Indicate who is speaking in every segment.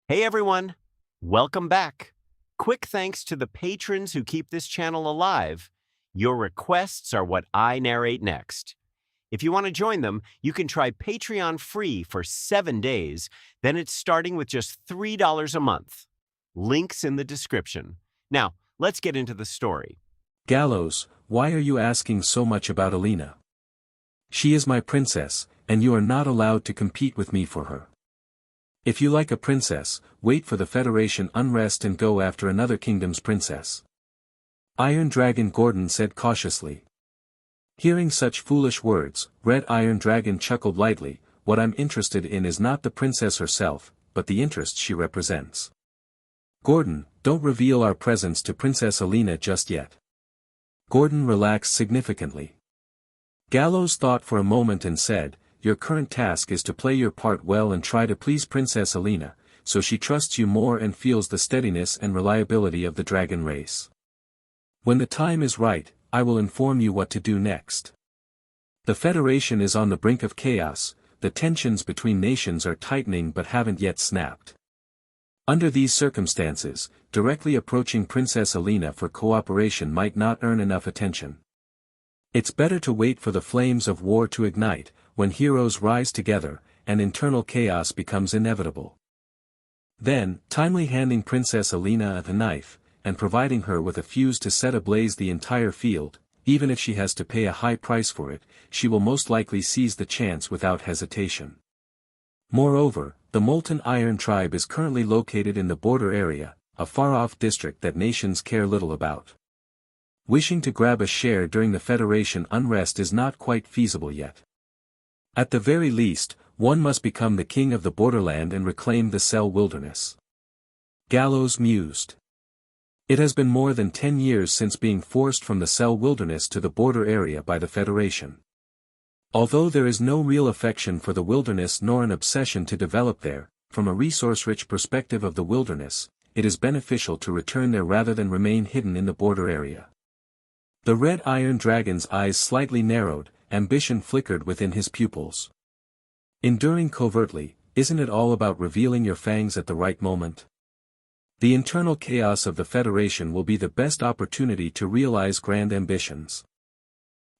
Speaker 1: Hey everyone, welcome back. Quick thanks to the patrons who keep this channel alive. Your requests are what I narrate next. If you want to join them, you can try Patreon free for 7 days, then it's starting with just $3 a month. Links in the description. Now, let's get into the story.
Speaker 2: Galos, why are you asking so much about Alina? She is my princess, and you are not allowed to compete with me for her. If you like a princess, wait for the Federation unrest and go after another kingdom's princess. Iron Dragon Gordon said cautiously. Hearing such foolish words, Red Iron Dragon chuckled lightly. What I'm interested in is not the princess herself, but the interest she represents. Gordon, don't reveal our presence to Princess Alina just yet. Gordon relaxed significantly. Galos thought for a moment and said, your current task is to play your part well and try to please Princess Alina, so she trusts you more and feels the steadiness and reliability of the dragon race. When the time is right, I will inform you what to do next. The Federation is on the brink of chaos, the tensions between nations are tightening but haven't yet snapped. Under these circumstances, directly approaching Princess Alina for cooperation might not earn enough attention. It's better to wait for the flames of war to ignite, when heroes rise together, and internal chaos becomes inevitable. Then, timely handing Princess Alina a knife, and providing her with a fuse to set ablaze the entire field, even if she has to pay a high price for it, she will most likely seize the chance without hesitation. Moreover, the Molten Iron Tribe is currently located in the border area, a far-off district that nations care little about. Wishing to grab a share during the Federation unrest is not quite feasible yet. At the very least, one must become the king of the borderland and reclaim the Cell Wilderness. Galos mused. It has been more than 10 years since being forced from the Cell Wilderness to the border area by the Federation. Although there is no real affection for the wilderness nor an obsession to develop there, from a resource-rich perspective of the wilderness, it is beneficial to return there rather than remain hidden in the border area. The Red Iron Dragon's eyes slightly narrowed, ambition flickered within his pupils. Enduring covertly, isn't it all about revealing your fangs at the right moment? The internal chaos of the Federation will be the best opportunity to realize grand ambitions.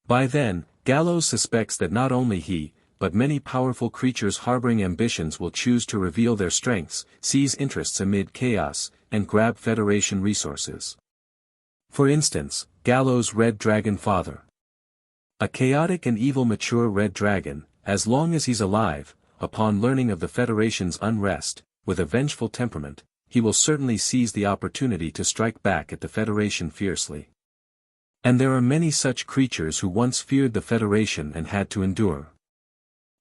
Speaker 2: By then, Galos suspects that not only he, but many powerful creatures harboring ambitions will choose to reveal their strengths, seize interests amid chaos, and grab Federation resources. For instance, Galos' Red Dragon father. A chaotic and evil mature Red Dragon, as long as he's alive, upon learning of the Federation's unrest, with a vengeful temperament, he will certainly seize the opportunity to strike back at the Federation fiercely. And there are many such creatures who once feared the Federation and had to endure.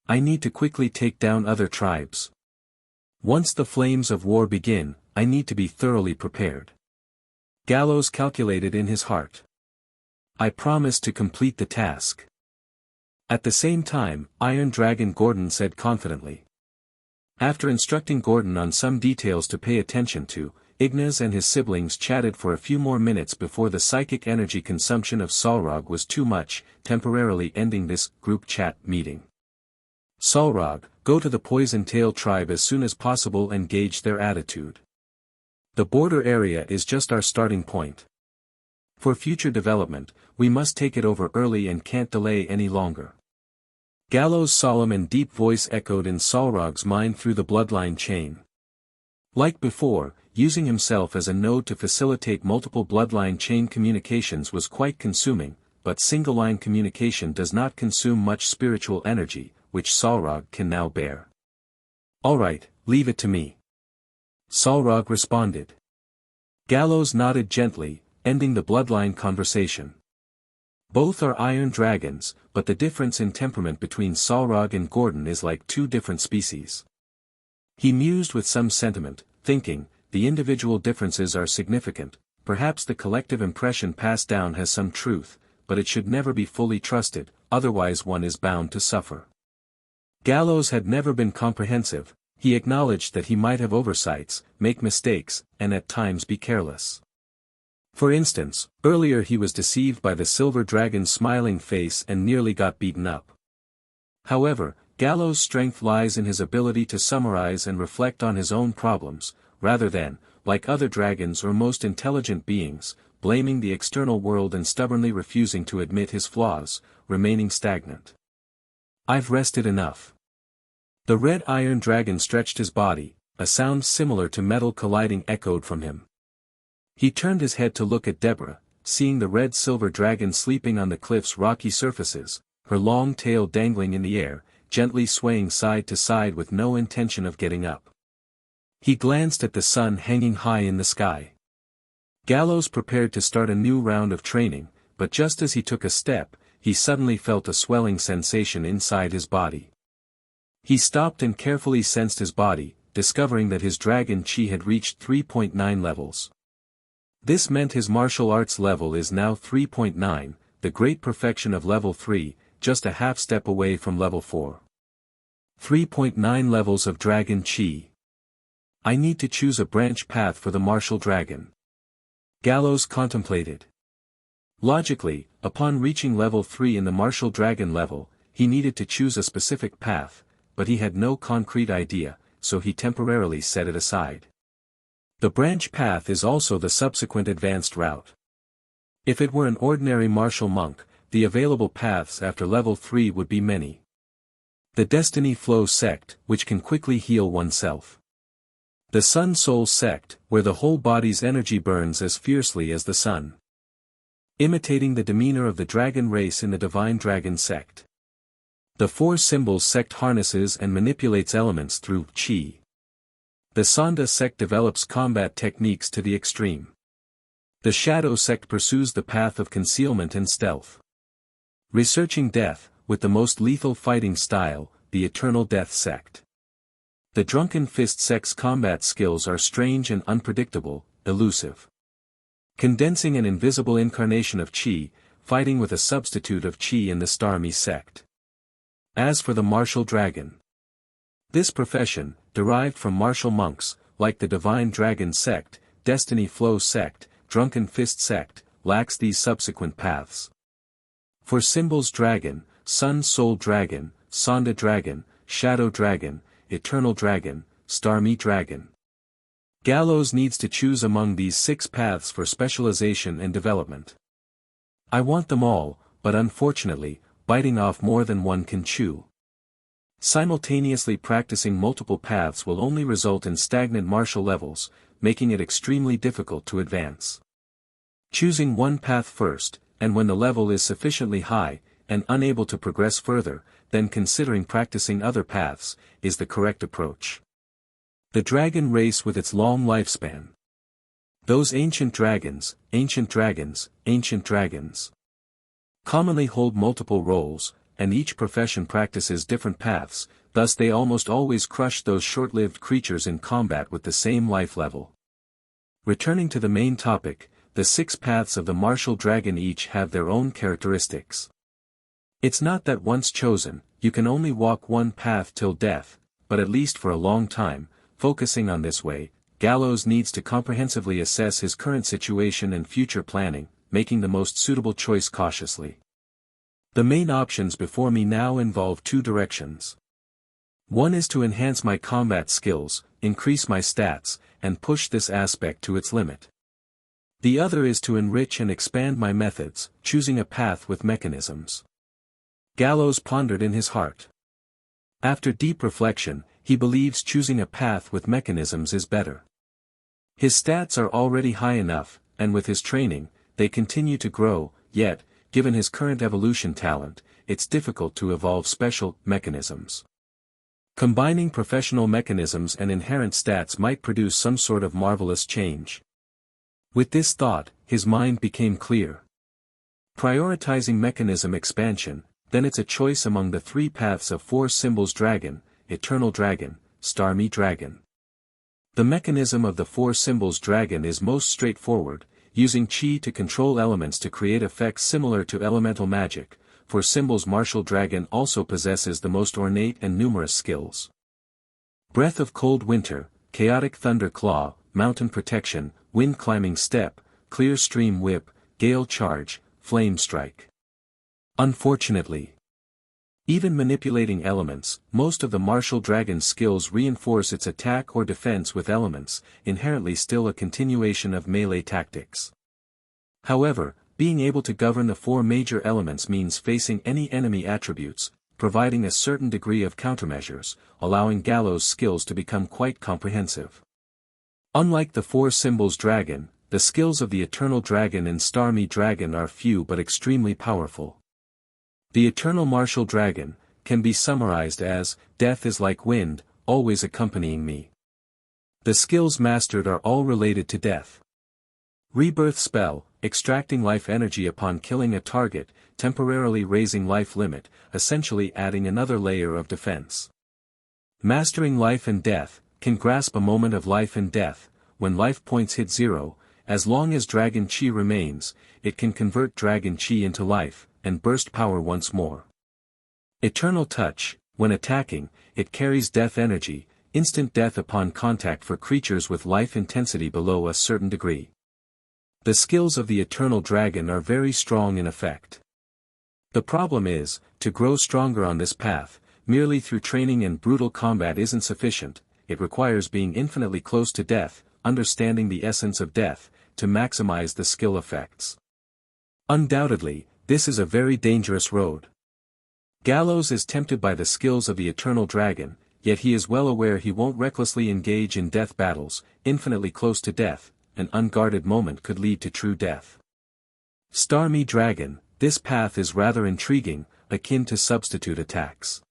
Speaker 2: I need to quickly take down other tribes. Once the flames of war begin, I need to be thoroughly prepared. Galos calculated in his heart. I promise to complete the task. At the same time, Iron Dragon Gordon said confidently. After instructing Gordon on some details to pay attention to, Ignaz and his siblings chatted for a few more minutes before the psychic energy consumption of Solrog was too much, temporarily ending this group chat meeting. Solrog, go to the Poison Tail tribe as soon as possible and gauge their attitude. The border area is just our starting point. For future development, we must take it over early and can't delay any longer. Galos' solemn and deep voice echoed in Solrog's mind through the bloodline chain. Like before, using himself as a node to facilitate multiple bloodline chain communications was quite consuming, but single-line communication does not consume much spiritual energy, which Solrog can now bear. Alright, leave it to me. Solrog responded. Galos nodded gently, ending the bloodline conversation. Both are iron dragons, but the difference in temperament between Solrog and Gordon is like two different species. He mused with some sentiment, thinking, the individual differences are significant, perhaps the collective impression passed down has some truth, but it should never be fully trusted, otherwise one is bound to suffer. Galos had never been comprehensive, he acknowledged that he might have oversights, make mistakes, and at times be careless. For instance, earlier he was deceived by the silver dragon's smiling face and nearly got beaten up. However, Galos' strength lies in his ability to summarize and reflect on his own problems, rather than, like other dragons or most intelligent beings, blaming the external world and stubbornly refusing to admit his flaws, remaining stagnant. I've rested enough. The red iron dragon stretched his body, a sound similar to metal colliding echoed from him. He turned his head to look at Deborah, seeing the red-silver dragon sleeping on the cliff's rocky surfaces, her long tail dangling in the air, gently swaying side to side with no intention of getting up. He glanced at the sun hanging high in the sky. Galos prepared to start a new round of training, but just as he took a step, he suddenly felt a swelling sensation inside his body. He stopped and carefully sensed his body, discovering that his dragon chi had reached 3.9 levels. This meant his martial arts level is now 3.9, the great perfection of level 3, just a half step away from level 4. 3.9 levels of dragon chi. I need to choose a branch path for the martial dragon. Galos contemplated. Logically, upon reaching level 3 in the martial dragon level, he needed to choose a specific path, but he had no concrete idea, so he temporarily set it aside. The branch path is also the subsequent advanced route. If it were an ordinary martial monk, the available paths after level 3 would be many. The Destiny Flow sect, which can quickly heal oneself. The Sun Soul sect, where the whole body's energy burns as fiercely as the sun. Imitating the demeanor of the dragon race in the Divine Dragon sect. The Four Symbols sect harnesses and manipulates elements through chi. The Sonda sect develops combat techniques to the extreme. The Shadow sect pursues the path of concealment and stealth. Researching death, with the most lethal fighting style, the Eternal Death sect. The Drunken Fist sect's combat skills are strange and unpredictable, elusive. Condensing an invisible incarnation of chi, fighting with a substitute of chi in the Starmie sect. As for the martial dragon. This profession, derived from martial monks, like the Divine Dragon sect, Destiny Flow sect, Drunken Fist sect, lacks these subsequent paths. For Symbols Dragon, Sun Soul Dragon, Sonda Dragon, Shadow Dragon, Eternal Dragon, Starmie Dragon. Galos needs to choose among these 6 paths for specialization and development. I want them all, but unfortunately, biting off more than one can chew. Simultaneously practicing multiple paths will only result in stagnant martial levels, making it extremely difficult to advance. Choosing one path first, and when the level is sufficiently high, and unable to progress further, then considering practicing other paths, is the correct approach. The dragon race with its long lifespan. Those ancient dragons, ancient dragons, ancient dragons. Commonly hold multiple roles, and each profession practices different paths, thus they almost always crush those short-lived creatures in combat with the same life level. Returning to the main topic, the 6 paths of the martial dragon each have their own characteristics. It's not that once chosen, you can only walk one path till death, but at least for a long time, focusing on this way, Galos needs to comprehensively assess his current situation and future planning, making the most suitable choice cautiously. The main options before me now involve 2 directions. One is to enhance my combat skills, increase my stats, and push this aspect to its limit. The other is to enrich and expand my methods, choosing a path with mechanisms. Galos pondered in his heart. After deep reflection, he believes choosing a path with mechanisms is better. His stats are already high enough, and with his training, they continue to grow, yet, given his current evolution talent, it's difficult to evolve special mechanisms. Combining professional mechanisms and inherent stats might produce some sort of marvelous change. With this thought, his mind became clear. Prioritizing mechanism expansion, then it's a choice among the 3 paths of Four Symbols Dragon, Eternal Dragon, Starmie Dragon. The mechanism of the Four Symbols Dragon is most straightforward, using chi to control elements to create effects similar to elemental magic. For Symbols Martial Dragon also possesses the most ornate and numerous skills. Breath of Cold Winter, Chaotic Thunder Claw, Mountain Protection, Wind Climbing Step, Clear Stream Whip, Gale Charge, Flame Strike. Unfortunately, Even manipulating elements, most of the martial dragon's skills reinforce its attack or defense with elements, inherently still a continuation of melee tactics. However, being able to govern the four major elements means facing any enemy attributes, providing a certain degree of countermeasures, allowing Galos' skills to become quite comprehensive. Unlike the four symbols dragon, the skills of the Eternal Dragon and Starmie Dragon are few but extremely powerful. The Eternal Martial Dragon can be summarized as, death is like wind, always accompanying me. The skills mastered are all related to death. Rebirth spell, extracting life energy upon killing a target, temporarily raising life limit, essentially adding another layer of defense. Mastering life and death, can grasp a moment of life and death, when life points hit 0, as long as Dragon Chi remains, it can convert Dragon Chi into life, and burst power once more. Eternal Touch, when attacking, it carries death energy, instant death upon contact for creatures with life intensity below a certain degree. The skills of the Eternal Dragon are very strong in effect. The problem is, to grow stronger on this path, merely through training and brutal combat isn't sufficient, it requires being infinitely close to death, understanding the essence of death, to maximize the skill effects. Undoubtedly, this is a very dangerous road. Galos is tempted by the skills of the Eternal Dragon, yet he is well aware he won't recklessly engage in death battles, infinitely close to death, an unguarded moment could lead to true death. Starmie Dragon, this path is rather intriguing, akin to substitute attacks.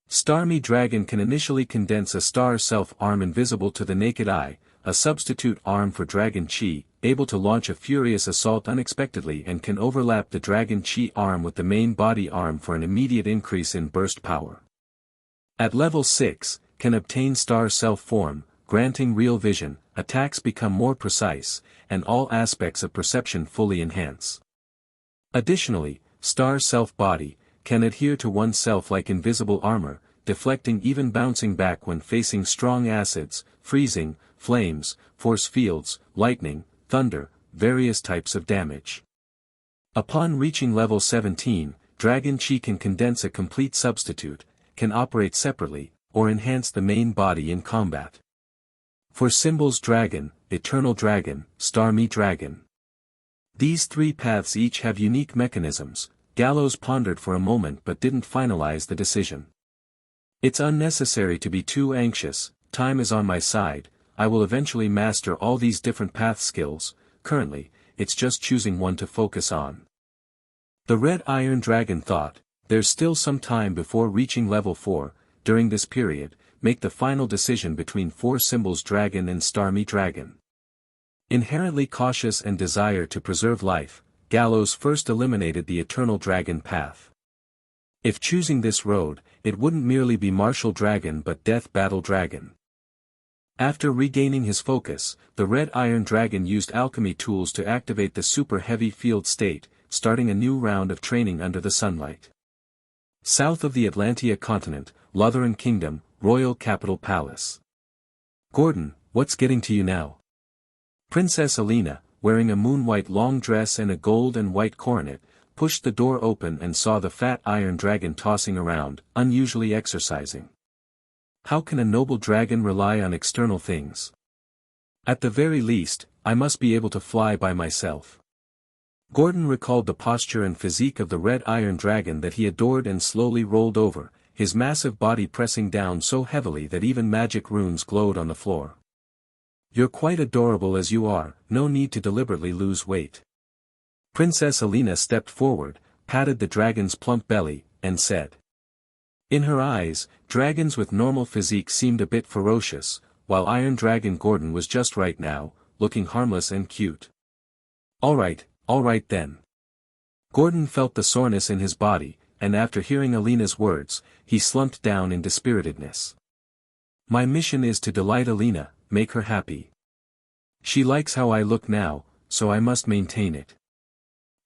Speaker 2: Starmie Dragon can initially condense a star self-arm invisible to the naked eye, a substitute arm for Dragon Chi, able to launch a furious assault unexpectedly and can overlap the Dragon Chi arm with the main body arm for an immediate increase in burst power. At level 6, can obtain star self-form, granting real vision, attacks become more precise, and all aspects of perception fully enhance. Additionally, star self-body, can adhere to oneself like invisible armor, deflecting even bouncing back when facing strong acids, freezing, flames, force fields, lightning, thunder, various types of damage. Upon reaching level 17, Dragon Chi can condense a complete substitute, can operate separately, or enhance the main body in combat. For symbols Dragon, Eternal Dragon, Starmie Dragon. These three paths each have unique mechanisms. Galos pondered for a moment but didn't finalize the decision. It's unnecessary to be too anxious, time is on my side, I will eventually master all these different path skills, currently, it's just choosing one to focus on. The Red Iron Dragon thought, there's still some time before reaching level 4, during this period, make the final decision between four symbols Dragon and Starmie Dragon. Inherently cautious and desire to preserve life, Galos first eliminated the Eternal Dragon path. If choosing this road, it wouldn't merely be Martial Dragon but Death Battle Dragon. After regaining his focus, the Red Iron Dragon used alchemy tools to activate the super heavy field state, starting a new round of training under the sunlight. South of the Atlantia continent, Lutheran Kingdom, Royal Capital Palace. Gordon, what's getting to you now? Princess Alina, wearing a moon-white long dress and a gold and white coronet, pushed the door open and saw the fat iron dragon tossing around, unusually exercising. How can a noble dragon rely on external things? At the very least, I must be able to fly by myself. Gordon recalled the posture and physique of the red iron dragon that he adored and slowly rolled over, his massive body pressing down so heavily that even magic runes glowed on the floor. You're quite adorable as you are, no need to deliberately lose weight. Princess Alina stepped forward, patted the dragon's plump belly, and said. In her eyes, dragons with normal physique seemed a bit ferocious, while Iron Dragon Gordon was just right now, looking harmless and cute. All right then. Gordon felt the soreness in his body, and after hearing Alina's words, he slumped down in dispiritedness. My mission is to delight Alina, make her happy. She likes how I look now, so I must maintain it.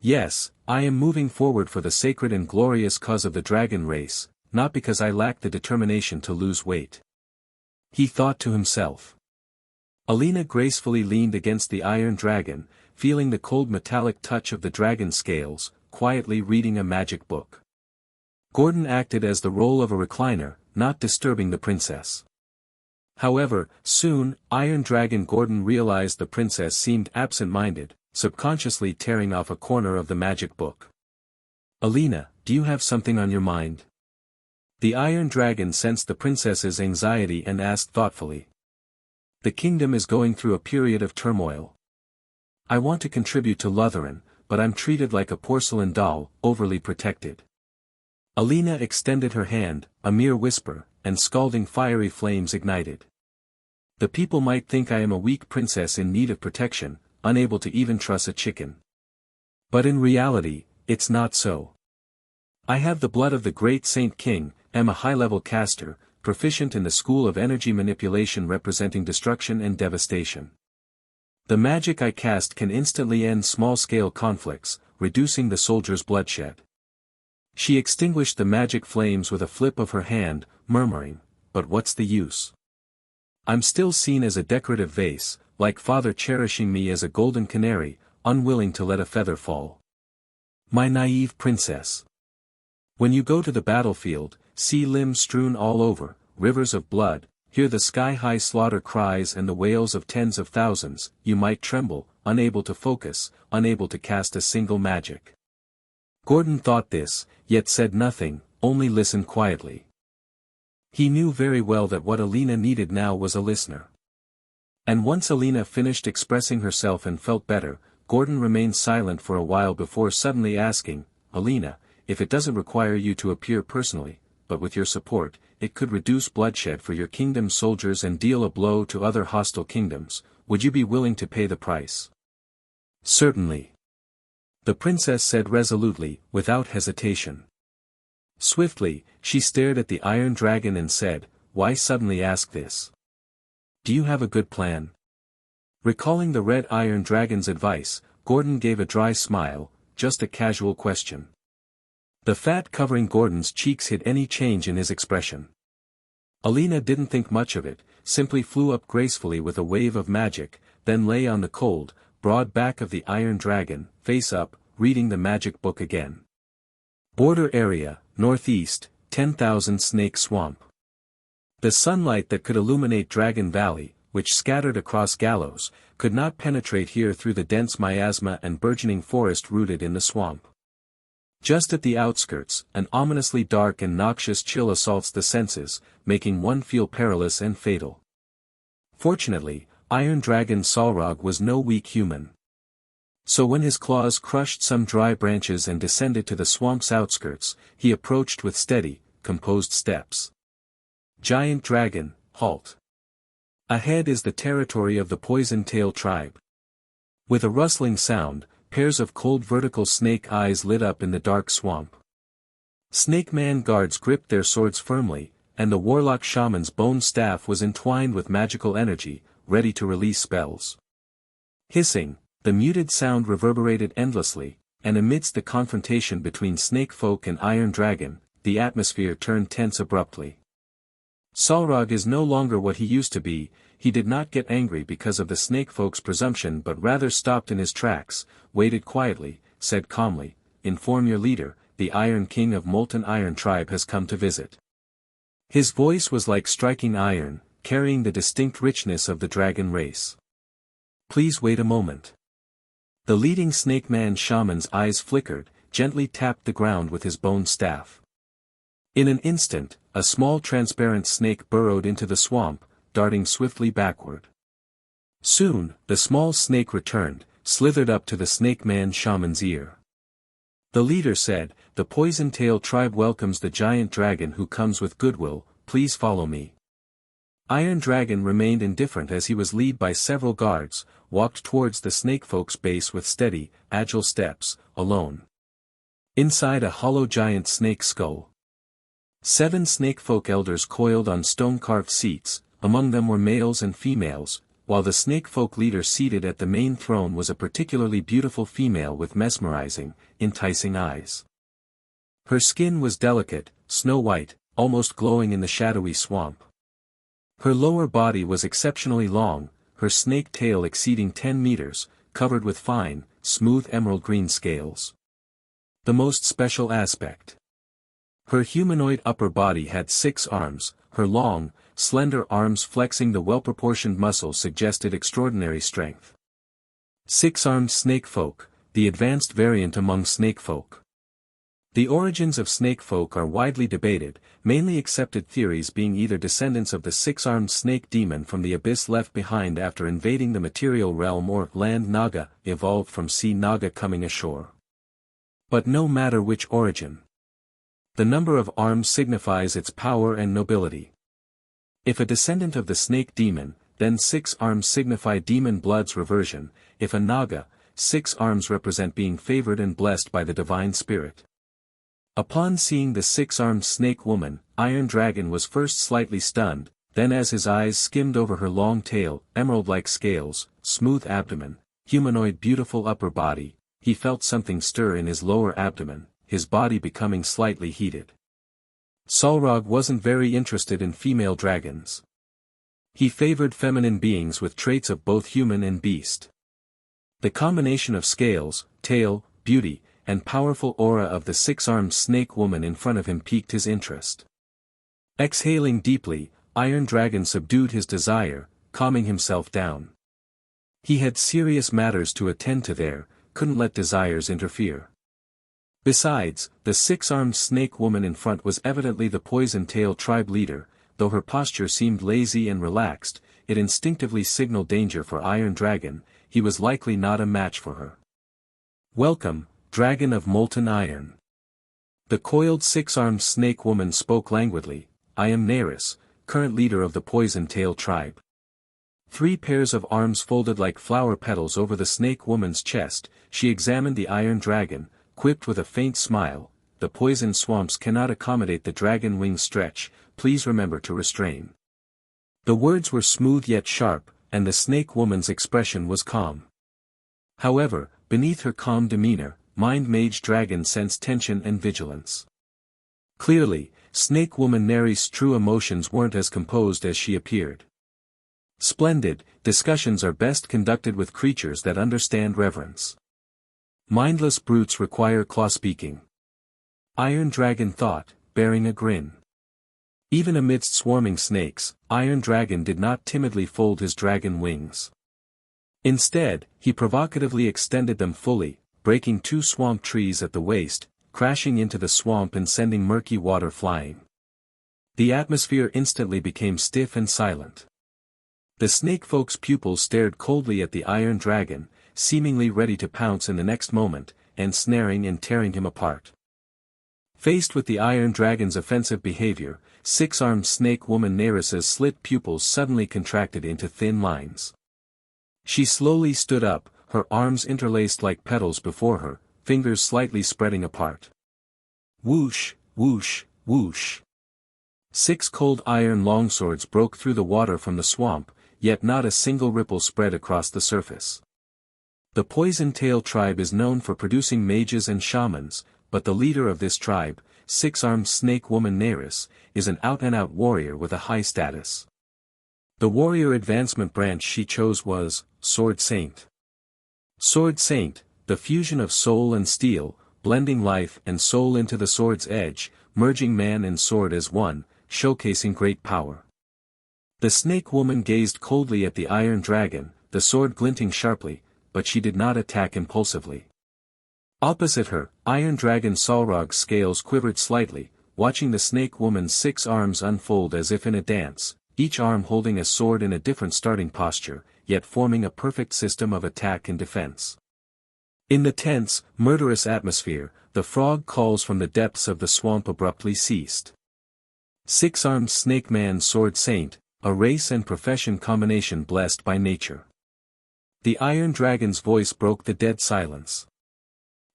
Speaker 2: Yes, I am moving forward for the sacred and glorious cause of the dragon race, not because I lack the determination to lose weight. He thought to himself. Alina gracefully leaned against the iron dragon, feeling the cold metallic touch of the dragon scales, quietly reading a magic book. Gordon acted as the role of a recliner, not disturbing the princess. However, soon, Iron Dragon Gordon realized the princess seemed absent-minded, subconsciously tearing off a corner of the magic book. "Alina, do you have something on your mind?" The Iron Dragon sensed the princess's anxiety and asked thoughtfully. "The kingdom is going through a period of turmoil. I want to contribute to Lutheran, but I'm treated like a porcelain doll, overly protected." Alina extended her hand, a mere whisper, and scalding fiery flames ignited. "The people might think I am a weak princess in need of protection, unable to even truss a chicken. But in reality, it's not so. I have the blood of the great Saint King, am a high-level caster, proficient in the school of energy manipulation representing destruction and devastation. The magic I cast can instantly end small-scale conflicts, reducing the soldier's bloodshed." She extinguished the magic flames with a flip of her hand, murmuring, "But what's the use? I'm still seen as a decorative vase, like father cherishing me as a golden canary, unwilling to let a feather fall. My naive princess. When you go to the battlefield, see limbs strewn all over, rivers of blood, hear the sky-high slaughter cries and the wails of tens of thousands, you might tremble, unable to focus, unable to cast a single magic." Gordon thought this, yet said nothing, only listened quietly. He knew very well that what Alina needed now was a listener. And once Alina finished expressing herself and felt better, Gordon remained silent for a while before suddenly asking, "Alina, if it doesn't require you to appear personally, but with your support, it could reduce bloodshed for your kingdom's soldiers and deal a blow to other hostile kingdoms, would you be willing to pay the price?" "Certainly," the princess said resolutely, without hesitation. Swiftly, she stared at the Iron Dragon and said, "Why suddenly ask this? Do you have a good plan?" Recalling the Red Iron Dragon's advice, Gordon gave a dry smile, "Just a casual question." The fat covering Gordon's cheeks hid any change in his expression. Alina didn't think much of it, simply flew up gracefully with a wave of magic, then lay on the cold, broad back of the Iron Dragon, face up, reading the magic book again. Border area, northeast, 10,000 Snake Swamp. The sunlight that could illuminate Dragon Valley, which scattered across Galos, could not penetrate here through the dense miasma and burgeoning forest rooted in the swamp. Just at the outskirts, an ominously dark and noxious chill assaults the senses, making one feel perilous and fatal. Fortunately, Iron Dragon Solrog was no weak human. So when his claws crushed some dry branches and descended to the swamp's outskirts, he approached with steady, composed steps. "Giant Dragon, halt. Ahead is the territory of the Poison-Tail tribe." With a rustling sound, pairs of cold vertical snake eyes lit up in the dark swamp. Snake Man guards gripped their swords firmly, and the warlock shaman's bone staff was entwined with magical energy, ready to release spells. Hissing, the muted sound reverberated endlessly, and amidst the confrontation between snake folk and Iron Dragon, the atmosphere turned tense abruptly. Solrog is no longer what he used to be. He did not get angry because of the snake folk's presumption but rather stopped in his tracks, waited quietly, said calmly, "Inform your leader, the Iron King of Molten Iron Tribe has come to visit." His voice was like striking iron, carrying the distinct richness of the dragon race. "Please wait a moment." The leading Snake Man shaman's eyes flickered, gently tapped the ground with his bone staff. In an instant, a small transparent snake burrowed into the swamp, darting swiftly backward. Soon, the small snake returned, slithered up to the Snake Man shaman's ear. The leader said, "The Poison-Tail tribe welcomes the giant dragon who comes with goodwill, please follow me." Iron Dragon remained indifferent as he was led by several guards, walked towards the snakefolk's base with steady, agile steps, alone. Inside a hollow giant snake skull. 7 snakefolk elders coiled on stone-carved seats, among them were males and females, while the snakefolk leader seated at the main throne was a particularly beautiful female with mesmerizing, enticing eyes. Her skin was delicate, snow-white, almost glowing in the shadowy swamp. Her lower body was exceptionally long, her snake tail exceeding 10 meters, covered with fine, smooth emerald green scales. The most special aspect. Her humanoid upper body had 6 arms, her long, slender arms flexing the well-proportioned muscles suggested extraordinary strength. 6-armed snake folk, the advanced variant among snake folk. The origins of snake folk are widely debated, mainly accepted theories being either descendants of the 6-armed snake demon from the abyss left behind after invading the material realm or land naga, evolved from sea naga coming ashore. But no matter which origin, the number of arms signifies its power and nobility. If a descendant of the snake demon, then 6 arms signify demon blood's reversion. If a naga, 6 arms represent being favored and blessed by the divine spirit. Upon seeing the 6-armed snake woman, Iron Dragon was first slightly stunned, then as his eyes skimmed over her long tail, emerald-like scales, smooth abdomen, humanoid beautiful upper body, he felt something stir in his lower abdomen, his body becoming slightly heated. Solrog wasn't very interested in female dragons. He favored feminine beings with traits of both human and beast. The combination of scales, tail, beauty, and powerful aura of the 6-armed snake woman in front of him piqued his interest. Exhaling deeply, Iron Dragon subdued his desire, calming himself down. He had serious matters to attend to there, couldn't let desires interfere. Besides, the 6-armed snake woman in front was evidently the Poison Tail tribe leader, though her posture seemed lazy and relaxed, it instinctively signaled danger for Iron Dragon, he was likely not a match for her. "Welcome, Dragon of Molten Iron." The coiled 6-armed snake woman spoke languidly, "I am Neris, current leader of the Poison Tail tribe." 3 pairs of arms folded like flower petals over the snake woman's chest, she examined the Iron Dragon, quipped with a faint smile, "The poison swamps cannot accommodate the dragon wing stretch, please remember to restrain." The words were smooth yet sharp, and the snake woman's expression was calm. However, beneath her calm demeanor, Mind Mage Dragon sensed tension and vigilance. Clearly, snake woman Neris' true emotions weren't as composed as she appeared. "Splendid, discussions are best conducted with creatures that understand reverence. Mindless brutes require claw-speaking." Iron Dragon thought, bearing a grin. Even amidst swarming snakes, Iron Dragon did not timidly fold his dragon wings. Instead, he provocatively extended them fully, breaking 2 swamp trees at the waist, crashing into the swamp and sending murky water flying. The atmosphere instantly became stiff and silent. The snakefolk's pupils stared coldly at the Iron Dragon, seemingly ready to pounce in the next moment, and snaring and tearing him apart. Faced with the Iron Dragon's offensive behavior, 6-armed snake woman Neris's slit pupils suddenly contracted into thin lines. She slowly stood up, her arms interlaced like petals before her, fingers slightly spreading apart. Whoosh, whoosh, whoosh. 6 cold iron longswords broke through the water from the swamp, yet not a single ripple spread across the surface. The Poison Tail tribe is known for producing mages and shamans, but the leader of this tribe, 6-armed snake woman Neris, is an out-and-out warrior with a high status. The warrior advancement branch she chose was Sword Saint. Sword Saint, the fusion of soul and steel, blending life and soul into the sword's edge, merging man and sword as one, showcasing great power. The snake woman gazed coldly at the Iron Dragon, the sword glinting sharply, but she did not attack impulsively. Opposite her, Iron Dragon Solrog's scales quivered slightly, watching the snake woman's 6 arms unfold as if in a dance, each arm holding a sword in a different starting posture, yet forming a perfect system of attack and defense. In the tense, murderous atmosphere, the frog calls from the depths of the swamp abruptly ceased. 6-armed snake man Sword Saint, a race and profession combination blessed by nature. The Iron Dragon's voice broke the dead silence.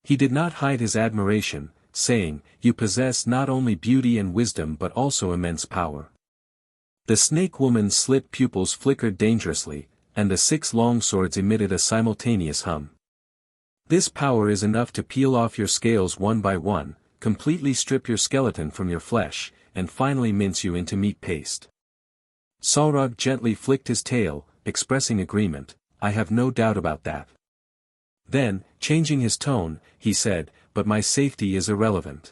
Speaker 2: He did not hide his admiration, saying, "You possess not only beauty and wisdom but also immense power." The snake woman's slit pupils flickered dangerously, and the 6 long swords emitted a simultaneous hum. "This power is enough to peel off your scales one by one, completely strip your skeleton from your flesh, and finally mince you into meat paste." Solrog gently flicked his tail, expressing agreement, "I have no doubt about that." Then, changing his tone, he said, "But my safety is irrelevant.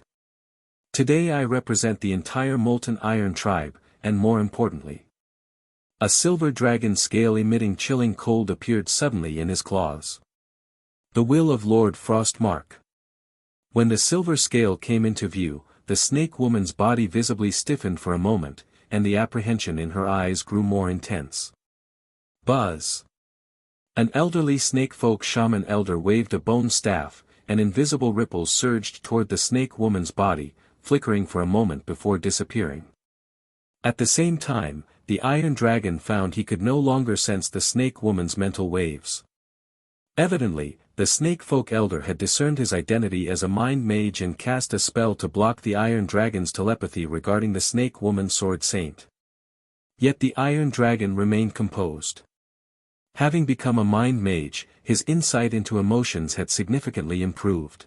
Speaker 2: Today I represent the entire Molten Iron tribe, and more importantly. A silver dragon scale emitting chilling cold appeared suddenly in his claws. The will of Lord Frostmark. When the silver scale came into view, the snake woman's body visibly stiffened for a moment, and the apprehension in her eyes grew more intense. Buzz. An elderly snakefolk shaman elder waved a bone staff, and invisible ripples surged toward the snake woman's body, flickering for a moment before disappearing. At the same time, the Iron Dragon found he could no longer sense the snake woman's mental waves. Evidently, the snakefolk elder had discerned his identity as a mind mage and cast a spell to block the Iron Dragon's telepathy regarding the snake woman sword saint. Yet the Iron Dragon remained composed. Having become a mind mage, his insight into emotions had significantly improved.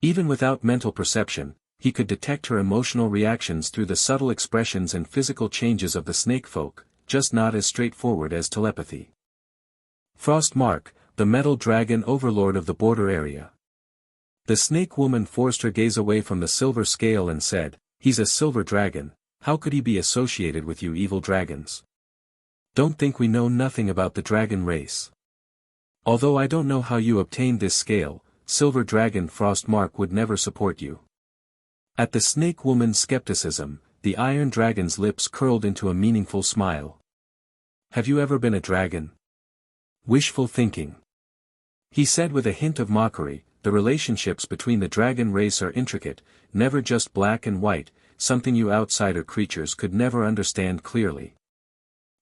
Speaker 2: Even without mental perception, he could detect her emotional reactions through the subtle expressions and physical changes of the snakefolk, just not as straightforward as telepathy. Frostmark, the metal dragon overlord of the border area. The snake woman forced her gaze away from the silver scale and said, "He's a silver dragon, how could he be associated with you evil dragons? Don't think we know nothing about the dragon race. Although I don't know how you obtained this scale, Silver Dragon Frostmark would never support you." At the snake woman's skepticism, the Iron Dragon's lips curled into a meaningful smile. "Have you ever been a dragon?" "Wishful thinking," he said with a hint of mockery. "The relationships between the dragon race are intricate, never just black and white, something you outsider creatures could never understand clearly.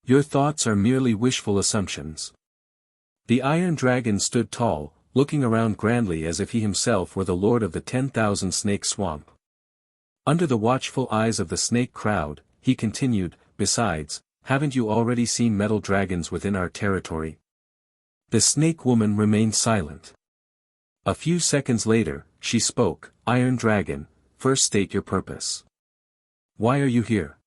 Speaker 2: Your thoughts are merely wishful assumptions." The Iron Dragon stood tall, looking around grandly as if he himself were the lord of the 10,000 snake swamp. Under the watchful eyes of the snake crowd, he continued, "Besides, haven't you already seen metal dragons within our territory?" The snake woman remained silent. A few seconds later, she spoke, "Iron Dragon, first state your purpose. Why are you here?"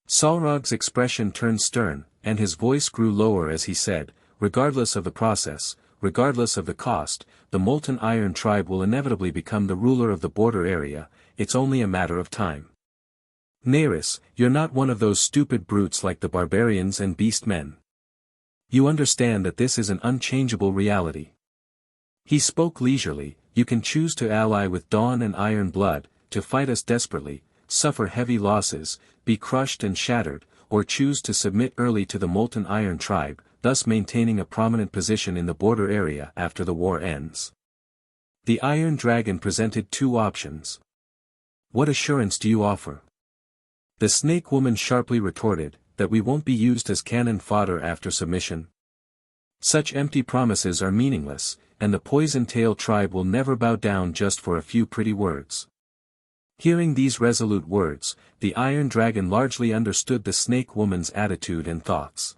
Speaker 2: Salrog's expression turned stern, and his voice grew lower as he said, "Regardless of the process, regardless of the cost, the Molten Iron tribe will inevitably become the ruler of the border area, it's only a matter of time. Neris, you're not one of those stupid brutes like the barbarians and beastmen. You understand that this is an unchangeable reality." He spoke leisurely, "You can choose to ally with Dawn and Iron Blood, to fight us desperately, suffer heavy losses, be crushed and shattered, or choose to submit early to the Molten Iron tribe, thus maintaining a prominent position in the border area after the war ends." The Iron Dragon presented two options. "What assurance do you offer?" The snake woman sharply retorted, "That we won't be used as cannon fodder after submission. Such empty promises are meaningless, and the Poison Tail tribe will never bow down just for a few pretty words." Hearing these resolute words, the Iron Dragon largely understood the snake woman's attitude and thoughts.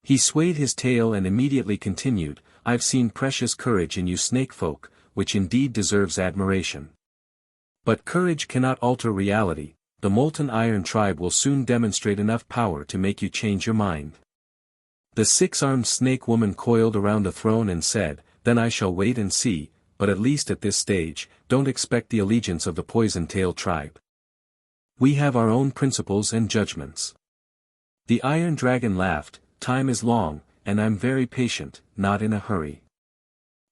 Speaker 2: He swayed his tail and immediately continued, "I've seen precious courage in you snake folk, which indeed deserves admiration. But courage cannot alter reality, the Molten Iron tribe will soon demonstrate enough power to make you change your mind." The six-armed snake woman coiled around the throne and said, "Then I shall wait and see, but at least at this stage, don't expect the allegiance of the Poison Tail tribe. We have our own principles and judgments." The Iron Dragon laughed, "Time is long, and I'm very patient, not in a hurry."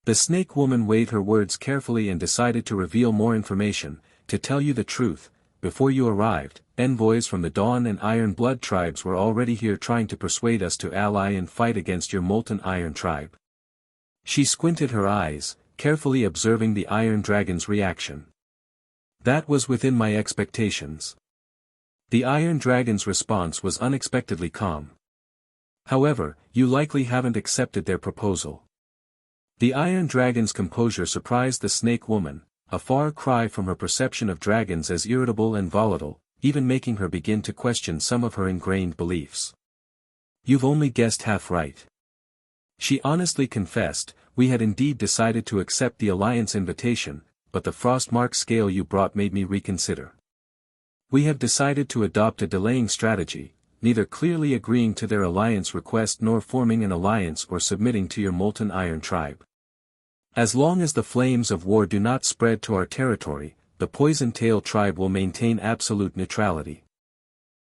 Speaker 2: The snake woman weighed her words carefully and decided to reveal more information. "To tell you the truth, before you arrived, envoys from the Dawn and Iron Blood tribes were already here trying to persuade us to ally and fight against your Molten Iron tribe." She squinted her eyes, carefully observing the Iron Dragon's reaction. "That was within my expectations." The Iron Dragon's response was unexpectedly calm. "However, you likely haven't accepted their proposal." The Iron Dragon's composure surprised the snake woman, a far cry from her perception of dragons as irritable and volatile, even making her begin to question some of her ingrained beliefs. "You've only guessed half right." She honestly confessed, "We had indeed decided to accept the alliance invitation, but the Frostmark scale you brought made me reconsider. We have decided to adopt a delaying strategy, neither clearly agreeing to their alliance request nor forming an alliance or submitting to your Molten Iron tribe. As long as the flames of war do not spread to our territory, the Poison Tail tribe will maintain absolute neutrality.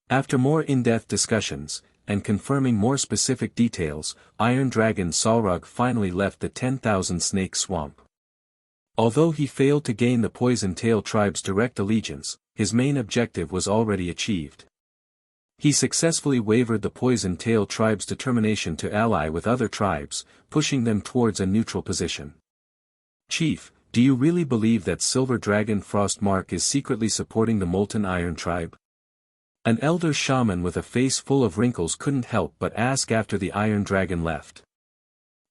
Speaker 2: After more in-depth discussions, and confirming more specific details, Iron Dragon Solrog finally left the 10,000 Snake Swamp. Although he failed to gain the Poison Tail tribe's direct allegiance, his main objective was already achieved. He successfully wavered the Poison Tail tribe's determination to ally with other tribes, pushing them towards a neutral position. Chief, do you really believe that Silver Dragon Frostmark is secretly supporting the Molten Iron tribe? An elder shaman with a face full of wrinkles couldn't help but ask after the Iron Dragon left.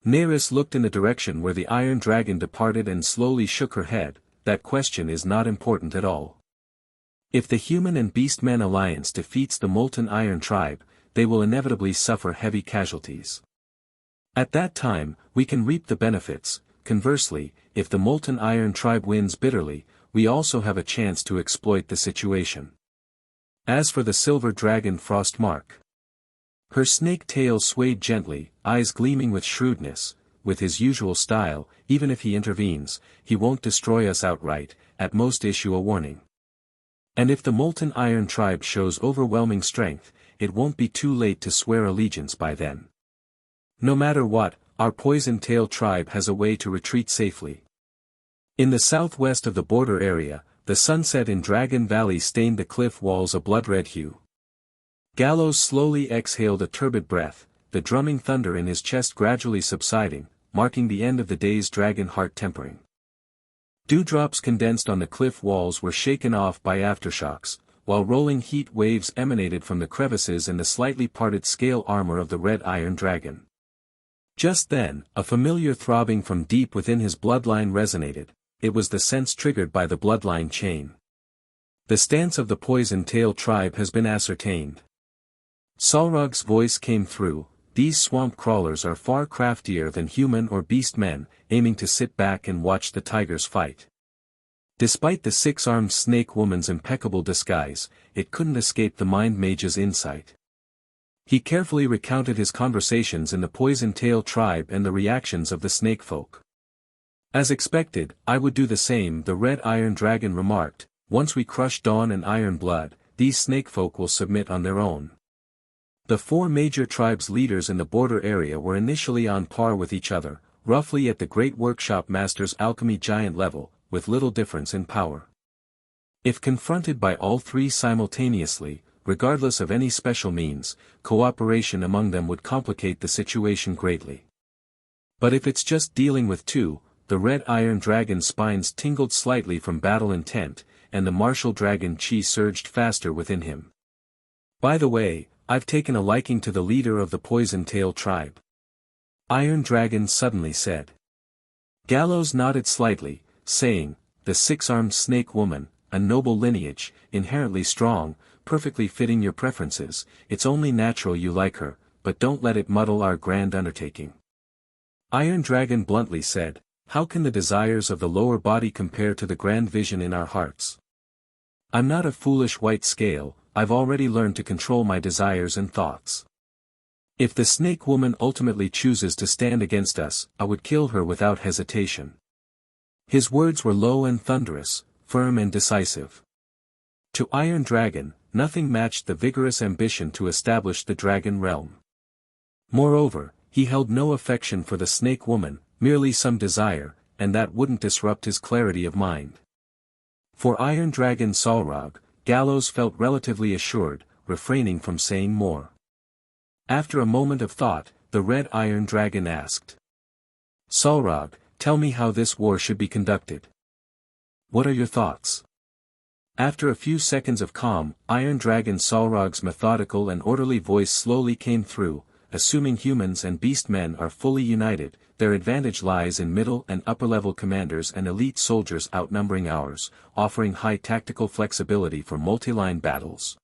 Speaker 2: Neris looked in the direction where the Iron Dragon departed and slowly shook her head. That question is not important at all. If the Human and Beastmen alliance defeats the Molten Iron tribe, they will inevitably suffer heavy casualties. At that time, we can reap the benefits. Conversely, if the Molten Iron tribe wins bitterly, we also have a chance to exploit the situation. As for the Silver Dragon Frostmark, her snake tail swayed gently, eyes gleaming with shrewdness. With his usual style, even if he intervenes, he won't destroy us outright, at most issue a warning. And if the Molten Iron tribe shows overwhelming strength, it won't be too late to swear allegiance by then. No matter what, our Poison Tail tribe has a way to retreat safely. In the southwest of the border area, the sunset in Dragon Valley stained the cliff walls a blood-red hue. Galos slowly exhaled a turbid breath, the drumming thunder in his chest gradually subsiding, marking the end of the day's dragon heart tempering. Dewdrops condensed on the cliff walls were shaken off by aftershocks, while rolling heat waves emanated from the crevices in the slightly parted scale armor of the red Iron Dragon. Just then, a familiar throbbing from deep within his bloodline resonated. It was the sense triggered by the bloodline chain. The stance of the Poison Tail tribe has been ascertained. Solrog's voice came through. These swamp crawlers are far craftier than human or beast men, aiming to sit back and watch the tigers fight. Despite the six-armed snake woman's impeccable disguise, it couldn't escape the mind mage's insight. He carefully recounted his conversations in the Poison Tail tribe and the reactions of the snake folk. As expected, I would do the same, the red Iron Dragon remarked. Once we crush Dawn and Iron Blood, these snake folk will submit on their own. The four major tribes' leaders in the border area were initially on par with each other, roughly at the Great Workshop Master's alchemy giant level, with little difference in power. If confronted by all three simultaneously, regardless of any special means, cooperation among them would complicate the situation greatly. But if it's just dealing with two, the red Iron Dragon's spines tingled slightly from battle intent, and the martial dragon chi surged faster within him. By the way, I've taken a liking to the leader of the Poison Tail tribe. Iron Dragon suddenly said. Galos nodded slightly, saying, the six-armed snake woman, a noble lineage, inherently strong, perfectly fitting your preferences. It's only natural you like her, but don't let it muddle our grand undertaking. Iron Dragon bluntly said, how can the desires of the lower body compare to the grand vision in our hearts? I'm not a foolish white scale, I've already learned to control my desires and thoughts. If the snake woman ultimately chooses to stand against us, I would kill her without hesitation. His words were low and thunderous, firm and decisive. To Iron Dragon, nothing matched the vigorous ambition to establish the dragon realm. Moreover, he held no affection for the snake woman, merely some desire, and that wouldn't disrupt his clarity of mind. For Iron Dragon Solrog, Galos felt relatively assured, refraining from saying more. After a moment of thought, the red Iron Dragon asked. Solrog, tell me how this war should be conducted. What are your thoughts? After a few seconds of calm, Iron Dragon Solrog's methodical and orderly voice slowly came through. Assuming humans and beastmen are fully united, their advantage lies in middle and upper-level commanders and elite soldiers outnumbering ours, offering high tactical flexibility for multi-line battles.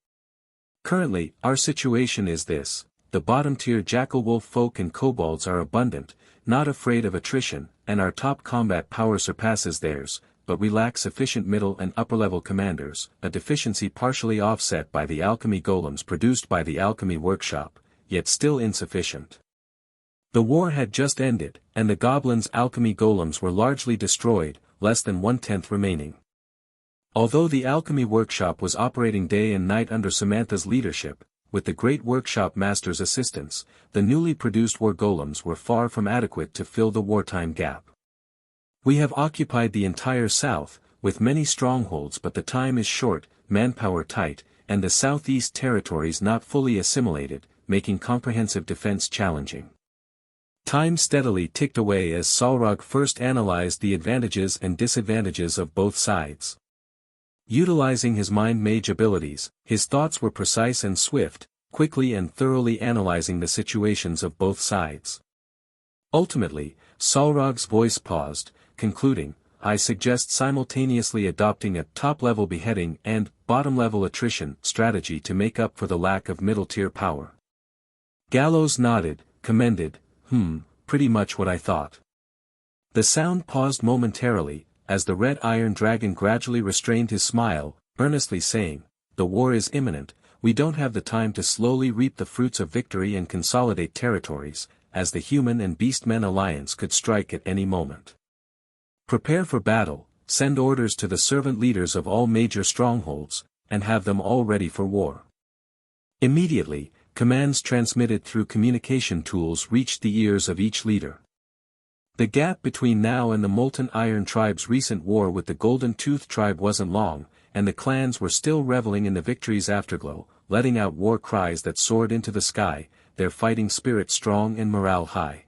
Speaker 2: Currently, our situation is this: the bottom-tier jackal-wolf folk and kobolds are abundant, not afraid of attrition, and our top combat power surpasses theirs, but we lack sufficient middle and upper-level commanders, a deficiency partially offset by the alchemy golems produced by the alchemy workshop, yet still insufficient. The war had just ended, and the goblins' alchemy golems were largely destroyed, less than 1/10 remaining. Although the alchemy workshop was operating day and night under Samantha's leadership, with the great workshop master's assistance, the newly produced war golems were far from adequate to fill the wartime gap. We have occupied the entire south, with many strongholds, but the time is short, manpower tight, and the southeast territories not fully assimilated, making comprehensive defense challenging. Time steadily ticked away as Salrog first analyzed the advantages and disadvantages of both sides. Utilizing his mind mage abilities, his thoughts were precise and swift, quickly and thoroughly analyzing the situations of both sides. Ultimately, Salrog's voice paused, concluding, "I suggest simultaneously adopting a top-level beheading and bottom-level attrition strategy to make up for the lack of middle-tier power." Galos nodded, commended, pretty much what I thought." The sound paused momentarily, as the red iron dragon gradually restrained his smile, earnestly saying, "The war is imminent, we don't have the time to slowly reap the fruits of victory and consolidate territories, as the human and beastmen alliance could strike at any moment. Prepare for battle, send orders to the servant leaders of all major strongholds, and have them all ready for war." Immediately, commands transmitted through communication tools reached the ears of each leader. The gap between now and the Molten Iron tribe's recent war with the Golden Tooth tribe wasn't long, and the clans were still reveling in the victory's afterglow, letting out war cries that soared into the sky, their fighting spirit strong and morale high.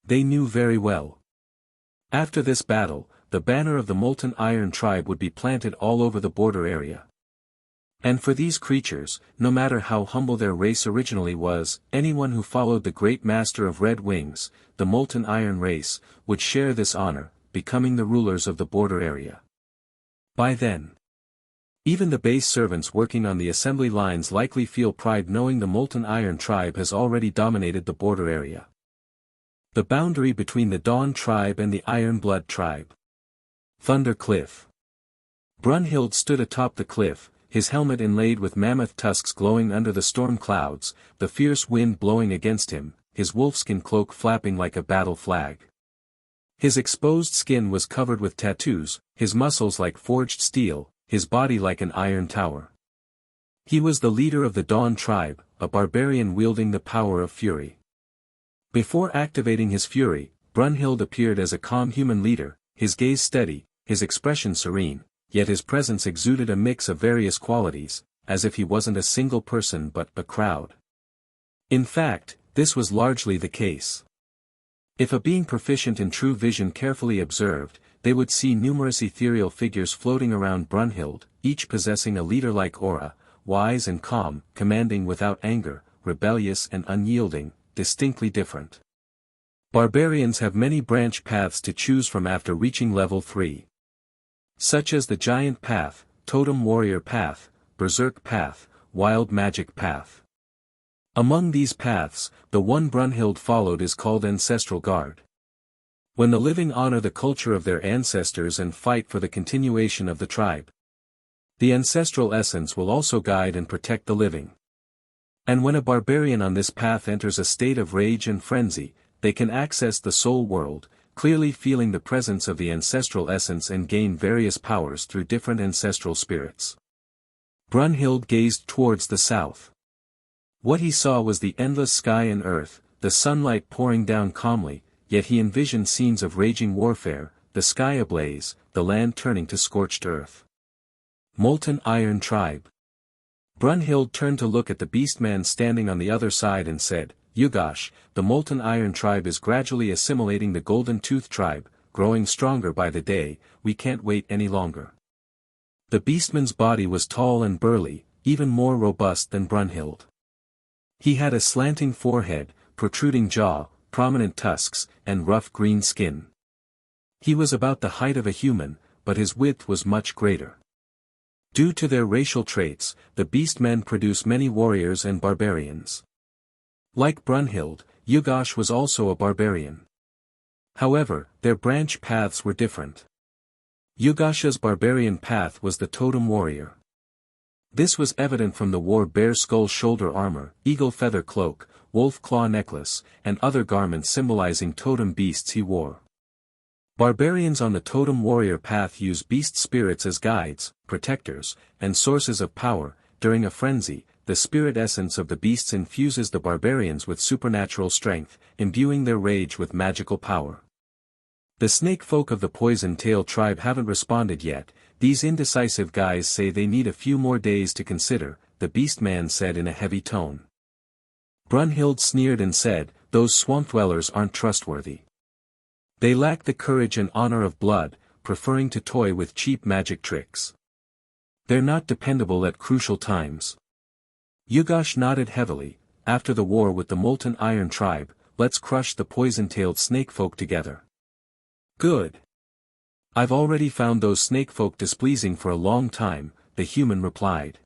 Speaker 2: They knew very well. After this battle, the banner of the Molten Iron tribe would be planted all over the border area. And for these creatures, no matter how humble their race originally was, anyone who followed the great master of Red Wings, the Molten Iron race, would share this honor, becoming the rulers of the border area. By then, even the base servants working on the assembly lines likely feel pride knowing the Molten Iron tribe has already dominated the border area. The boundary between the Dawn tribe and the Iron Blood tribe. Thunder Cliff. Brunhild stood atop the cliff, his helmet inlaid with mammoth tusks glowing under the storm clouds, the fierce wind blowing against him, his wolfskin cloak flapping like a battle flag. His exposed skin was covered with tattoos, his muscles like forged steel, his body like an iron tower. He was the leader of the Dawn tribe, a barbarian wielding the power of fury. Before activating his fury, Brunhild appeared as a calm human leader, his gaze steady, his expression serene, yet his presence exuded a mix of various qualities, as if he wasn't a single person but a crowd. In fact, this was largely the case. If a being proficient in true vision carefully observed, they would see numerous ethereal figures floating around Brunhild, each possessing a leader-like aura, wise and calm, commanding without anger, rebellious and unyielding, distinctly different. Barbarians have many branch paths to choose from after reaching level 3. Such as the Giant Path, Totem Warrior Path, Berserk Path, Wild Magic Path. Among these paths, the one Brunhild followed is called Ancestral Guard. When the living honor the culture of their ancestors and fight for the continuation of the tribe, the ancestral essence will also guide and protect the living. And when a barbarian on this path enters a state of rage and frenzy, they can access the soul world, clearly feeling the presence of the ancestral essence and gain various powers through different ancestral spirits. Brunhild gazed towards the south. What he saw was the endless sky and earth, the sunlight pouring down calmly, yet he envisioned scenes of raging warfare, the sky ablaze, the land turning to scorched earth. Molten Iron tribe. Brunhild turned to look at the beastman standing on the other side and said, "Yugash, the Molten Iron tribe is gradually assimilating the Golden Tooth tribe, growing stronger by the day, we can't wait any longer." The beastman's body was tall and burly, even more robust than Brunhild. He had a slanting forehead, protruding jaw, prominent tusks, and rough green skin. He was about the height of a human, but his width was much greater. Due to their racial traits, the beastmen produce many warriors and barbarians. Like Brunhild, Yugash was also a barbarian. However, their branch paths were different. Yugash's barbarian path was the Totem Warrior. This was evident from the war bear skull shoulder armor, eagle feather cloak, wolf claw necklace, and other garments symbolizing totem beasts he wore. Barbarians on the totem warrior path use beast spirits as guides, protectors, and sources of power. During a frenzy, the spirit essence of the beasts infuses the barbarians with supernatural strength, imbuing their rage with magical power. The snake folk of the Poison Tail tribe haven't responded yet. These indecisive guys say they need a few more days to consider, the beast man said in a heavy tone. Brunhild sneered and said, those swamp dwellers aren't trustworthy. They lack the courage and honor of blood, preferring to toy with cheap magic tricks. They're not dependable at crucial times. Yugash nodded heavily. After the war with the Molten Iron tribe, let's crush the poison-tailed snakefolk together. Good. I've already found those snakefolk displeasing for a long time, the human replied.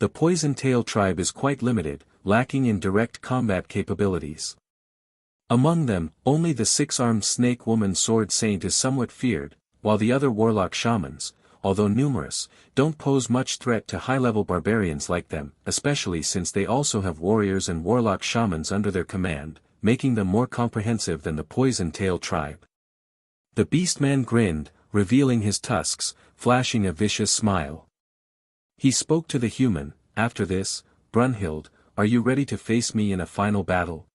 Speaker 2: The Poison-Tail tribe is quite limited, lacking in direct combat capabilities. Among them, only the six-armed snake woman sword saint is somewhat feared, while the other warlock shamans, although numerous, don't pose much threat to high-level barbarians like them, especially since they also have warriors and warlock shamans under their command, making them more comprehensive than the Poison-Tail tribe. The beastman grinned, revealing his tusks, flashing a vicious smile. He spoke to the human. After this, Brunhild, are you ready to face me in a final battle?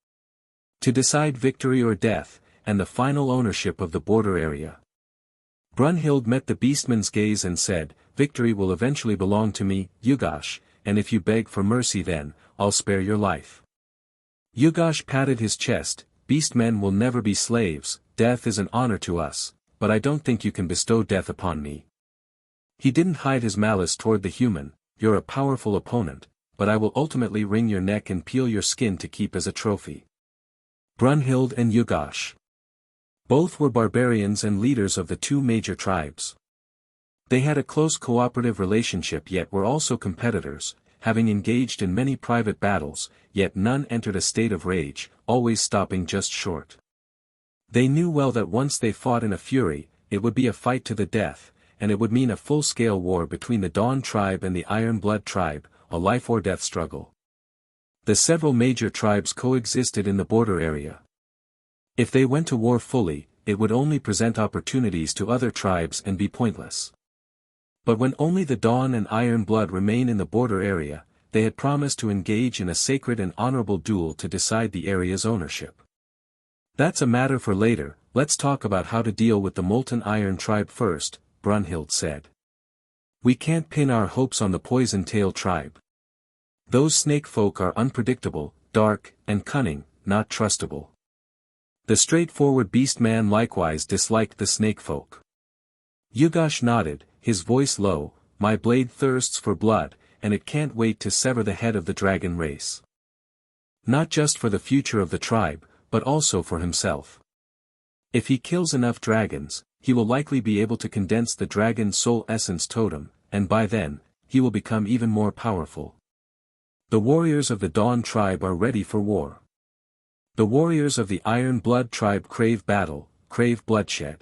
Speaker 2: To decide victory or death, and the final ownership of the border area. Brunhild met the beastman's gaze and said, victory will eventually belong to me, Yugash, and if you beg for mercy then, I'll spare your life. Yugash patted his chest, beastmen will never be slaves, death is an honor to us, but I don't think you can bestow death upon me. He didn't hide his malice toward the human, you're a powerful opponent, but I will ultimately wring your neck and peel your skin to keep as a trophy. Brunhild and Yugash. Both were barbarians and leaders of the two major tribes. They had a close cooperative relationship yet were also competitors, having engaged in many private battles, yet none entered a state of rage, always stopping just short. They knew well that once they fought in a fury, it would be a fight to the death, and it would mean a full-scale war between the Dawn tribe and the Iron Blood tribe, a life-or-death struggle. The several major tribes coexisted in the border area. If they went to war fully, it would only present opportunities to other tribes and be pointless. But when only the Dawn and Iron Blood remain in the border area, they had promised to engage in a sacred and honorable duel to decide the area's ownership. That's a matter for later, let's talk about how to deal with the Molten Iron tribe first, Brunhild said. We can't pin our hopes on the Poison-Tail tribe. Those snake folk are unpredictable, dark, and cunning, not trustable. The straightforward beast-man likewise disliked the snake folk. Yugash nodded, his voice low, my blade thirsts for blood, and it can't wait to sever the head of the dragon race. Not just for the future of the tribe, but also for himself. If he kills enough dragons, he will likely be able to condense the dragon soul essence totem, and by then, he will become even more powerful. The warriors of the Dawn tribe are ready for war. The warriors of the Iron Blood tribe crave battle, crave bloodshed.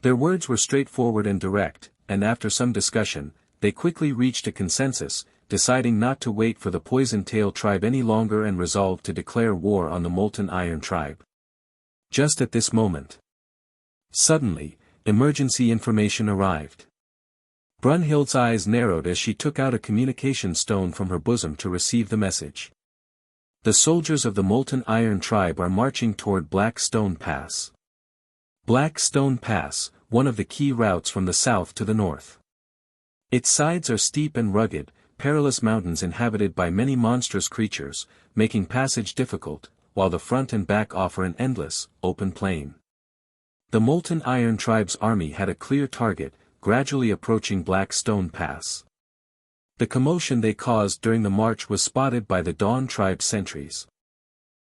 Speaker 2: Their words were straightforward and direct, and after some discussion, they quickly reached a consensus, deciding not to wait for the Poison-Tail tribe any longer and resolved to declare war on the Molten Iron tribe. Just at this moment. Suddenly, emergency information arrived. Brunhild's eyes narrowed as she took out a communication stone from her bosom to receive the message. The soldiers of the Molten Iron tribe are marching toward Black Stone Pass. Black Stone Pass, one of the key routes from the south to the north. Its sides are steep and rugged, perilous mountains inhabited by many monstrous creatures, making passage difficult, while the front and back offer an endless, open plain. The Molten Iron tribe's army had a clear target, gradually approaching Black Stone Pass. The commotion they caused during the march was spotted by the Dawn tribe sentries.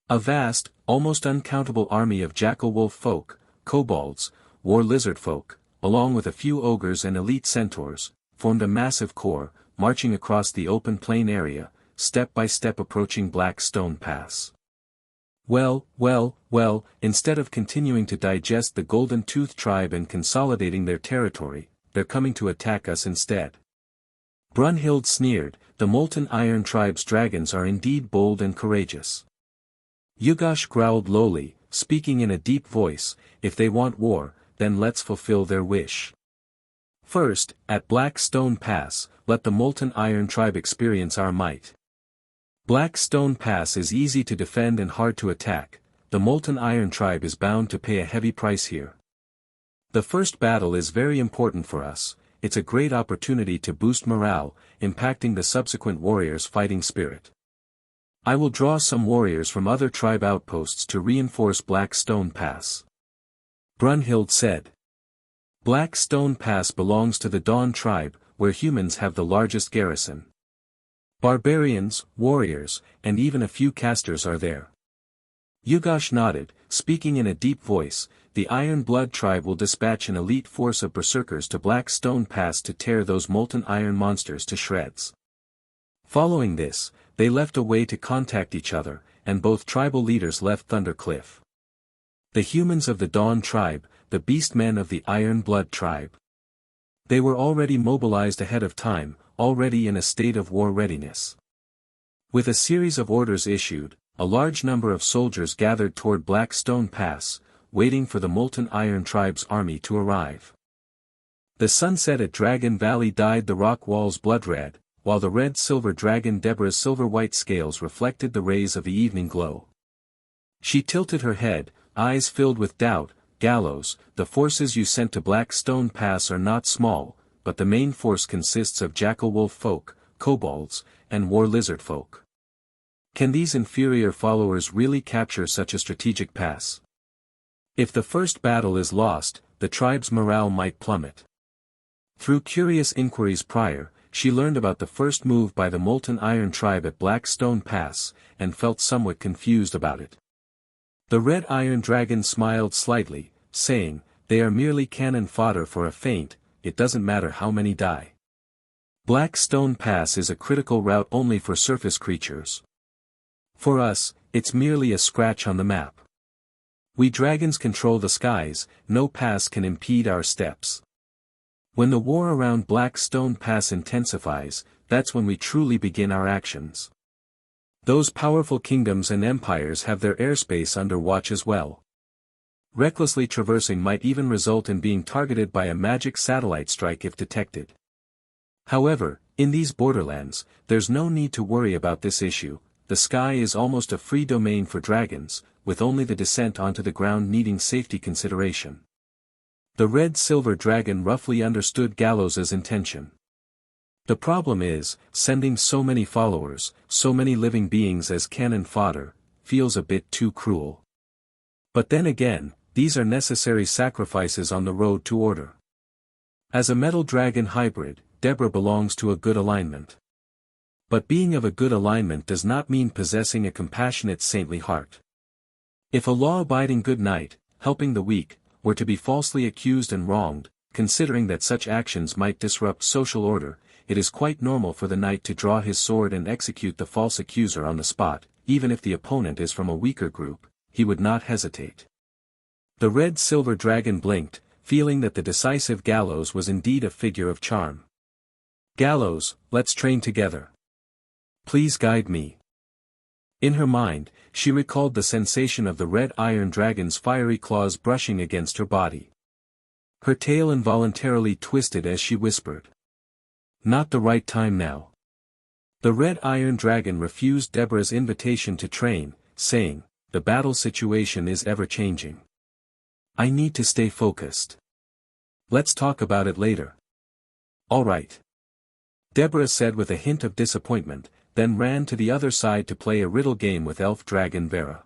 Speaker 2: A vast, almost uncountable army of jackal wolf folk, kobolds, war lizard folk, along with a few ogres and elite centaurs, formed a massive corps, marching across the open plain area, step by step approaching Black Stone Pass. Well, instead of continuing to digest the Golden Tooth tribe and consolidating their territory, they're coming to attack us instead. Brunhild sneered, the Molten Iron tribe's dragons are indeed bold and courageous. Yugash growled lowly, speaking in a deep voice, "If they want war, then let's fulfill their wish. First, at Black Stone Pass, let the Molten Iron Tribe experience our might. Black Stone Pass is easy to defend and hard to attack. The Molten Iron Tribe is bound to pay a heavy price here. The first battle is very important for us. It's a great opportunity to boost morale, impacting the subsequent warriors' fighting spirit. I will draw some warriors from other tribe outposts to reinforce Black Stone Pass." Brunhild said. Black Stone Pass belongs to the Dawn tribe, where humans have the largest garrison. Barbarians, warriors, and even a few casters are there. Yugash nodded, speaking in a deep voice. "The Iron Blood tribe will dispatch an elite force of berserkers to Black Stone Pass to tear those molten iron monsters to shreds." Following this, they left a way to contact each other, and both tribal leaders left Thunder Cliff. The humans of the Dawn tribe, the beastmen of the Iron Blood tribe. They were already mobilized ahead of time, already in a state of war readiness. With a series of orders issued, a large number of soldiers gathered toward Black Stone Pass, waiting for the Molten Iron Tribe's army to arrive. The sunset at Dragon Valley dyed the rock walls blood red, while the red-silver dragon Deborah's silver-white scales reflected the rays of the evening glow. She tilted her head, eyes filled with doubt. "Galos, the forces you sent to Black Stone Pass are not small, but the main force consists of jackal wolf folk, kobolds, and war lizard folk. Can these inferior followers really capture such a strategic pass? If the first battle is lost, the tribe's morale might plummet." Through curious inquiries prior, she learned about the first move by the Molten Iron Tribe at Black Stone Pass, and felt somewhat confused about it. The Red Iron Dragon smiled slightly, saying, "They are merely cannon fodder for a feint, it doesn't matter how many die. Black Stone Pass is a critical route only for surface creatures. For us, it's merely a scratch on the map. We dragons control the skies, no pass can impede our steps. When the war around Black Stone Pass intensifies, that's when we truly begin our actions. Those powerful kingdoms and empires have their airspace under watch as well. Recklessly traversing might even result in being targeted by a magic satellite strike if detected. However, in these borderlands, there's no need to worry about this issue. The sky is almost a free domain for dragons, with only the descent onto the ground needing safety consideration." The red-silver dragon roughly understood Galos's intention. The problem is, sending so many followers, so many living beings as cannon fodder, feels a bit too cruel. But then again, these are necessary sacrifices on the road to order. As a metal dragon hybrid, Deborah belongs to a good alignment. But being of a good alignment does not mean possessing a compassionate saintly heart. If a law-abiding good knight, helping the weak, were to be falsely accused and wronged, considering that such actions might disrupt social order, it is quite normal for the knight to draw his sword and execute the false accuser on the spot, even if the opponent is from a weaker group, he would not hesitate. The red-silver dragon blinked, feeling that the decisive Galos was indeed a figure of charm. "Galos, let's train together. Please guide me." In her mind, she recalled the sensation of the red iron dragon's fiery claws brushing against her body. Her tail involuntarily twisted as she whispered, "Not the right time now." The red iron dragon refused Deborah's invitation to train, saying, "The battle situation is ever-changing. I need to stay focused. Let's talk about it later." "All right," Deborah said with a hint of disappointment, then ran to the other side to play a riddle game with elf dragon Vera.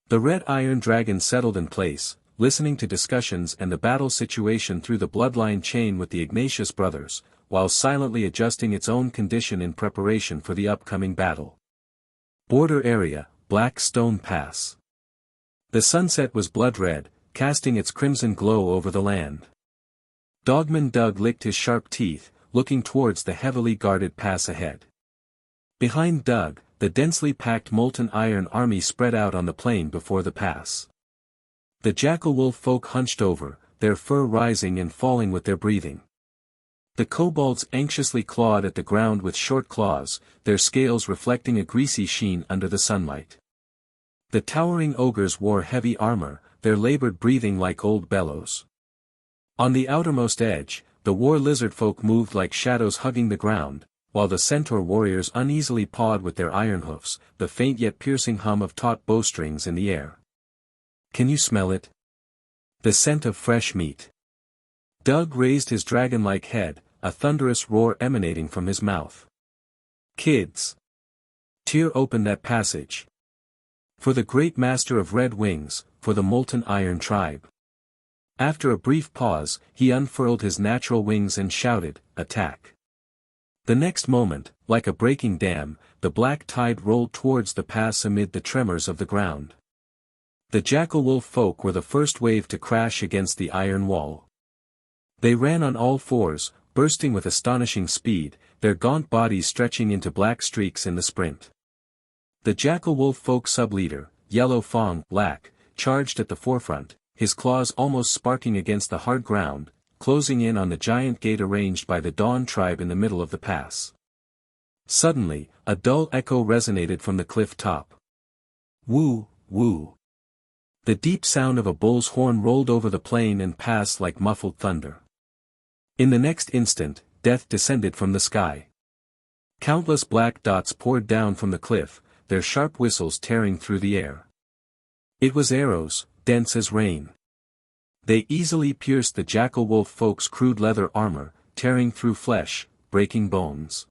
Speaker 2: The red iron dragon settled in place, listening to discussions and the battle situation through the bloodline chain with the Ignatius brothers, while silently adjusting its own condition in preparation for the upcoming battle. Border area, Black Stone Pass. The sunset was blood-red, casting its crimson glow over the land. Dogman Doug licked his sharp teeth, looking towards the heavily guarded pass ahead. Behind Doug, the densely packed molten iron army spread out on the plain before the pass. The jackal wolf folk hunched over, their fur rising and falling with their breathing. The kobolds anxiously clawed at the ground with short claws, their scales reflecting a greasy sheen under the sunlight. The towering ogres wore heavy armor, their labored breathing like old bellows. On the outermost edge, the war lizard folk moved like shadows hugging the ground, while the centaur warriors uneasily pawed with their iron hoofs, the faint yet piercing hum of taut bowstrings in the air. "Can you smell it? The scent of fresh meat." Doug raised his dragon-like head, a thunderous roar emanating from his mouth. "Kids! Tear open that passage. For the great master of red wings, for the molten iron tribe." After a brief pause, he unfurled his natural wings and shouted, "Attack!" The next moment, like a breaking dam, the black tide rolled towards the pass amid the tremors of the ground. The jackal-wolf folk were the first wave to crash against the iron wall. They ran on all fours, bursting with astonishing speed, their gaunt bodies stretching into black streaks in the sprint. The jackal-wolf folk sub-leader, Yellow Fong, Lack, charged at the forefront, his claws almost sparking against the hard ground, closing in on the giant gate arranged by the Dawn tribe in the middle of the pass. Suddenly, a dull echo resonated from the cliff top. Woo, woo. The deep sound of a bull's horn rolled over the plain and pass like muffled thunder. In the next instant, death descended from the sky. Countless black dots poured down from the cliff, their sharp whistles tearing through the air. It was arrows, dense as rain. They easily pierced the jackal-wolf folk's crude leather armor, tearing through flesh, breaking bones.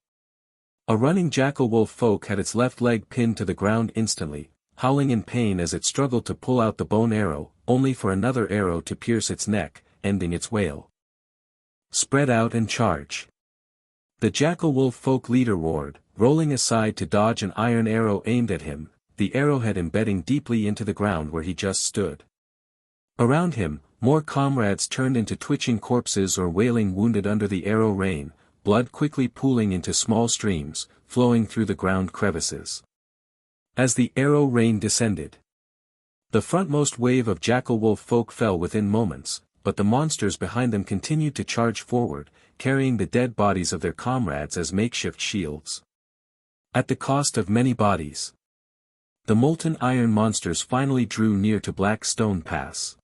Speaker 2: A running jackal-wolf folk had its left leg pinned to the ground instantly, howling in pain as it struggled to pull out the bone arrow, only for another arrow to pierce its neck, ending its wail. "Spread out and charge!" The jackal-wolf folk leader roared, rolling aside to dodge an iron arrow aimed at him, the arrowhead embedding deeply into the ground where he just stood. Around him, more comrades turned into twitching corpses or wailing wounded under the arrow rain, blood quickly pooling into small streams, flowing through the ground crevices. As the arrow rain descended, the frontmost wave of jackal-wolf folk fell within moments, but the monsters behind them continued to charge forward, carrying the dead bodies of their comrades as makeshift shields. At the cost of many bodies, the molten iron monsters finally drew near to Black Stone Pass.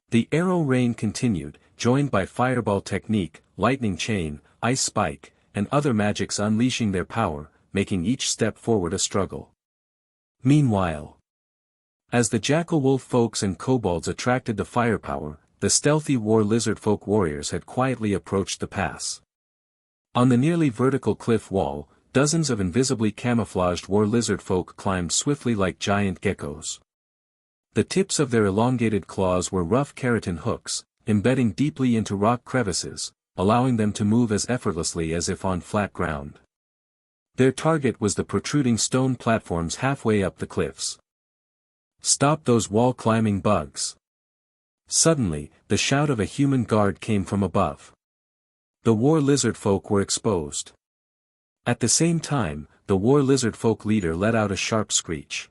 Speaker 2: The arrow rain continued, joined by fireball technique, lightning chain, ice spike, and other magics unleashing their power, making each step forward a struggle. Meanwhile, as the jackal-wolf folks and kobolds attracted the firepower, the stealthy war lizard folk warriors had quietly approached the pass. On the nearly vertical cliff wall, dozens of invisibly camouflaged war lizard folk climbed swiftly like giant geckos. The tips of their elongated claws were rough keratin hooks, embedding deeply into rock crevices, allowing them to move as effortlessly as if on flat ground. Their target was the protruding stone platforms halfway up the cliffs. "Stop those wall-climbing bugs!" Suddenly, the shout of a human guard came from above. The war lizard folk were exposed. At the same time, the war lizard folk leader let out a sharp screech.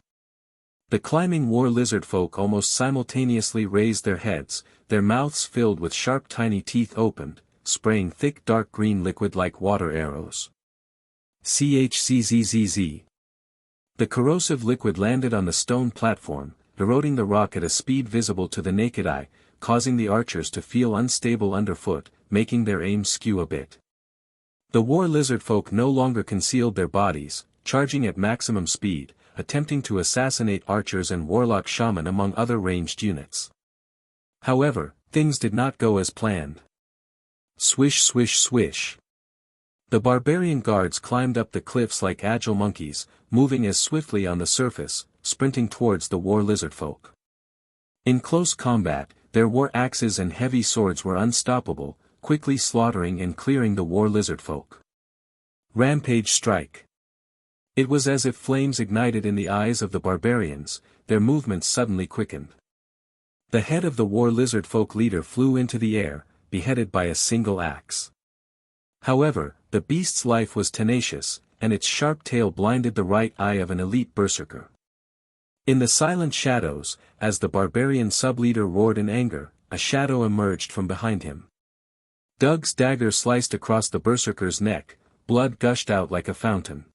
Speaker 2: The climbing war lizard folk almost simultaneously raised their heads, their mouths filled with sharp tiny teeth opened, spraying thick dark green liquid like water arrows. Chzzz. The corrosive liquid landed on the stone platform, eroding the rock at a speed visible to the naked eye, causing the archers to feel unstable underfoot, making their aim skew a bit. The war lizard folk no longer concealed their bodies, charging at maximum speed, attempting to assassinate archers and warlock shaman among other ranged units. However, things did not go as planned. Swish swish swish. The barbarian guards climbed up the cliffs like agile monkeys, moving as swiftly on the surface, sprinting towards the war lizard folk. In close combat, their war axes and heavy swords were unstoppable, quickly slaughtering and clearing the war lizard folk. Rampage strike. It was as if flames ignited in the eyes of the barbarians, their movements suddenly quickened. The head of the war lizard folk leader flew into the air, beheaded by a single axe. However, the beast's life was tenacious, and its sharp tail blinded the right eye of an elite berserker. In the silent shadows, as the barbarian sub-leader roared in anger, a shadow emerged from behind him. Doug's dagger sliced across the berserker's neck, blood gushed out like a fountain.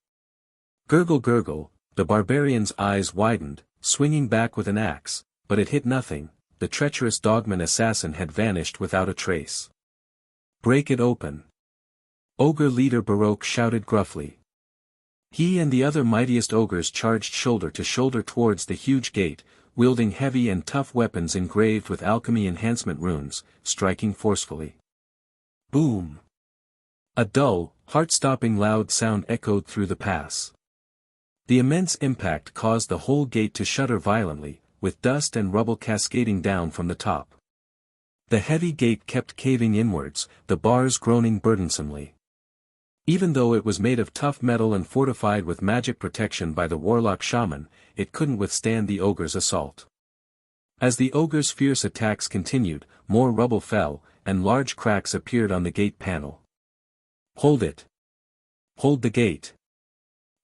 Speaker 2: Gurgle gurgle, the barbarian's eyes widened, swinging back with an axe, but it hit nothing. The treacherous dogman assassin had vanished without a trace. "Break it open!" Ogre leader Baroque shouted gruffly. He and the other mightiest ogres charged shoulder to shoulder towards the huge gate, wielding heavy and tough weapons engraved with alchemy enhancement runes, striking forcefully. Boom! A dull, heart-stopping loud sound echoed through the pass. The immense impact caused the whole gate to shudder violently, with dust and rubble cascading down from the top. The heavy gate kept caving inwards, the bars groaning burdensomely. Even though it was made of tough metal and fortified with magic protection by the warlock shaman, it couldn't withstand the ogre's assault. As the ogre's fierce attacks continued, more rubble fell, and large cracks appeared on the gate panel. "Hold it! Hold the gate!"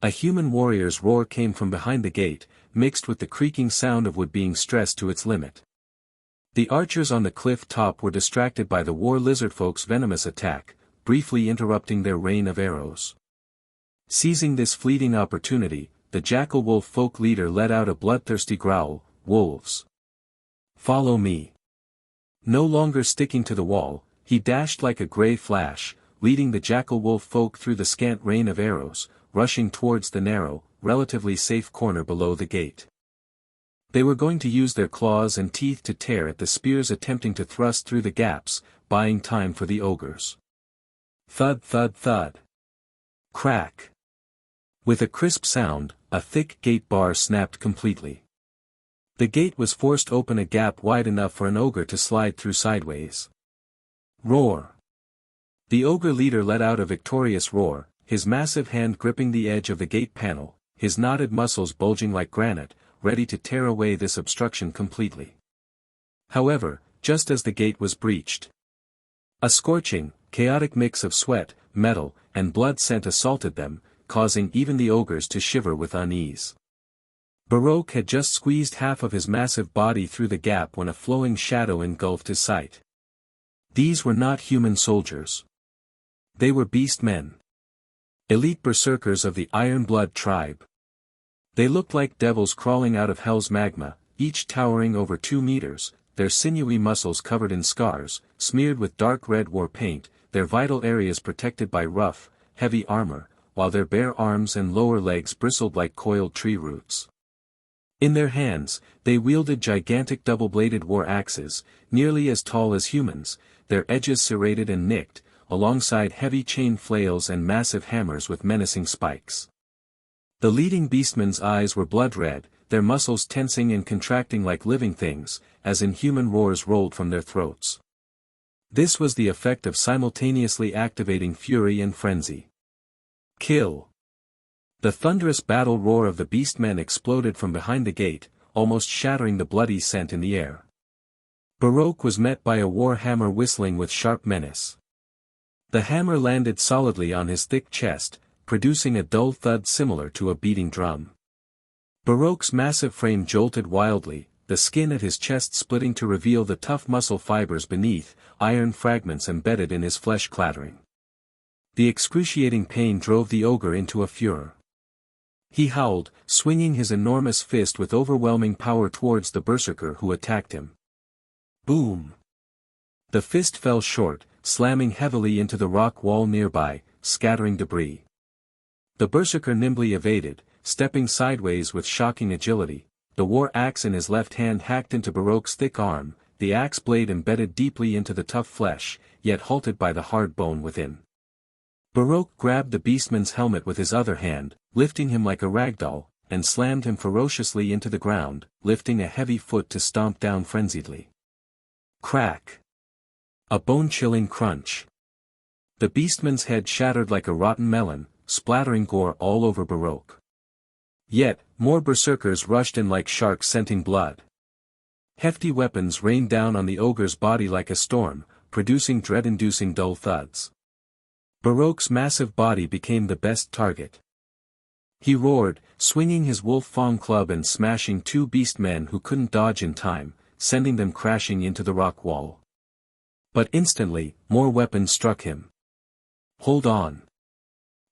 Speaker 2: A human warrior's roar came from behind the gate, mixed with the creaking sound of wood being stressed to its limit. The archers on the cliff top were distracted by the war lizard folk's venomous attack, briefly interrupting their rain of arrows. Seizing this fleeting opportunity, the jackal wolf folk leader let out a bloodthirsty growl, "Wolves! Follow me!" No longer sticking to the wall, he dashed like a grey flash, leading the jackal wolf folk through the scant rain of arrows, rushing towards the narrow, relatively safe corner below the gate. They were going to use their claws and teeth to tear at the spears attempting to thrust through the gaps, buying time for the ogres. Thud thud thud. Crack. With a crisp sound, a thick gate bar snapped completely. The gate was forced open a gap wide enough for an ogre to slide through sideways. Roar. The ogre leader let out a victorious roar, his massive hand gripping the edge of the gate panel, his knotted muscles bulging like granite, ready to tear away this obstruction completely. However, just as the gate was breached, a scorching, chaotic mix of sweat, metal, and blood scent assaulted them, causing even the ogres to shiver with unease. Baroque had just squeezed half of his massive body through the gap when a flowing shadow engulfed his sight. These were not human soldiers. They were beast men. Elite berserkers of the Iron Blood tribe. They looked like devils crawling out of hell's magma, each towering over 2 meters, their sinewy muscles covered in scars, smeared with dark red war paint, their vital areas protected by rough, heavy armor, while their bare arms and lower legs bristled like coiled tree roots. In their hands, they wielded gigantic double-bladed war axes, nearly as tall as humans, their edges serrated and nicked, alongside heavy chain flails and massive hammers with menacing spikes. The leading beastmen's eyes were blood-red, their muscles tensing and contracting like living things, as inhuman roars rolled from their throats. This was the effect of simultaneously activating fury and frenzy. Kill! The thunderous battle roar of the beastmen exploded from behind the gate, almost shattering the bloody scent in the air. Baroque was met by a war hammer whistling with sharp menace. The hammer landed solidly on his thick chest, producing a dull thud similar to a beating drum. Baroque's massive frame jolted wildly, the skin at his chest splitting to reveal the tough muscle fibers beneath, iron fragments embedded in his flesh clattering. The excruciating pain drove the ogre into a furor. He howled, swinging his enormous fist with overwhelming power towards the berserker who attacked him. Boom! The fist fell short, slamming heavily into the rock wall nearby, scattering debris. The berserker nimbly evaded, stepping sideways with shocking agility, the war axe in his left hand hacked into Baroque's thick arm, the axe blade embedded deeply into the tough flesh, yet halted by the hard bone within. Baroque grabbed the beastman's helmet with his other hand, lifting him like a ragdoll, and slammed him ferociously into the ground, lifting a heavy foot to stomp down frenziedly. Crack! A bone-chilling crunch. The beastman's head shattered like a rotten melon, splattering gore all over Baroque. Yet, more berserkers rushed in like sharks scenting blood. Hefty weapons rained down on the ogre's body like a storm, producing dread-inducing dull thuds. Baroque's massive body became the best target. He roared, swinging his wolf fang club and smashing 2 beastmen who couldn't dodge in time, sending them crashing into the rock wall. But instantly, more weapons struck him. Hold on!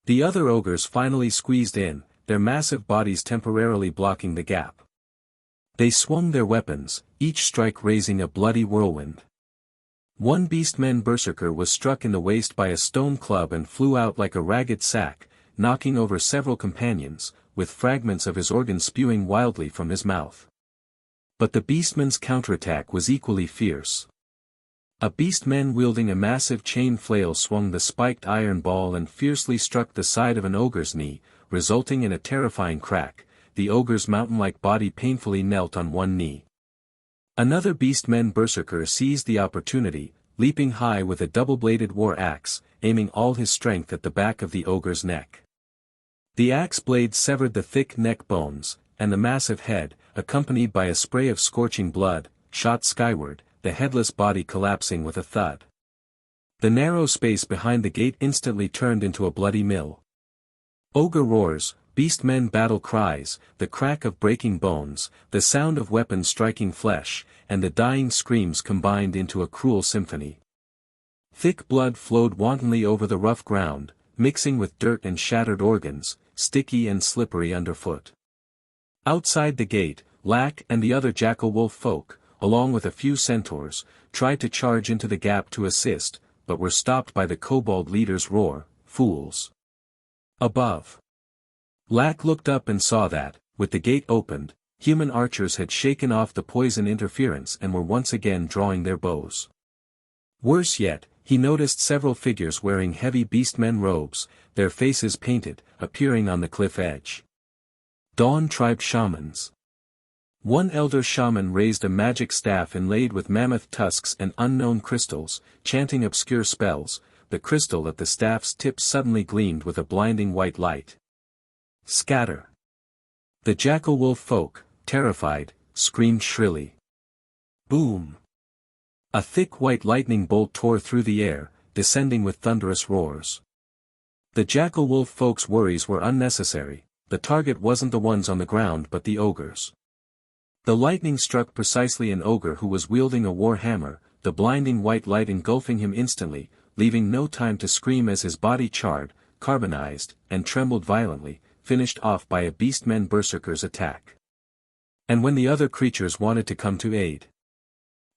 Speaker 2: The other ogres finally squeezed in, their massive bodies temporarily blocking the gap. They swung their weapons, each strike raising a bloody whirlwind. One beastman berserker was struck in the waist by a stone club and flew out like a ragged sack, knocking over several companions, with fragments of his organs spewing wildly from his mouth. But the beastman's counterattack was equally fierce. A beastman wielding a massive chain flail swung the spiked iron ball and fiercely struck the side of an ogre's knee, resulting in a terrifying crack. The ogre's mountain-like body painfully knelt on one knee. Another beastman berserker seized the opportunity, leaping high with a double-bladed war axe, aiming all his strength at the back of the ogre's neck. The axe blade severed the thick neck bones, and the massive head, accompanied by a spray of scorching blood, shot skyward, the headless body collapsing with a thud. The narrow space behind the gate instantly turned into a bloody mill. Ogre roars, beastmen battle cries, the crack of breaking bones, the sound of weapons striking flesh, and the dying screams combined into a cruel symphony. Thick blood flowed wantonly over the rough ground, mixing with dirt and shattered organs, sticky and slippery underfoot. Outside the gate, Lack and the other jackal-wolf folk, along with a few centaurs, tried to charge into the gap to assist, but were stopped by the kobold leader's roar, "Fools!" Above. Lack looked up and saw that, with the gate opened, human archers had shaken off the poison interference and were once again drawing their bows. Worse yet, he noticed several figures wearing heavy beastmen robes, their faces painted, appearing on the cliff edge. Dawn Tribe Shamans. One elder shaman raised a magic staff inlaid with mammoth tusks and unknown crystals, chanting obscure spells. The crystal at the staff's tip suddenly gleamed with a blinding white light. Scatter! The jackal-wolf folk, terrified, screamed shrilly. Boom! A thick white lightning bolt tore through the air, descending with thunderous roars. The jackal-wolf folks' worries were unnecessary. The target wasn't the ones on the ground but the ogres. The lightning struck precisely an ogre who was wielding a war hammer, the blinding white light engulfing him instantly, leaving no time to scream as his body charred, carbonized, and trembled violently, finished off by a beastman berserker's attack. And when the other creatures wanted to come to aid,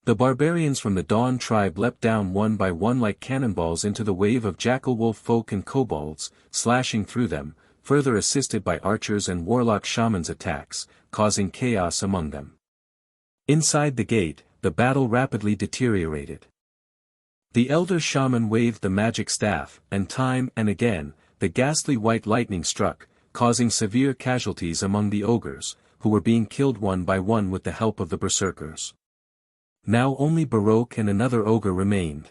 Speaker 2: the barbarians from the Dawn tribe leapt down one by one like cannonballs into the wave of jackal-wolf folk and kobolds, slashing through them, further assisted by archers and warlock shamans' attacks, causing chaos among them. Inside the gate, the battle rapidly deteriorated. The elder shaman waved the magic staff, and time and again, the ghastly white lightning struck, causing severe casualties among the ogres, who were being killed one by one with the help of the berserkers. Now only Baroque and another ogre remained.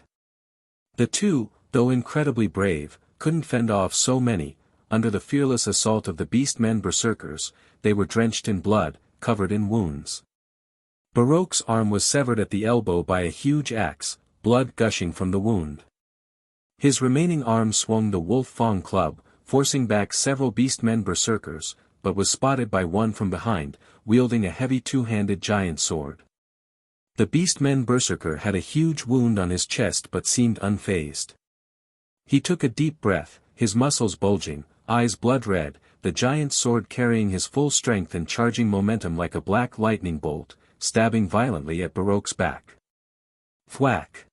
Speaker 2: The two, though incredibly brave, couldn't fend off so many. Under the fearless assault of the beastmen berserkers, they were drenched in blood, covered in wounds. Baroque's arm was severed at the elbow by a huge axe, blood gushing from the wound. His remaining arm swung the wolf fang club, forcing back several beastmen berserkers, but was spotted by one from behind, wielding a heavy two-handed giant sword. The beastmen berserker had a huge wound on his chest but seemed unfazed. He took a deep breath, his muscles bulging, eyes blood-red, the giant sword carrying his full strength and charging momentum like a black lightning bolt, stabbing violently at Baroque's back. Thwack!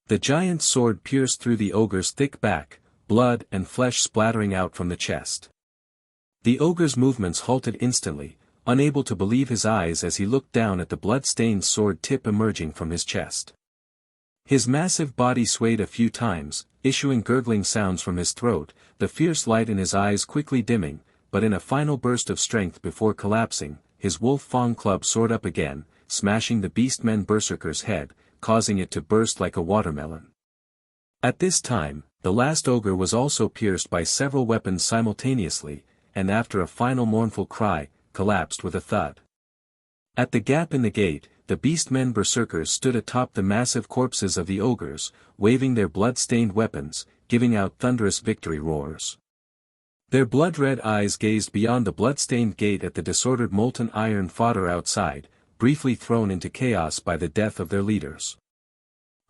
Speaker 2: The giant sword pierced through the ogre's thick back, blood and flesh splattering out from the chest. The ogre's movements halted instantly, unable to believe his eyes as he looked down at the blood-stained sword tip emerging from his chest. His massive body swayed a few times, issuing gurgling sounds from his throat, the fierce light in his eyes quickly dimming, but in a final burst of strength before collapsing, his wolf fang club soared up again, smashing the beastmen berserker's head, causing it to burst like a watermelon. At this time, the last ogre was also pierced by several weapons simultaneously, and after a final mournful cry, collapsed with a thud. At the gap in the gate, the beastmen berserkers stood atop the massive corpses of the ogres, waving their blood-stained weapons, giving out thunderous victory roars. Their blood-red eyes gazed beyond the blood-stained gate at the disordered molten iron fodder outside, briefly thrown into chaos by the death of their leaders.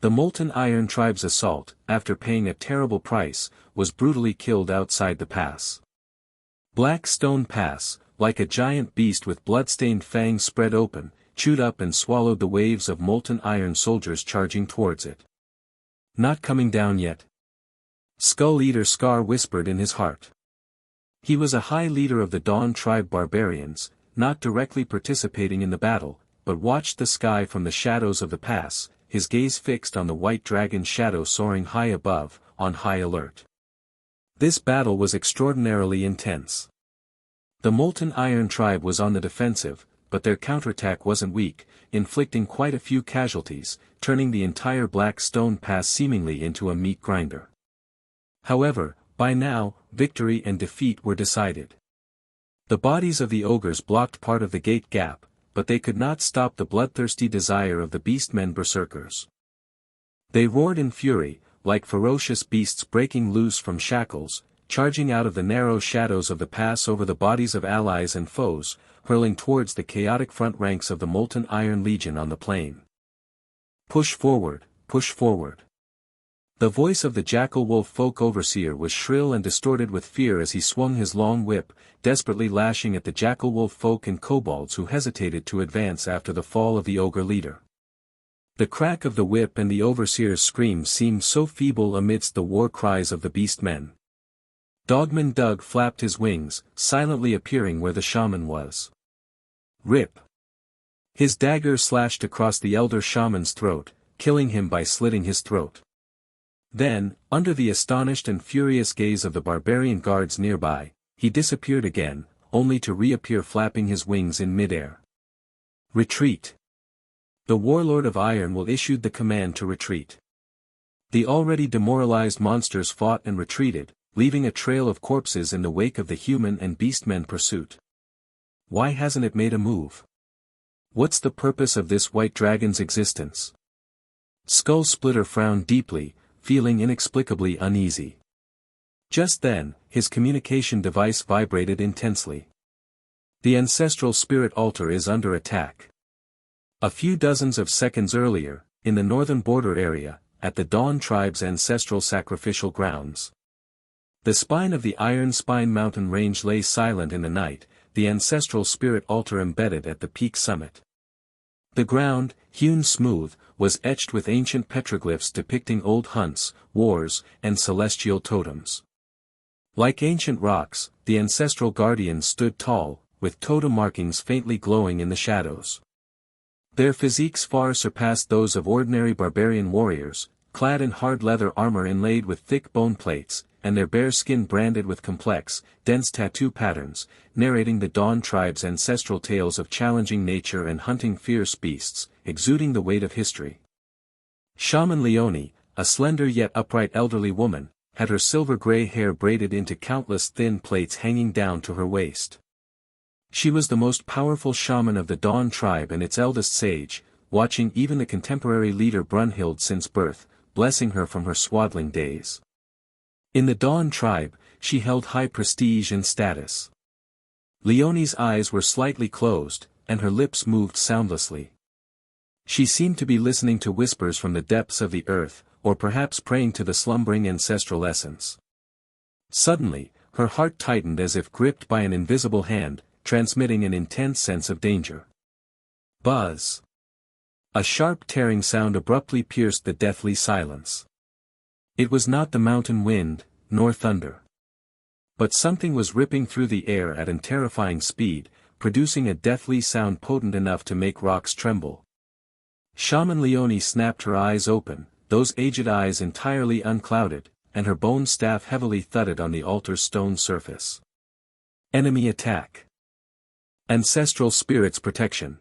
Speaker 2: The molten iron tribe's assault, after paying a terrible price, was brutally killed outside the pass. Black Stone Pass, like a giant beast with blood-stained fangs spread open, chewed up and swallowed the waves of molten iron soldiers charging towards it. Not coming down yet? Skull Eater Scar whispered in his heart. He was a high leader of the Dawn Tribe barbarians, not directly participating in the battle, but watched the sky from the shadows of the pass, his gaze fixed on the white dragon shadow soaring high above, on high alert. This battle was extraordinarily intense. The Molten Iron Tribe was on the defensive, but their counterattack wasn't weak, inflicting quite a few casualties, turning the entire Black Stone Pass seemingly into a meat grinder. However, by now, victory and defeat were decided. The bodies of the ogres blocked part of the gate gap, but they could not stop the bloodthirsty desire of the beastmen berserkers. They roared in fury, like ferocious beasts breaking loose from shackles, charging out of the narrow shadows of the pass over the bodies of allies and foes, hurling towards the chaotic front ranks of the Molten Iron Legion on the plain. Push forward, push forward. The voice of the Jackal Wolf Folk Overseer was shrill and distorted with fear as he swung his long whip, desperately lashing at the Jackal Wolf folk and kobolds who hesitated to advance after the fall of the ogre leader. The crack of the whip and the Overseer's screams seemed so feeble amidst the war cries of the beastmen. Dogman Doug flapped his wings, silently appearing where the shaman was. Rip! His dagger slashed across the elder shaman's throat, killing him by slitting his throat. Then, under the astonished and furious gaze of the barbarian guards nearby, he disappeared again, only to reappear flapping his wings in midair. Retreat! The Warlord of Iron will issued the command to retreat. The already demoralized monsters fought and retreated, leaving a trail of corpses in the wake of the human and beastmen pursuit. Why hasn't it made a move? What's the purpose of this white dragon's existence? Skull Splitter frowned deeply, feeling inexplicably uneasy. Just then, his communication device vibrated intensely. The ancestral spirit altar is under attack. A few dozens of seconds earlier, in the northern border area, at the Dawn Tribe's ancestral sacrificial grounds. The spine of the Iron Spine mountain range lay silent in the night, the ancestral spirit altar embedded at the peak summit. The ground, hewn smooth, was etched with ancient petroglyphs depicting old hunts, wars, and celestial totems. Like ancient rocks, the ancestral guardians stood tall, with totem markings faintly glowing in the shadows. Their physiques far surpassed those of ordinary barbarian warriors, clad in hard leather armor inlaid with thick bone plates, and their bare skin branded with complex, dense tattoo patterns, narrating the Dawn Tribe's ancestral tales of challenging nature and hunting fierce beasts, exuding the weight of history. Shaman Leonie, a slender yet upright elderly woman, had her silver-gray hair braided into countless thin plaits hanging down to her waist. She was the most powerful shaman of the Dawn Tribe and its eldest sage, watching even the contemporary leader Brunhild since birth, blessing her from her swaddling days. In the Dawn Tribe, she held high prestige and status. Leonie's eyes were slightly closed, and her lips moved soundlessly. She seemed to be listening to whispers from the depths of the earth, or perhaps praying to the slumbering ancestral essence. Suddenly, her heart tightened as if gripped by an invisible hand, transmitting an intense sense of danger. Buzz! A sharp tearing sound abruptly pierced the deathly silence. It was not the mountain wind, nor thunder. But something was ripping through the air at a terrifying speed, producing a deathly sound potent enough to make rocks tremble. Shaman Leonie snapped her eyes open, those aged eyes entirely unclouded, and her bone staff heavily thudded on the altar's stone surface. Enemy attack. Ancestral spirits protection.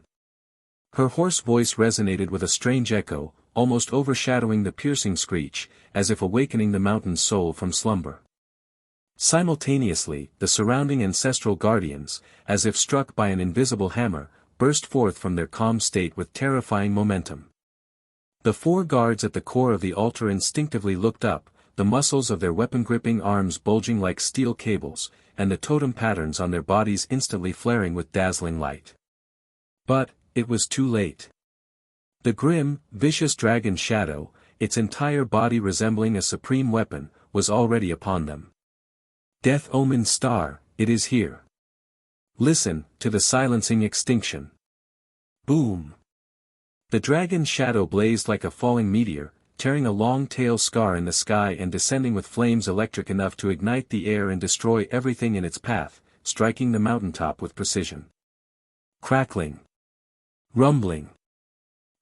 Speaker 2: Her hoarse voice resonated with a strange echo, almost overshadowing the piercing screech, as if awakening the mountain's soul from slumber. Simultaneously, the surrounding ancestral guardians, as if struck by an invisible hammer, burst forth from their calm state with terrifying momentum. The four guards at the core of the altar instinctively looked up, the muscles of their weapon-gripping arms bulging like steel cables, and the totem patterns on their bodies instantly flaring with dazzling light. But, it was too late. The grim, vicious dragon shadow, its entire body resembling a supreme weapon, was already upon them. Death Omen's star, it is here. Listen to the silencing extinction. Boom! The dragon's shadow blazed like a falling meteor, tearing a long tail scar in the sky and descending with flames electric enough to ignite the air and destroy everything in its path, striking the mountaintop with precision. Crackling. Rumbling.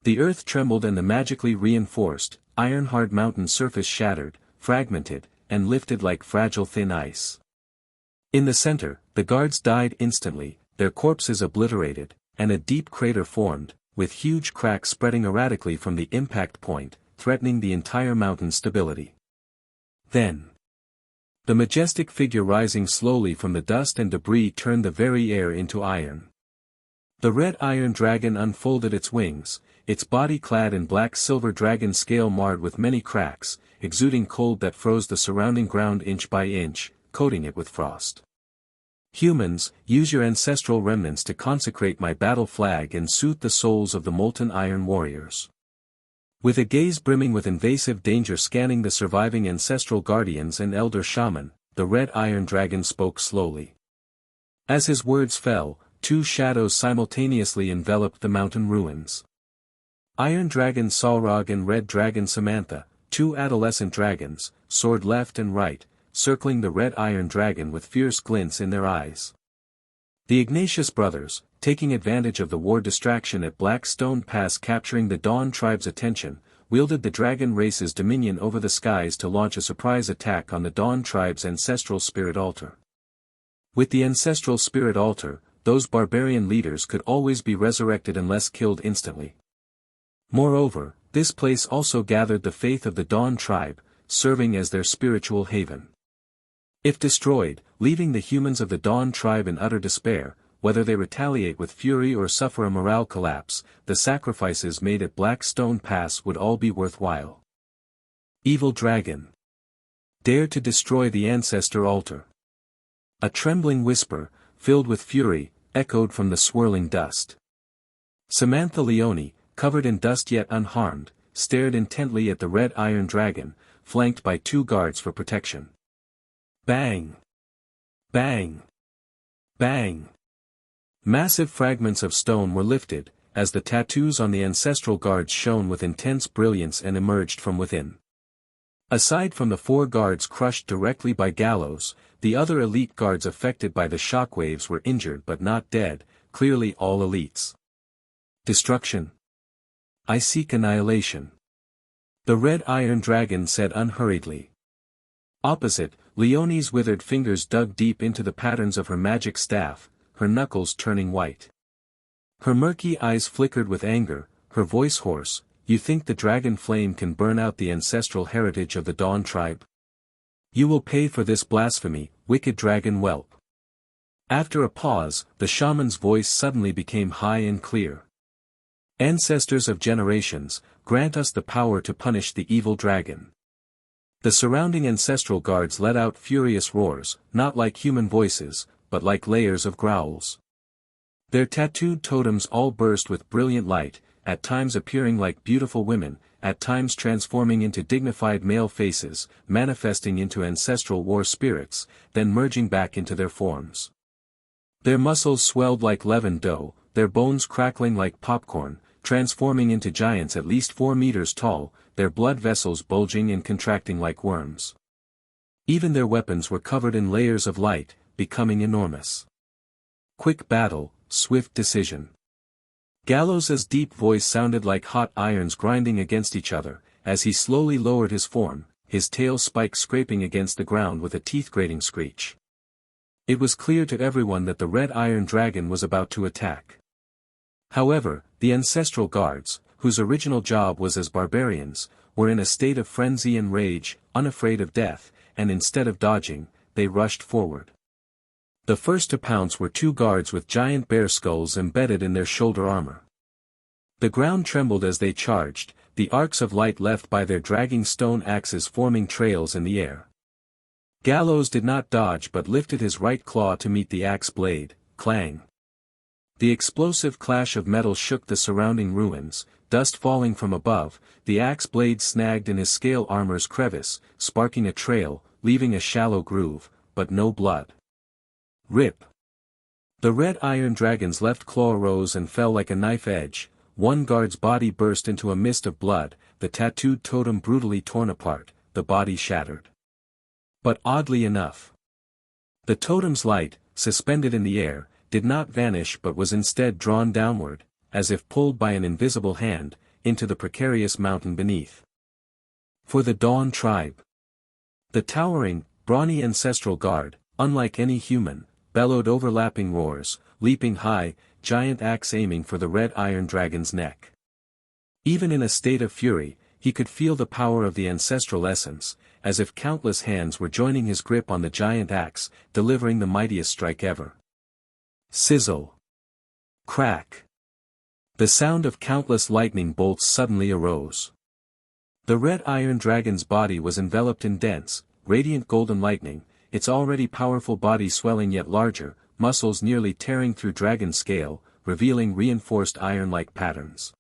Speaker 2: The earth trembled and the magically reinforced, iron-hard mountain surface shattered, fragmented, and lifted like fragile thin ice. In the center, the guards died instantly, their corpses obliterated, and a deep crater formed, with huge cracks spreading erratically from the impact point, threatening the entire mountain's stability. Then, the majestic figure rising slowly from the dust and debris turned the very air into iron. The red iron dragon unfolded its wings, its body clad in black-silver dragon scale marred with many cracks, exuding cold that froze the surrounding ground inch by inch, coating it with frost. Humans, use your ancestral remnants to consecrate my battle flag and soothe the souls of the molten iron warriors. With a gaze brimming with invasive danger scanning the surviving ancestral guardians and elder shaman, the red iron dragon spoke slowly. As his words fell, two shadows simultaneously enveloped the mountain ruins. Iron Dragon Salrog and Red Dragon Samantha, two adolescent dragons, soared left and right, circling the red iron dragon with fierce glints in their eyes. The Ignatius brothers, taking advantage of the war distraction at Black Stone Pass capturing the Dawn tribe's attention, wielded the dragon race's dominion over the skies to launch a surprise attack on the Dawn tribe's ancestral spirit altar. With the ancestral spirit altar, those barbarian leaders could always be resurrected unless killed instantly. Moreover, this place also gathered the faith of the Dawn tribe, serving as their spiritual haven. If destroyed, leaving the humans of the Dawn tribe in utter despair, whether they retaliate with fury or suffer a morale collapse, the sacrifices made at Black Stone Pass would all be worthwhile. Evil Dragon. Dare to destroy the ancestor altar. A trembling whisper, filled with fury, echoed from the swirling dust. Samantha Leone, covered in dust yet unharmed, stared intently at the red iron dragon, flanked by two guards for protection. Bang! Bang! Bang! Massive fragments of stone were lifted, as the tattoos on the ancestral guards shone with intense brilliance and emerged from within. Aside from the four guards crushed directly by Galos, the other elite guards affected by the shockwaves were injured but not dead, clearly all elites. Destruction. I seek annihilation. The red iron dragon said unhurriedly. Opposite, Leonie's withered fingers dug deep into the patterns of her magic staff, her knuckles turning white. Her murky eyes flickered with anger, her voice hoarse. You think the dragon flame can burn out the ancestral heritage of the Dawn tribe? You will pay for this blasphemy, wicked dragon whelp. After a pause, the shaman's voice suddenly became high and clear. Ancestors of generations, grant us the power to punish the evil dragon. The surrounding ancestral guards let out furious roars, not like human voices, but like layers of growls. Their tattooed totems all burst with brilliant light, at times appearing like beautiful women, at times transforming into dignified male faces, manifesting into ancestral war spirits, then merging back into their forms. Their muscles swelled like leavened dough, their bones crackling like popcorn, transforming into giants at least 4 meters tall, their blood vessels bulging and contracting like worms. Even their weapons were covered in layers of light, becoming enormous. Quick battle, swift decision. Galos's deep voice sounded like hot irons grinding against each other, as he slowly lowered his form, his tail spike scraping against the ground with a teeth-grating screech. It was clear to everyone that the red iron dragon was about to attack. However, the ancestral guards, whose original job was as barbarians, were in a state of frenzy and rage, unafraid of death, and instead of dodging, they rushed forward. The first to pounce were 2 guards with giant bear skulls embedded in their shoulder armor. The ground trembled as they charged, the arcs of light left by their dragging stone axes forming trails in the air. Galos did not dodge but lifted his right claw to meet the axe blade, clang. The explosive clash of metal shook the surrounding ruins, dust falling from above, the axe blade snagged in his scale armor's crevice, sparking a trail, leaving a shallow groove, but no blood. Rip. The red iron dragon's left claw rose and fell like a knife edge. One guard's body burst into a mist of blood, the tattooed totem brutally torn apart, the body shattered. But oddly enough, the totem's light, suspended in the air, did not vanish but was instead drawn downward, as if pulled by an invisible hand, into the precarious mountain beneath. For the Dawn tribe. The towering, brawny ancestral guard, unlike any human, bellowed overlapping roars, leaping high, giant axe aiming for the red iron dragon's neck. Even in a state of fury, he could feel the power of the ancestral essence, as if countless hands were joining his grip on the giant axe, delivering the mightiest strike ever. Sizzle. Crack. The sound of countless lightning bolts suddenly arose. The red iron dragon's body was enveloped in dense, radiant golden lightning, its already powerful body swelling yet larger, muscles nearly tearing through dragon scale, revealing reinforced iron-like patterns.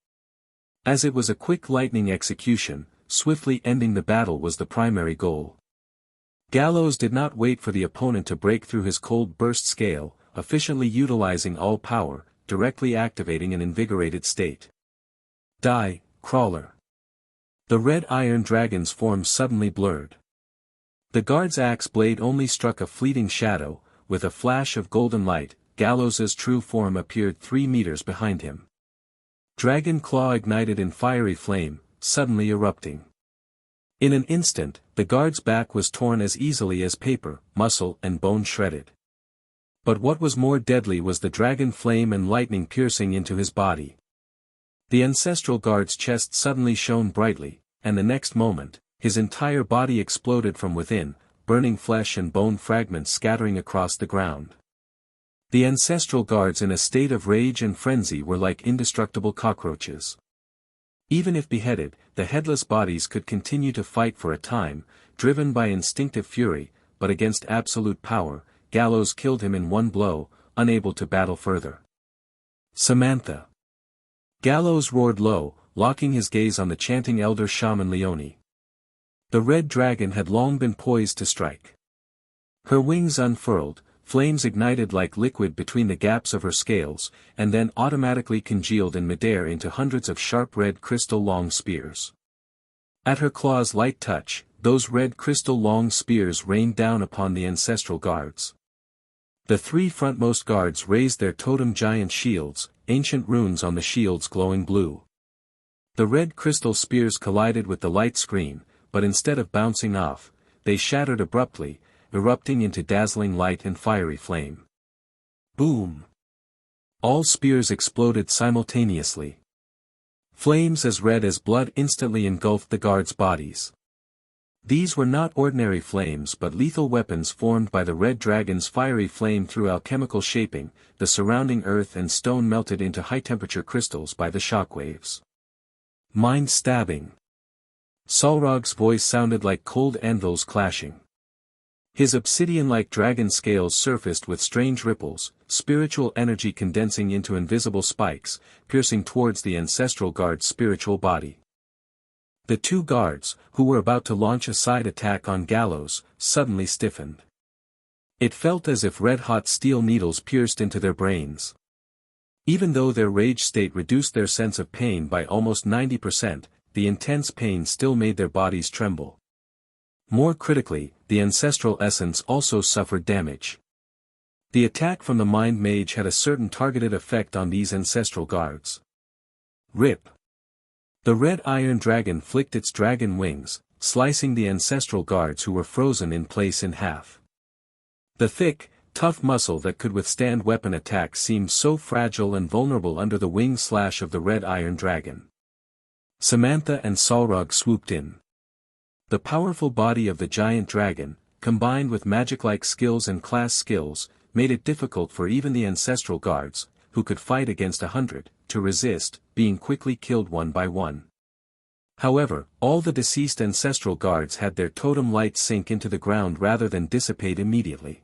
Speaker 2: As it was a quick lightning execution, swiftly ending the battle was the primary goal. Galos did not wait for the opponent to break through his cold burst scale, efficiently utilizing all power, directly activating an invigorated state. Die, crawler. The red iron dragon's form suddenly blurred. The guard's axe blade only struck a fleeting shadow, with a flash of golden light, Galos's true form appeared 3 meters behind him. Dragon claw ignited in fiery flame, suddenly erupting. In an instant, the guard's back was torn as easily as paper, muscle and bone shredded. But what was more deadly was the dragon flame and lightning piercing into his body. The ancestral guard's chest suddenly shone brightly, and the next moment, his entire body exploded from within, burning flesh and bone fragments scattering across the ground. The ancestral guards in a state of rage and frenzy were like indestructible cockroaches. Even if beheaded, the headless bodies could continue to fight for a time, driven by instinctive fury, but against absolute power, Galos killed him in one blow, unable to battle further. Samantha. Galos roared low, locking his gaze on the chanting elder shaman Leone. The red dragon had long been poised to strike. Her wings unfurled, flames ignited like liquid between the gaps of her scales, and then automatically congealed in midair into hundreds of sharp red crystal-long spears. At her claw's light touch, those red crystal-long spears rained down upon the ancestral guards. The 3 frontmost guards raised their totem giant shields, ancient runes on the shields glowing blue. The red crystal spears collided with the light screen, but instead of bouncing off, they shattered abruptly, erupting into dazzling light and fiery flame. Boom! All spears exploded simultaneously. Flames as red as blood instantly engulfed the guards' bodies. These were not ordinary flames but lethal weapons formed by the red dragon's fiery flame through alchemical shaping, the surrounding earth and stone melted into high-temperature crystals by the shockwaves. Mind-stabbing. Solrog's voice sounded like cold anvils clashing. His obsidian-like dragon scales surfaced with strange ripples, spiritual energy condensing into invisible spikes, piercing towards the ancestral guard's spiritual body. The 2 guards, who were about to launch a side attack on Galos, suddenly stiffened. It felt as if red-hot steel needles pierced into their brains. Even though their rage state reduced their sense of pain by almost 90%, the intense pain still made their bodies tremble. More critically, the ancestral essence also suffered damage. The attack from the Mind Mage had a certain targeted effect on these ancestral guards. Rip. The red iron dragon flicked its dragon wings, slicing the ancestral guards who were frozen in place in half. The thick, tough muscle that could withstand weapon attacks seemed so fragile and vulnerable under the wing slash of the red iron dragon. Samantha and Solrog swooped in. The powerful body of the giant dragon, combined with magic-like skills and class skills, made it difficult for even the ancestral guards, who could fight against 100, to resist, being quickly killed one by one. However, all the deceased ancestral guards had their totem light sink into the ground rather than dissipate immediately.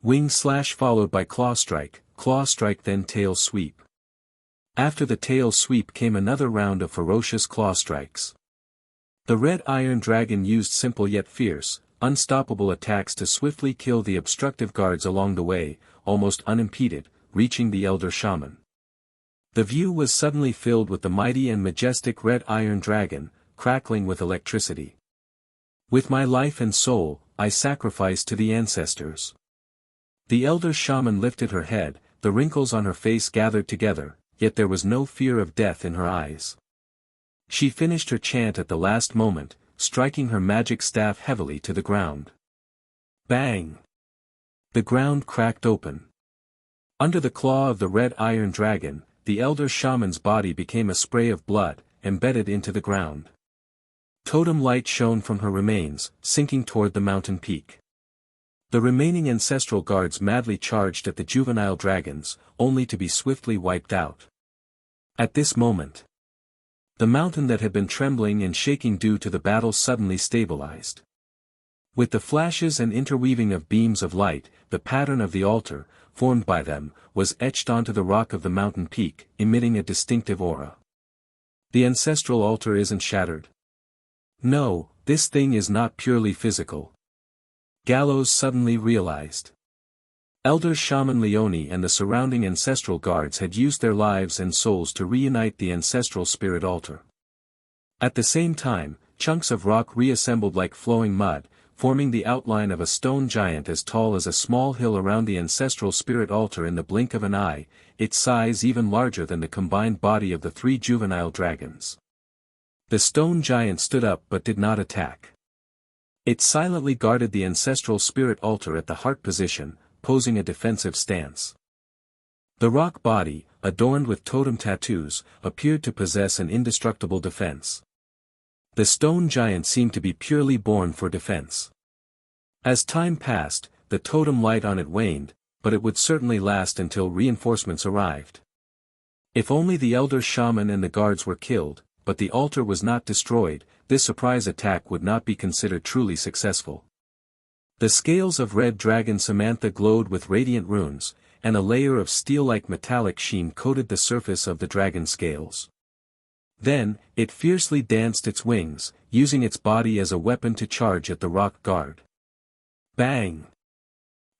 Speaker 2: Wing slash followed by claw strike then tail sweep. After the tail sweep came another round of ferocious claw strikes. The red iron dragon used simple yet fierce, unstoppable attacks to swiftly kill the obstructive guards along the way, almost unimpeded, reaching the elder shaman. The view was suddenly filled with the mighty and majestic red iron dragon, crackling with electricity. With my life and soul, I sacrifice to the ancestors. The elder shaman lifted her head, the wrinkles on her face gathered together, yet there was no fear of death in her eyes. She finished her chant at the last moment, striking her magic staff heavily to the ground. Bang! The ground cracked open. Under the claw of the red iron dragon, the elder shaman's body became a spray of blood, embedded into the ground. Totem light shone from her remains, sinking toward the mountain peak. The remaining ancestral guards madly charged at the juvenile dragons, only to be swiftly wiped out. At this moment, the mountain that had been trembling and shaking due to the battle suddenly stabilized. With the flashes and interweaving of beams of light, the pattern of the altar, formed by them, was etched onto the rock of the mountain peak, emitting a distinctive aura. The ancestral altar isn't shattered. No, this thing is not purely physical. Galos suddenly realized. Elder Shaman Leone and the surrounding ancestral guards had used their lives and souls to reunite the ancestral spirit altar. At the same time, chunks of rock reassembled like flowing mud, forming the outline of a stone giant as tall as a small hill around the ancestral spirit altar in the blink of an eye, its size even larger than the combined body of the 3 juvenile dragons. The stone giant stood up but did not attack. It silently guarded the ancestral spirit altar at the heart position, posing a defensive stance. The rock body, adorned with totem tattoos, appeared to possess an indestructible defense. The stone giant seemed to be purely born for defense. As time passed, the totem light on it waned, but it would certainly last until reinforcements arrived. If only the elder shaman and the guards were killed, but the altar was not destroyed, this surprise attack would not be considered truly successful. The scales of red dragon Samantha glowed with radiant runes, and a layer of steel-like metallic sheen coated the surface of the dragon scales. Then, it fiercely danced its wings, using its body as a weapon to charge at the rock guard. Bang!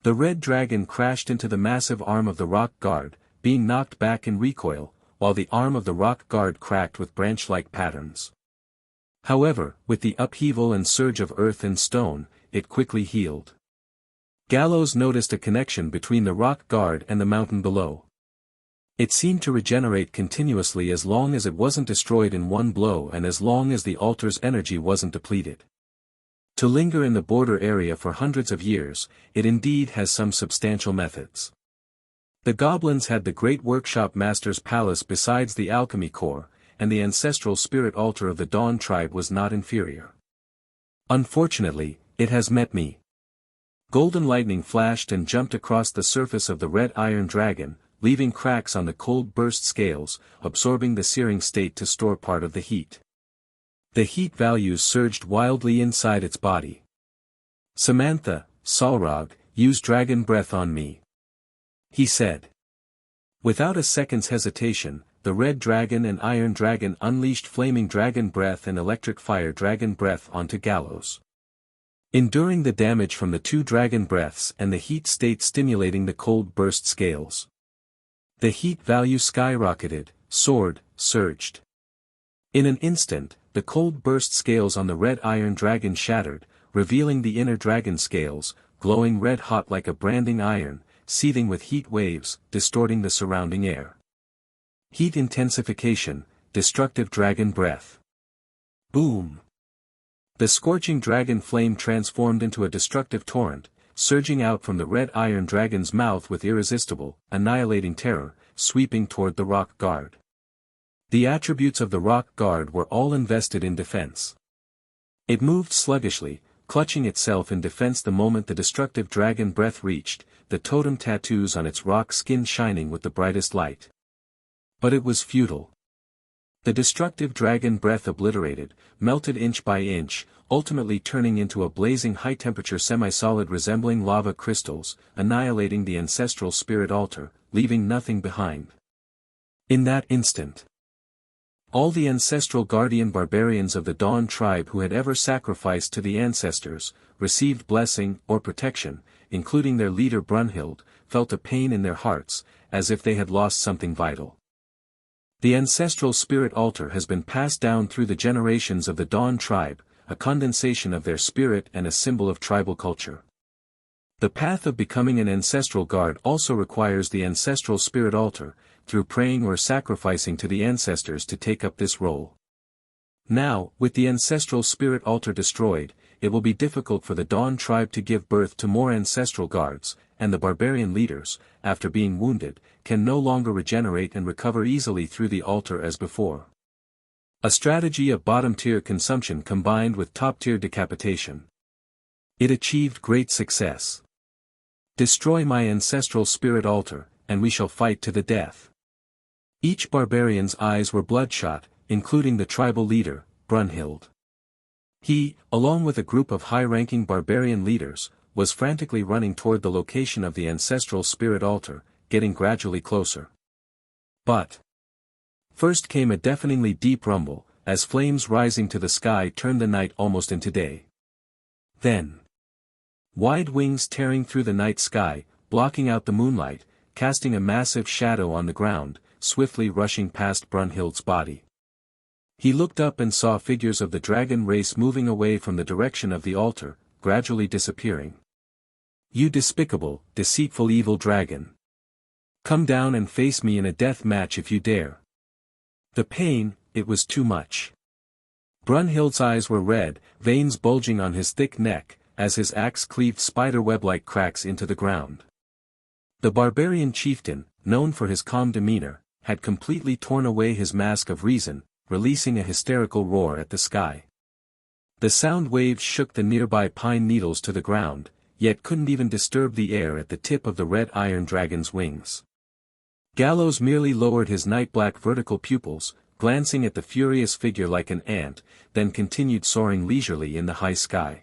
Speaker 2: The red dragon crashed into the massive arm of the rock guard, being knocked back in recoil, while the arm of the rock guard cracked with branch-like patterns. However, with the upheaval and surge of earth and stone, it quickly healed. Galos noticed a connection between the rock guard and the mountain below. It seemed to regenerate continuously as long as it wasn't destroyed in one blow and as long as the altar's energy wasn't depleted. To linger in the border area for hundreds of years, it indeed has some substantial methods. The goblins had the great workshop master's palace besides the alchemy core, and the ancestral spirit altar of the Dawn tribe was not inferior. Unfortunately, it has met me. Golden lightning flashed and jumped across the surface of the red iron dragon, leaving cracks on the cold burst scales, absorbing the searing state to store part of the heat. The heat values surged wildly inside its body. Samantha, Salrog, use dragon breath on me, he said. Without a second's hesitation, the red dragon and iron dragon unleashed flaming dragon breath and electric fire dragon breath onto Galos. Enduring the damage from the 2 dragon breaths and the heat state stimulating the cold burst scales. The heat value skyrocketed, soared, surged. In an instant, the cold burst scales on the red iron dragon shattered, revealing the inner dragon scales, glowing red-hot like a branding iron, seething with heat waves, distorting the surrounding air. Heat intensification, destructive dragon breath. Boom! The scorching dragon flame transformed into a destructive torrent, surging out from the red iron dragon's mouth with irresistible, annihilating terror, sweeping toward the rock guard. The attributes of the rock guard were all invested in defense. It moved sluggishly, clutching itself in defense the moment the destructive dragon breath reached, the totem tattoos on its rock skin shining with the brightest light. But it was futile. The destructive dragon breath obliterated, melted inch by inch, ultimately turning into a blazing high-temperature semi-solid resembling lava crystals, annihilating the ancestral spirit altar, leaving nothing behind. In that instant, All the ancestral guardian barbarians of the Dawn tribe who had ever sacrificed to the ancestors, received blessing or protection, including their leader Brunhild, felt a pain in their hearts, as if they had lost something vital. The ancestral spirit altar has been passed down through the generations of the Dawn tribe, a condensation of their spirit and a symbol of tribal culture. The path of becoming an ancestral guard also requires the ancestral spirit altar, through praying or sacrificing to the ancestors to take up this role. Now, with the ancestral spirit altar destroyed, it will be difficult for the Dawn tribe to give birth to more ancestral guards, and the barbarian leaders, after being wounded, can no longer regenerate and recover easily through the altar as before. A strategy of bottom-tier consumption combined with top-tier decapitation. It achieved great success. Destroy my ancestral spirit altar, and we shall fight to the death. Each barbarian's eyes were bloodshot, including the tribal leader, Brunhild. He, along with a group of high-ranking barbarian leaders, was frantically running toward the location of the ancestral spirit altar, getting gradually closer. But first came a deafeningly deep rumble, as flames rising to the sky turned the night almost into day. Then wide wings tearing through the night sky, blocking out the moonlight, casting a massive shadow on the ground, swiftly rushing past Brunhild's body. He looked up and saw figures of the dragon race moving away from the direction of the altar, gradually disappearing. You despicable, deceitful evil dragon! Come down and face me in a death match if you dare. The pain, it was too much. Brunhild's eyes were red, veins bulging on his thick neck, as his axe cleaved spiderweb-like cracks into the ground. The barbarian chieftain, known for his calm demeanor, had completely torn away his mask of reason, releasing a hysterical roar at the sky. The sound waves shook the nearby pine needles to the ground, yet couldn't even disturb the air at the tip of the red iron dragon's wings. Galos merely lowered his night-black vertical pupils, glancing at the furious figure like an ant, then continued soaring leisurely in the high sky.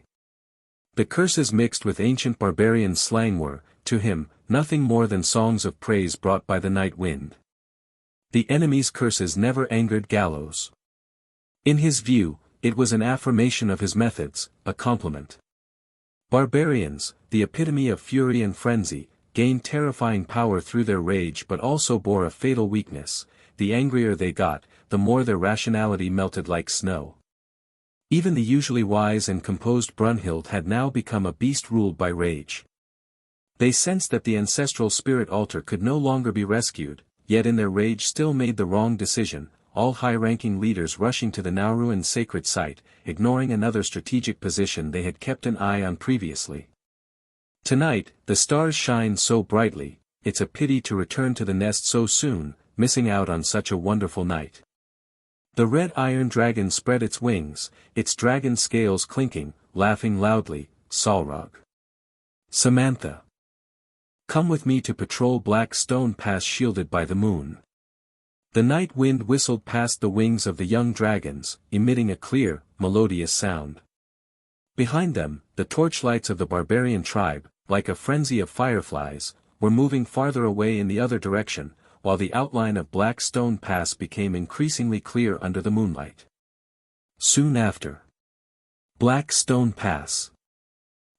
Speaker 2: The curses mixed with ancient barbarian slang were, to him, nothing more than songs of praise brought by the night wind. The enemy's curses never angered Galos. In his view, it was an affirmation of his methods, a compliment. Barbarians, the epitome of fury and frenzy, gained terrifying power through their rage but also bore a fatal weakness: the angrier they got, the more their rationality melted like snow. Even the usually wise and composed Brunhild had now become a beast ruled by rage. They sensed that the ancestral spirit altar could no longer be rescued, yet in their rage still made the wrong decision, all high-ranking leaders rushing to the now ruined sacred site, ignoring another strategic position they had kept an eye on previously. Tonight, the stars shine so brightly, it's a pity to return to the nest so soon, missing out on such a wonderful night. The red iron dragon spread its wings, its dragon scales clinking, laughing loudly. Solrog. Samantha. Come with me to patrol Black Stone Pass shielded by the moon. The night wind whistled past the wings of the young dragons, emitting a clear, melodious sound. Behind them, the torchlights of the barbarian tribe, like a frenzy of fireflies, were moving farther away in the other direction, while the outline of Black Stone Pass became increasingly clear under the moonlight. Soon after. Black Stone Pass.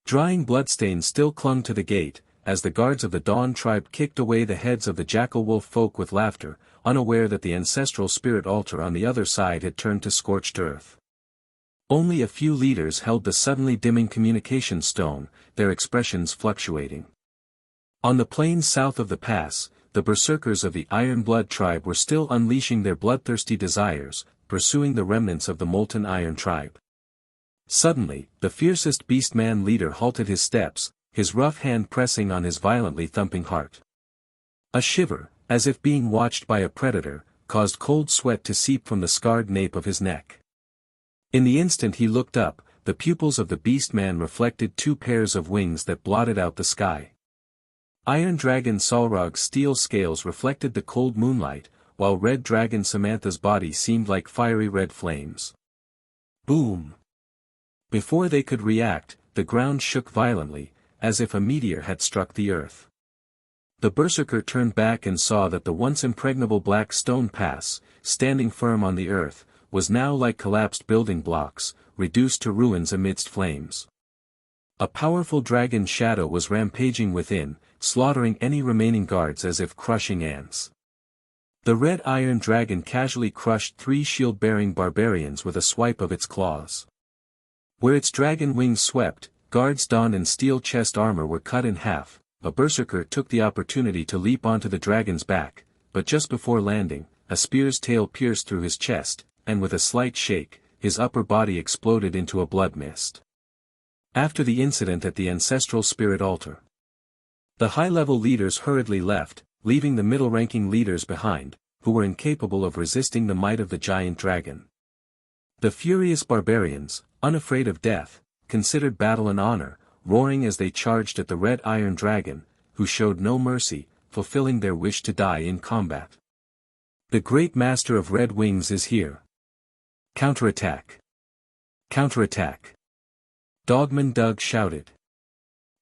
Speaker 2: Drying bloodstains still clung to the gate, as the guards of the Dawn tribe kicked away the heads of the jackal-wolf folk with laughter, unaware that the ancestral spirit altar on the other side had turned to scorched earth. Only a few leaders held the suddenly dimming communication stone, their expressions fluctuating. On the plains south of the pass, the berserkers of the Iron Blood tribe were still unleashing their bloodthirsty desires, pursuing the remnants of the Molten Iron tribe. Suddenly, the fiercest beastman leader halted his steps, his rough hand pressing on his violently thumping heart. A shiver, as if being watched by a predator, caused cold sweat to seep from the scarred nape of his neck. In the instant he looked up, the pupils of the beastman reflected two pairs of wings that blotted out the sky. Iron Dragon Solrog's steel scales reflected the cold moonlight, while Red Dragon Samantha's body seemed like fiery red flames. Boom! Before they could react, the ground shook violently, as if a meteor had struck the earth. The berserker turned back and saw that the once impregnable black stone pass, standing firm on the earth, was now like collapsed building blocks, reduced to ruins amidst flames. A powerful dragon shadow was rampaging within, slaughtering any remaining guards as if crushing ants. The red iron dragon casually crushed 3 shield-bearing barbarians with a swipe of its claws. Where its dragon wings swept, guards donned in steel chest armor were cut in half. A berserker took the opportunity to leap onto the dragon's back, but just before landing, a spear's tail pierced through his chest, and with a slight shake, his upper body exploded into a blood mist. After the incident at the ancestral spirit altar, the high-level leaders hurriedly left, leaving the middle-ranking leaders behind, who were incapable of resisting the might of the giant dragon. The furious barbarians, unafraid of death, considered battle an honor, roaring as they charged at the red iron dragon, who showed no mercy, fulfilling their wish to die in combat. The great master of red wings is here. Counterattack! Counterattack! Dogman Doug shouted.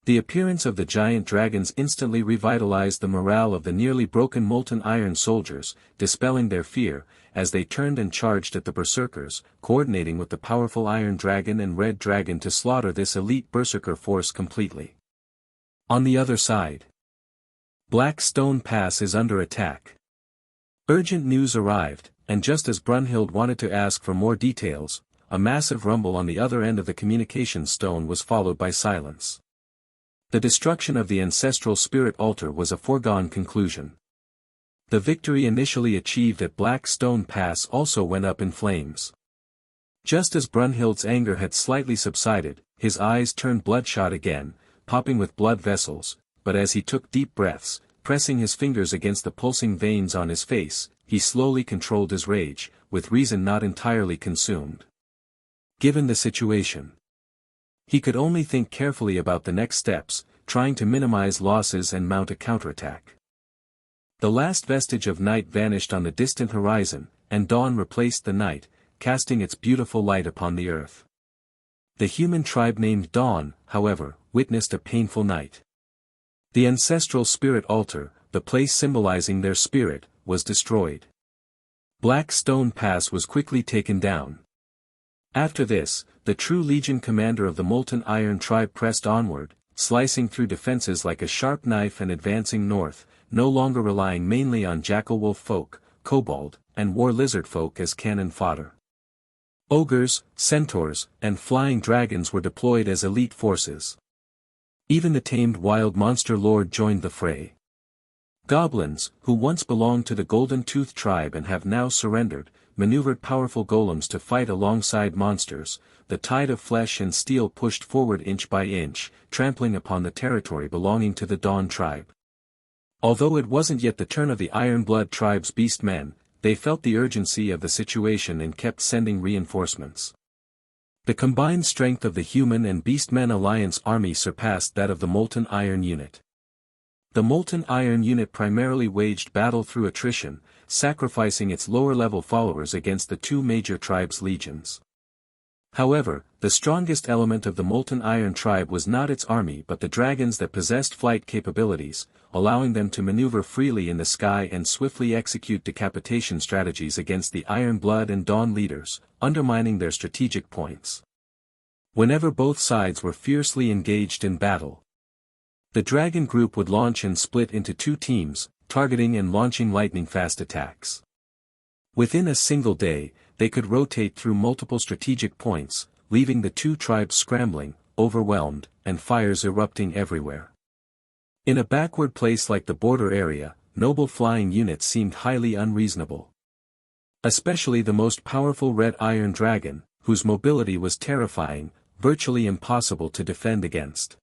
Speaker 2: The appearance of the giant dragons instantly revitalized the morale of the nearly broken molten iron soldiers, dispelling their fear, as they turned and charged at the berserkers, coordinating with the powerful iron dragon and red dragon to slaughter this elite berserker force completely. On the other side, Black Stone Pass is under attack. Urgent news arrived, and just as Brunhild wanted to ask for more details, a massive rumble on the other end of the communication stone was followed by silence. The destruction of the ancestral spirit altar was a foregone conclusion. The victory initially achieved at Black Stone Pass also went up in flames. Just as Brunhild's anger had slightly subsided, his eyes turned bloodshot again, popping with blood vessels, but as he took deep breaths, pressing his fingers against the pulsing veins on his face, he slowly controlled his rage, with reason not entirely consumed. Given the situation, he could only think carefully about the next steps, trying to minimize losses and mount a counterattack. The last vestige of night vanished on the distant horizon, and dawn replaced the night, casting its beautiful light upon the earth. The human tribe named Dawn, however, witnessed a painful night. The ancestral spirit altar, the place symbolizing their spirit, was destroyed. Black Stone Pass was quickly taken down. After this, the true legion commander of the Molten Iron tribe pressed onward, slicing through defenses like a sharp knife and advancing north, no longer relying mainly on jackal wolf folk, kobold, and war lizard folk as cannon fodder. Ogres, centaurs, and flying dragons were deployed as elite forces. Even the tamed wild monster lord joined the fray. Goblins, who once belonged to the Golden Tooth tribe and have now surrendered, maneuvered powerful golems to fight alongside monsters. The tide of flesh and steel pushed forward inch by inch, trampling upon the territory belonging to the Dawn tribe. Although it wasn't yet the turn of the Ironblood tribe's beastmen, they felt the urgency of the situation and kept sending reinforcements. The combined strength of the Human and Beastmen Alliance army surpassed that of the Molten Iron unit. The Molten Iron unit primarily waged battle through attrition, sacrificing its lower-level followers against the 2 major tribes' legions. However, the strongest element of the Molten Iron tribe was not its army but the dragons that possessed flight capabilities, allowing them to maneuver freely in the sky and swiftly execute decapitation strategies against the Ironblood and Dawn leaders, undermining their strategic points. Whenever both sides were fiercely engaged in battle, the dragon group would launch and split into 2 teams, targeting and launching lightning-fast attacks. Within a single day, they could rotate through multiple strategic points, leaving the 2 tribes scrambling, overwhelmed, and fires erupting everywhere. In a backward place like the border area, noble flying units seemed highly unreasonable. Especially the most powerful red iron dragon, whose mobility was terrifying, virtually impossible to defend against.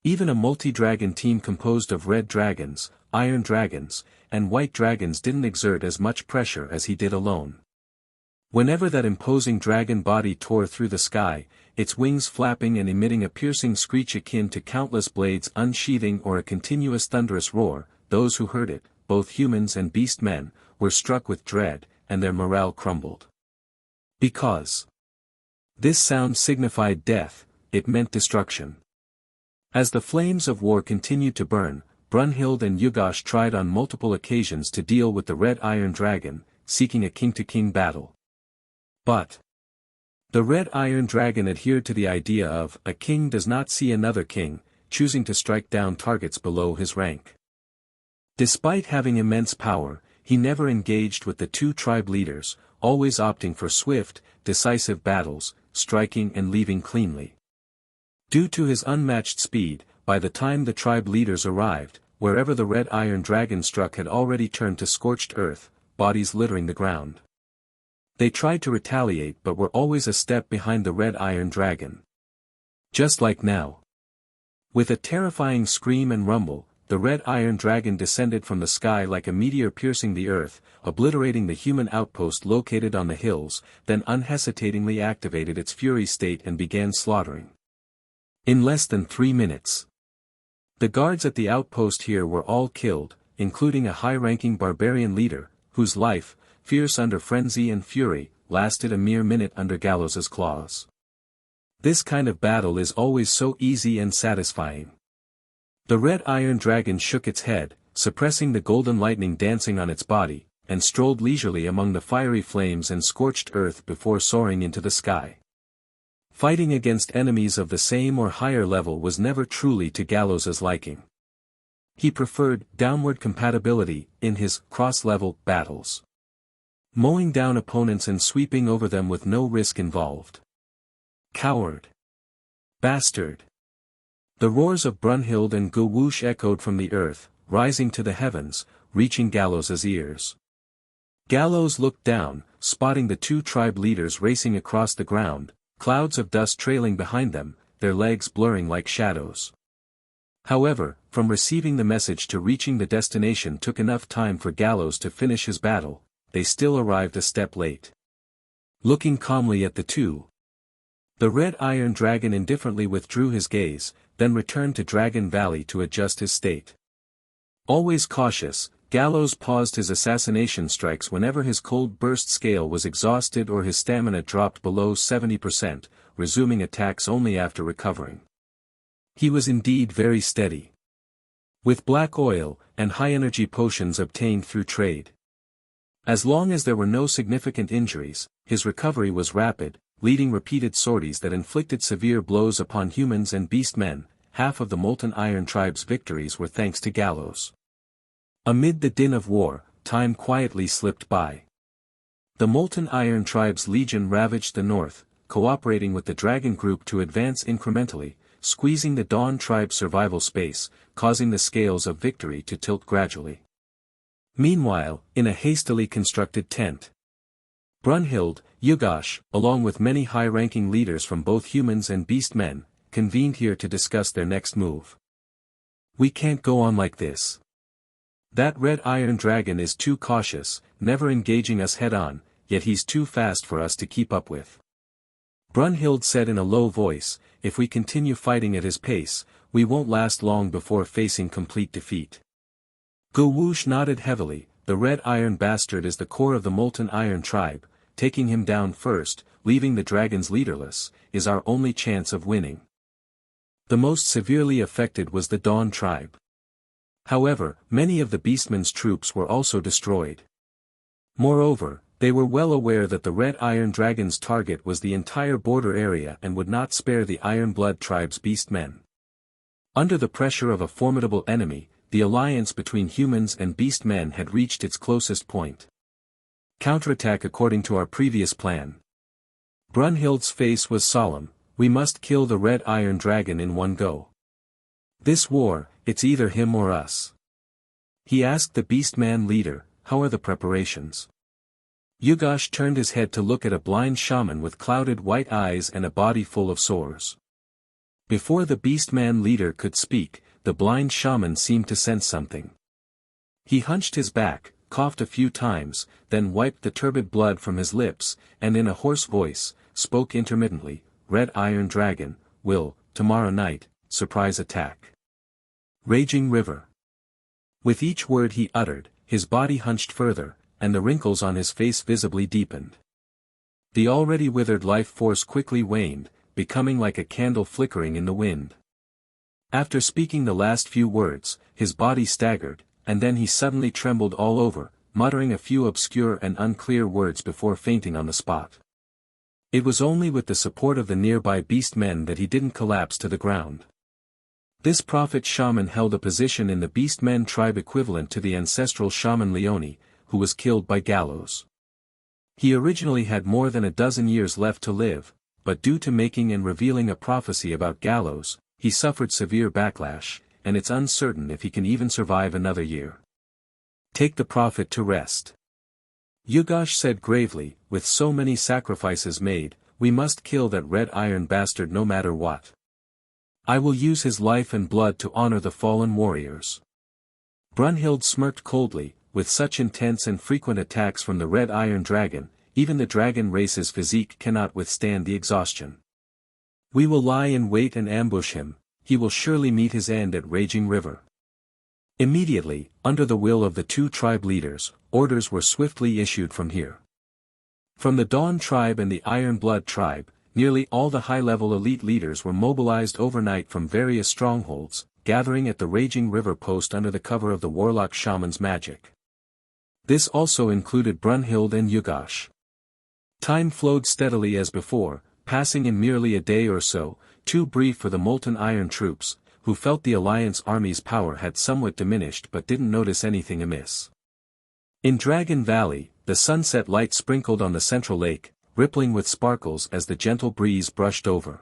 Speaker 2: Even a multi-dragon team composed of red dragons, iron dragons, and white dragons didn't exert as much pressure as he did alone. Whenever that imposing dragon body tore through the sky, its wings flapping and emitting a piercing screech akin to countless blades unsheathing or a continuous thunderous roar, those who heard it, both humans and beast men, were struck with dread, and their morale crumbled. Because this sound signified death, it meant destruction. As the flames of war continued to burn, Brunhild and Yugosh tried on multiple occasions to deal with the Red Iron Dragon, seeking a king-to-king battle. But the Red Iron Dragon adhered to the idea of a king does not see another king, choosing to strike down targets below his rank. Despite having immense power, he never engaged with the two tribe leaders, always opting for swift, decisive battles, striking and leaving cleanly. Due to his unmatched speed, by the time the tribe leaders arrived, wherever the Red Iron Dragon struck had already turned to scorched earth, bodies littering the ground. They tried to retaliate but were always a step behind the Red Iron Dragon. Just like now. With a terrifying scream and rumble, the Red Iron Dragon descended from the sky like a meteor piercing the earth, obliterating the human outpost located on the hills, then unhesitatingly activated its fury state and began slaughtering. In less than 3 minutes. The guards at the outpost here were all killed, including a high-ranking barbarian leader, whose life, fierce under frenzy and fury, lasted a mere minute under Galos's claws. This kind of battle is always so easy and satisfying. The Red Iron Dragon shook its head, suppressing the golden lightning dancing on its body, and strolled leisurely among the fiery flames and scorched earth before soaring into the sky. Fighting against enemies of the same or higher level was never truly to Galos's liking. He preferred downward compatibility in his cross-level battles. Mowing down opponents and sweeping over them with no risk involved. Coward. Bastard. The roars of Brunhild and Gulwoosh echoed from the earth, rising to the heavens, reaching Galos's ears. Galos looked down, spotting the two tribe leaders racing across the ground, clouds of dust trailing behind them, their legs blurring like shadows. However, from receiving the message to reaching the destination took enough time for Galos to finish his battle, they still arrived a step late. Looking calmly at the two, the Red Iron Dragon indifferently withdrew his gaze, then returned to Dragon Valley to adjust his state. Always cautious, Galos paused his assassination strikes whenever his cold burst scale was exhausted or his stamina dropped below 70%, resuming attacks only after recovering. He was indeed very steady. With black oil, and high-energy potions obtained through trade. As long as there were no significant injuries, his recovery was rapid, leading repeated sorties that inflicted severe blows upon humans and beastmen. Half of the Molten Iron Tribe's victories were thanks to Galos. Amid the din of war, time quietly slipped by. The Molten Iron Tribe's legion ravaged the north, cooperating with the Dragon Group to advance incrementally, squeezing the Dawn Tribe's survival space, causing the scales of victory to tilt gradually. Meanwhile, in a hastily constructed tent, Brunhild, Yugosh, along with many high-ranking leaders from both humans and beastmen, convened here to discuss their next move. We can't go on like this. That Red Iron Dragon is too cautious, never engaging us head-on, yet he's too fast for us to keep up with. Brunhild said in a low voice, if we continue fighting at his pace, we won't last long before facing complete defeat. Gulwoosh nodded heavily. The Red Iron Bastard is the core of the Molten Iron Tribe, taking him down first, leaving the dragons leaderless, is our only chance of winning. The most severely affected was the Dawn Tribe. However, many of the Beastmen's troops were also destroyed. Moreover, they were well aware that the Red Iron Dragon's target was the entire border area and would not spare the Iron Blood Tribe's beastmen. Under the pressure of a formidable enemy, the alliance between humans and beastmen had reached its closest point. Counterattack according to our previous plan. Brunhild's face was solemn. We must kill the Red Iron Dragon in one go. This war, it's either him or us. He asked the beastman leader, how are the preparations? Yugosh turned his head to look at a blind shaman with clouded white eyes and a body full of sores. Before the beastman leader could speak, the blind shaman seemed to sense something. He hunched his back, coughed a few times, then wiped the turbid blood from his lips, and in a hoarse voice, spoke intermittently, Red Iron Dragon, will, tomorrow night, surprise attack. Raging River. With each word he uttered, his body hunched further, and the wrinkles on his face visibly deepened. The already withered life force quickly waned, becoming like a candle flickering in the wind. After speaking the last few words, his body staggered, and then he suddenly trembled all over, muttering a few obscure and unclear words before fainting on the spot. It was only with the support of the nearby beast men that he didn't collapse to the ground. This prophet shaman held a position in the beast men tribe equivalent to the ancestral shaman Leone, who was killed by Galos. He originally had more than a dozen years left to live, but due to making and revealing a prophecy about Galos, he suffered severe backlash, and it's uncertain if he can even survive another year. Take the prophet to rest. Yugash said gravely, with so many sacrifices made, we must kill that red iron bastard no matter what. I will use his life and blood to honor the fallen warriors. Brunhild smirked coldly, with such intense and frequent attacks from the red iron dragon, even the dragon race's physique cannot withstand the exhaustion. We will lie in wait and ambush him, he will surely meet his end at Raging River. Immediately, under the will of the two tribe leaders, orders were swiftly issued from here. From the Dawn tribe and the Iron Blood tribe, nearly all the high-level elite leaders were mobilized overnight from various strongholds, gathering at the Raging River post under the cover of the warlock shaman's magic. This also included Brunhild and Yugash. Time flowed steadily as before, passing in merely a day or so, too brief for the molten iron troops, who felt the Alliance army's power had somewhat diminished but didn't notice anything amiss. In Dragon Valley, the sunset light sprinkled on the central lake, rippling with sparkles as the gentle breeze brushed over.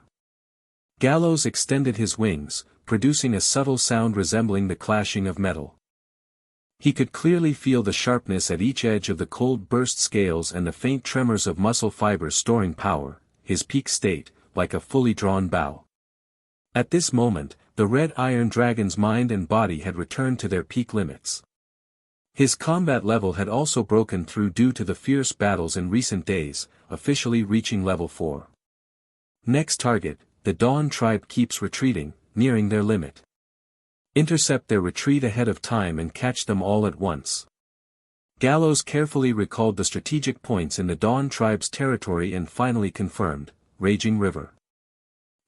Speaker 2: Galos extended his wings, producing a subtle sound resembling the clashing of metal. He could clearly feel the sharpness at each edge of the cold burst scales and the faint tremors of muscle fibers storing power, his peak state, like a fully drawn bow. At this moment, the red iron dragon's mind and body had returned to their peak limits. His combat level had also broken through due to the fierce battles in recent days, officially reaching level 4. Next target, the Dawn tribe keeps retreating, nearing their limit. Intercept their retreat ahead of time and catch them all at once. Galos carefully recalled the strategic points in the Dawn tribe's territory and finally confirmed, Raging River.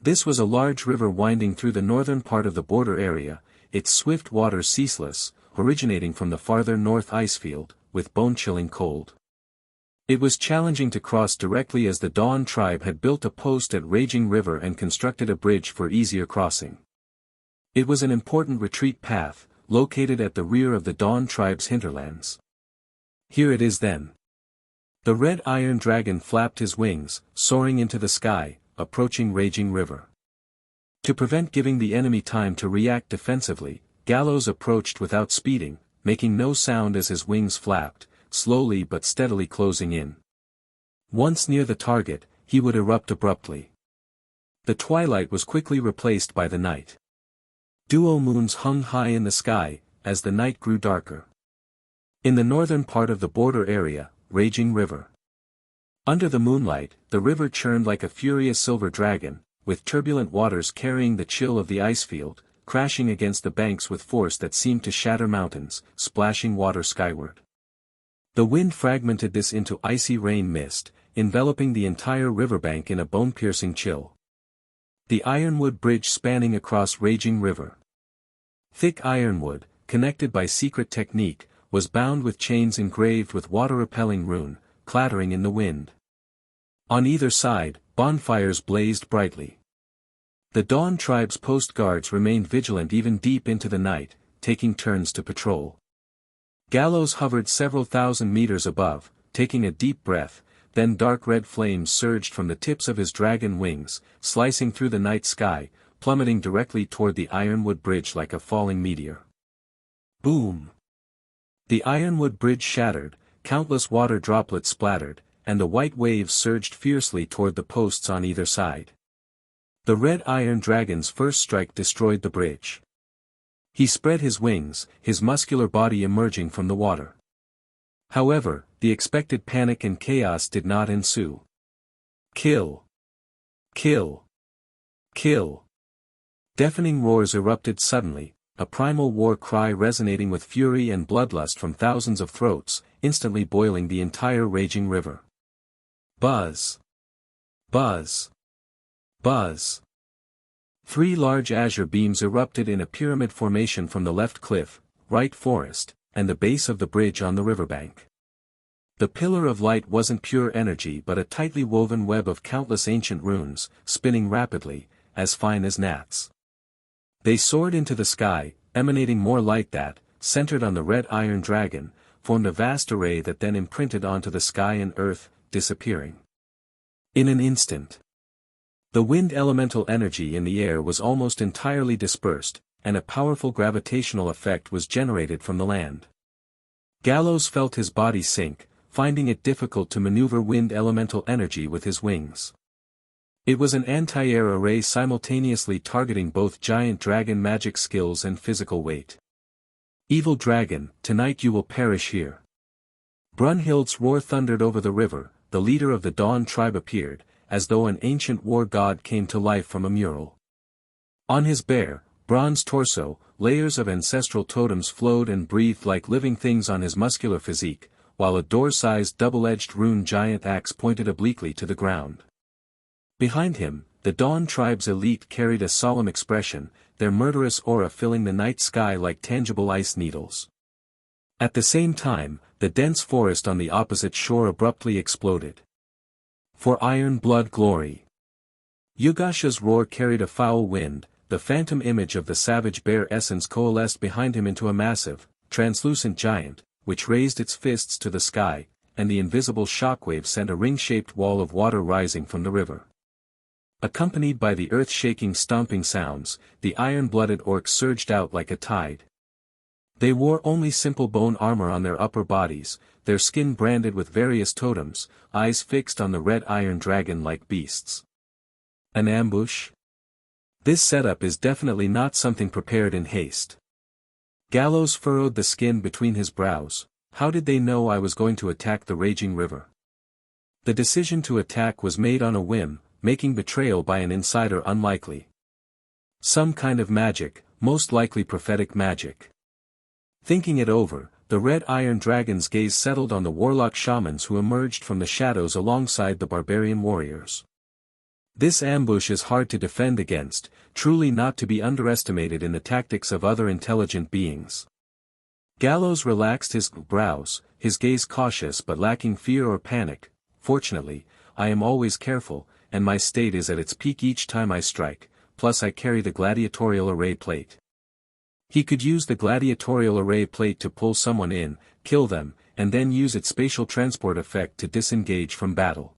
Speaker 2: This was a large river winding through the northern part of the border area, its swift waters ceaseless, originating from the farther north icefield, with bone-chilling cold. It was challenging to cross directly as the Dawn tribe had built a post at Raging River and constructed a bridge for easier crossing. It was an important retreat path, located at the rear of the Dawn tribe's hinterlands. Here it is then. The red iron dragon flapped his wings, soaring into the sky, approaching Raging River. To prevent giving the enemy time to react defensively, Galos approached without speeding, making no sound as his wings flapped, slowly but steadily closing in. Once near the target, he would erupt abruptly. The twilight was quickly replaced by the night. Duo moons hung high in the sky, as the night grew darker. In the northern part of the border area, Raging River. Under the moonlight, the river churned like a furious silver dragon, with turbulent waters carrying the chill of the icefield, crashing against the banks with force that seemed to shatter mountains, splashing water skyward. The wind fragmented this into icy rain mist, enveloping the entire riverbank in a bone-piercing chill. The ironwood bridge spanning across Raging River. Thick ironwood, connected by secret technique, was bound with chains engraved with water-repelling rune, clattering in the wind. On either side, bonfires blazed brightly. The Dawn tribe's post guards remained vigilant even deep into the night, taking turns to patrol. Galos hovered several thousand meters above, taking a deep breath, then dark red flames surged from the tips of his dragon wings, slicing through the night sky, plummeting directly toward the ironwood bridge like a falling meteor. Boom! The ironwood bridge shattered, countless water droplets splattered, and the white waves surged fiercely toward the posts on either side. The red iron dragon's first strike destroyed the bridge. He spread his wings, his muscular body emerging from the water. However, the expected panic and chaos did not ensue. Kill! Kill! Kill! Deafening roars erupted suddenly, a primal war cry resonating with fury and bloodlust from thousands of throats, instantly boiling the entire Raging River. Buzz! Buzz! Buzz! 3 large azure beams erupted in a pyramid formation from the left cliff, right forest, and the base of the bridge on the riverbank. The pillar of light wasn't pure energy but a tightly woven web of countless ancient runes, spinning rapidly, as fine as gnats. They soared into the sky, emanating more light that, centered on the red iron dragon, formed a vast array that then imprinted onto the sky and earth, disappearing. In an instant, the wind elemental energy in the air was almost entirely dispersed, and a powerful gravitational effect was generated from the land. Galos felt his body sink, finding it difficult to maneuver wind elemental energy with his wings. It was an anti-air array simultaneously targeting both giant dragon magic skills and physical weight. Evil dragon, tonight you will perish here. Brunhild's roar thundered over the river. The leader of the Dawn tribe appeared, as though an ancient war god came to life from a mural. On his bare, bronze torso, layers of ancestral totems flowed and breathed like living things on his muscular physique, while a door-sized double-edged rune giant axe pointed obliquely to the ground. Behind him, the Dawn tribe's elite carried a solemn expression, their murderous aura filling the night sky like tangible ice needles. At the same time, the dense forest on the opposite shore abruptly exploded. For iron blood glory! Yugasha's roar carried a foul wind. The phantom image of the savage bear essence coalesced behind him into a massive, translucent giant, which raised its fists to the sky, and the invisible shockwave sent a ring-shaped wall of water rising from the river. Accompanied by the earth-shaking stomping sounds, the iron-blooded orcs surged out like a tide. They wore only simple bone armor on their upper bodies, their skin branded with various totems, eyes fixed on the red iron dragon like beasts. An ambush? This setup is definitely not something prepared in haste. Galos furrowed the skin between his brows. How did they know I was going to attack the raging river? The decision to attack was made on a whim, making betrayal by an insider unlikely. Some kind of magic, most likely prophetic magic. Thinking it over, the red iron dragon's gaze settled on the warlock shamans who emerged from the shadows alongside the barbarian warriors. This ambush is hard to defend against, truly not to be underestimated in the tactics of other intelligent beings. Galos relaxed his brows, his gaze cautious but lacking fear or panic. Fortunately, I am always careful, and my state is at its peak each time I strike, plus I carry the gladiatorial array plate. He could use the gladiatorial array plate to pull someone in, kill them, and then use its spatial transport effect to disengage from battle.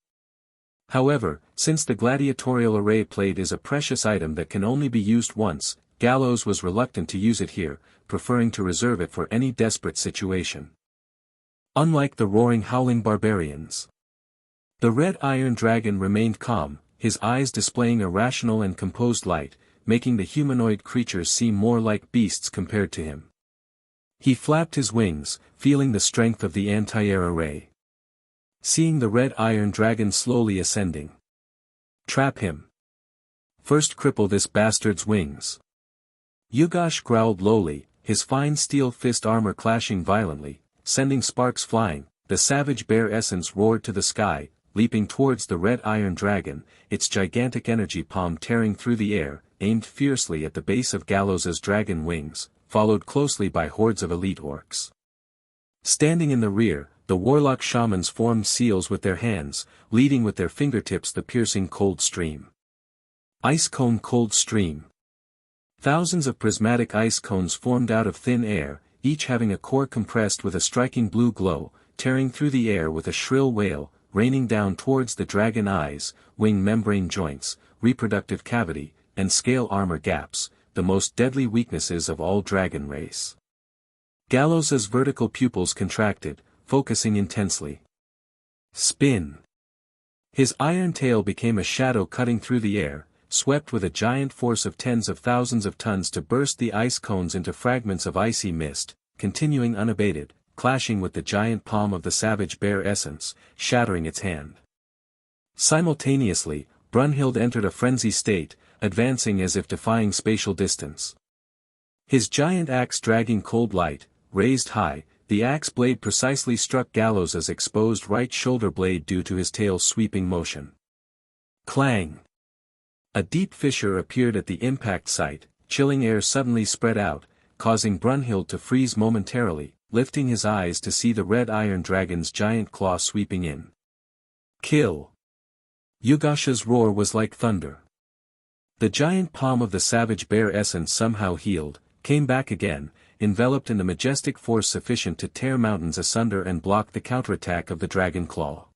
Speaker 2: However, since the gladiatorial array plate is a precious item that can only be used once, Galos was reluctant to use it here, preferring to reserve it for any desperate situation. Unlike the roaring howling barbarians, the red iron dragon remained calm, his eyes displaying a rational and composed light, making the humanoid creatures seem more like beasts compared to him. He flapped his wings, feeling the strength of the anti-air array. Seeing the red iron dragon slowly ascending. Trap him. First cripple this bastard's wings. Yugash growled lowly, his fine steel fist armor clashing violently, sending sparks flying. The savage bear essence roared to the sky, leaping towards the red iron dragon, its gigantic energy palm tearing through the air, aimed fiercely at the base of Galos's dragon wings, followed closely by hordes of elite orcs. Standing in the rear, the warlock shamans formed seals with their hands, leading with their fingertips the piercing cold stream. Ice cone cold stream. Thousands of prismatic ice cones formed out of thin air, each having a core compressed with a striking blue glow, tearing through the air with a shrill wail, raining down towards the dragon eyes, wing membrane joints, reproductive cavity, and scale armor gaps, the most deadly weaknesses of all dragon race. Galos's vertical pupils contracted, focusing intensely. Spin. His iron tail became a shadow cutting through the air, swept with a giant force of tens of thousands of tons to burst the ice cones into fragments of icy mist, continuing unabated, clashing with the giant palm of the savage bear essence, shattering its hand. Simultaneously, Brunhild entered a frenzy state, advancing as if defying spatial distance. His giant axe dragging cold light, raised high, the axe blade precisely struck Galos's exposed right shoulder blade due to his tail's sweeping motion. Clang! A deep fissure appeared at the impact site, chilling air suddenly spread out, causing Brunhild to freeze momentarily, lifting his eyes to see the red iron dragon's giant claw sweeping in. Kill! Yugash's roar was like thunder. The giant palm of the savage bear essence somehow healed, came back again, enveloped in the majestic force sufficient to tear mountains asunder and block the counterattack of the dragon claw.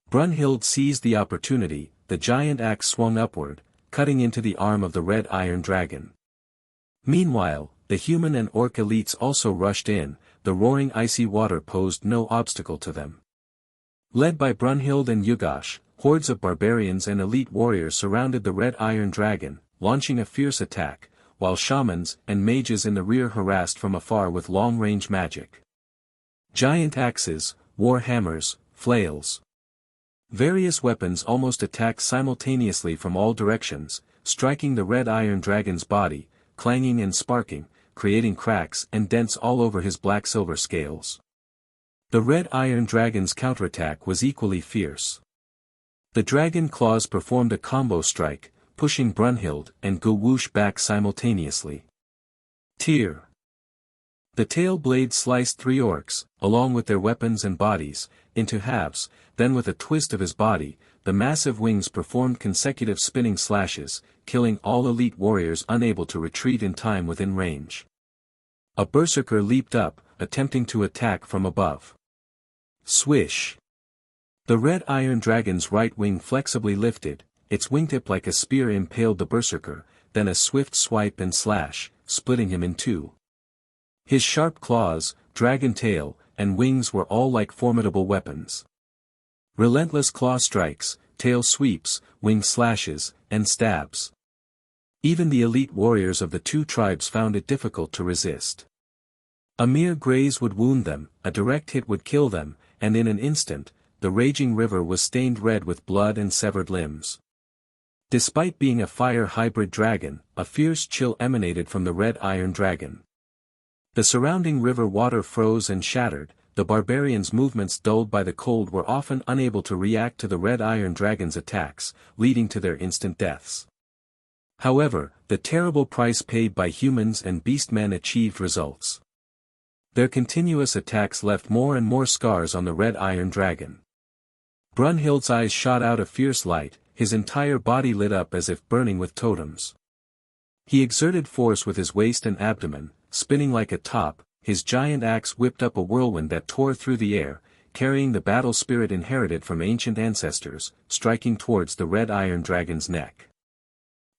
Speaker 2: Brunhild seized the opportunity, the giant axe swung upward, cutting into the arm of the red iron dragon. Meanwhile, the human and orc elites also rushed in, the roaring icy water posed no obstacle to them. Led by Brunhild and Yugash, hordes of barbarians and elite warriors surrounded the red iron dragon, launching a fierce attack, while shamans and mages in the rear harassed from afar with long-range magic. Giant axes, war hammers, flails. Various weapons almost attacked simultaneously from all directions, striking the red iron dragon's body, clanging and sparking, creating cracks and dents all over his black-silver scales. The red iron dragon's counterattack was equally fierce. The dragon claws performed a combo strike, pushing Brunhild and Gawoosh back simultaneously. Tear. The tail blade sliced 3 orcs, along with their weapons and bodies, into halves, then with a twist of his body, the massive wings performed consecutive spinning slashes, killing all elite warriors unable to retreat in time within range. A berserker leaped up, attempting to attack from above. Swish! The red iron dragon's right wing flexibly lifted, its wingtip like a spear impaled the berserker, then a swift swipe and slash, splitting him in 2. His sharp claws, dragon tail, and wings were all like formidable weapons. Relentless claw strikes, tail sweeps, wing slashes, and stabs. Even the elite warriors of the 2 tribes found it difficult to resist. A mere graze would wound them, a direct hit would kill them, and in an instant, the raging river was stained red with blood and severed limbs. Despite being a fire hybrid dragon, a fierce chill emanated from the red iron dragon. The surrounding river water froze and shattered, the barbarians' movements dulled by the cold were often unable to react to the red iron dragon's attacks, leading to their instant deaths. However, the terrible price paid by humans and beastmen achieved results. Their continuous attacks left more and more scars on the red iron dragon. Brunhild's eyes shot out a fierce light, his entire body lit up as if burning with totems. He exerted force with his waist and abdomen, spinning like a top, his giant axe whipped up a whirlwind that tore through the air, carrying the battle spirit inherited from ancient ancestors, striking towards the red iron dragon's neck.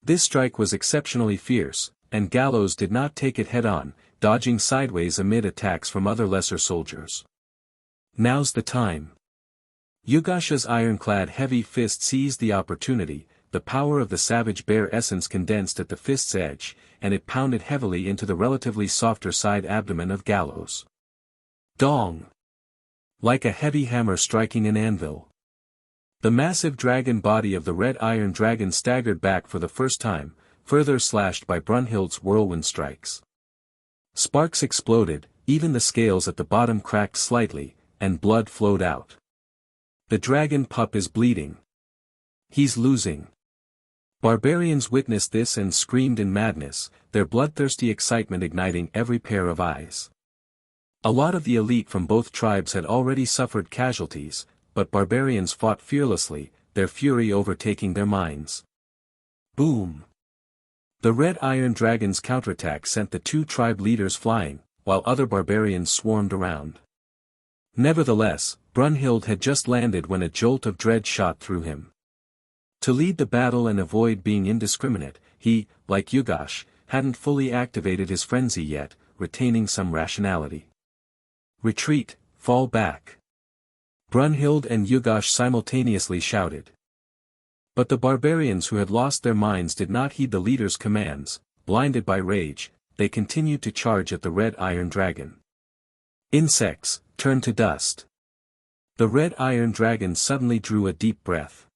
Speaker 2: This strike was exceptionally fierce, and Galos did not take it head-on, dodging sideways amid attacks from other lesser soldiers. Now's the time. Yugash's ironclad heavy fist seized the opportunity, the power of the savage bear essence condensed at the fist's edge, and it pounded heavily into the relatively softer side abdomen of Galos. Dong! Like a heavy hammer striking an anvil. The massive dragon body of the red iron dragon staggered back for the first time, further slashed by Brunhild's whirlwind strikes. Sparks exploded, even the scales at the bottom cracked slightly, and blood flowed out. The dragon pup is bleeding. He's losing. Barbarians witnessed this and screamed in madness, their bloodthirsty excitement igniting every pair of eyes. A lot of the elite from both tribes had already suffered casualties, but barbarians fought fearlessly, their fury overtaking their minds. Boom! The red iron dragon's counterattack sent the 2 tribe leaders flying, while other barbarians swarmed around. Nevertheless, Brunhild had just landed when a jolt of dread shot through him. To lead the battle and avoid being indiscriminate, he, like Yugash, hadn't fully activated his frenzy yet, retaining some rationality. Retreat, fall back. Brunhild and Yugash simultaneously shouted. But the barbarians who had lost their minds did not heed the leader's commands, blinded by rage, they continued to charge at the red iron dragon. Insects, turn to dust. The red iron dragon suddenly drew a deep breath.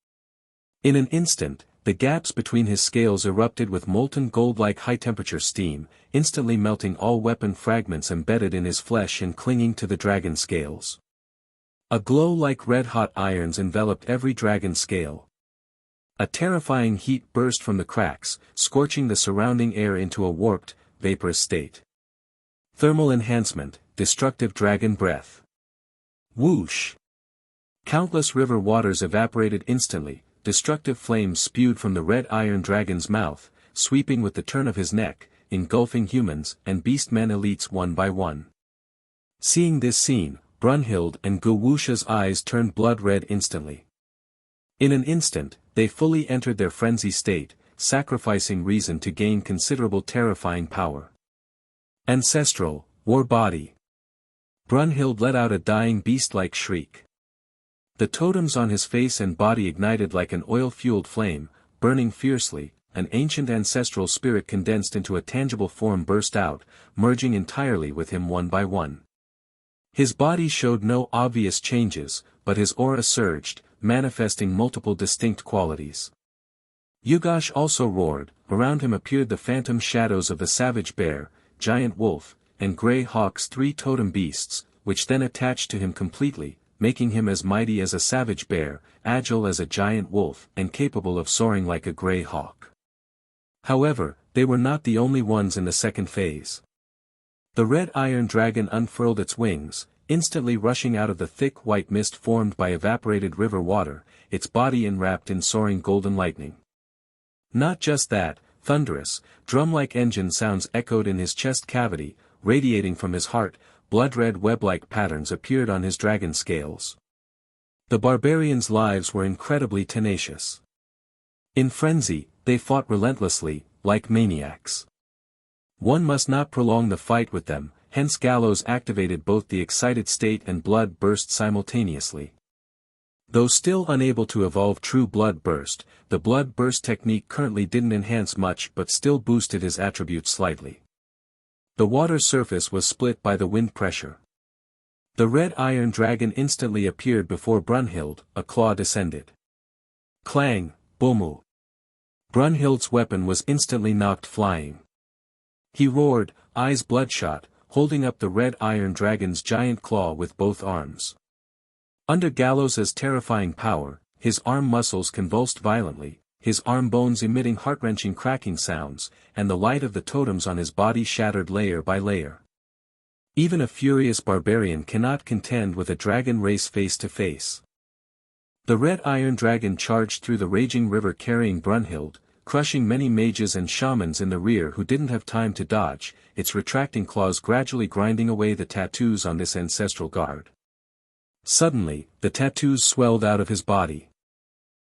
Speaker 2: In an instant, the gaps between his scales erupted with molten gold-like high-temperature steam, instantly melting all weapon fragments embedded in his flesh and clinging to the dragon scales. A glow like red-hot irons enveloped every dragon scale. A terrifying heat burst from the cracks, scorching the surrounding air into a warped, vaporous state. Thermal enhancement, destructive dragon breath. Whoosh! Countless river waters evaporated instantly, destructive flames spewed from the red iron dragon's mouth, sweeping with the turn of his neck, engulfing humans and beastmen elites one by one. Seeing this scene, Brunhild and Gawusha's eyes turned blood red instantly. In an instant, they fully entered their frenzy state, sacrificing reason to gain considerable terrifying power. Ancestral, war body. Brunhild let out a dying beast-like shriek. The totems on his face and body ignited like an oil-fueled flame, burning fiercely. An ancient ancestral spirit condensed into a tangible form burst out, merging entirely with him one by one. His body showed no obvious changes, but his aura surged, manifesting multiple distinct qualities. Yugash also roared. Around him appeared the phantom shadows of the savage bear, giant wolf, and grey hawk's three totem beasts, which then attached to him completely, making him as mighty as a savage bear, agile as a giant wolf, and capable of soaring like a grey hawk. However, they were not the only ones in the second phase. The red iron dragon unfurled its wings, instantly rushing out of the thick white mist formed by evaporated river water, its body enwrapped in soaring golden lightning. Not just that, thunderous, drum-like engine sounds echoed in his chest cavity, radiating from his heart, blood-red web-like patterns appeared on his dragon scales. The barbarians' lives were incredibly tenacious. In frenzy, they fought relentlessly, like maniacs. One must not prolong the fight with them, hence Galos activated both the excited state and blood burst simultaneously. Though still unable to evolve true blood burst, the blood burst technique currently didn't enhance much but still boosted his attributes slightly. The water surface was split by the wind pressure. The red iron dragon instantly appeared before Brunhild, a claw descended. Clang, bomu. Brunhild's weapon was instantly knocked flying. He roared, eyes bloodshot, holding up the red iron dragon's giant claw with both arms. Under Galos's terrifying power, his arm muscles convulsed violently, his arm bones emitting heart-wrenching cracking sounds, and the light of the totems on his body shattered layer by layer. Even a furious barbarian cannot contend with a dragon race face to face. The red iron dragon charged through the raging river carrying Brunhild, crushing many mages and shamans in the rear who didn't have time to dodge, its retracting claws gradually grinding away the tattoos on this ancestral guard. Suddenly, the tattoos swelled out of his body.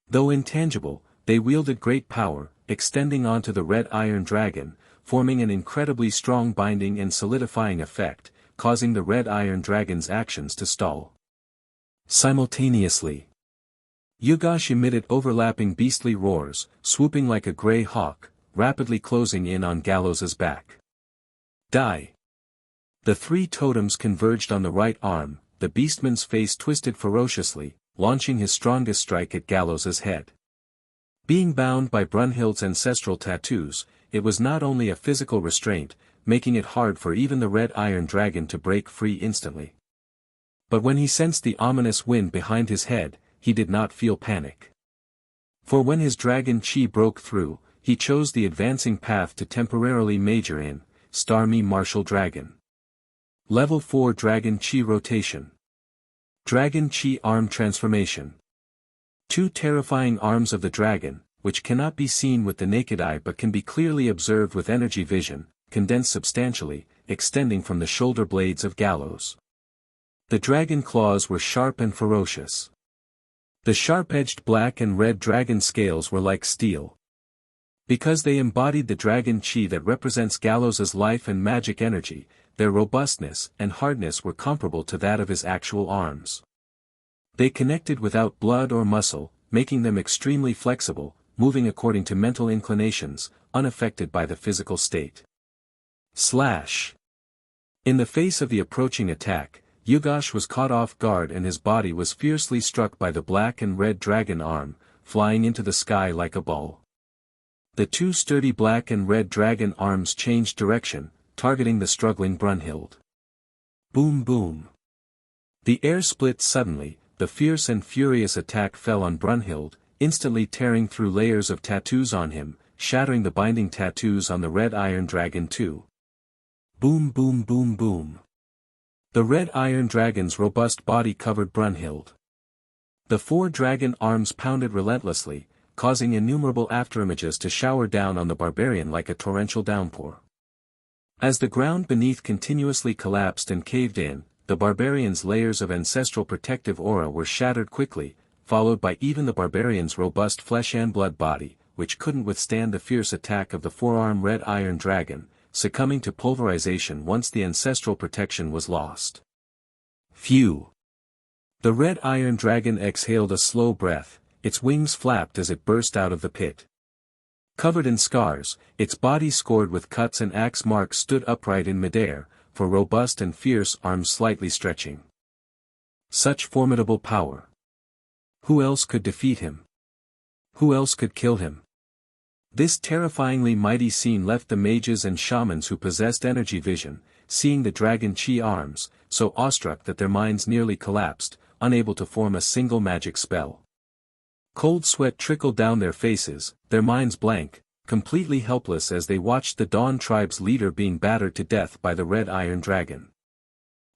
Speaker 2: Though intangible, they wielded great power, extending onto the red iron dragon, forming an incredibly strong binding and solidifying effect, causing the red iron dragon's actions to stall. Simultaneously, Yugash emitted overlapping beastly roars, swooping like a grey hawk, rapidly closing in on Galos's back. Die! The three totems converged on the right arm, the beastman's face twisted ferociously, launching his strongest strike at Galos's head. Being bound by Brunhild's ancestral tattoos, it was not only a physical restraint, making it hard for even the red iron dragon to break free instantly. But when he sensed the ominous wind behind his head, he did not feel panic. For when his dragon chi broke through, he chose the advancing path to temporarily major in, Starmie Martial Dragon. Level 4 Dragon Chi Rotation. Dragon Chi Arm Transformation. Two terrifying arms of the dragon, which cannot be seen with the naked eye but can be clearly observed with energy vision, condensed substantially, extending from the shoulder blades of Galos. The dragon claws were sharp and ferocious. The sharp-edged black and red dragon scales were like steel. Because they embodied the dragon chi that represents Galos's life and magic energy, their robustness and hardness were comparable to that of his actual arms. They connected without blood or muscle, making them extremely flexible, moving according to mental inclinations, unaffected by the physical state. Slash! In the face of the approaching attack, Yugash was caught off guard and his body was fiercely struck by the black and red dragon arm, flying into the sky like a ball. The two sturdy black and red dragon arms changed direction, targeting the struggling Brunhild. Boom boom. The air split suddenly, the fierce and furious attack fell on Brunhild, instantly tearing through layers of tattoos on him, shattering the binding tattoos on the red iron dragon too. Boom boom boom boom. The red iron dragon's robust body covered Brunhild. The 4 dragon arms pounded relentlessly, causing innumerable afterimages to shower down on the barbarian like a torrential downpour. As the ground beneath continuously collapsed and caved in, the barbarian's layers of ancestral protective aura were shattered quickly, followed by even the barbarian's robust flesh and blood body, which couldn't withstand the fierce attack of the 4-armed red iron dragon, succumbing to pulverization once the ancestral protection was lost. Phew! The red iron dragon exhaled a slow breath, its wings flapped as it burst out of the pit. Covered in scars, its body scored with cuts and axe marks stood upright in midair, for robust and fierce arms slightly stretching. Such formidable power. Who else could defeat him? Who else could kill him? This terrifyingly mighty scene left the mages and shamans who possessed energy vision, seeing the dragon chi arms, so awestruck that their minds nearly collapsed, unable to form a single magic spell. Cold sweat trickled down their faces, their minds blank, completely helpless as they watched the Dawn tribe's leader being battered to death by the red iron dragon.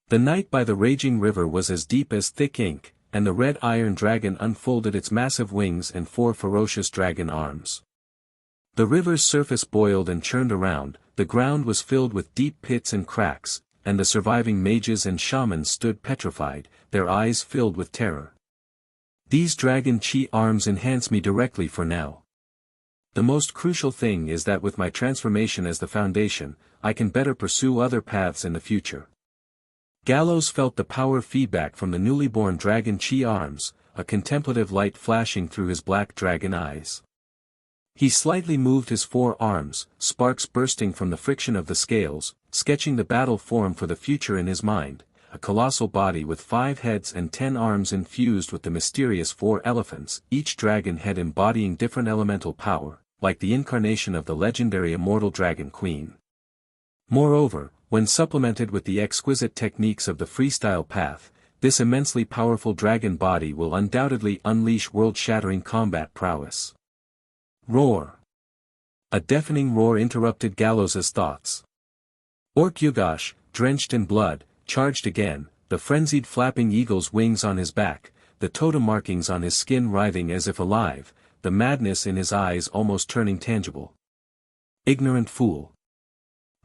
Speaker 2: The night by the raging river was as deep as thick ink, and the red iron dragon unfolded its massive wings and 4 ferocious dragon arms. The river's surface boiled and churned around, the ground was filled with deep pits and cracks, and the surviving mages and shamans stood petrified, their eyes filled with terror. These dragon chi arms enhance me directly for now. The most crucial thing is that with my transformation as the foundation, I can better pursue other paths in the future. Galos felt the power feedback from the newly born dragon chi arms, a contemplative light flashing through his black dragon eyes. He slightly moved his 4 arms, sparks bursting from the friction of the scales, sketching the battle form for the future in his mind, a colossal body with 5 heads and 10 arms infused with the mysterious 4 elephants, each dragon head embodying different elemental power, like the incarnation of the legendary immortal dragon queen. Moreover, when supplemented with the exquisite techniques of the freestyle path, this immensely powerful dragon body will undoubtedly unleash world-shattering combat prowess. Roar! A deafening roar interrupted Galos's thoughts. Orc Yugash, drenched in blood, charged again, the frenzied flapping eagle's wings on his back, the totem markings on his skin writhing as if alive, the madness in his eyes almost turning tangible. Ignorant fool.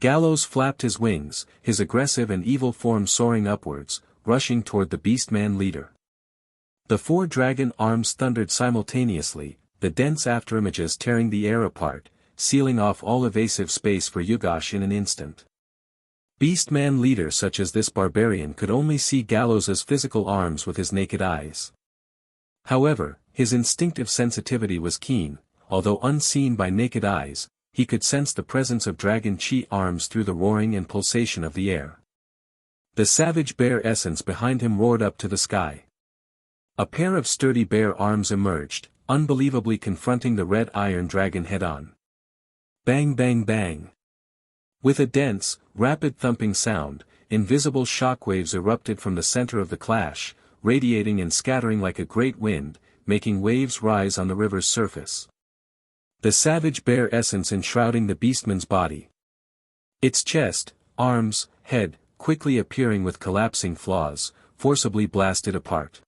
Speaker 2: Galos flapped his wings, his aggressive and evil form soaring upwards, rushing toward the beastman leader. The 4 dragon arms thundered simultaneously, the dense afterimages tearing the air apart, sealing off all evasive space for Yugash in an instant. Beastman leader such as this barbarian could only see Galos's physical arms with his naked eyes. However, his instinctive sensitivity was keen, although unseen by naked eyes, he could sense the presence of dragon chi arms through the roaring and pulsation of the air. The savage bear essence behind him roared up to the sky. A pair of sturdy bear arms emerged, unbelievably confronting the red iron dragon head-on. Bang bang bang. With a dense, rapid thumping sound, invisible shockwaves erupted from the center of the clash, radiating and scattering like a great wind, making waves rise on the river's surface. The savage bear essence enshrouding the beastman's body. Its chest, arms, head, quickly appearing with collapsing flaws, forcibly blasted apart.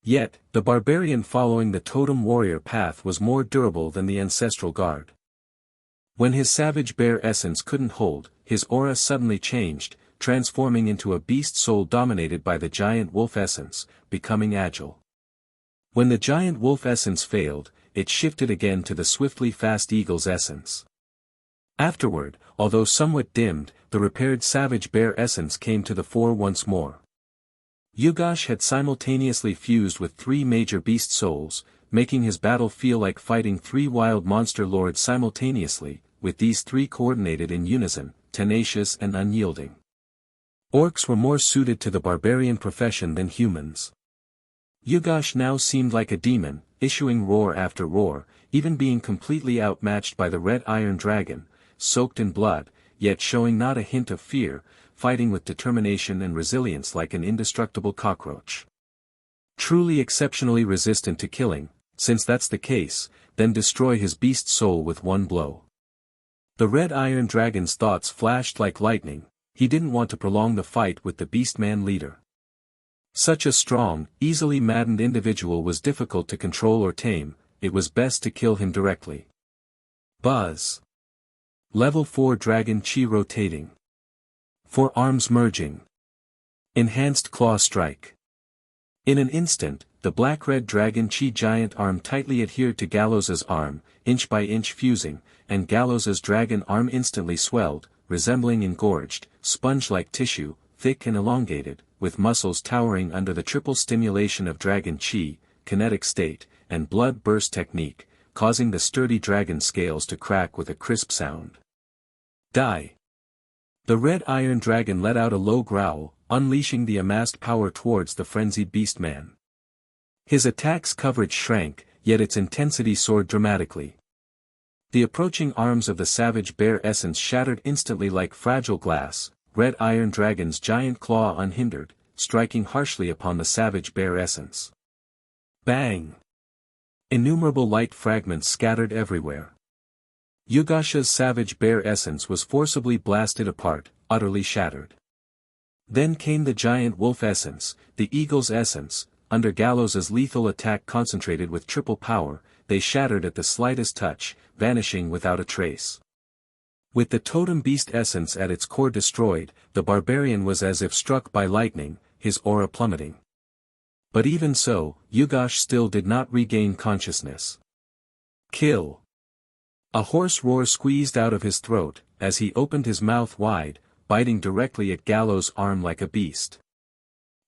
Speaker 2: Yet, the barbarian following the totem warrior path was more durable than the ancestral guard. When his savage bear essence couldn't hold, his aura suddenly changed, transforming into a beast soul dominated by the giant wolf essence, becoming agile. When the giant wolf essence failed, it shifted again to the swiftly fast eagle's essence. Afterward, although somewhat dimmed, the repaired savage bear essence came to the fore once more. Yugash had simultaneously fused with 3 major beast souls, making his battle feel like fighting 3 wild monster lords simultaneously, with these 3 coordinated in unison, tenacious and unyielding. Orcs were more suited to the barbarian profession than humans. Yugash now seemed like a demon, issuing roar after roar, even being completely outmatched by the red iron dragon, soaked in blood, yet showing not a hint of fear, fighting with determination and resilience like an indestructible cockroach. Truly exceptionally resistant to killing, since that's the case, then destroy his beast soul with one blow. The red iron dragon's thoughts flashed like lightning. He didn't want to prolong the fight with the beastman leader. Such a strong, easily maddened individual was difficult to control or tame. It was best to kill him directly. Buzz. Level 4 Dragon Chi rotating. Forearms merging. Enhanced claw strike. In an instant, the black-red Dragon Chi giant arm tightly adhered to Galos's arm, inch by inch fusing, and Galos's dragon arm instantly swelled, resembling engorged, sponge-like tissue, thick and elongated, with muscles towering under the triple stimulation of Dragon Chi, kinetic state, and blood burst technique, causing the sturdy dragon scales to crack with a crisp sound. Die! The red iron dragon let out a low growl, unleashing the amassed power towards the frenzied beastman. His attack's coverage shrank, yet its intensity soared dramatically. The approaching arms of the savage bear essence shattered instantly like fragile glass, red iron dragon's giant claw unhindered, striking harshly upon the savage bear essence. Bang! Innumerable light fragments scattered everywhere. Yugasha's savage bear essence was forcibly blasted apart, utterly shattered. Then came the giant wolf essence, the eagle's essence. Under Galos's lethal attack concentrated with triple power, they shattered at the slightest touch, vanishing without a trace. With the totem beast essence at its core destroyed, the barbarian was as if struck by lightning, his aura plummeting. But even so, Yugash still did not regain consciousness. Kill! A hoarse roar squeezed out of his throat, as he opened his mouth wide, biting directly at Galos' arm like a beast.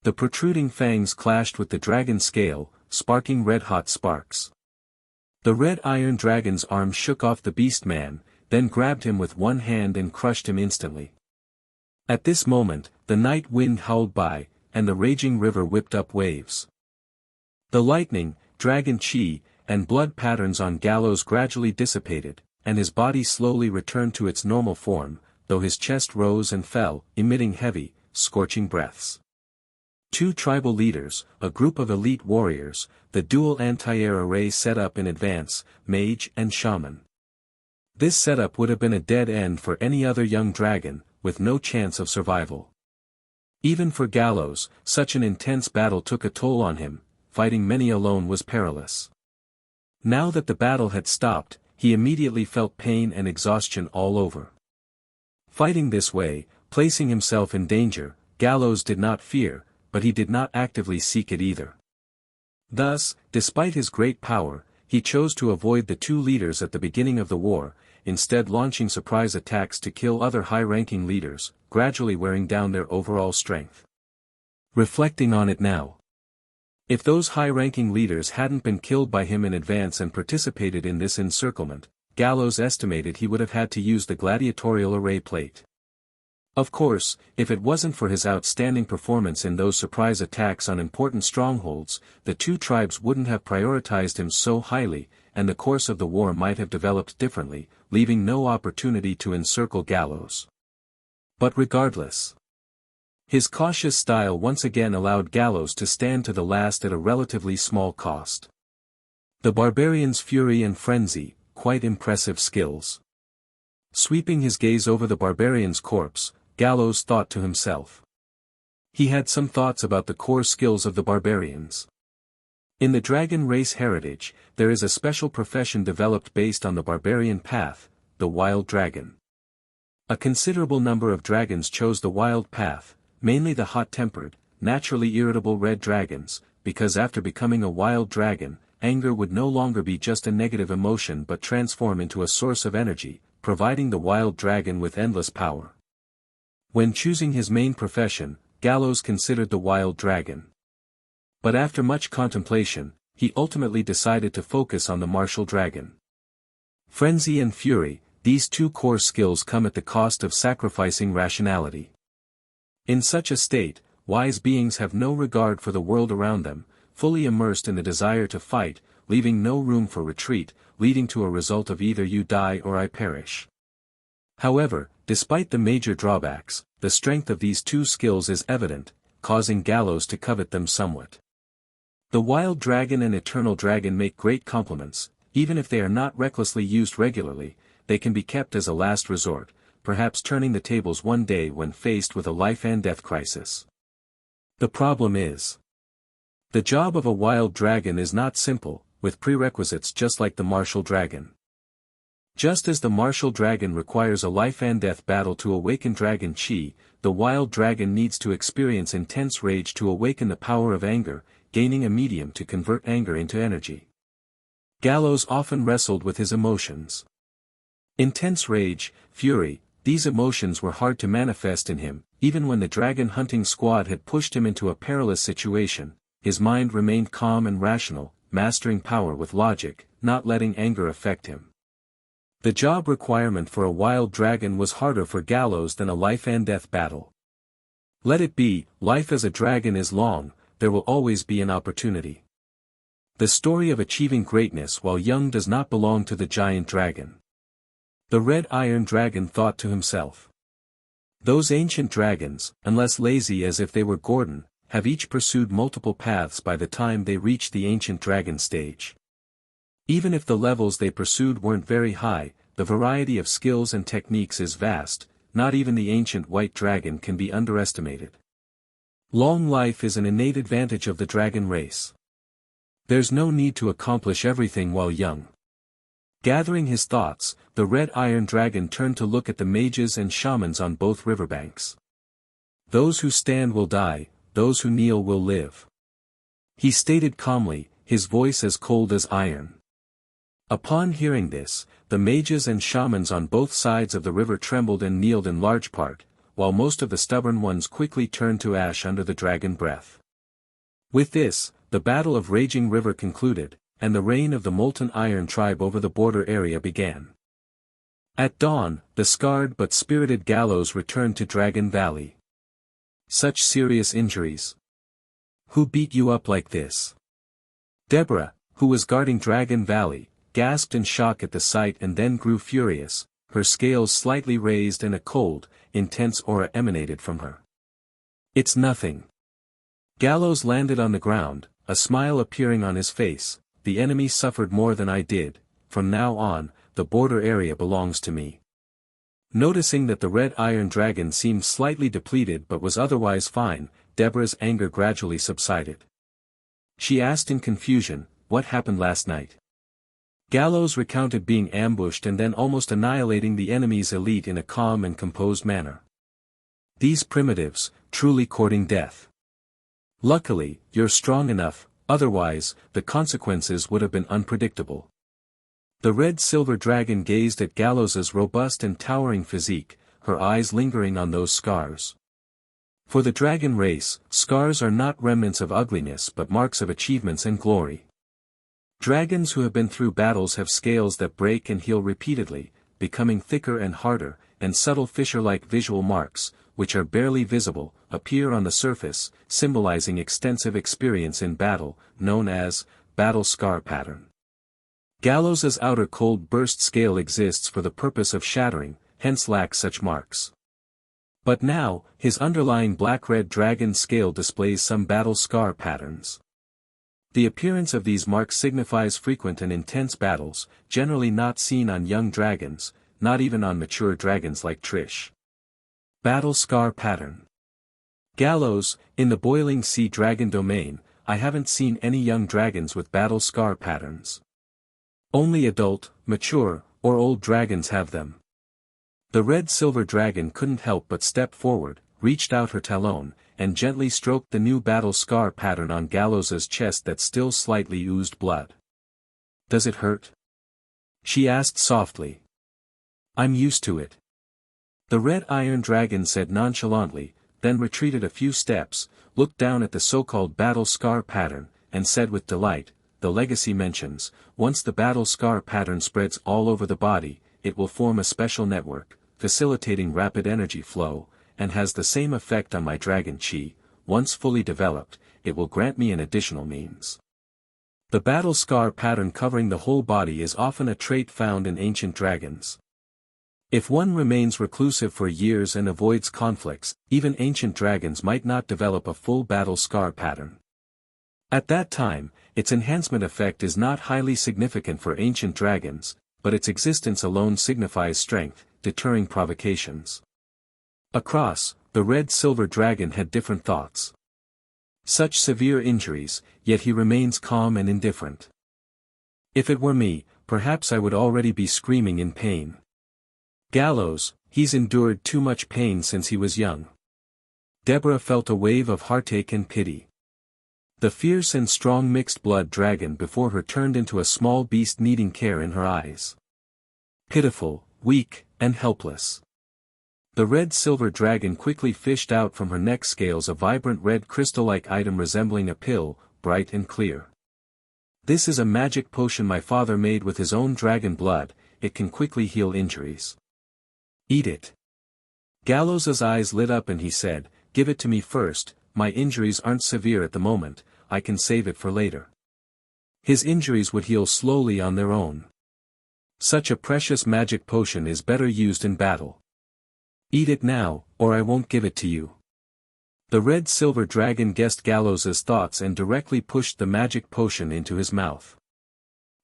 Speaker 2: The protruding fangs clashed with the dragon scale, sparking red-hot sparks. The red iron dragon's arm shook off the beastman, then grabbed him with one hand and crushed him instantly. At this moment, the night wind howled by, and the raging river whipped up waves. The lightning, dragon chi, and blood patterns on Galos gradually dissipated, and his body slowly returned to its normal form, though his chest rose and fell, emitting heavy, scorching breaths. Two tribal leaders, a group of elite warriors, the dual anti-air array set up in advance, mage and shaman. This setup would have been a dead end for any other young dragon, with no chance of survival. Even for Galos, such an intense battle took a toll on him, fighting many alone was perilous. Now that the battle had stopped, he immediately felt pain and exhaustion all over. Fighting this way, placing himself in danger, Galos did not fear, but he did not actively seek it either. Thus, despite his great power, he chose to avoid the two leaders at the beginning of the war, instead launching surprise attacks to kill other high-ranking leaders, gradually wearing down their overall strength. Reflecting on it now. If those high-ranking leaders hadn't been killed by him in advance and participated in this encirclement, Galos estimated he would have had to use the gladiatorial array plate. Of course, if it wasn't for his outstanding performance in those surprise attacks on important strongholds, the two tribes wouldn't have prioritized him so highly, and the course of the war might have developed differently, leaving no opportunity to encircle Galos. But regardless, his cautious style once again allowed Galos to stand to the last at a relatively small cost. The barbarian's fury and frenzy, quite impressive skills. Sweeping his gaze over the barbarian's corpse, Galos thought to himself. He had some thoughts about the core skills of the barbarians. In the dragon race heritage, there is a special profession developed based on the barbarian path, the wild dragon. A considerable number of dragons chose the wild path, mainly the hot-tempered, naturally irritable red dragons, because after becoming a wild dragon, anger would no longer be just a negative emotion but transform into a source of energy, providing the wild dragon with endless power. When choosing his main profession, Galos considered the wild dragon. But after much contemplation, he ultimately decided to focus on the martial dragon. Frenzy and fury, these two core skills come at the cost of sacrificing rationality. In such a state, wise beings have no regard for the world around them, fully immersed in the desire to fight, leaving no room for retreat, leading to a result of either you die or I perish. However, despite the major drawbacks, the strength of these two skills is evident, causing Galos to covet them somewhat. The wild dragon and eternal dragon make great complements. Even if they are not recklessly used regularly, they can be kept as a last resort, perhaps turning the tables one day when faced with a life and death crisis. The problem is, the job of a wild dragon is not simple, with prerequisites just like the martial dragon. Just as the martial dragon requires a life and death battle to awaken dragon chi, the wild dragon needs to experience intense rage to awaken the power of anger, gaining a medium to convert anger into energy. Galos often wrestled with his emotions. Intense rage, fury, these emotions were hard to manifest in him. Even when the dragon hunting squad had pushed him into a perilous situation, his mind remained calm and rational, mastering power with logic, not letting anger affect him. The job requirement for a wild dragon was harder for Galos than a life and death battle. Let it be, life as a dragon is long, there will always be an opportunity. The story of achieving greatness while young does not belong to the giant dragon. The red iron dragon thought to himself. Those ancient dragons, unless lazy as if they were Gordon, have each pursued multiple paths by the time they reach the ancient dragon stage. Even if the levels they pursued weren't very high, the variety of skills and techniques is vast, not even the ancient white dragon can be underestimated. Long life is an innate advantage of the dragon race. There's no need to accomplish everything while young. Gathering his thoughts, the red iron dragon turned to look at the mages and shamans on both riverbanks. Those who stand will die, those who kneel will live. He stated calmly, his voice as cold as iron. Upon hearing this, the mages and shamans on both sides of the river trembled and kneeled in large part, while most of the stubborn ones quickly turned to ash under the dragon breath. With this, the battle of Raging River concluded, and the reign of the Molten Iron tribe over the border area began. At dawn, the scarred but spirited Galos returned to Dragon Valley. Such serious injuries. Who beat you up like this? Deborah, who was guarding Dragon Valley, gasped in shock at the sight and then grew furious, her scales slightly raised and a cold, intense aura emanated from her. It's nothing. Galos landed on the ground, a smile appearing on his face. The enemy suffered more than I did. From now on, the border area belongs to me. Noticing that the red iron dragon seemed slightly depleted but was otherwise fine, Deborah's anger gradually subsided. She asked in confusion, "What happened last night?" Galos recounted being ambushed and then almost annihilating the enemy's elite in a calm and composed manner. These primitives, truly courting death. Luckily, you're strong enough, otherwise, the consequences would have been unpredictable. The red-silver dragon gazed at Galos's robust and towering physique, her eyes lingering on those scars. For the dragon race, scars are not remnants of ugliness but marks of achievements and glory. Dragons who have been through battles have scales that break and heal repeatedly, becoming thicker and harder, and subtle fissure-like visual marks, which are barely visible, appear on the surface, symbolizing extensive experience in battle, known as battle scar pattern. Galos's outer cold burst scale exists for the purpose of shattering, hence lacks such marks. But now, his underlying black-red dragon scale displays some battle scar patterns. The appearance of these marks signifies frequent and intense battles, generally not seen on young dragons, not even on mature dragons like Trish. Battle Scar Pattern. Galos, in the Boiling Sea Dragon domain, I haven't seen any young dragons with battle scar patterns. Only adult, mature, or old dragons have them. The red-silver dragon couldn't help but step forward, reached out her talon, and gently stroked the new battle scar pattern on Galos's chest that still slightly oozed blood. "Does it hurt?" she asked softly. "I'm used to it." The red iron dragon said nonchalantly, then retreated a few steps, looked down at the so-called battle scar pattern, and said with delight, "The legacy mentions, once the battle scar pattern spreads all over the body, it will form a special network, facilitating rapid energy flow, and has the same effect on my dragon chi. Once fully developed, it will grant me an additional means." The battle scar pattern covering the whole body is often a trait found in ancient dragons. If one remains reclusive for years and avoids conflicts, even ancient dragons might not develop a full battle scar pattern. At that time, its enhancement effect is not highly significant for ancient dragons, but its existence alone signifies strength, deterring provocations. Across, the red-silver dragon had different thoughts. Such severe injuries, yet he remains calm and indifferent. If it were me, perhaps I would already be screaming in pain. Galos, he's endured too much pain since he was young. Deborah felt a wave of heartache and pity. The fierce and strong mixed-blood dragon before her turned into a small beast needing care in her eyes. Pitiful, weak, and helpless. The red-silver dragon quickly fished out from her neck scales a vibrant red crystal-like item resembling a pill, bright and clear. This is a magic potion my father made with his own dragon blood, it can quickly heal injuries. Eat it. Galos's eyes lit up and he said, "Give it to me first, my injuries aren't severe at the moment, I can save it for later." His injuries would heal slowly on their own. Such a precious magic potion is better used in battle. Eat it now, or I won't give it to you. The red-silver dragon guessed Galos's thoughts and directly pushed the magic potion into his mouth.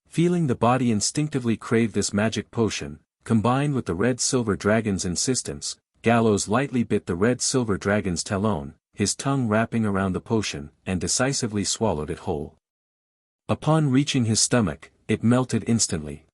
Speaker 2: Feeling the body instinctively crave this magic potion, combined with the red-silver dragon's insistence, Galos lightly bit the red-silver dragon's talon, his tongue wrapping around the potion, and decisively swallowed it whole. Upon reaching his stomach, it melted instantly.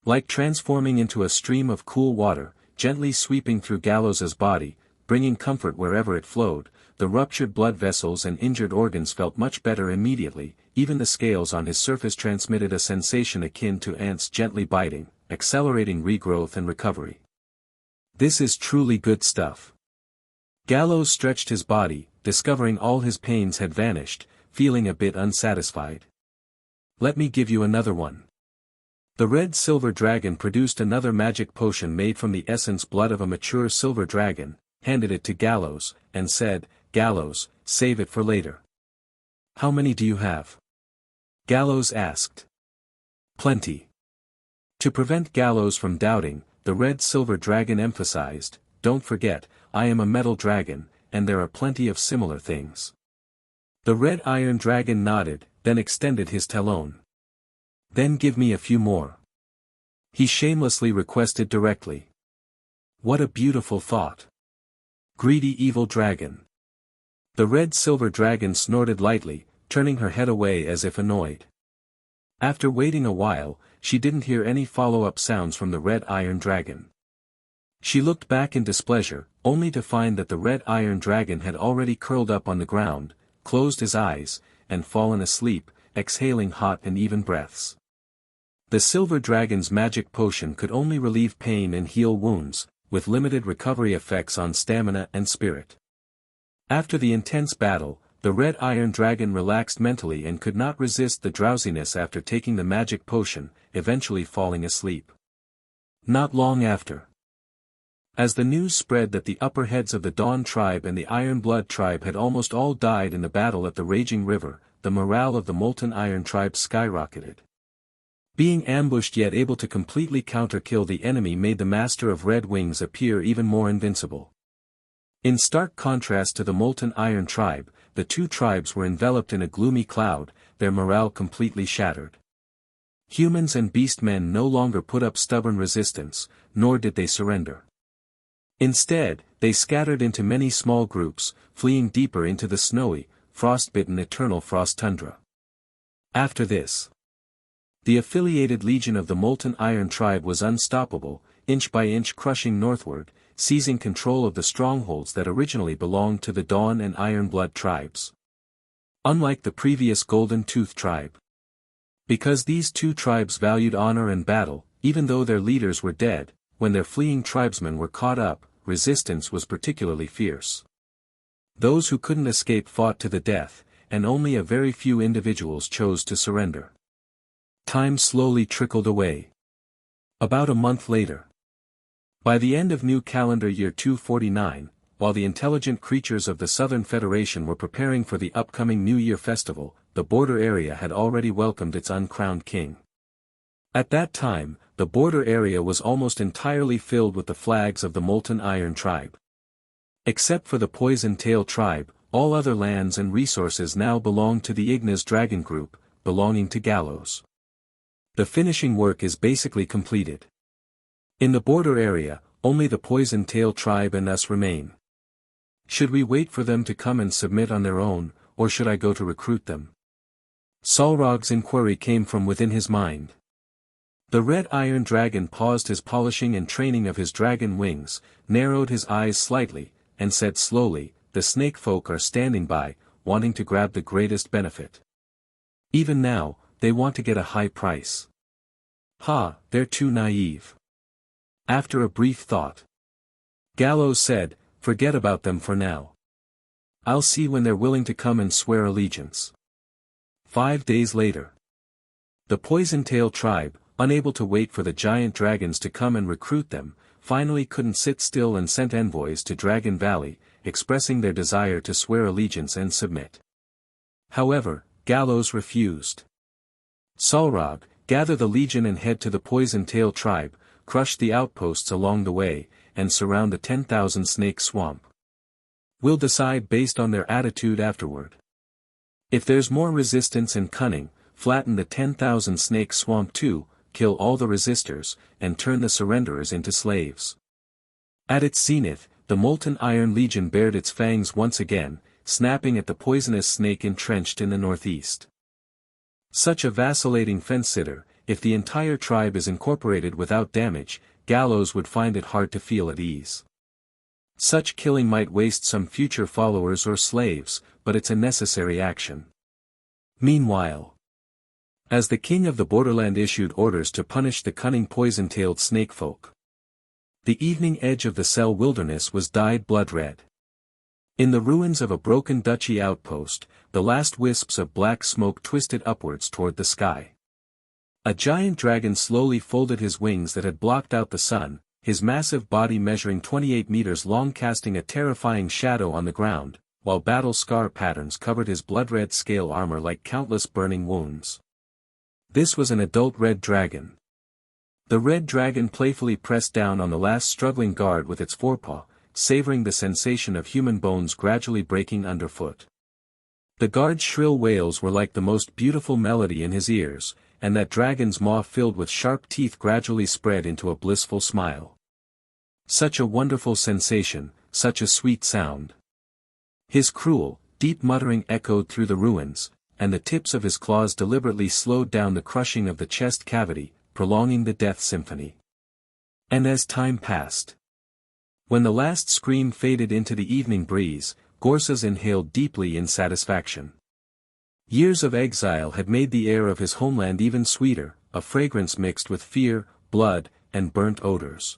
Speaker 2: Like transforming into a stream of cool water, gently sweeping through Galos's body, bringing comfort wherever it flowed, the ruptured blood vessels and injured organs felt much better immediately, even the scales on his surface transmitted a sensation akin to ants gently biting, accelerating regrowth and recovery. This is truly good stuff. Galos stretched his body, discovering all his pains had vanished, feeling a bit unsatisfied. "Let me give you another one." The red-silver dragon produced another magic potion made from the essence blood of a mature silver dragon, handed it to Galos, and said, "Galos, save it for later." "How many do you have?" Galos asked. "Plenty." To prevent Galos from doubting, the red-silver dragon emphasized, "Don't forget, I am a metal dragon, and there are plenty of similar things." The red iron dragon nodded, then extended his talon. "Then give me a few more." He shamelessly requested directly. What a beautiful thought. Greedy evil dragon. The red-silver dragon snorted lightly, turning her head away as if annoyed. After waiting a while, she didn't hear any follow-up sounds from the red iron dragon. She looked back in displeasure, only to find that the red iron dragon had already curled up on the ground, closed his eyes, and fallen asleep, exhaling hot and even breaths. The silver dragon's magic potion could only relieve pain and heal wounds, with limited recovery effects on stamina and spirit. After the intense battle, the red iron dragon relaxed mentally and could not resist the drowsiness after taking the magic potion, eventually falling asleep. Not long after. As the news spread that the upper heads of the Dawn tribe and the Iron Blood tribe had almost all died in the battle at the Raging River, the morale of the Molten Iron tribe skyrocketed. Being ambushed yet able to completely counter-kill the enemy made the Master of Red Wings appear even more invincible. In stark contrast to the Molten Iron tribe, the two tribes were enveloped in a gloomy cloud, their morale completely shattered. Humans and beastmen no longer put up stubborn resistance, nor did they surrender. Instead, they scattered into many small groups, fleeing deeper into the snowy, frost-bitten eternal frost tundra. After this, the affiliated legion of the Molten Iron tribe was unstoppable, inch by inch crushing northward, seizing control of the strongholds that originally belonged to the Dawn and Iron Blood tribes. Unlike the previous Golden Tooth tribe. Because these two tribes valued honor and battle, even though their leaders were dead, when their fleeing tribesmen were caught up, resistance was particularly fierce. Those who couldn't escape fought to the death, and only a very few individuals chose to surrender. Time slowly trickled away. About a month later. By the end of new calendar year 249, while the intelligent creatures of the Southern Federation were preparing for the upcoming New Year festival, the border area had already welcomed its uncrowned king. At that time, the border area was almost entirely filled with the flags of the Molten Iron tribe. Except for the Poison Tail tribe, all other lands and resources now belong to the Ignis Dragon Group, belonging to Galos. The finishing work is basically completed. In the border area, only the Poison Tail tribe and us remain. Should we wait for them to come and submit on their own, or should I go to recruit them? Solrog's inquiry came from within his mind. The red iron dragon paused his polishing and training of his dragon wings, narrowed his eyes slightly, and said slowly, "The snake folk are standing by, wanting to grab the greatest benefit. Even now, they want to get a high price. Ha, they're too naive." After a brief thought, Galos said, "Forget about them for now. I'll see when they're willing to come and swear allegiance." 5 days later, the Poison Tail tribe, unable to wait for the giant dragons to come and recruit them, finally couldn't sit still and sent envoys to Dragon Valley, expressing their desire to swear allegiance and submit. However, Galos refused. Solrog, gather the legion and head to the Poison Tail tribe, crush the outposts along the way, and surround the 10,000 snake swamp. We'll decide based on their attitude afterward. If there's more resistance and cunning, flatten the 10,000 snake swamp too, kill all the resistors, and turn the surrenderers into slaves. At its zenith, the Molten Iron Legion bared its fangs once again, snapping at the poisonous snake entrenched in the northeast. Such a vacillating fence-sitter, if the entire tribe is incorporated without damage, Galos would find it hard to feel at ease. Such killing might waste some future followers or slaves, but it's a necessary action. Meanwhile, as the king of the borderland issued orders to punish the cunning poison-tailed snakefolk, the evening edge of the Cell Wilderness was dyed blood-red. In the ruins of a broken duchy outpost, the last wisps of black smoke twisted upwards toward the sky. A giant dragon slowly folded his wings that had blocked out the sun, his massive body measuring 28 meters long casting a terrifying shadow on the ground, while battle scar patterns covered his blood-red scale armor like countless burning wounds. This was an adult red dragon. The red dragon playfully pressed down on the last struggling guard with its forepaw, savoring the sensation of human bones gradually breaking underfoot. The guard's shrill wails were like the most beautiful melody in his ears, and that dragon's maw filled with sharp teeth gradually spread into a blissful smile. Such a wonderful sensation, such a sweet sound. His cruel, deep muttering echoed through the ruins, and the tips of his claws deliberately slowed down the crushing of the chest cavity, prolonging the death symphony. And as time passed, when the last scream faded into the evening breeze, Gorsas inhaled deeply in satisfaction. Years of exile had made the air of his homeland even sweeter, a fragrance mixed with fear, blood, and burnt odors.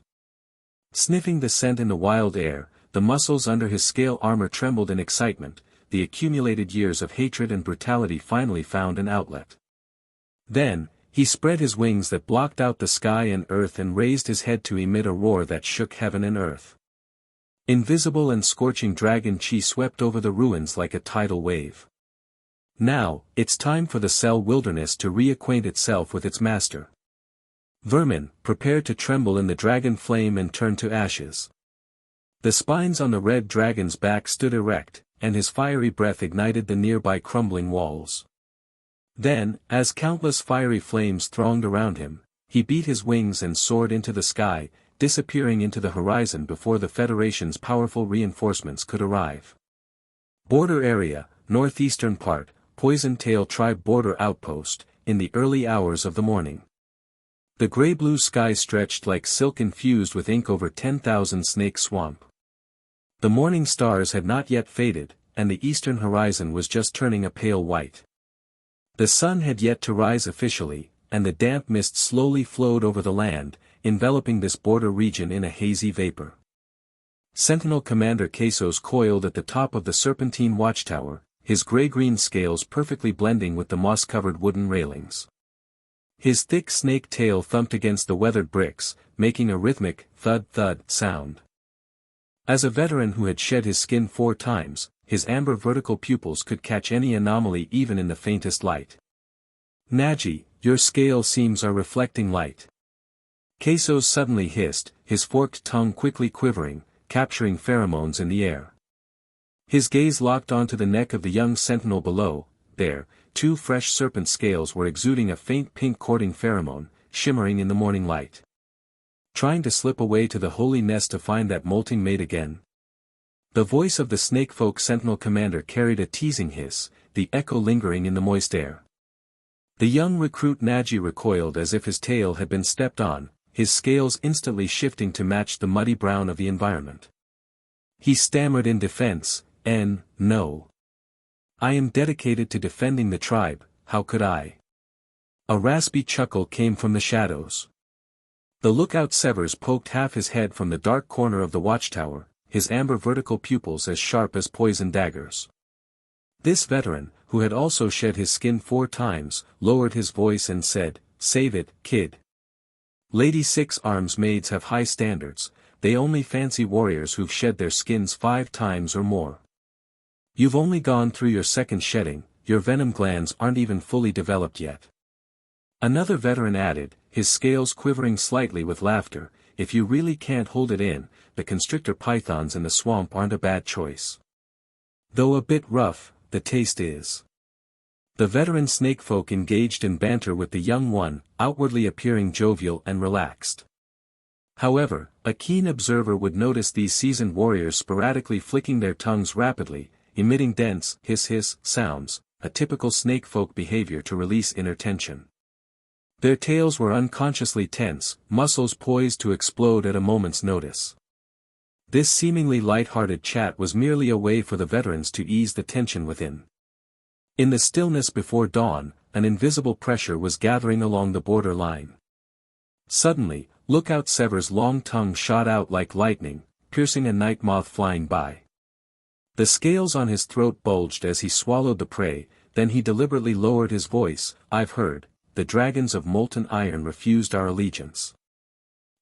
Speaker 2: Sniffing the scent in the wild air, the muscles under his scale armor trembled in excitement, the accumulated years of hatred and brutality finally found an outlet. Then, he spread his wings that blocked out the sky and earth and raised his head to emit a roar that shook heaven and earth. Invisible and scorching dragon chi swept over the ruins like a tidal wave. Now, it's time for the Cell Wilderness to reacquaint itself with its master. Vermin, prepare to tremble in the dragon flame and turn to ashes. The spines on the red dragon's back stood erect, and his fiery breath ignited the nearby crumbling walls. Then, as countless fiery flames thronged around him, he beat his wings and soared into the sky, disappearing into the horizon before the Federation's powerful reinforcements could arrive. Border area, northeastern part, Poison Tail Tribe border outpost, in the early hours of the morning. The gray-blue sky stretched like silk infused with ink over 10,000 snake swamp. The morning stars had not yet faded, and the eastern horizon was just turning a pale white. The sun had yet to rise officially, and the damp mist slowly flowed over the land, enveloping this border region in a hazy vapor. Sentinel Commander Quesos coiled at the top of the serpentine watchtower, his gray-green scales perfectly blending with the moss-covered wooden railings. His thick snake tail thumped against the weathered bricks, making a rhythmic, thud-thud sound. As a veteran who had shed his skin 4 times, his amber vertical pupils could catch any anomaly even in the faintest light. "Naji, your scale seams are reflecting light." Quesos suddenly hissed, his forked tongue quickly quivering, capturing pheromones in the air. His gaze locked onto the neck of the young sentinel below. There, 2 fresh serpent scales were exuding a faint pink courting pheromone, shimmering in the morning light. Trying to slip away to the holy nest to find that molting mate again? The voice of the snakefolk sentinel commander carried a teasing hiss, the echo lingering in the moist air. The young recruit Naji recoiled as if his tail had been stepped on, his scales instantly shifting to match the muddy brown of the environment. He stammered in defense, "No. I am dedicated to defending the tribe, how could I?" A raspy chuckle came from the shadows. The lookout Severs poked half his head from the dark corner of the watchtower, his amber vertical pupils as sharp as poison daggers. This veteran, who had also shed his skin 4 times, lowered his voice and said, "Save it, kid. Lady Six Arms maids have high standards, they only fancy warriors who've shed their skins 5 times or more. You've only gone through your 2nd shedding, your venom glands aren't even fully developed yet." Another veteran added, his scales quivering slightly with laughter, "If you really can't hold it in, the constrictor pythons in the swamp aren't a bad choice. Though a bit rough, the taste is." The veteran snakefolk engaged in banter with the young one, outwardly appearing jovial and relaxed. However, a keen observer would notice these seasoned warriors sporadically flicking their tongues rapidly, emitting dense, hiss-hiss sounds, a typical snakefolk behavior to release inner tension. Their tails were unconsciously tense, muscles poised to explode at a moment's notice. This seemingly light-hearted chat was merely a way for the veterans to ease the tension within. In the stillness before dawn, an invisible pressure was gathering along the border line. Suddenly, Lookout Sever's long tongue shot out like lightning, piercing a night moth flying by. The scales on his throat bulged as he swallowed the prey, then he deliberately lowered his voice, "I've heard, the dragons of molten iron refused our allegiance.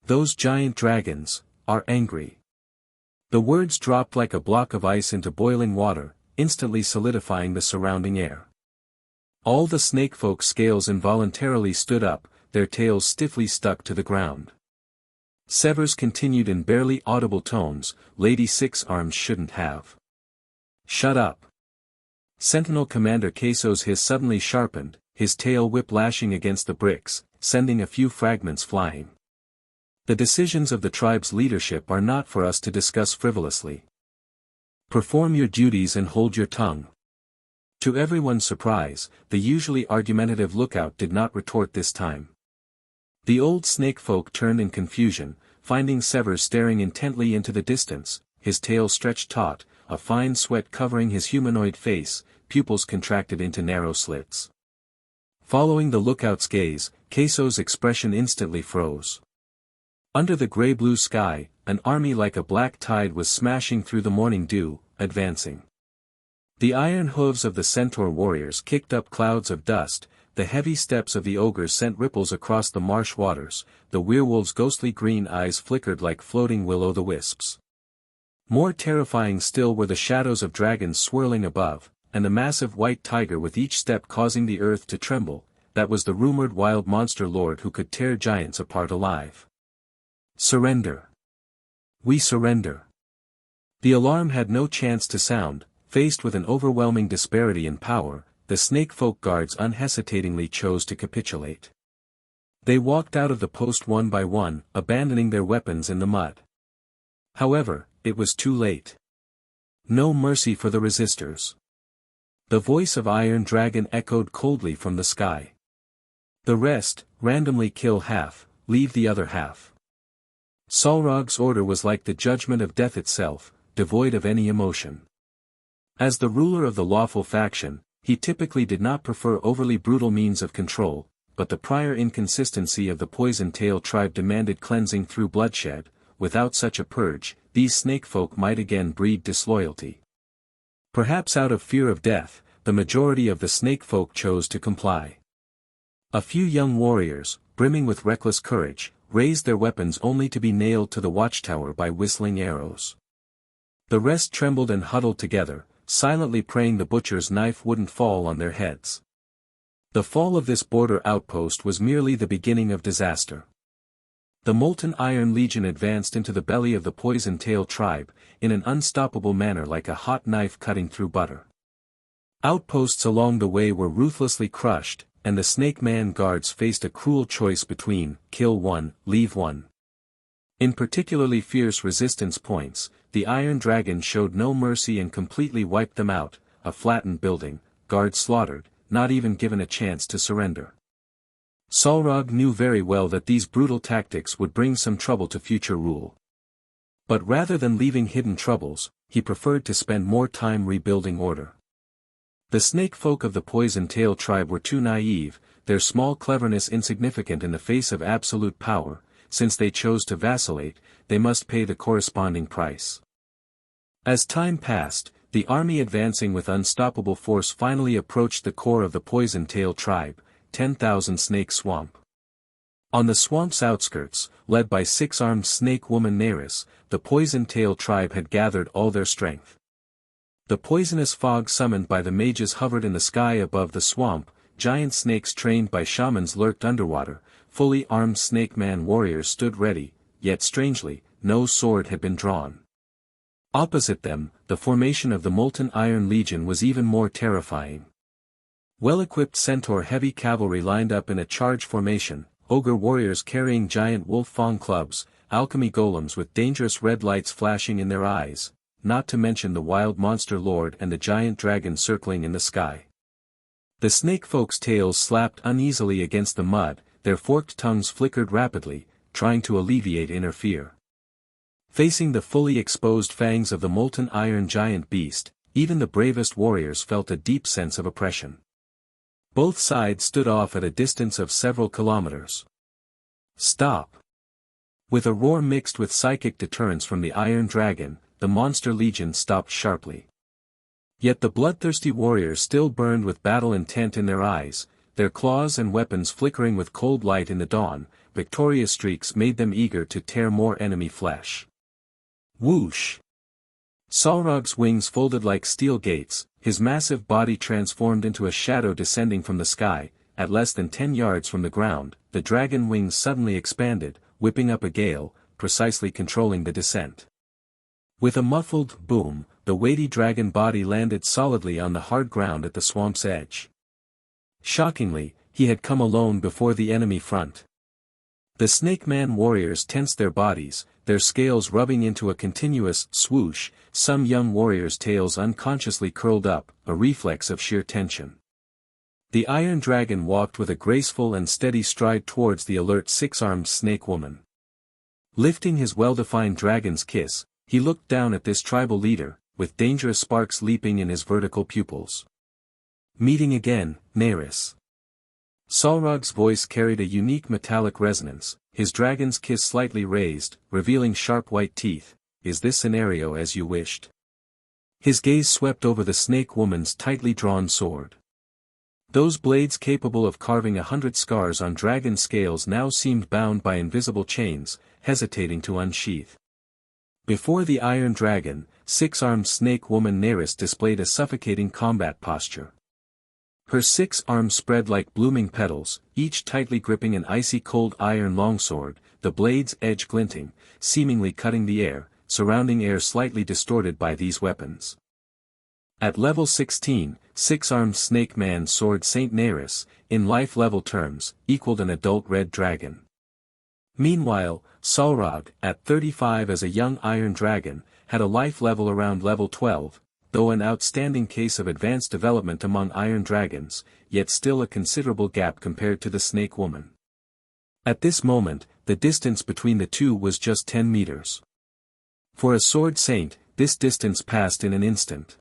Speaker 2: Those giant dragons are angry." The words dropped like a block of ice into boiling water, instantly solidifying the surrounding air. All the snakefolk scales involuntarily stood up, their tails stiffly stuck to the ground. Severs continued in barely audible tones, "Lady Six Arms shouldn't have." "Shut up." Sentinel Commander Queso's hiss suddenly sharpened, his tail whip-lashing against the bricks, sending a few fragments flying. "The decisions of the tribe's leadership are not for us to discuss frivolously. Perform your duties and hold your tongue." To everyone's surprise, the usually argumentative lookout did not retort this time. The old snakefolk turned in confusion, finding Severs staring intently into the distance, his tail stretched taut, a fine sweat covering his humanoid face, pupils contracted into narrow slits. Following the lookout's gaze, Queso's expression instantly froze. Under the gray-blue sky, an army like a black tide was smashing through the morning dew, advancing. The iron hooves of the centaur warriors kicked up clouds of dust, the heavy steps of the ogres sent ripples across the marsh waters, the werewolves' ghostly green eyes flickered like floating will-o'-the-wisps. More terrifying still were the shadows of dragons swirling above, and the massive white tiger with each step causing the earth to tremble. That was the rumored wild monster lord who could tear giants apart alive. "Surrender. We surrender." The alarm had no chance to sound. Faced with an overwhelming disparity in power, the snakefolk guards unhesitatingly chose to capitulate. They walked out of the post one by one, abandoning their weapons in the mud. However, it was too late. No mercy for the resistors. The voice of Iron Dragon echoed coldly from the sky. "The rest, randomly kill half, leave the other half." Solrog's order was like the judgment of death itself, devoid of any emotion. As the ruler of the lawful faction, he typically did not prefer overly brutal means of control, but the prior inconsistency of the Poison Tail tribe demanded cleansing through bloodshed. Without such a purge, these snakefolk might again breed disloyalty. Perhaps out of fear of death, the majority of the snakefolk chose to comply. A few young warriors, brimming with reckless courage, raised their weapons only to be nailed to the watchtower by whistling arrows. The rest trembled and huddled together, silently praying the butcher's knife wouldn't fall on their heads. The fall of this border outpost was merely the beginning of disaster. The Molten Iron Legion advanced into the belly of the Poison Tail tribe, in an unstoppable manner like a hot knife cutting through butter. Outposts along the way were ruthlessly crushed, and the Snake Man guards faced a cruel choice between, kill one, leave one. In particularly fierce resistance points, the Iron Dragon showed no mercy and completely wiped them out, a flattened building, guards slaughtered, not even given a chance to surrender. Solrog knew very well that these brutal tactics would bring some trouble to future rule. But rather than leaving hidden troubles, he preferred to spend more time rebuilding order. The snake folk of the Poison Tail tribe were too naive, their small cleverness insignificant in the face of absolute power. Since they chose to vacillate, they must pay the corresponding price. As time passed, the army advancing with unstoppable force finally approached the core of the Poison Tail tribe, 10,000 Snake Swamp. On the swamp's outskirts, led by six-armed snake woman Neris, the Poison Tail tribe had gathered all their strength. The poisonous fog summoned by the mages hovered in the sky above the swamp, giant snakes trained by shamans lurked underwater, fully armed Snake Man warriors stood ready, yet strangely, no sword had been drawn. Opposite them, the formation of the Molten Iron Legion was even more terrifying. Well-equipped centaur heavy cavalry lined up in a charge formation, ogre warriors carrying giant wolf fang clubs, alchemy golems with dangerous red lights flashing in their eyes, not to mention the wild monster lord and the giant dragon circling in the sky. The snake folk's tails slapped uneasily against the mud, their forked tongues flickered rapidly, trying to alleviate inner fear. Facing the fully exposed fangs of the molten iron giant beast, even the bravest warriors felt a deep sense of oppression. Both sides stood off at a distance of several kilometers. Stop! With a roar mixed with psychic deterrence from the Iron Dragon, the monster legion stopped sharply. Yet the bloodthirsty warriors still burned with battle intent in their eyes, their claws and weapons flickering with cold light in the dawn. Victorious streaks made them eager to tear more enemy flesh. Whoosh! Solrog's wings folded like steel gates, his massive body transformed into a shadow descending from the sky. At less than 10 yards from the ground, the dragon wings suddenly expanded, whipping up a gale, precisely controlling the descent. With a muffled boom, the weighty dragon body landed solidly on the hard ground at the swamp's edge. Shockingly, he had come alone before the enemy front. The Snake Man warriors tensed their bodies, their scales rubbing into a continuous swoosh, some young warriors' tails unconsciously curled up, a reflex of sheer tension. The Iron Dragon walked with a graceful and steady stride towards the alert six-armed snake woman. Lifting his well-defined dragon's kiss, he looked down at this tribal leader, with dangerous sparks leaping in his vertical pupils. Meeting again, Neris. Solrog's voice carried a unique metallic resonance, his dragon's kiss slightly raised, revealing sharp white teeth. Is this scenario as you wished? His gaze swept over the snake woman's tightly drawn sword. Those blades capable of carving 100 scars on dragon scales now seemed bound by invisible chains, hesitating to unsheath. Before the Iron Dragon, six-armed snake woman Neris displayed a suffocating combat posture. Her 6 arms spread like blooming petals, each tightly gripping an icy-cold iron longsword, the blade's edge glinting, seemingly cutting the air, surrounding air slightly distorted by these weapons. At level 16, six-armed Snake Man's sword Saint Neris, in life-level terms, equaled an adult red dragon. Meanwhile, Solrog, at 35 as a young Iron Dragon, had a life level around level 12, though an outstanding case of advanced development among Iron Dragons, yet still a considerable gap compared to the Snake Woman. At this moment, the distance between the two was just 10 meters. For a sword saint, this distance passed in an instant.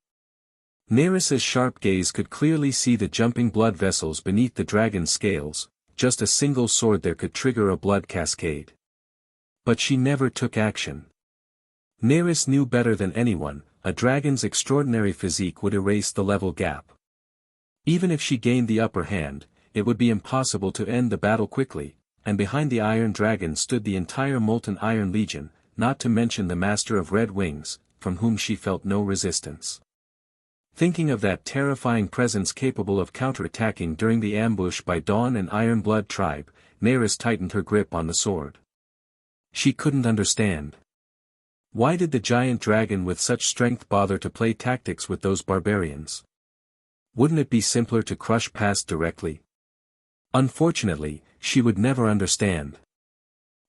Speaker 2: Neris's sharp gaze could clearly see the jumping blood vessels beneath the dragon's scales, just a single sword there could trigger a blood cascade. But she never took action. Neris knew better than anyone, a dragon's extraordinary physique would erase the level gap. Even if she gained the upper hand, it would be impossible to end the battle quickly, and behind the Iron Dragon stood the entire Molten Iron Legion, not to mention the Master of Red Wings, from whom she felt no resistance. Thinking of that terrifying presence capable of counterattacking during the ambush by Dawn and Ironblood tribe, Neris tightened her grip on the sword. She couldn't understand. Why did the giant dragon with such strength bother to play tactics with those barbarians? Wouldn't it be simpler to crush past directly? Unfortunately, she would never understand.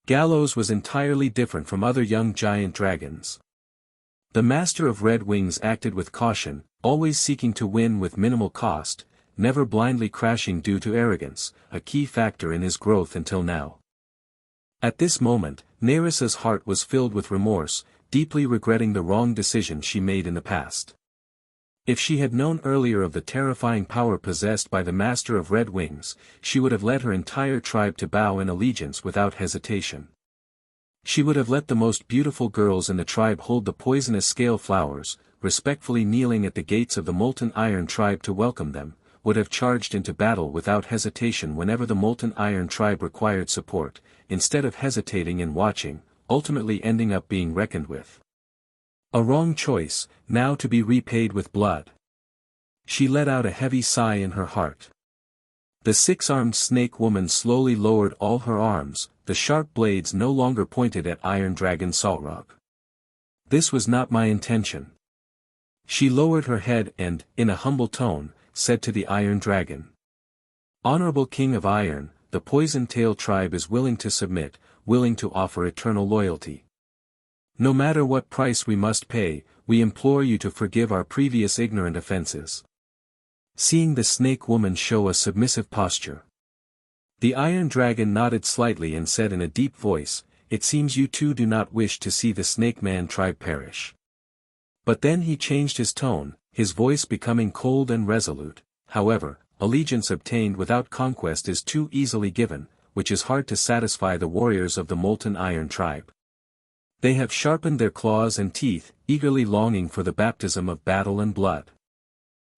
Speaker 2: Galos was entirely different from other young giant dragons. The Master of Red Wings acted with caution, always seeking to win with minimal cost, never blindly crashing due to arrogance, a key factor in his growth until now. At this moment, Neris's heart was filled with remorse, deeply regretting the wrong decision she made in the past. If she had known earlier of the terrifying power possessed by the Master of Red Wings, she would have led her entire tribe to bow in allegiance without hesitation. She would have let the most beautiful girls in the tribe hold the poisonous scale flowers, respectfully kneeling at the gates of the Molten Iron tribe to welcome them, would have charged into battle without hesitation whenever the Molten Iron tribe required support, instead of hesitating and watching, ultimately ending up being reckoned with. A wrong choice, now to be repaid with blood. She let out a heavy sigh in her heart. The six-armed snake woman slowly lowered all her arms, the sharp blades no longer pointed at Iron Dragon Salrog. This was not my intention. She lowered her head and, in a humble tone, said to the Iron Dragon. Honorable King of Iron, the Poison Tail tribe is willing to submit, willing to offer eternal loyalty. No matter what price we must pay, we implore you to forgive our previous ignorant offenses. Seeing the snake woman show a submissive posture, the Iron Dragon nodded slightly and said in a deep voice, "It seems you too do not wish to see the Snake Man tribe perish." But then he changed his tone, his voice becoming cold and resolute. However, allegiance obtained without conquest is too easily given, which is hard to satisfy the warriors of the Molten Iron tribe. They have sharpened their claws and teeth, eagerly longing for the baptism of battle and blood.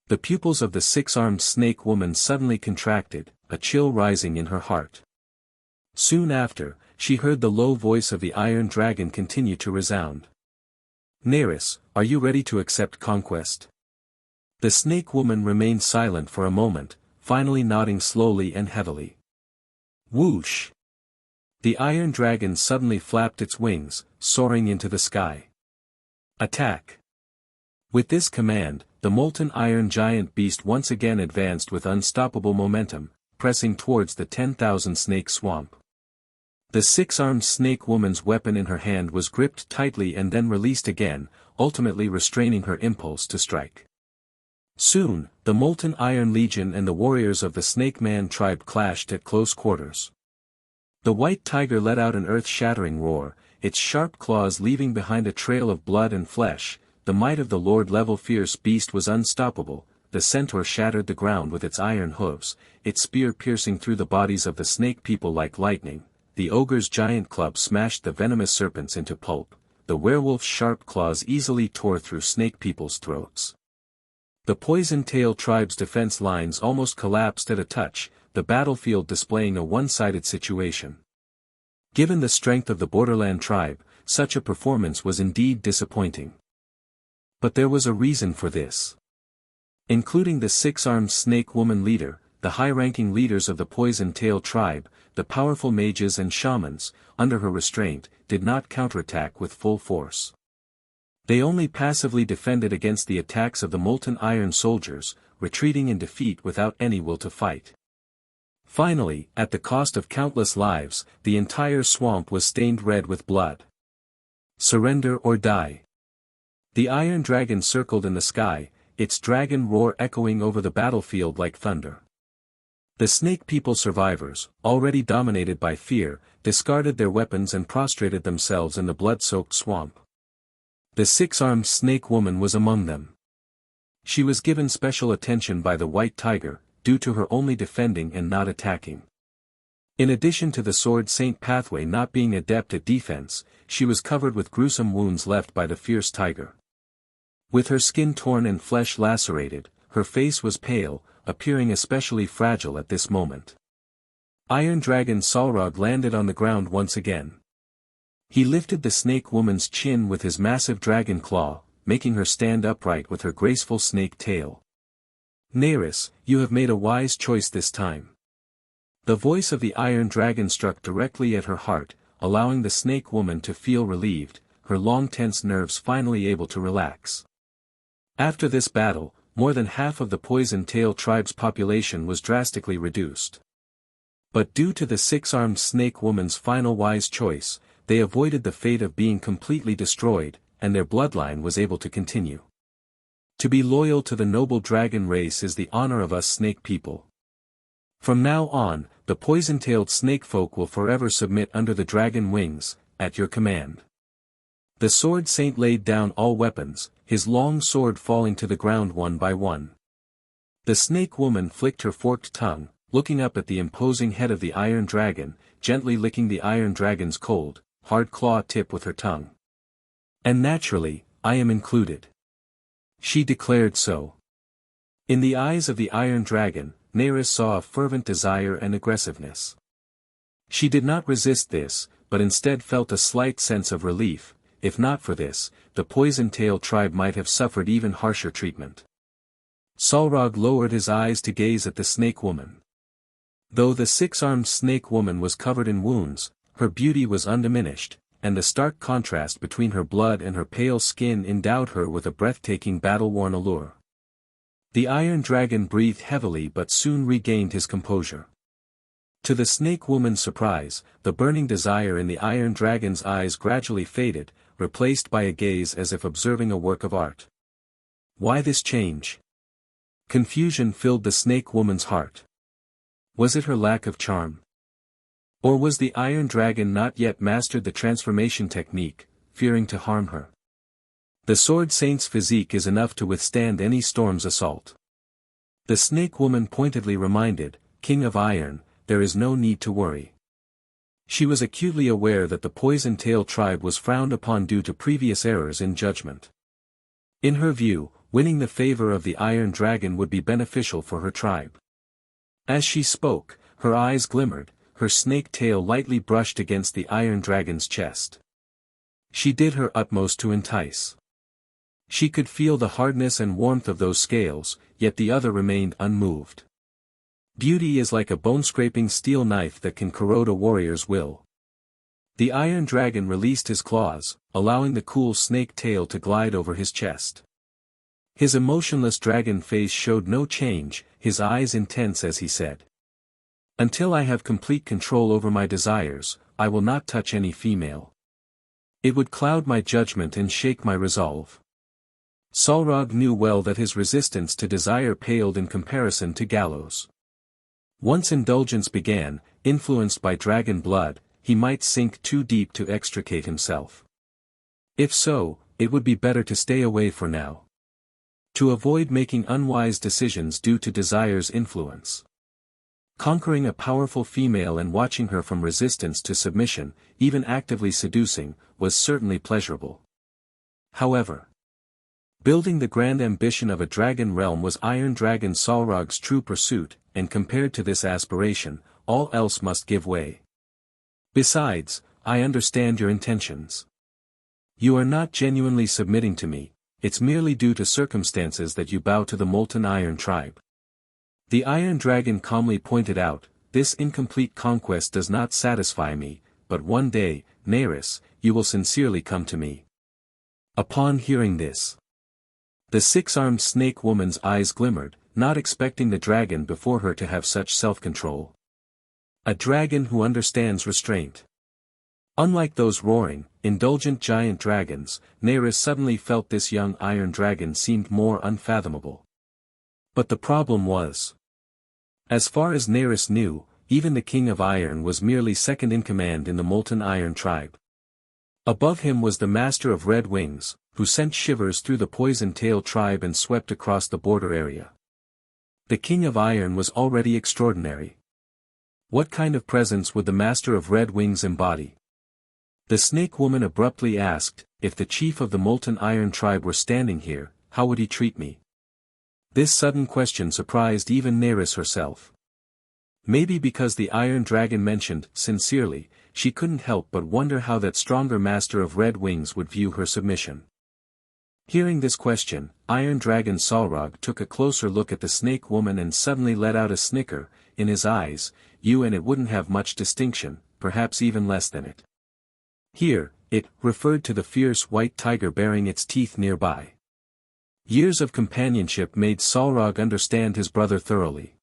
Speaker 2: The pupils of the six-armed snake woman suddenly contracted, a chill rising in her heart. Soon after, she heard the low voice of the Iron Dragon continue to resound. "Neris, are you ready to accept conquest?" The snake woman remained silent for a moment, finally nodding slowly and heavily. Whoosh! The Iron Dragon suddenly flapped its wings, soaring into the sky. Attack! With this command, the molten iron giant beast once again advanced with unstoppable momentum, pressing towards the 10,000 snake swamp. The six-armed snake woman's weapon in her hand was gripped tightly and then released again, ultimately restraining her impulse to strike. Soon, the Molten Iron Legion and the warriors of the Snake Man tribe clashed at close quarters. The white tiger let out an earth-shattering roar, its sharp claws leaving behind a trail of blood and flesh. The might of the Lord-level fierce beast was unstoppable. The centaur shattered the ground with its iron hooves, its spear piercing through the bodies of the snake people like lightning. The ogre's giant club smashed the venomous serpents into pulp. The werewolf's sharp claws easily tore through snake people's throats. The Poison Tail tribe's defense lines almost collapsed at a touch, the battlefield displaying a one-sided situation. Given the strength of the Borderland tribe, such a performance was indeed disappointing. But there was a reason for this. Including the six-armed snake woman leader, the high-ranking leaders of the Poison Tail tribe, the powerful mages and shamans, under her restraint, did not counterattack with full force. They only passively defended against the attacks of the Molten Iron soldiers, retreating in defeat without any will to fight. Finally, at the cost of countless lives, the entire swamp was stained red with blood. Surrender or die. The Iron Dragon circled in the sky, its dragon roar echoing over the battlefield like thunder. The snake people survivors, already dominated by fear, discarded their weapons and prostrated themselves in the blood-soaked swamp. The six-armed snake woman was among them. She was given special attention by the white tiger, due to her only defending and not attacking. In addition to the Sword Saint pathway not being adept at defense, she was covered with gruesome wounds left by the fierce tiger. With her skin torn and flesh lacerated, her face was pale, appearing especially fragile at this moment. Iron Dragon Salrog landed on the ground once again. He lifted the snake woman's chin with his massive dragon claw, making her stand upright with her graceful snake tail. Neris, you have made a wise choice this time. The voice of the Iron Dragon struck directly at her heart, allowing the snake woman to feel relieved, her long tense nerves finally able to relax. After this battle, more than half of the Poison Tail tribe's population was drastically reduced. But due to the six-armed snake woman's final wise choice, they avoided the fate of being completely destroyed, and their bloodline was able to continue. To be loyal to the noble dragon race is the honor of us snake people. From now on, the poison-tailed snake folk will forever submit under the dragon wings, at your command. The sword saint laid down all weapons, his long sword falling to the ground one by one. The snake woman flicked her forked tongue, looking up at the imposing head of the iron dragon, gently licking the iron dragon's cold, hard claw tip with her tongue. And naturally, I am included. She declared so. In the eyes of the iron dragon, Neris saw a fervent desire and aggressiveness. She did not resist this, but instead felt a slight sense of relief. If not for this, the poison-tail tribe might have suffered even harsher treatment. Solrog lowered his eyes to gaze at the snake woman. Though the six-armed snake woman was covered in wounds, her beauty was undiminished, and the stark contrast between her blood and her pale skin endowed her with a breathtaking battle-worn allure. The iron dragon breathed heavily but soon regained his composure. To the snake woman's surprise, the burning desire in the iron dragon's eyes gradually faded, replaced by a gaze as if observing a work of art. Why this change? Confusion filled the snake woman's heart. Was it her lack of charm? Or was the iron dragon not yet mastered the transformation technique, fearing to harm her? The sword saint's physique is enough to withstand any storm's assault. The snake woman pointedly reminded, King of Iron, there is no need to worry. She was acutely aware that the poison-tail tribe was frowned upon due to previous errors in judgment. In her view, winning the favor of the iron dragon would be beneficial for her tribe. As she spoke, her eyes glimmered, her snake tail lightly brushed against the iron dragon's chest. She did her utmost to entice. She could feel the hardness and warmth of those scales, yet the other remained unmoved. Beauty is like a bone-scraping steel knife that can corrode a warrior's will. The iron dragon released his claws, allowing the cool snake tail to glide over his chest. His emotionless dragon face showed no change, his eyes intense as he said. Until I have complete control over my desires, I will not touch any female. It would cloud my judgment and shake my resolve. Solrog knew well that his resistance to desire paled in comparison to Galos. Once indulgence began, influenced by dragon blood, he might sink too deep to extricate himself. If so, it would be better to stay away for now. To avoid making unwise decisions due to desire's influence. Conquering a powerful female and watching her from resistance to submission, even actively seducing, was certainly pleasurable. However, building the grand ambition of a dragon realm was Iron Dragon Solrog's true pursuit, and compared to this aspiration, all else must give way. Besides, I understand your intentions. You are not genuinely submitting to me, it's merely due to circumstances that you bow to the Molten Iron tribe. The Iron Dragon calmly pointed out, this incomplete conquest does not satisfy me, but one day, Neris, you will sincerely come to me. Upon hearing this, the six-armed snake woman's eyes glimmered, not expecting the dragon before her to have such self-control. A dragon who understands restraint. Unlike those roaring, indulgent giant dragons, Neris suddenly felt this young iron dragon seemed more unfathomable. But the problem was, as far as Neris knew, even the King of Iron was merely second in command in the Molten Iron tribe. Above him was the Master of Red Wings, who sent shivers through the Poison-Tail tribe and swept across the border area. The King of Iron was already extraordinary. What kind of presence would the Master of Red Wings embody? The Snake Woman abruptly asked, if the chief of the Molten Iron tribe were standing here, how would he treat me? This sudden question surprised even Neris herself. Maybe because the Iron Dragon mentioned, sincerely, she couldn't help but wonder how that stronger Master of Red Wings would view her submission. Hearing this question, Iron Dragon Solrog took a closer look at the Snake Woman and suddenly let out a snicker, in his eyes, you and it wouldn't have much distinction, perhaps even less than it. Here, it referred to the fierce white tiger bearing its teeth nearby. Years of companionship made Salrog understand his brother thoroughly.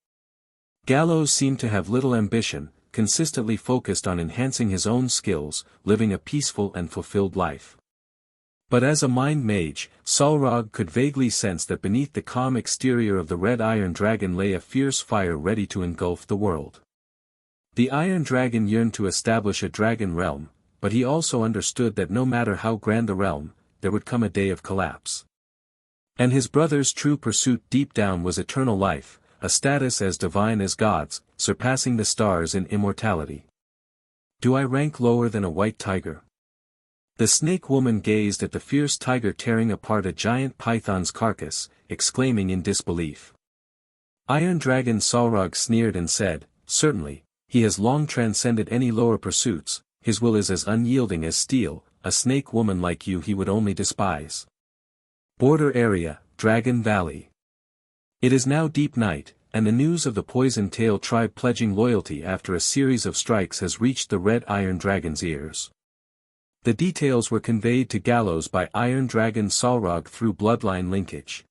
Speaker 2: Galos seemed to have little ambition, consistently focused on enhancing his own skills, living a peaceful and fulfilled life. But as a mind mage, Salrog could vaguely sense that beneath the calm exterior of the red iron dragon lay a fierce fire ready to engulf the world. The iron dragon yearned to establish a dragon realm, but he also understood that no matter how grand the realm, there would come a day of collapse. And his brother's true pursuit deep down was eternal life, a status as divine as gods, surpassing the stars in immortality. Do I rank lower than a white tiger? The snake woman gazed at the fierce tiger tearing apart a giant python's carcass, exclaiming in disbelief. Iron Dragon Salrog sneered and said, "Certainly, he has long transcended any lower pursuits, his will is as unyielding as steel, a snake woman like you he would only despise." Border Area, Dragon Valley. It is now deep night, and the news of the Poison Tail tribe pledging loyalty after a series of strikes has reached the Red Iron Dragon's ears. The details were conveyed to Galos by Iron Dragon Salrog through bloodline linkage.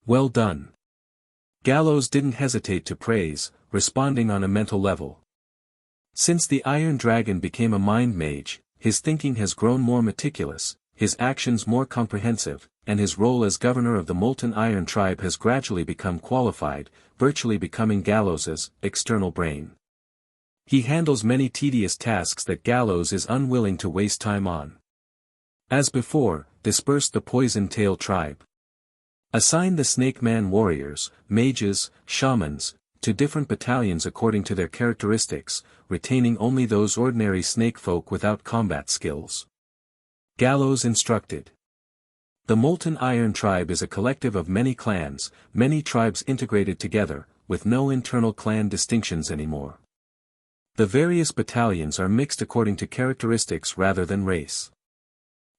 Speaker 2: Well done. Galos didn't hesitate to praise, responding on a mental level. Since the Iron Dragon became a mind mage, his thinking has grown more meticulous, his actions more comprehensive, and his role as governor of the Molten Iron tribe has gradually become qualified, virtually becoming Galos's external brain. He handles many tedious tasks that Galos is unwilling to waste time on. As before, disperse the Poison Tail tribe. Assign the Snake Man warriors, mages, shamans, to different battalions according to their characteristics, retaining only those ordinary snake folk without combat skills. Galos instructed. The Molten Iron tribe is a collective of many clans, many tribes integrated together, with no internal clan distinctions anymore. The various battalions are mixed according to characteristics rather than race.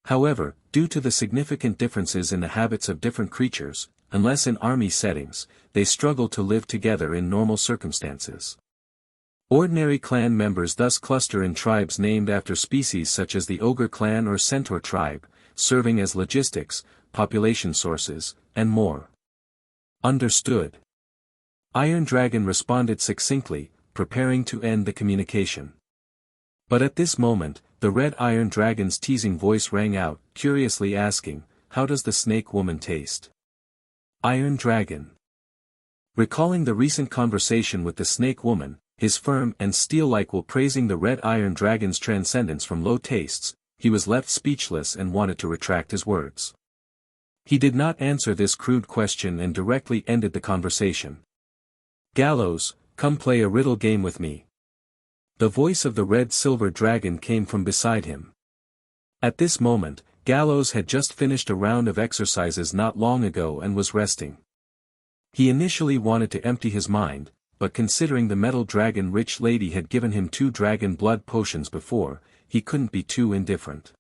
Speaker 2: However, due to the significant differences in the habits of different creatures, unless in army settings, they struggle to live together in normal circumstances. Ordinary clan members thus cluster in tribes named after species such as the Ogre clan or Centaur tribe, serving as logistics, population sources, and more. Understood. Iron Dragon responded succinctly, preparing to end the communication. But at this moment, the Red Iron Dragon's teasing voice rang out, curiously asking, "How does the snake woman taste?" Iron Dragon. Recalling the recent conversation with the snake woman, his firm and steel-like will praising the Red Iron Dragon's transcendence from low tastes, he was left speechless and wanted to retract his words. He did not answer this crude question and directly ended the conversation. "Galos, come play a riddle game with me." The voice of the red-silver dragon came from beside him. At this moment, Galos had just finished a round of exercises not long ago and was resting. He initially wanted to empty his mind, but considering the metal dragon-rich lady had given him 2 dragon blood potions before, he couldn't be too indifferent.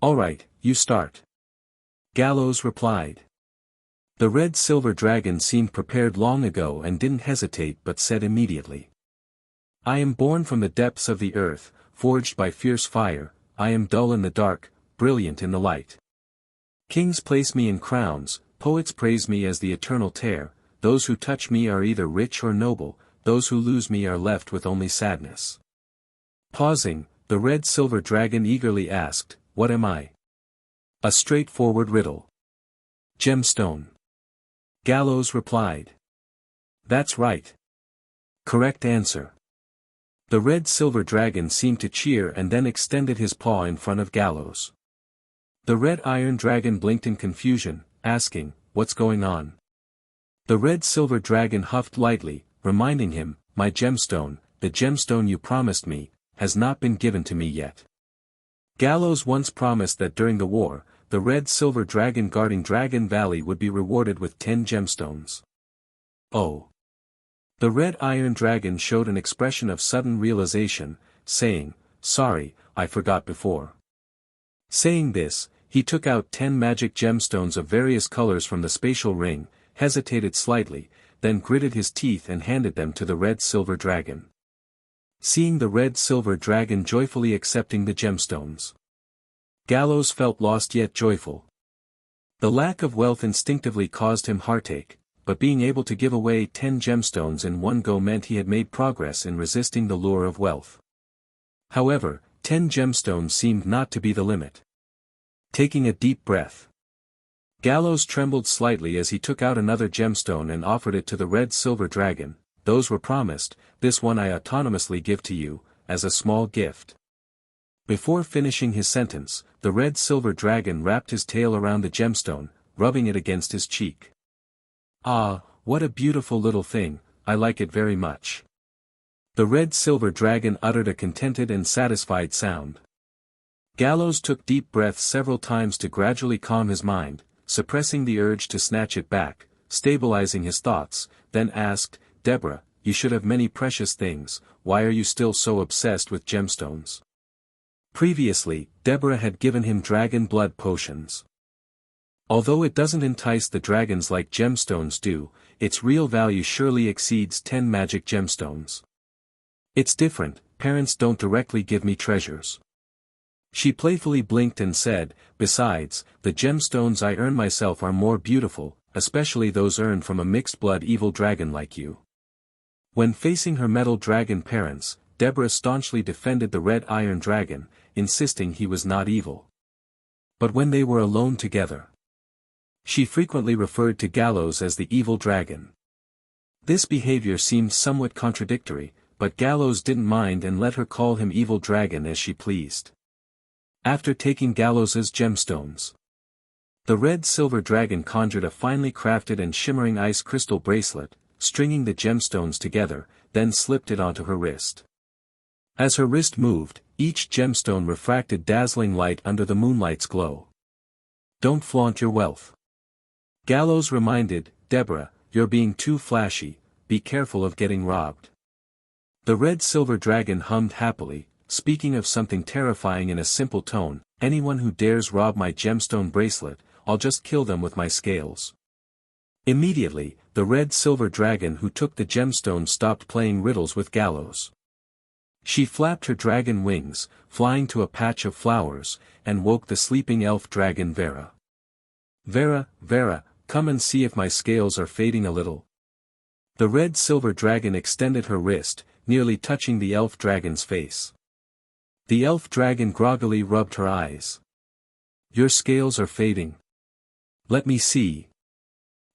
Speaker 2: "All right, you start." Galos replied. The red-silver dragon seemed prepared long ago and didn't hesitate but said immediately. "I am born from the depths of the earth, forged by fierce fire, I am dull in the dark, brilliant in the light. Kings place me in crowns, poets praise me as the eternal tear, those who touch me are either rich or noble, those who lose me are left with only sadness." Pausing, the red-silver dragon eagerly asked, "What am I?" "A straightforward riddle." "Gemstone." Galos replied. "That's right. Correct answer." The red-silver dragon seemed to cheer and then extended his paw in front of Galos. The red iron dragon blinked in confusion, asking, "What's going on?" The red-silver dragon huffed lightly, reminding him, "My gemstone, the gemstone you promised me, has not been given to me yet." Galos once promised that during the war, the red-silver dragon guarding Dragon Valley would be rewarded with 10 gemstones. "Oh." The red iron dragon showed an expression of sudden realization, saying, "Sorry, I forgot before." Saying this, he took out 10 magic gemstones of various colors from the spatial ring, hesitated slightly, then gritted his teeth and handed them to the red-silver dragon. seeing the red-silver dragon joyfully accepting the gemstones. Galos felt lost yet joyful. The lack of wealth instinctively caused him heartache, but being able to give away 10 gemstones in one go meant he had made progress in resisting the lure of wealth. However, 10 gemstones seemed not to be the limit. Taking a deep breath, Galos trembled slightly as he took out another gemstone and offered it to the red-silver dragon. Those were promised, this one I autonomously give to you, as a small gift. Before finishing his sentence, the red-silver dragon wrapped his tail around the gemstone, rubbing it against his cheek. Ah, what a beautiful little thing, I like it very much. The red-silver dragon uttered a contented and satisfied sound. Galos took deep breaths several times to gradually calm his mind, suppressing the urge to snatch it back, stabilizing his thoughts, then asked, Deborah, you should have many precious things, why are you still so obsessed with gemstones? Previously, Deborah had given him dragon blood potions. Although it doesn't entice the dragons like gemstones do, its real value surely exceeds 10 magic gemstones. It's different, parents don't directly give me treasures. She playfully blinked and said, besides, the gemstones I earn myself are more beautiful, especially those earned from a mixed-blood evil dragon like you. When facing her metal dragon parents, Deborah staunchly defended the red iron dragon, insisting he was not evil. But when they were alone together, she frequently referred to Galos as the evil dragon. This behavior seemed somewhat contradictory, but Galos didn't mind and let her call him evil dragon as she pleased. After taking Galos's gemstones, the red-silver dragon conjured a finely crafted and shimmering ice crystal bracelet, stringing the gemstones together, then slipped it onto her wrist. As her wrist moved, each gemstone refracted dazzling light under the moonlight's glow. Don't flaunt your wealth. Galos reminded, Deborah, you're being too flashy, be careful of getting robbed. The red-silver dragon hummed happily, speaking of something terrifying in a simple tone, anyone who dares rob my gemstone bracelet, I'll just kill them with my scales. Immediately, the red-silver dragon who took the gemstone stopped playing riddles with Galos. She flapped her dragon wings, flying to a patch of flowers, and woke the sleeping elf dragon Vera. Vera, come and see if my scales are fading a little. The red-silver dragon extended her wrist, nearly touching the elf dragon's face. The elf dragon groggily rubbed her eyes. Your scales are fading. Let me see.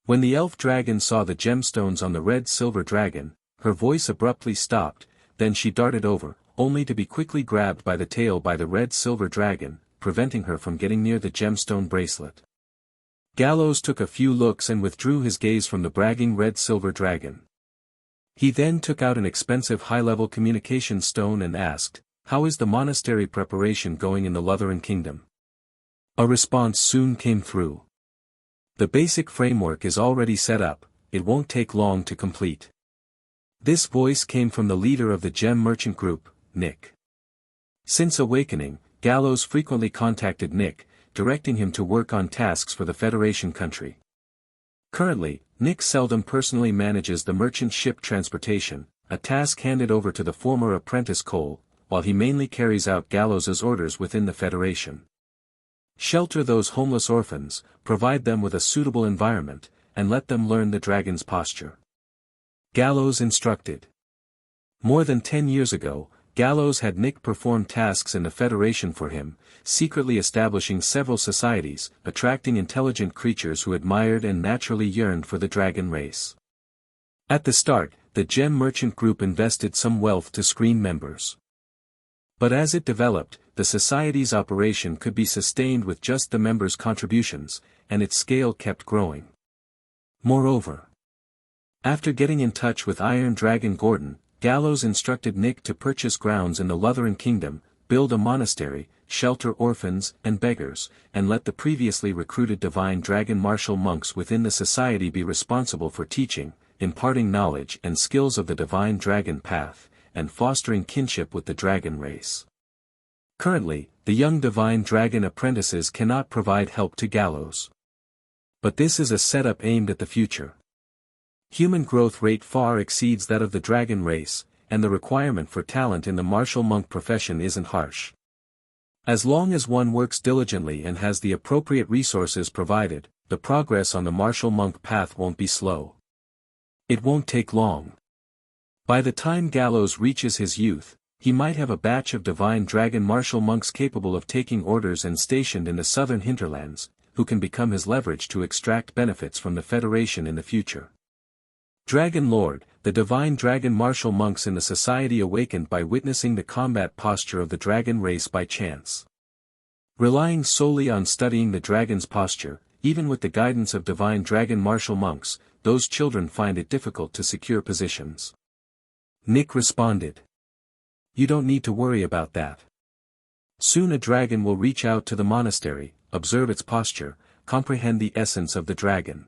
Speaker 2: When the elf dragon saw the gemstones on the red-silver dragon, her voice abruptly stopped, then she darted over, only to be quickly grabbed by the tail by the red-silver dragon, preventing her from getting near the gemstone bracelet. Galos took a few looks and withdrew his gaze from the bragging red-silver dragon. He then took out an expensive high-level communication stone and asked, how is the monastery preparation going in the Lutheran kingdom? A response soon came through. The basic framework is already set up, it won't take long to complete. This voice came from the leader of the gem merchant group, Nick. Since awakening, Galos frequently contacted Nick, directing him to work on tasks for the Federation country. Currently, Nick seldom personally manages the merchant ship transportation, a task handed over to the former apprentice Cole, while he mainly carries out Galos's orders within the Federation. Shelter those homeless orphans, provide them with a suitable environment, and let them learn the dragon's posture. Galos instructed. More than 10 years ago, Galos had Nick perform tasks in the Federation for him, secretly establishing several societies, attracting intelligent creatures who admired and naturally yearned for the dragon race. At the start, the gem merchant group invested some wealth to screen members. But as it developed, the society's operation could be sustained with just the members' contributions, and its scale kept growing. Moreover, after getting in touch with Iron Dragon Gordon, Galos instructed Nick to purchase grounds in the Lutheran kingdom, build a monastery, shelter orphans and beggars, and let the previously recruited divine dragon martial monks within the society be responsible for teaching, imparting knowledge and skills of the divine dragon path, and fostering kinship with the dragon race. Currently, the young divine dragon apprentices cannot provide help to Galos. But this is a setup aimed at the future. Human growth rate far exceeds that of the dragon race, and the requirement for talent in the martial monk profession isn't harsh. As long as one works diligently and has the appropriate resources provided, the progress on the martial monk path won't be slow. It won't take long. By the time Galos reaches his youth, he might have a batch of divine dragon martial monks capable of taking orders and stationed in the southern hinterlands, who can become his leverage to extract benefits from the Federation in the future. Dragon Lord, the divine dragon martial monks in the society awakened by witnessing the combat posture of the dragon race by chance. Relying solely on studying the dragon's posture, even with the guidance of divine dragon martial monks, those children find it difficult to secure positions. Nick responded. You don't need to worry about that. Soon a dragon will reach out to the monastery, observe its posture, comprehend the essence of the dragon.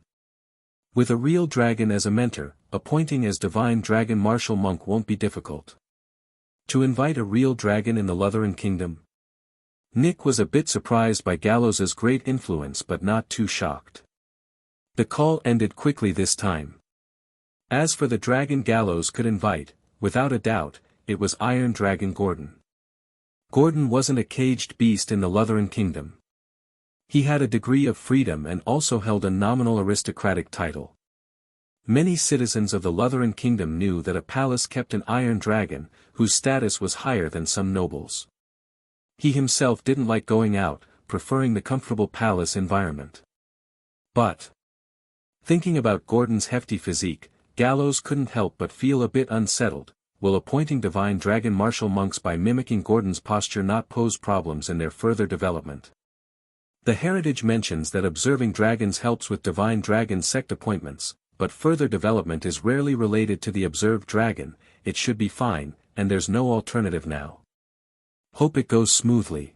Speaker 2: With a real dragon as a mentor, appointing as divine dragon martial monk won't be difficult. To invite a real dragon in the Lutheran kingdom? Nick was a bit surprised by Galos's great influence but not too shocked. The call ended quickly this time. As for the dragon Galos could invite, without a doubt, it was Iron Dragon Gordon. Gordon wasn't a caged beast in the Lutheran kingdom. He had a degree of freedom and also held a nominal aristocratic title. Many citizens of the Lutheran kingdom knew that a palace kept an iron dragon, whose status was higher than some nobles. He himself didn't like going out, preferring the comfortable palace environment. But, thinking about Gordon's hefty physique, Galos couldn't help but feel a bit unsettled. Will appointing divine dragon martial monks by mimicking Gordon's posture not pose problems in their further development? The heritage mentions that observing dragons helps with divine dragon sect appointments, but further development is rarely related to the observed dragon. It should be fine, and there's no alternative now. Hope it goes smoothly.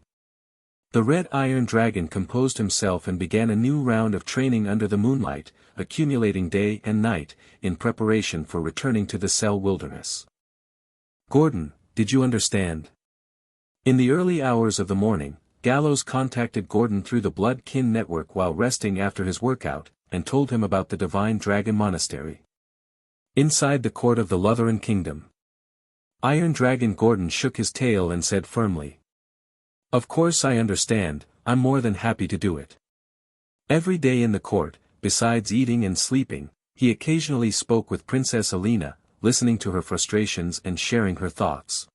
Speaker 2: The red iron dragon composed himself and began a new round of training under the moonlight, accumulating day and night, in preparation for returning to the Cell Wilderness. Gordon, did you understand? In the early hours of the morning, Galos contacted Gordon through the blood kin network while resting after his workout, and told him about the Divine Dragon Monastery. Inside the court of the Lutheran Kingdom. Iron Dragon Gordon shook his tail and said firmly. Of course I understand, I'm more than happy to do it. Every day in the court, besides eating and sleeping, he occasionally spoke with Princess Alina, listening to her frustrations and sharing her thoughts.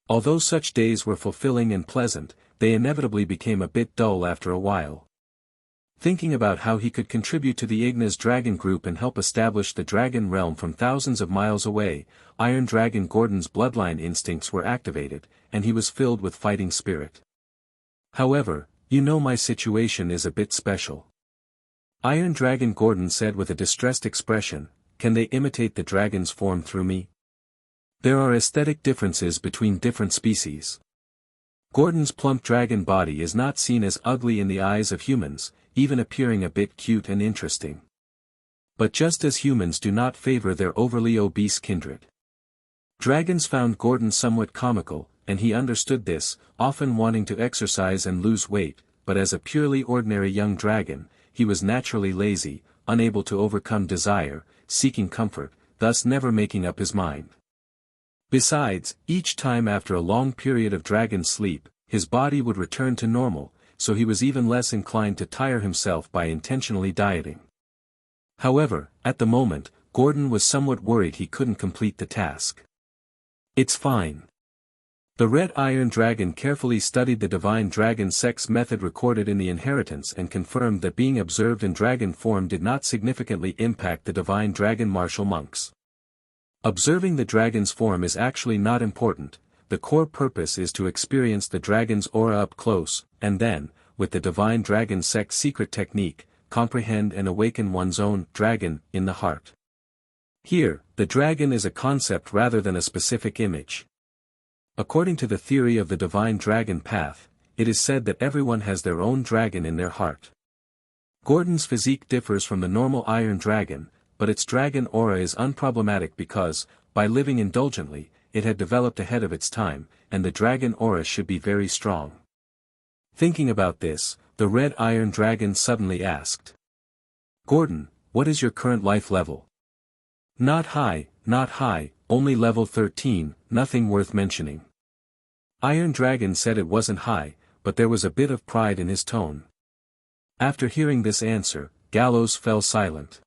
Speaker 2: Although such days were fulfilling and pleasant, they inevitably became a bit dull after a while. Thinking about how he could contribute to the Igna's dragon group and help establish the dragon realm from thousands of miles away, Iron Dragon Gordon's bloodline instincts were activated, and he was filled with fighting spirit. However, you know my situation is a bit special. Iron Dragon Gordon said with a distressed expression, can they imitate the dragon's form through me? There are aesthetic differences between different species. Gordon's plump dragon body is not seen as ugly in the eyes of humans, even appearing a bit cute and interesting. But just as humans do not favor their overly obese kindred. Dragons found Gordon somewhat comical, and he understood this, often wanting to exercise and lose weight, but as a purely ordinary young dragon, he was naturally lazy, unable to overcome desire, seeking comfort, thus never making up his mind. Besides, each time after a long period of dragon sleep, his body would return to normal, so he was even less inclined to tire himself by intentionally dieting. However, at the moment, Gordon was somewhat worried he couldn't complete the task. It's fine. The Red Iron Dragon carefully studied the Divine Dragon sex method recorded in the inheritance and confirmed that being observed in dragon form did not significantly impact the Divine Dragon martial monks. Observing the dragon's form is actually not important. The core purpose is to experience the dragon's aura up close, and then, with the Divine Dragon Sect's secret technique, comprehend and awaken one's own dragon in the heart. Here, the dragon is a concept rather than a specific image. According to the theory of the Divine Dragon Path, it is said that everyone has their own dragon in their heart. Gordon's physique differs from the normal Iron Dragon, but its dragon aura is unproblematic because, by living indulgently, it had developed ahead of its time, and the dragon aura should be very strong. Thinking about this, the Red Iron Dragon suddenly asked. Gordon, what is your current life level? Not high, only level 13, nothing worth mentioning. Iron Dragon said it wasn't high, but there was a bit of pride in his tone. After hearing this answer, Galos fell silent.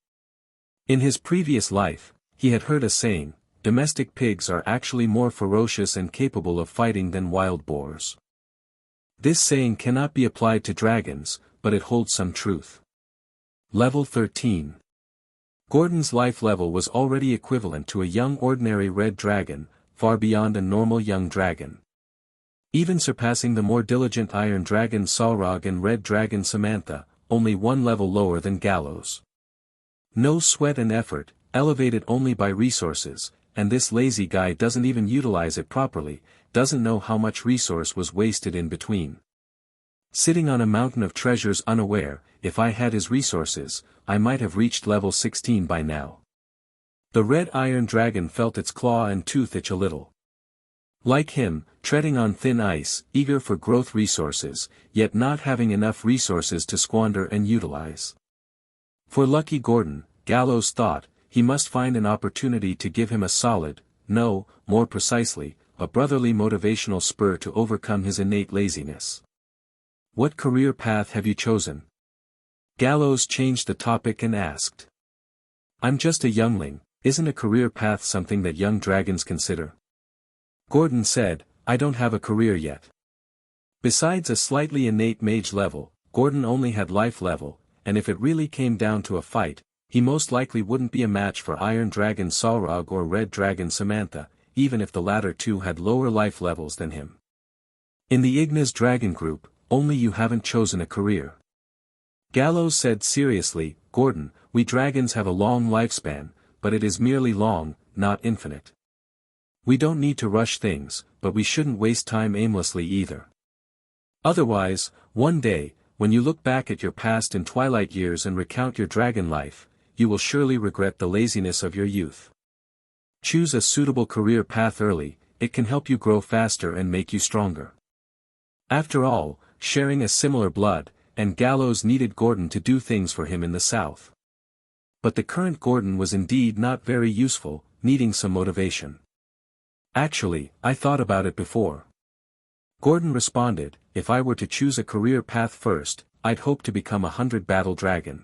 Speaker 2: In his previous life, he had heard a saying, domestic pigs are actually more ferocious and capable of fighting than wild boars. This saying cannot be applied to dragons, but it holds some truth. Level 13. Gordon's life level was already equivalent to a young ordinary red dragon, far beyond a normal young dragon. Even surpassing the more diligent Iron Dragon Salrog and Red Dragon Samantha, only one level lower than Galos. No sweat and effort, elevated only by resources, and this lazy guy doesn't even utilize it properly, doesn't know how much resource was wasted in between. Sitting on a mountain of treasures unaware, if I had his resources, I might have reached level 16 by now. The red iron dragon felt its claw and tooth itch a little. Like him, treading on thin ice, eager for growth resources, yet not having enough resources to squander and utilize. For lucky Gordon, Galos thought, he must find an opportunity to give him a solid, no, more precisely, a brotherly motivational spur to overcome his innate laziness. What career path have you chosen? Galos changed the topic and asked. I'm just a youngling, isn't a career path something that young dragons consider? Gordon said, I don't have a career yet. Besides a slightly innate mage level, Gordon only had life level, and if it really came down to a fight, he most likely wouldn't be a match for Iron Dragon Salrog or Red Dragon Samantha, even if the latter two had lower life levels than him. In the Ignis Dragon group, only you haven't chosen a career. Galos said seriously, Gordon, we dragons have a long lifespan, but it is merely long, not infinite. We don't need to rush things, but we shouldn't waste time aimlessly either. Otherwise, one day, when you look back at your past in twilight years and recount your dragon life, you will surely regret the laziness of your youth. Choose a suitable career path early, it can help you grow faster and make you stronger. After all, sharing a similar blood, and Galos needed Gordon to do things for him in the south. But the current Gordon was indeed not very useful, needing some motivation. Actually, I thought about it before. Gordon responded, if I were to choose a career path first, I'd hope to become a 100-battle dragon.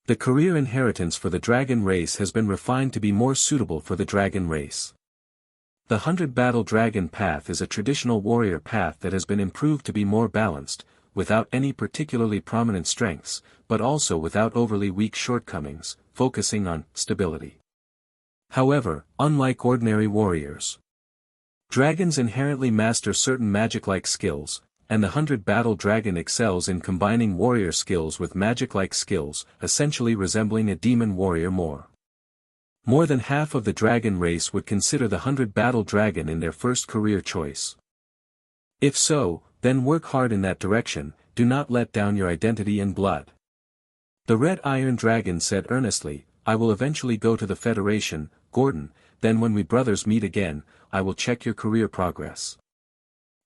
Speaker 2: The career inheritance for the dragon race has been refined to be more suitable for the dragon race. The 100-battle dragon path is a traditional warrior path that has been improved to be more balanced, without any particularly prominent strengths, but also without overly weak shortcomings, focusing on stability. However, unlike ordinary warriors, dragons inherently master certain magic-like skills, and the 100-battle dragon excels in combining warrior skills with magic-like skills, essentially resembling a demon warrior more. More than half of the dragon race would consider the 100-battle dragon in their first career choice. If so, then work hard in that direction, do not let down your identity and blood. The red iron dragon said earnestly, I will eventually go to the Federation, Gordon, then when we brothers meet again, I will check your career progress.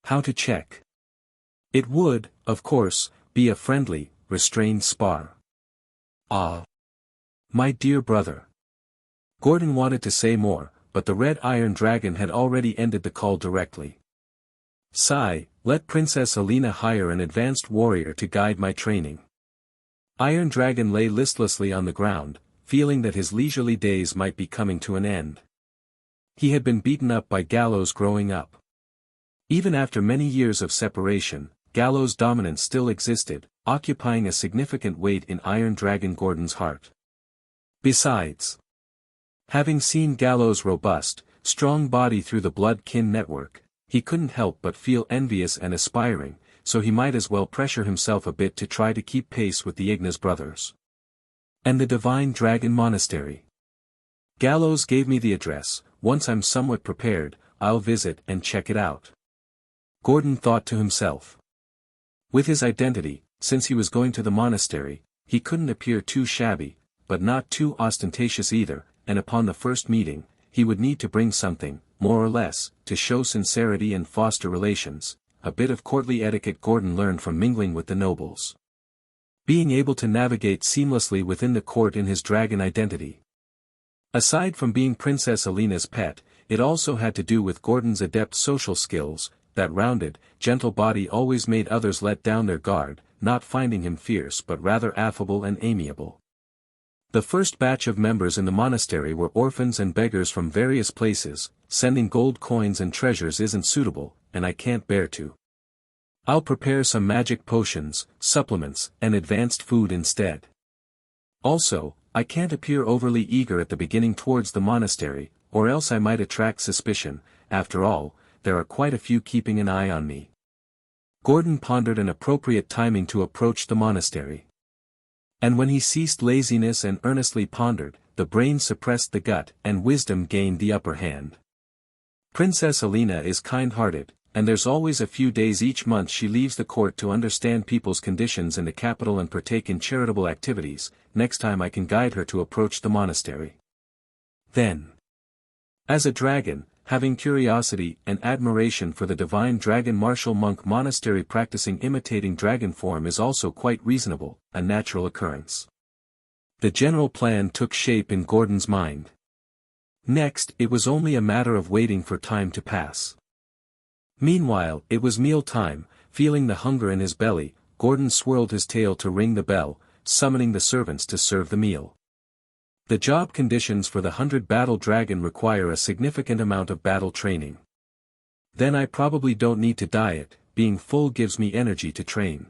Speaker 2: How to check? It would, of course, be a friendly, restrained spar. Ah. My dear brother. Gordon wanted to say more, but the red iron dragon had already ended the call directly. Sigh, let Princess Alina hire an advanced warrior to guide my training. Iron Dragon lay listlessly on the ground, feeling that his leisurely days might be coming to an end. He had been beaten up by Galos growing up. Even after many years of separation, Galos' dominance still existed, occupying a significant weight in Iron Dragon Gordon's heart. Besides, having seen Galos' robust, strong body through the blood-kin network, he couldn't help but feel envious and aspiring, so he might as well pressure himself a bit to try to keep pace with the Ignis brothers. And the Divine Dragon Monastery. Galos gave me the address, once I'm somewhat prepared, I'll visit and check it out. Gordon thought to himself. With his identity, since he was going to the monastery, he couldn't appear too shabby, but not too ostentatious either, and upon the first meeting, he would need to bring something, more or less, to show sincerity and foster relations, a bit of courtly etiquette Gordon learned from mingling with the nobles. Being able to navigate seamlessly within the court in his dragon identity. Aside from being Princess Alina's pet, it also had to do with Gordon's adept social skills. That rounded, gentle body always made others let down their guard, not finding him fierce but rather affable and amiable. The first batch of members in the monastery were orphans and beggars from various places. Sending gold coins and treasures isn't suitable, and I can't bear to. I'll prepare some magic potions, supplements, and advanced food instead. Also, I can't appear overly eager at the beginning towards the monastery, or else I might attract suspicion. After all, there are quite a few keeping an eye on me. Gordon pondered an appropriate timing to approach the monastery. And when he ceased laziness and earnestly pondered, the brain suppressed the gut and wisdom gained the upper hand. Princess Alina is kind-hearted, and there's always a few days each month she leaves the court to understand people's conditions in the capital and partake in charitable activities. Next time I can guide her to approach the monastery. Then, as a dragon, having curiosity and admiration for the divine dragon martial monk monastery practicing imitating dragon form is also quite reasonable, a natural occurrence. The general plan took shape in Gordon's mind. Next, it was only a matter of waiting for time to pass. Meanwhile, it was meal time. Feeling the hunger in his belly, Gordon swirled his tail to ring the bell, summoning the servants to serve the meal. The job conditions for the 100-battle dragon require a significant amount of battle training. Then I probably don't need to diet, being full gives me energy to train.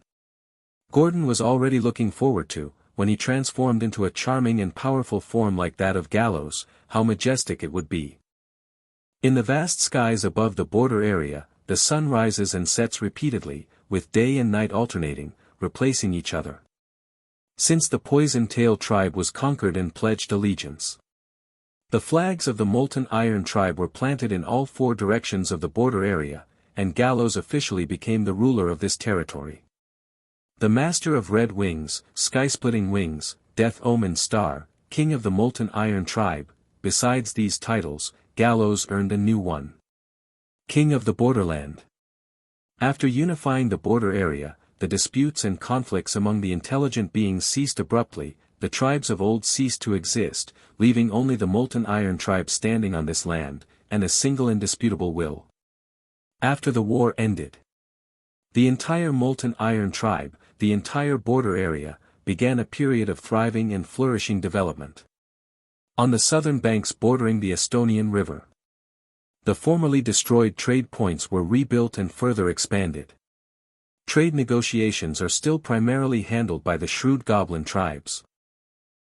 Speaker 2: Gordon was already looking forward to, when he transformed into a charming and powerful form like that of Galos, how majestic it would be. In the vast skies above the border area, the sun rises and sets repeatedly, with day and night alternating, replacing each other. Since the Poison Tail tribe was conquered and pledged allegiance, the flags of the Molten Iron tribe were planted in all 4 directions of the border area, and Galos officially became the ruler of this territory. The Master of Red Wings, Sky-Splitting Wings, Death Omen Star, King of the Molten Iron tribe. Besides these titles, Galos earned a new one: King of the Borderland. After unifying the border area, the disputes and conflicts among the intelligent beings ceased abruptly. The tribes of old ceased to exist, leaving only the Molten Iron tribe standing on this land, and a single indisputable will. After the war ended, the entire Molten Iron tribe, the entire border area, began a period of thriving and flourishing development. On the southern banks bordering the Estonian River, the formerly destroyed trade points were rebuilt and further expanded. Trade negotiations are still primarily handled by the shrewd goblin tribes.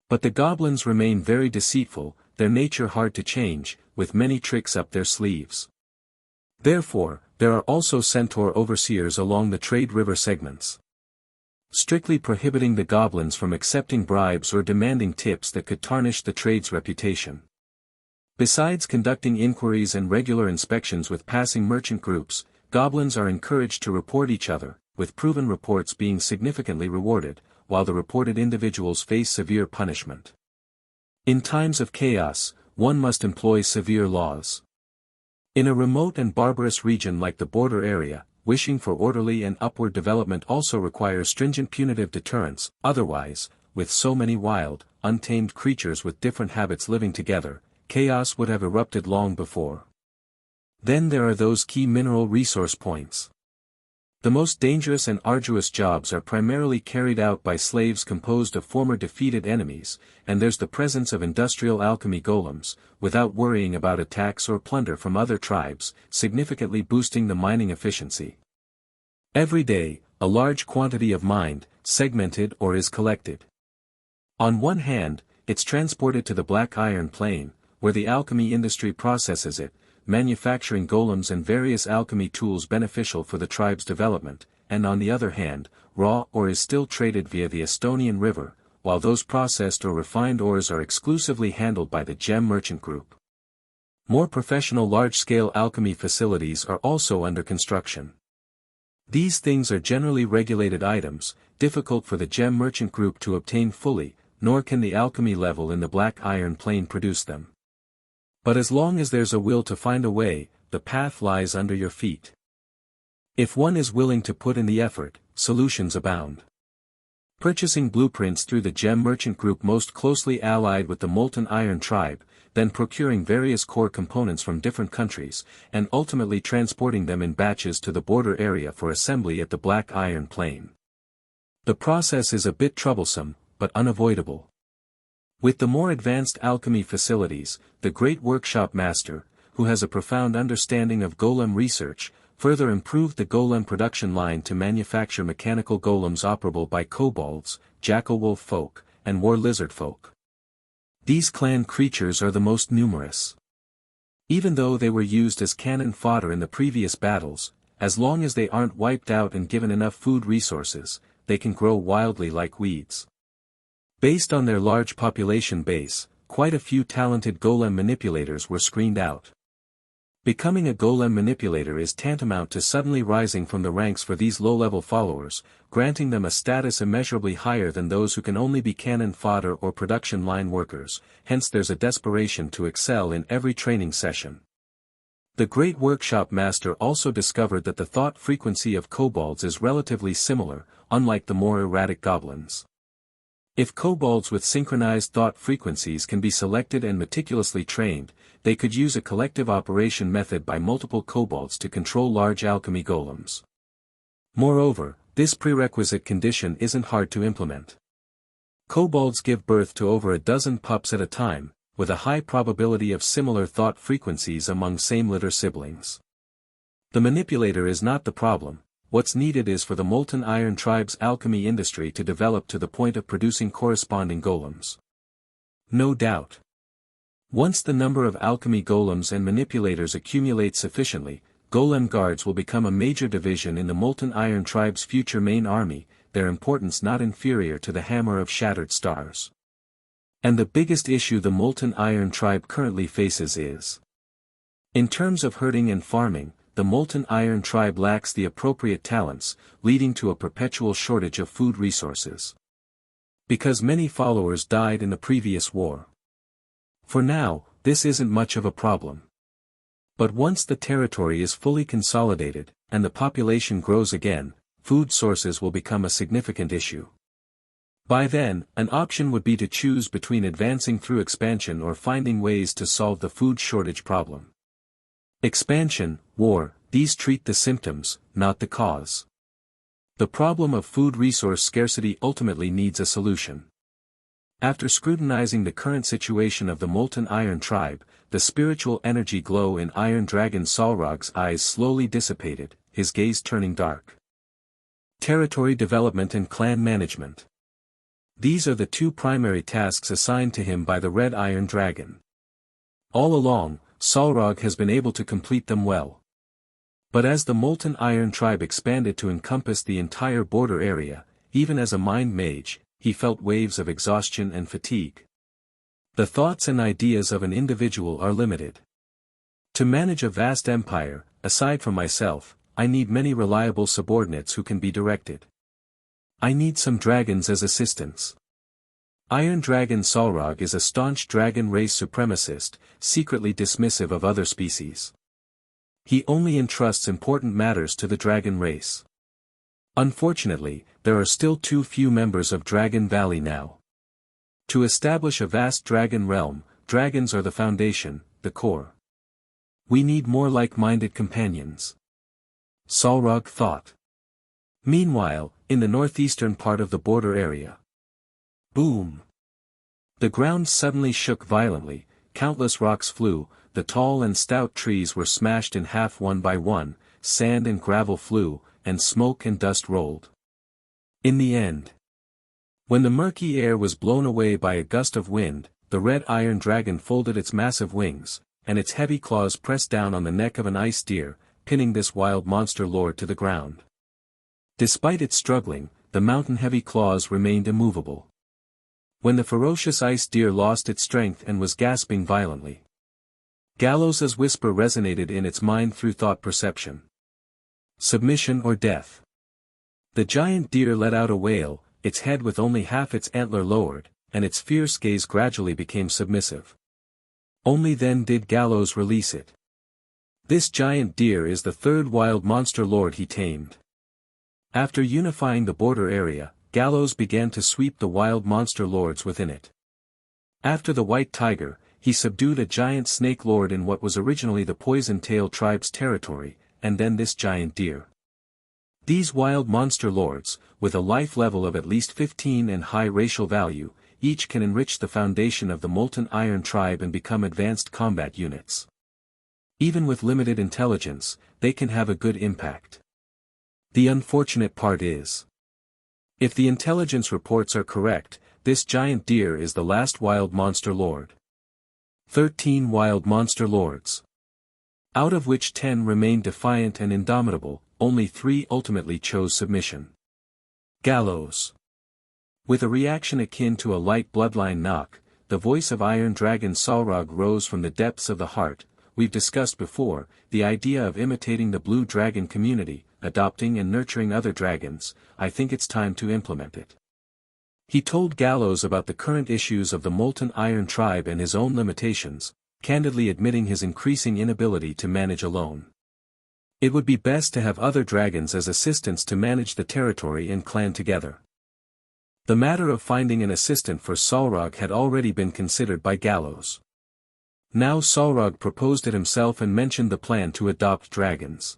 Speaker 2: But the goblins remain very deceitful, their nature hard to change, with many tricks up their sleeves. Therefore, there are also centaur overseers along the trade river segments, strictly prohibiting the goblins from accepting bribes or demanding tips that could tarnish the trade's reputation. Besides conducting inquiries and regular inspections with passing merchant groups, goblins are encouraged to report each other, with proven reports being significantly rewarded, while the reported individuals face severe punishment. In times of chaos, one must employ severe laws. In a remote and barbarous region like the border area, wishing for orderly and upward development also requires stringent punitive deterrence. Otherwise, with so many wild, untamed creatures with different habits living together, chaos would have erupted long before. Then there are those key mineral resource points. The most dangerous and arduous jobs are primarily carried out by slaves composed of former defeated enemies, and there's the presence of industrial alchemy golems, without worrying about attacks or plunder from other tribes, significantly boosting the mining efficiency. Every day, a large quantity of mined, segmented or is collected. On one hand, it's transported to the Black Iron Plain, where the alchemy industry processes it, manufacturing golems and various alchemy tools beneficial for the tribe's development, and on the other hand, raw ore is still traded via the Estonian River, while those processed or refined ores are exclusively handled by the Gem Merchant Group. More professional large-scale alchemy facilities are also under construction. These things are generally regulated items, difficult for the Gem Merchant Group to obtain fully, nor can the alchemy level in the Black Iron Plain produce them. But as long as there's a will to find a way, the path lies under your feet. If one is willing to put in the effort, solutions abound. Purchasing blueprints through the Gem Merchant Group most closely allied with the Molten Iron tribe, then procuring various core components from different countries, and ultimately transporting them in batches to the border area for assembly at the Black Iron Plain. The process is a bit troublesome, but unavoidable. With the more advanced alchemy facilities, the great workshop master, who has a profound understanding of golem research, further improved the golem production line to manufacture mechanical golems operable by kobolds, jackal-wolf folk, and war lizard folk. These clan creatures are the most numerous. Even though they were used as cannon fodder in the previous battles, as long as they aren't wiped out and given enough food resources, they can grow wildly like weeds. Based on their large population base, quite a few talented golem manipulators were screened out. Becoming a golem manipulator is tantamount to suddenly rising from the ranks for these low-level followers, granting them a status immeasurably higher than those who can only be cannon fodder or production line workers, hence there's a desperation to excel in every training session. The great workshop master also discovered that the thought frequency of kobolds is relatively similar, unlike the more erratic goblins. If kobolds with synchronized thought frequencies can be selected and meticulously trained, they could use a collective operation method by multiple kobolds to control large alchemy golems. Moreover, this prerequisite condition isn't hard to implement. Kobolds give birth to over a dozen pups at a time, with a high probability of similar thought frequencies among same litter siblings. The manipulator is not the problem. What's needed is for the Molten Iron Tribe's alchemy industry to develop to the point of producing corresponding golems. No doubt. Once the number of alchemy golems and manipulators accumulates sufficiently, golem guards will become a major division in the Molten Iron Tribe's future main army, their importance not inferior to the Hammer of Shattered Stars. And the biggest issue the Molten Iron Tribe currently faces is, in terms of herding and farming, the Molten Iron Tribe lacks the appropriate talents, leading to a perpetual shortage of food resources. Because many followers died in the previous war. For now, this isn't much of a problem. But once the territory is fully consolidated, and the population grows again, food sources will become a significant issue. By then, an option would be to choose between advancing through expansion or finding ways to solve the food shortage problem. Expansion, war, these treat the symptoms, not the cause. The problem of food resource scarcity ultimately needs a solution. After scrutinizing the current situation of the Molten Iron Tribe, the spiritual energy glow in Iron Dragon Solrog's eyes slowly dissipated, his gaze turning dark. Territory development and clan management. These are the two primary tasks assigned to him by the Red Iron Dragon. All along, Solrog has been able to complete them well. But as the Molten Iron Tribe expanded to encompass the entire border area, even as a mind mage, he felt waves of exhaustion and fatigue. The thoughts and ideas of an individual are limited. To manage a vast empire, aside from myself, I need many reliable subordinates who can be directed. I need some dragons as assistants. Iron Dragon Solrog is a staunch dragon race supremacist, secretly dismissive of other species. He only entrusts important matters to the dragon race. Unfortunately, there are still too few members of Dragon Valley now. To establish a vast dragon realm, dragons are the foundation, the core. We need more like-minded companions. Solrog thought. Meanwhile, in the northeastern part of the border area. Boom! The ground suddenly shook violently, countless rocks flew, the tall and stout trees were smashed in half one by one, sand and gravel flew, and smoke and dust rolled. In the end, when the murky air was blown away by a gust of wind, the red iron dragon folded its massive wings, and its heavy claws pressed down on the neck of an ice deer, pinning this wild monster lord to the ground. Despite its struggling, the mountain-heavy claws remained immovable. When the ferocious ice deer lost its strength and was gasping violently, Galos's whisper resonated in its mind through thought perception. Submission or death. The giant deer let out a wail, its head with only half its antler lowered, and its fierce gaze gradually became submissive. Only then did Galos release it. This giant deer is the third wild monster lord he tamed. After unifying the border area, Galos began to sweep the wild monster lords within it. After the white tiger, he subdued a giant snake lord in what was originally the Poison Tail tribe's territory, and then this giant deer. These wild monster lords, with a life level of at least 15 and high racial value, each can enrich the foundation of the Molten Iron tribe and become advanced combat units. Even with limited intelligence, they can have a good impact. The unfortunate part is, if the intelligence reports are correct, this giant deer is the last wild monster lord. 13 wild monster lords. Out of which 10 remained defiant and indomitable, only 3 ultimately chose submission. Galos. With a reaction akin to a light bloodline knock, the voice of Iron Dragon Salrog rose from the depths of the heart. We've discussed before, the idea of imitating the blue dragon community, adopting and nurturing other dragons. I think it's time to implement it. He told Galos about the current issues of the Molten Iron tribe and his own limitations, candidly admitting his increasing inability to manage alone. It would be best to have other dragons as assistants to manage the territory and clan together. The matter of finding an assistant for Salrog had already been considered by Galos. Now Salrog proposed it himself and mentioned the plan to adopt dragons.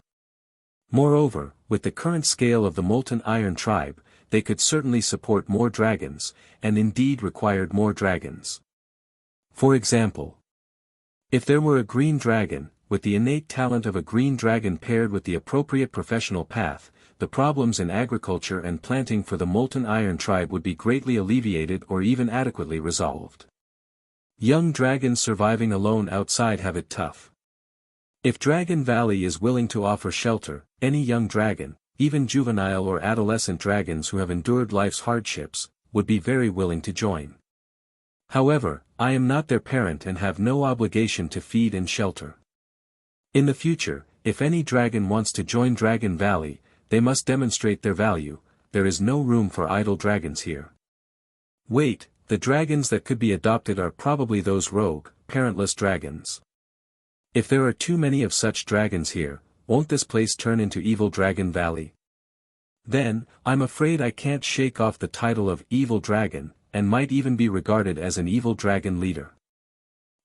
Speaker 2: Moreover, with the current scale of the Molten Iron tribe, they could certainly support more dragons, and indeed required more dragons. For example, if there were a green dragon, with the innate talent of a green dragon paired with the appropriate professional path, the problems in agriculture and planting for the Molten Iron tribe would be greatly alleviated or even adequately resolved. Young dragons surviving alone outside have it tough. If Dragon Valley is willing to offer shelter, any young dragon, even juvenile or adolescent dragons who have endured life's hardships, would be very willing to join. However, I am not their parent and have no obligation to feed and shelter. In the future, if any dragon wants to join Dragon Valley, they must demonstrate their value. There is no room for idle dragons here. Wait, the dragons that could be adopted are probably those rogue, parentless dragons. If there are too many of such dragons here, won't this place turn into Evil Dragon Valley? Then, I'm afraid I can't shake off the title of Evil Dragon, and might even be regarded as an evil dragon leader.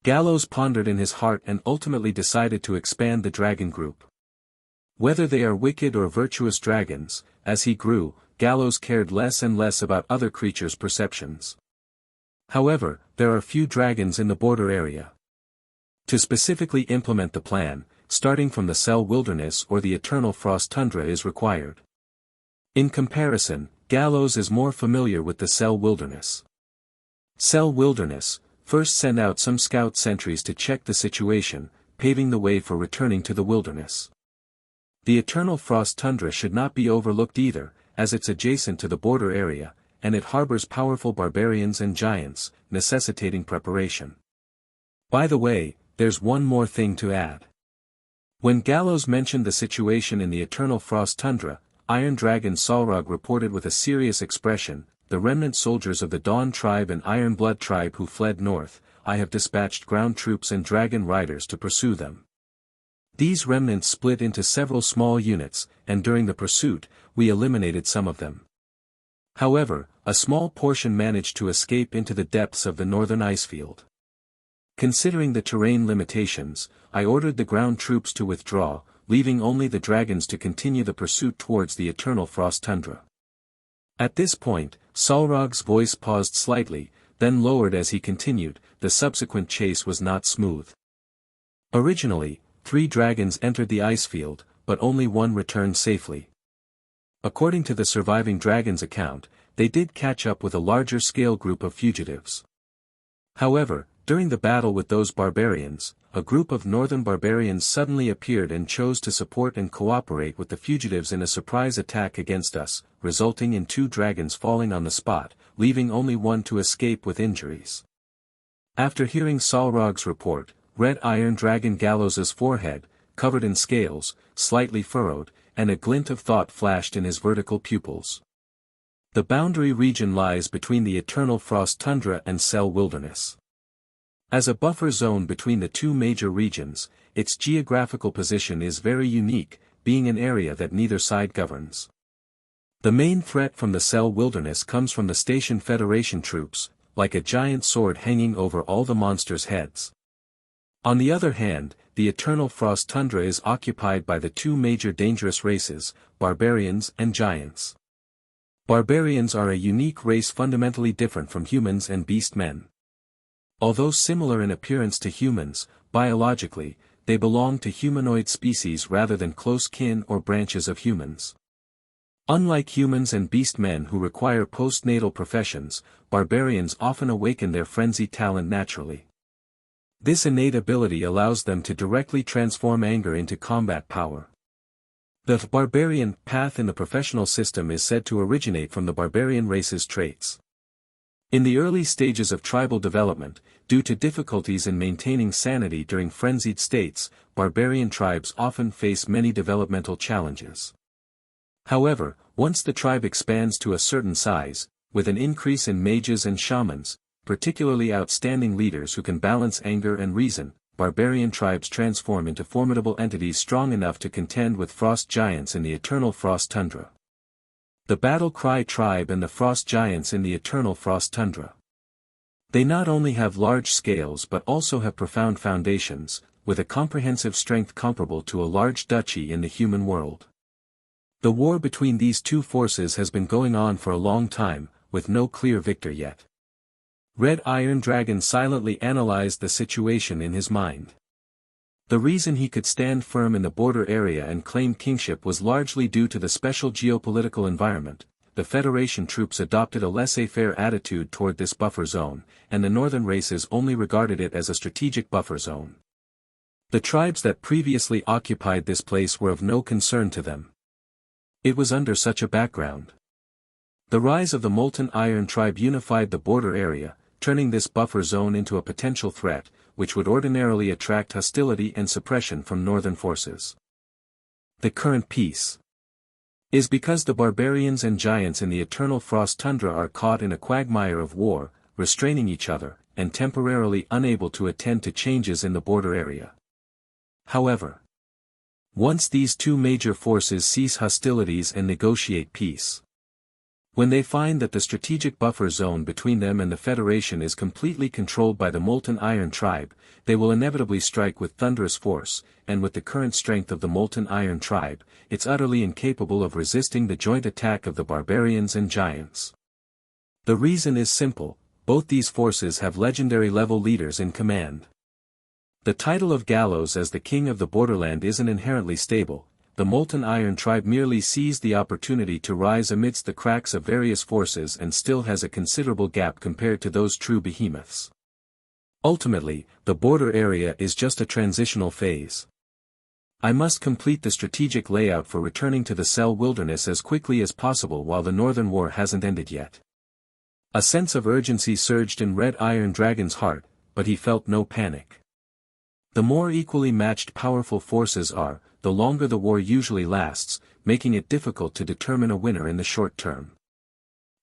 Speaker 2: Galos pondered in his heart and ultimately decided to expand the dragon group. Whether they are wicked or virtuous dragons, as he grew, Galos cared less and less about other creatures' perceptions. However, there are few dragons in the border area. To specifically implement the plan, starting from the Cell Wilderness or the Eternal Frost Tundra is required. In comparison, Galos is more familiar with the Cell Wilderness. Cell Wilderness, first send out some scout sentries to check the situation, paving the way for returning to the wilderness. The Eternal Frost Tundra should not be overlooked either, as it's adjacent to the border area, and it harbors powerful barbarians and giants, necessitating preparation. By the way, there's one more thing to add. When Galos mentioned the situation in the Eternal Frost Tundra, Iron Dragon Salrog reported with a serious expression, "The remnant soldiers of the Dawn tribe and Iron Blood tribe who fled north, I have dispatched ground troops and dragon riders to pursue them." These remnants split into several small units, and during the pursuit, we eliminated some of them. However, a small portion managed to escape into the depths of the northern icefield. Considering the terrain limitations, I ordered the ground troops to withdraw, leaving only the dragons to continue the pursuit towards the Eternal Frost Tundra. At this point, Salrog's voice paused slightly, then lowered as he continued. The subsequent chase was not smooth. Originally, 3 dragons entered the icefield, but only one returned safely. According to the surviving dragon's account, they did catch up with a larger-scale group of fugitives. However, during the battle with those barbarians, a group of northern barbarians suddenly appeared and chose to support and cooperate with the fugitives in a surprise attack against us, resulting in 2 dragons falling on the spot, leaving only one to escape with injuries. After hearing Salrog's report, Red Iron Dragon Galos's forehead, covered in scales, slightly furrowed, and a glint of thought flashed in his vertical pupils. The boundary region lies between the Eternal Frost Tundra and Cell Wilderness. As a buffer zone between the 2 major regions, its geographical position is very unique, being an area that neither side governs. The main threat from the Cell Wilderness comes from the Station Federation troops, like a giant sword hanging over all the monsters' heads. On the other hand, the eternal frost tundra is occupied by the two major dangerous races, barbarians and giants. Barbarians are a unique race fundamentally different from humans and beast-men. Although similar in appearance to humans, biologically, they belong to humanoid species rather than close kin or branches of humans. Unlike humans and beast-men who require postnatal professions, barbarians often awaken their frenzy talent naturally. This innate ability allows them to directly transform anger into combat power. The barbarian path in the professional system is said to originate from the barbarian race's traits. In the early stages of tribal development, due to difficulties in maintaining sanity during frenzied states, barbarian tribes often face many developmental challenges. However, once the tribe expands to a certain size, with an increase in mages and shamans, particularly outstanding leaders who can balance anger and reason, barbarian tribes transform into formidable entities strong enough to contend with frost giants in the eternal frost tundra. The Battle Cry tribe and the frost giants in the eternal frost tundra. They not only have large scales but also have profound foundations, with a comprehensive strength comparable to a large duchy in the human world. The war between these two forces has been going on for a long time, with no clear victor yet. Red Iron Dragon silently analyzed the situation in his mind. The reason he could stand firm in the border area and claim kingship was largely due to the special geopolitical environment. The Federation troops adopted a laissez-faire attitude toward this buffer zone, and the northern races only regarded it as a strategic buffer zone. The tribes that previously occupied this place were of no concern to them. It was under such a background. The rise of the Molten Iron tribe unified the border area, turning this buffer zone into a potential threat, which would ordinarily attract hostility and suppression from northern forces. The current peace is because the barbarians and giants in the eternal frost tundra are caught in a quagmire of war, restraining each other, and temporarily unable to attend to changes in the border area. However, once these two major forces cease hostilities and negotiate peace, when they find that the strategic buffer zone between them and the Federation is completely controlled by the Molten Iron tribe, they will inevitably strike with thunderous force, and with the current strength of the Molten Iron tribe, it's utterly incapable of resisting the joint attack of the barbarians and giants. The reason is simple: both these forces have legendary-level leaders in command. The title of Galos as the king of the borderland isn't inherently stable. The Molten Iron tribe merely seized the opportunity to rise amidst the cracks of various forces and still has a considerable gap compared to those true behemoths. Ultimately, the border area is just a transitional phase. I must complete the strategic layout for returning to the Cell Wilderness as quickly as possible while the Northern War hasn't ended yet. A sense of urgency surged in Red Iron Dragon's heart, but he felt no panic. The more equally matched powerful forces are, the longer the war usually lasts, making it difficult to determine a winner in the short term.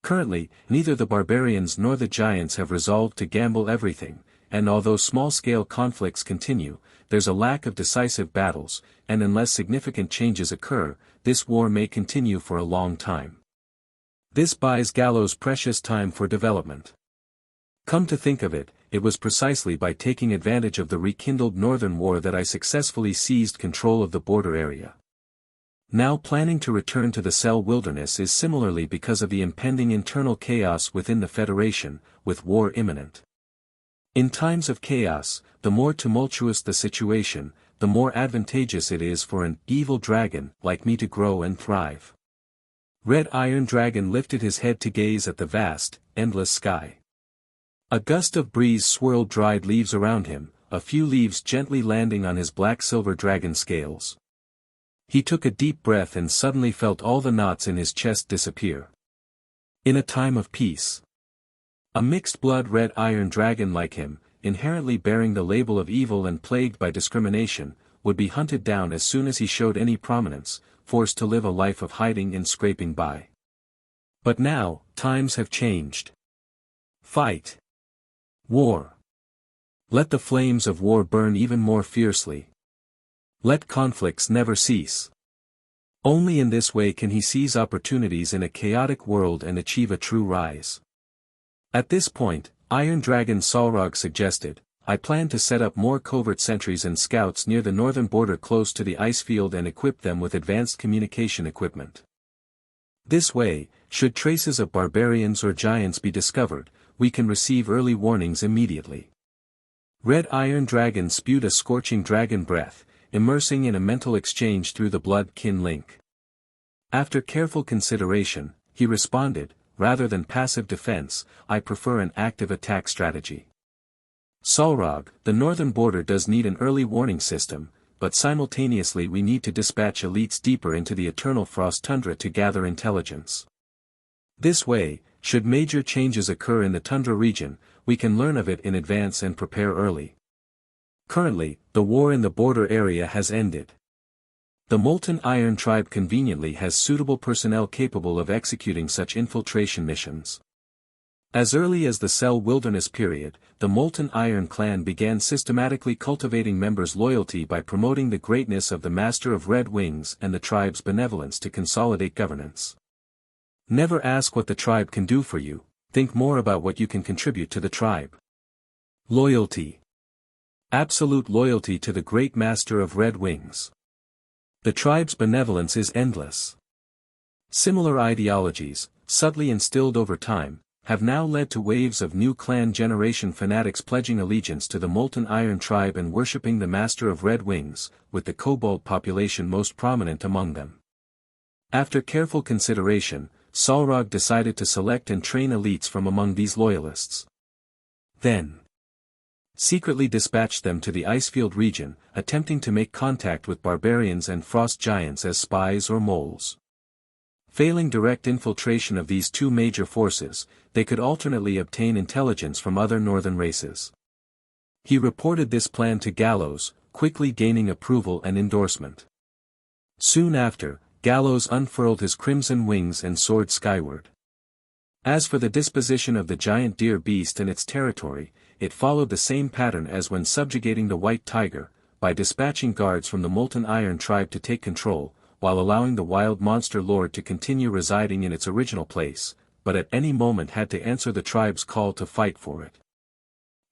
Speaker 2: Currently, neither the barbarians nor the giants have resolved to gamble everything, and although small-scale conflicts continue, there's a lack of decisive battles, and unless significant changes occur, this war may continue for a long time. This buys Galos precious time for development. Come to think of it, it was precisely by taking advantage of the rekindled Northern War that I successfully seized control of the border area. Now planning to return to the Cell Wilderness is similarly because of the impending internal chaos within the Federation, with war imminent. In times of chaos, the more tumultuous the situation, the more advantageous it is for an evil dragon like me to grow and thrive. Red Iron Dragon lifted his head to gaze at the vast, endless sky. A gust of breeze swirled dried leaves around him, a few leaves gently landing on his black-silver dragon scales. He took a deep breath and suddenly felt all the knots in his chest disappear. In a time of peace, a mixed-blood Red Iron Dragon like him, inherently bearing the label of evil and plagued by discrimination, would be hunted down as soon as he showed any prominence, forced to live a life of hiding and scraping by. But now, times have changed. Fight. War. Let the flames of war burn even more fiercely. Let conflicts never cease. Only in this way can he seize opportunities in a chaotic world and achieve a true rise. At this point, Iron Dragon Solrog suggested, I plan to set up more covert sentries and scouts near the northern border close to the ice field and equip them with advanced communication equipment. This way, should traces of barbarians or giants be discovered, we can receive early warnings immediately. Red Iron Dragon spewed a scorching dragon breath, immersing in a mental exchange through the blood-kin link. After careful consideration, he responded, rather than passive defense, I prefer an active attack strategy. Solrog, the northern border does need an early warning system, but simultaneously we need to dispatch elites deeper into the eternal frost tundra to gather intelligence. This way, should major changes occur in the tundra region, we can learn of it in advance and prepare early. Currently, the war in the border area has ended. The Molten Iron Tribe conveniently has suitable personnel capable of executing such infiltration missions. As early as the Cell Wilderness period, the Molten Iron Clan began systematically cultivating members' loyalty by promoting the greatness of the Master of Red Wings and the tribe's benevolence to consolidate governance. Never ask what the tribe can do for you, think more about what you can contribute to the tribe. Loyalty. Absolute loyalty to the great Master of Red Wings. The tribe's benevolence is endless. Similar ideologies, subtly instilled over time, have now led to waves of new clan generation fanatics pledging allegiance to the Molten Iron Tribe and worshipping the Master of Red Wings, with the kobold population most prominent among them. After careful consideration, Solrog decided to select and train elites from among these loyalists. Then, secretly dispatched them to the Icefield region, attempting to make contact with barbarians and frost giants as spies or moles. Failing direct infiltration of these two major forces, they could alternately obtain intelligence from other northern races. He reported this plan to Galos, quickly gaining approval and endorsement. Soon after, Galos unfurled his crimson wings and soared skyward. As for the disposition of the giant deer beast and its territory, it followed the same pattern as when subjugating the White Tiger, by dispatching guards from the Molten Iron Tribe to take control, while allowing the Wild Monster Lord to continue residing in its original place, but at any moment had to answer the tribe's call to fight for it.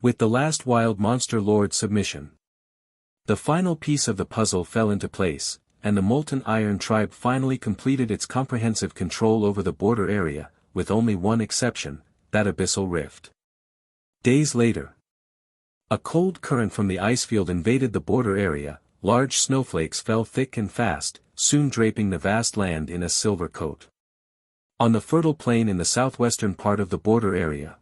Speaker 2: With the last Wild Monster Lord's submission, the final piece of the puzzle fell into place, and the Molten Iron Tribe finally completed its comprehensive control over the border area, with only one exception, that abyssal rift. Days later, a cold current from the icefield invaded the border area, large snowflakes fell thick and fast, soon draping the vast land in a silver coat. On the fertile plain in the southwestern part of the border area,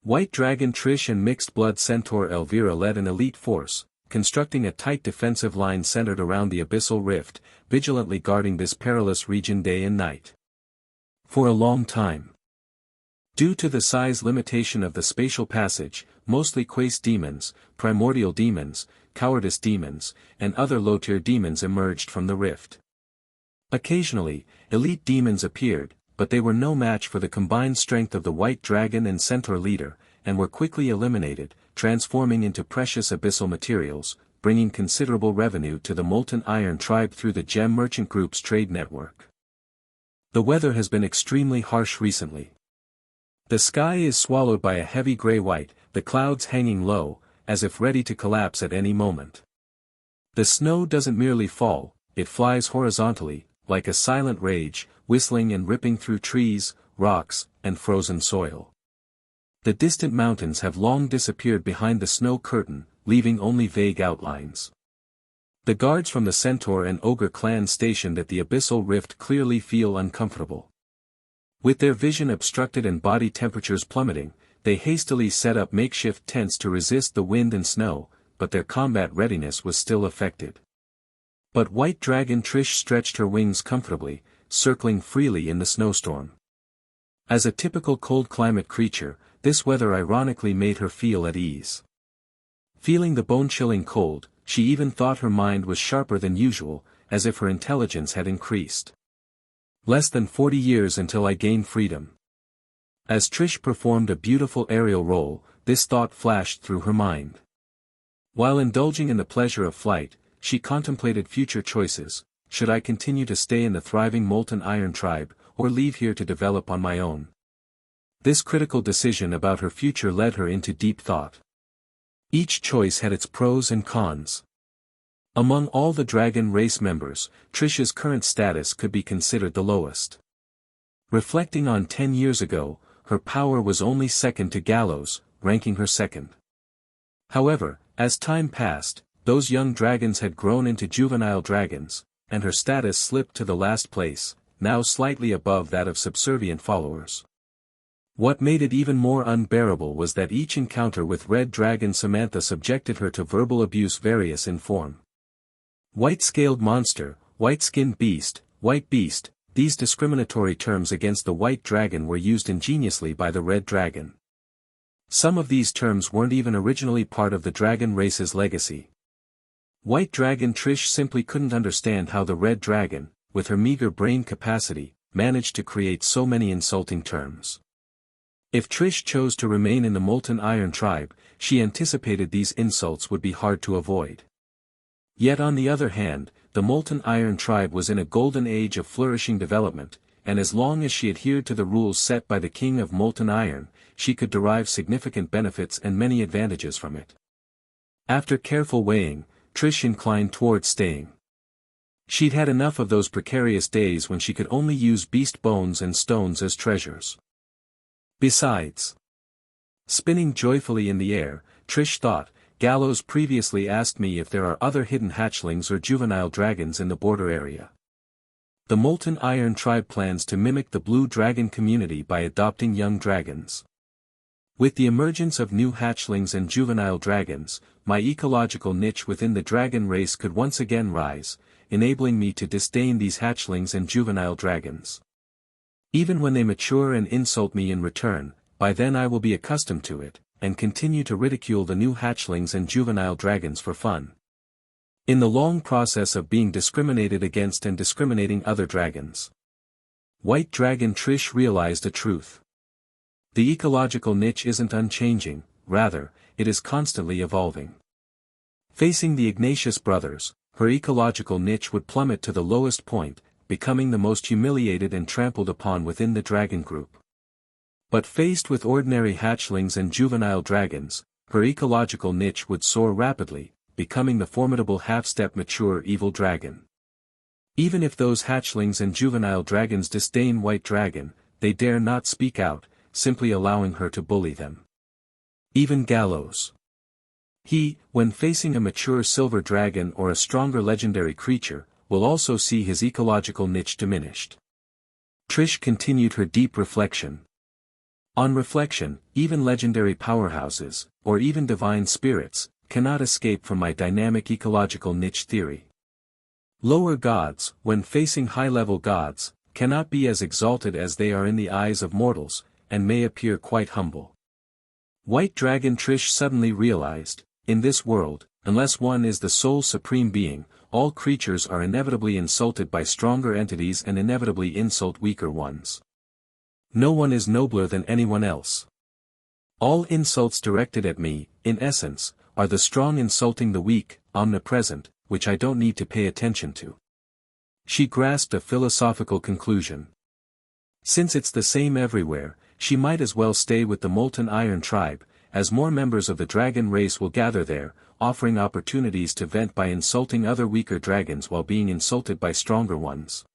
Speaker 2: White Dragon Trish and Mixed Blood Centaur Elvira led an elite force, constructing a tight defensive line centered around the abyssal rift, vigilantly guarding this perilous region day and night. For a long time, due to the size limitation of the spatial passage, mostly Quace demons, primordial demons, cowardice demons, and other low-tier demons emerged from the rift. Occasionally, elite demons appeared, but they were no match for the combined strength of the White Dragon and Centaur leader, and were quickly eliminated, transforming into precious abyssal materials, bringing considerable revenue to the Molten Iron Tribe through the Gem Merchant Group's trade network. The weather has been extremely harsh recently. The sky is swallowed by a heavy gray-white, the clouds hanging low, as if ready to collapse at any moment. The snow doesn't merely fall, it flies horizontally, like a silent rage, whistling and ripping through trees, rocks, and frozen soil. The distant mountains have long disappeared behind the snow curtain, leaving only vague outlines. The guards from the Centaur and Ogre clans stationed at the abyssal rift clearly feel uncomfortable. With their vision obstructed and body temperatures plummeting, they hastily set up makeshift tents to resist the wind and snow, but their combat readiness was still affected. But White Dragon Trish stretched her wings comfortably, circling freely in the snowstorm. As a typical cold climate creature, this weather ironically made her feel at ease. Feeling the bone-chilling cold, she even thought her mind was sharper than usual, as if her intelligence had increased. Less than 40 years until I gain freedom. As Trish performed a beautiful aerial roll, this thought flashed through her mind. While indulging in the pleasure of flight, she contemplated future choices. Should I continue to stay in the thriving Molten Iron Tribe, or leave here to develop on my own? This critical decision about her future led her into deep thought. Each choice had its pros and cons. Among all the dragon race members, Trish's current status could be considered the lowest. Reflecting on 10 years ago, her power was only second to Galos, ranking her second. However, as time passed, those young dragons had grown into juvenile dragons, and her status slipped to the last place, now slightly above that of subservient followers. What made it even more unbearable was that each encounter with Red Dragon Samantha subjected her to verbal abuse various in form. White-scaled monster, white-skinned beast, white beast, these discriminatory terms against the white dragon were used ingeniously by the red dragon. Some of these terms weren't even originally part of the dragon race's legacy. White Dragon Trish simply couldn't understand how the red dragon, with her meager brain capacity, managed to create so many insulting terms. If Trish chose to remain in the Molten Iron tribe, she anticipated these insults would be hard to avoid. Yet on the other hand, the Molten Iron tribe was in a golden age of flourishing development, and as long as she adhered to the rules set by the King of Molten Iron, she could derive significant benefits and many advantages from it. After careful weighing, Trish inclined towards staying. She'd had enough of those precarious days when she could only use beast bones and stones as treasures. Besides, spinning joyfully in the air, Trish thought, Galos previously asked me if there are other hidden hatchlings or juvenile dragons in the border area. The Molten Iron tribe plans to mimic the Blue Dragon community by adopting young dragons. With the emergence of new hatchlings and juvenile dragons, my ecological niche within the dragon race could once again rise, enabling me to disdain these hatchlings and juvenile dragons. Even when they mature and insult me in return, by then I will be accustomed to it, and continue to ridicule the new hatchlings and juvenile dragons for fun. In the long process of being discriminated against and discriminating other dragons. White Dragon Trish realized a truth. The ecological niche isn't unchanging, rather, it is constantly evolving. Facing the Ignatius brothers, her ecological niche would plummet to the lowest point, becoming the most humiliated and trampled upon within the dragon group. But faced with ordinary hatchlings and juvenile dragons, her ecological niche would soar rapidly, becoming the formidable half-step mature evil dragon. Even if those hatchlings and juvenile dragons disdain White Dragon, they dare not speak out, simply allowing her to bully them. Even Galos. He, when facing a mature silver dragon or a stronger legendary creature, will also see his ecological niche diminished. Trish continued her deep reflection. On reflection, even legendary powerhouses, or even divine spirits, cannot escape from my dynamic ecological niche theory. Lower gods, when facing high-level gods, cannot be as exalted as they are in the eyes of mortals, and may appear quite humble. White Dragon Trish suddenly realized, in this world, unless one is the sole supreme being, all creatures are inevitably insulted by stronger entities and inevitably insult weaker ones. No one is nobler than anyone else. All insults directed at me, in essence, are the strong insulting the weak, omnipresent, which I don't need to pay attention to. She grasped a philosophical conclusion. Since it's the same everywhere, she might as well stay with the Molten Iron tribe, as more members of the dragon race will gather there, offering opportunities to vent by insulting other weaker dragons while being insulted by stronger ones.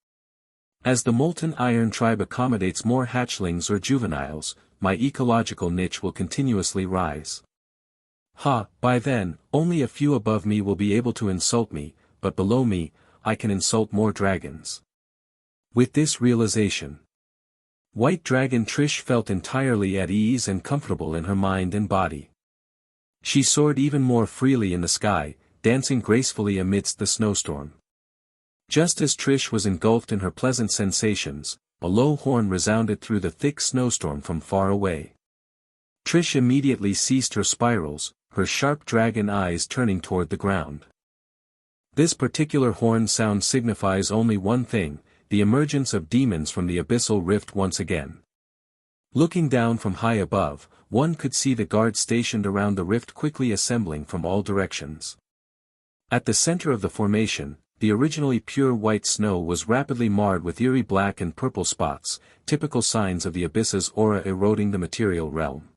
Speaker 2: As the Molten Iron tribe accommodates more hatchlings or juveniles, my ecological niche will continuously rise. By then, only a few above me will be able to insult me, but below me, I can insult more dragons. With this realization, White Dragon Trish felt entirely at ease and comfortable in her mind and body. She soared even more freely in the sky, dancing gracefully amidst the snowstorm. Just as Trish was engulfed in her pleasant sensations, a low horn resounded through the thick snowstorm from far away. Trish immediately ceased her spirals, her sharp dragon eyes turning toward the ground. This particular horn sound signifies only one thing, the emergence of demons from the abyssal rift once again. Looking down from high above, one could see the guards stationed around the rift quickly assembling from all directions. At the center of the formation, the originally pure white snow was rapidly marred with eerie black and purple spots, typical signs of the abyss's aura eroding the material realm.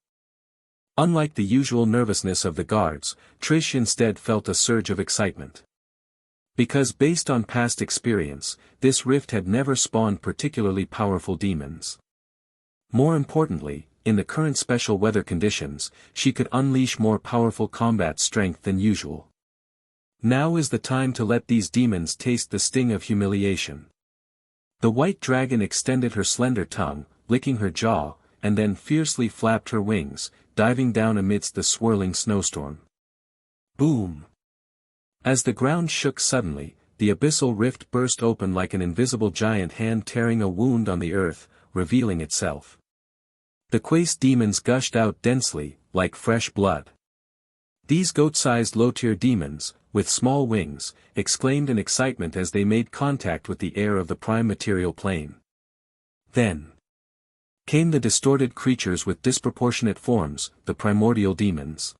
Speaker 2: Unlike the usual nervousness of the guards, Trish instead felt a surge of excitement. Because based on past experience, this rift had never spawned particularly powerful demons. More importantly, in the current special weather conditions, she could unleash more powerful combat strength than usual. Now is the time to let these demons taste the sting of humiliation. The white dragon extended her slender tongue, licking her jaw, and then fiercely flapped her wings, diving down amidst the swirling snowstorm. Boom! As the ground shook suddenly, the abyssal rift burst open like an invisible giant hand tearing a wound on the earth, revealing itself. The Quace demons gushed out densely, like fresh blood. These goat-sized low-tier demons, with small wings, exclaimed in excitement as they made contact with the air of the prime material plane. Then came the distorted creatures with disproportionate forms, the primordial demons.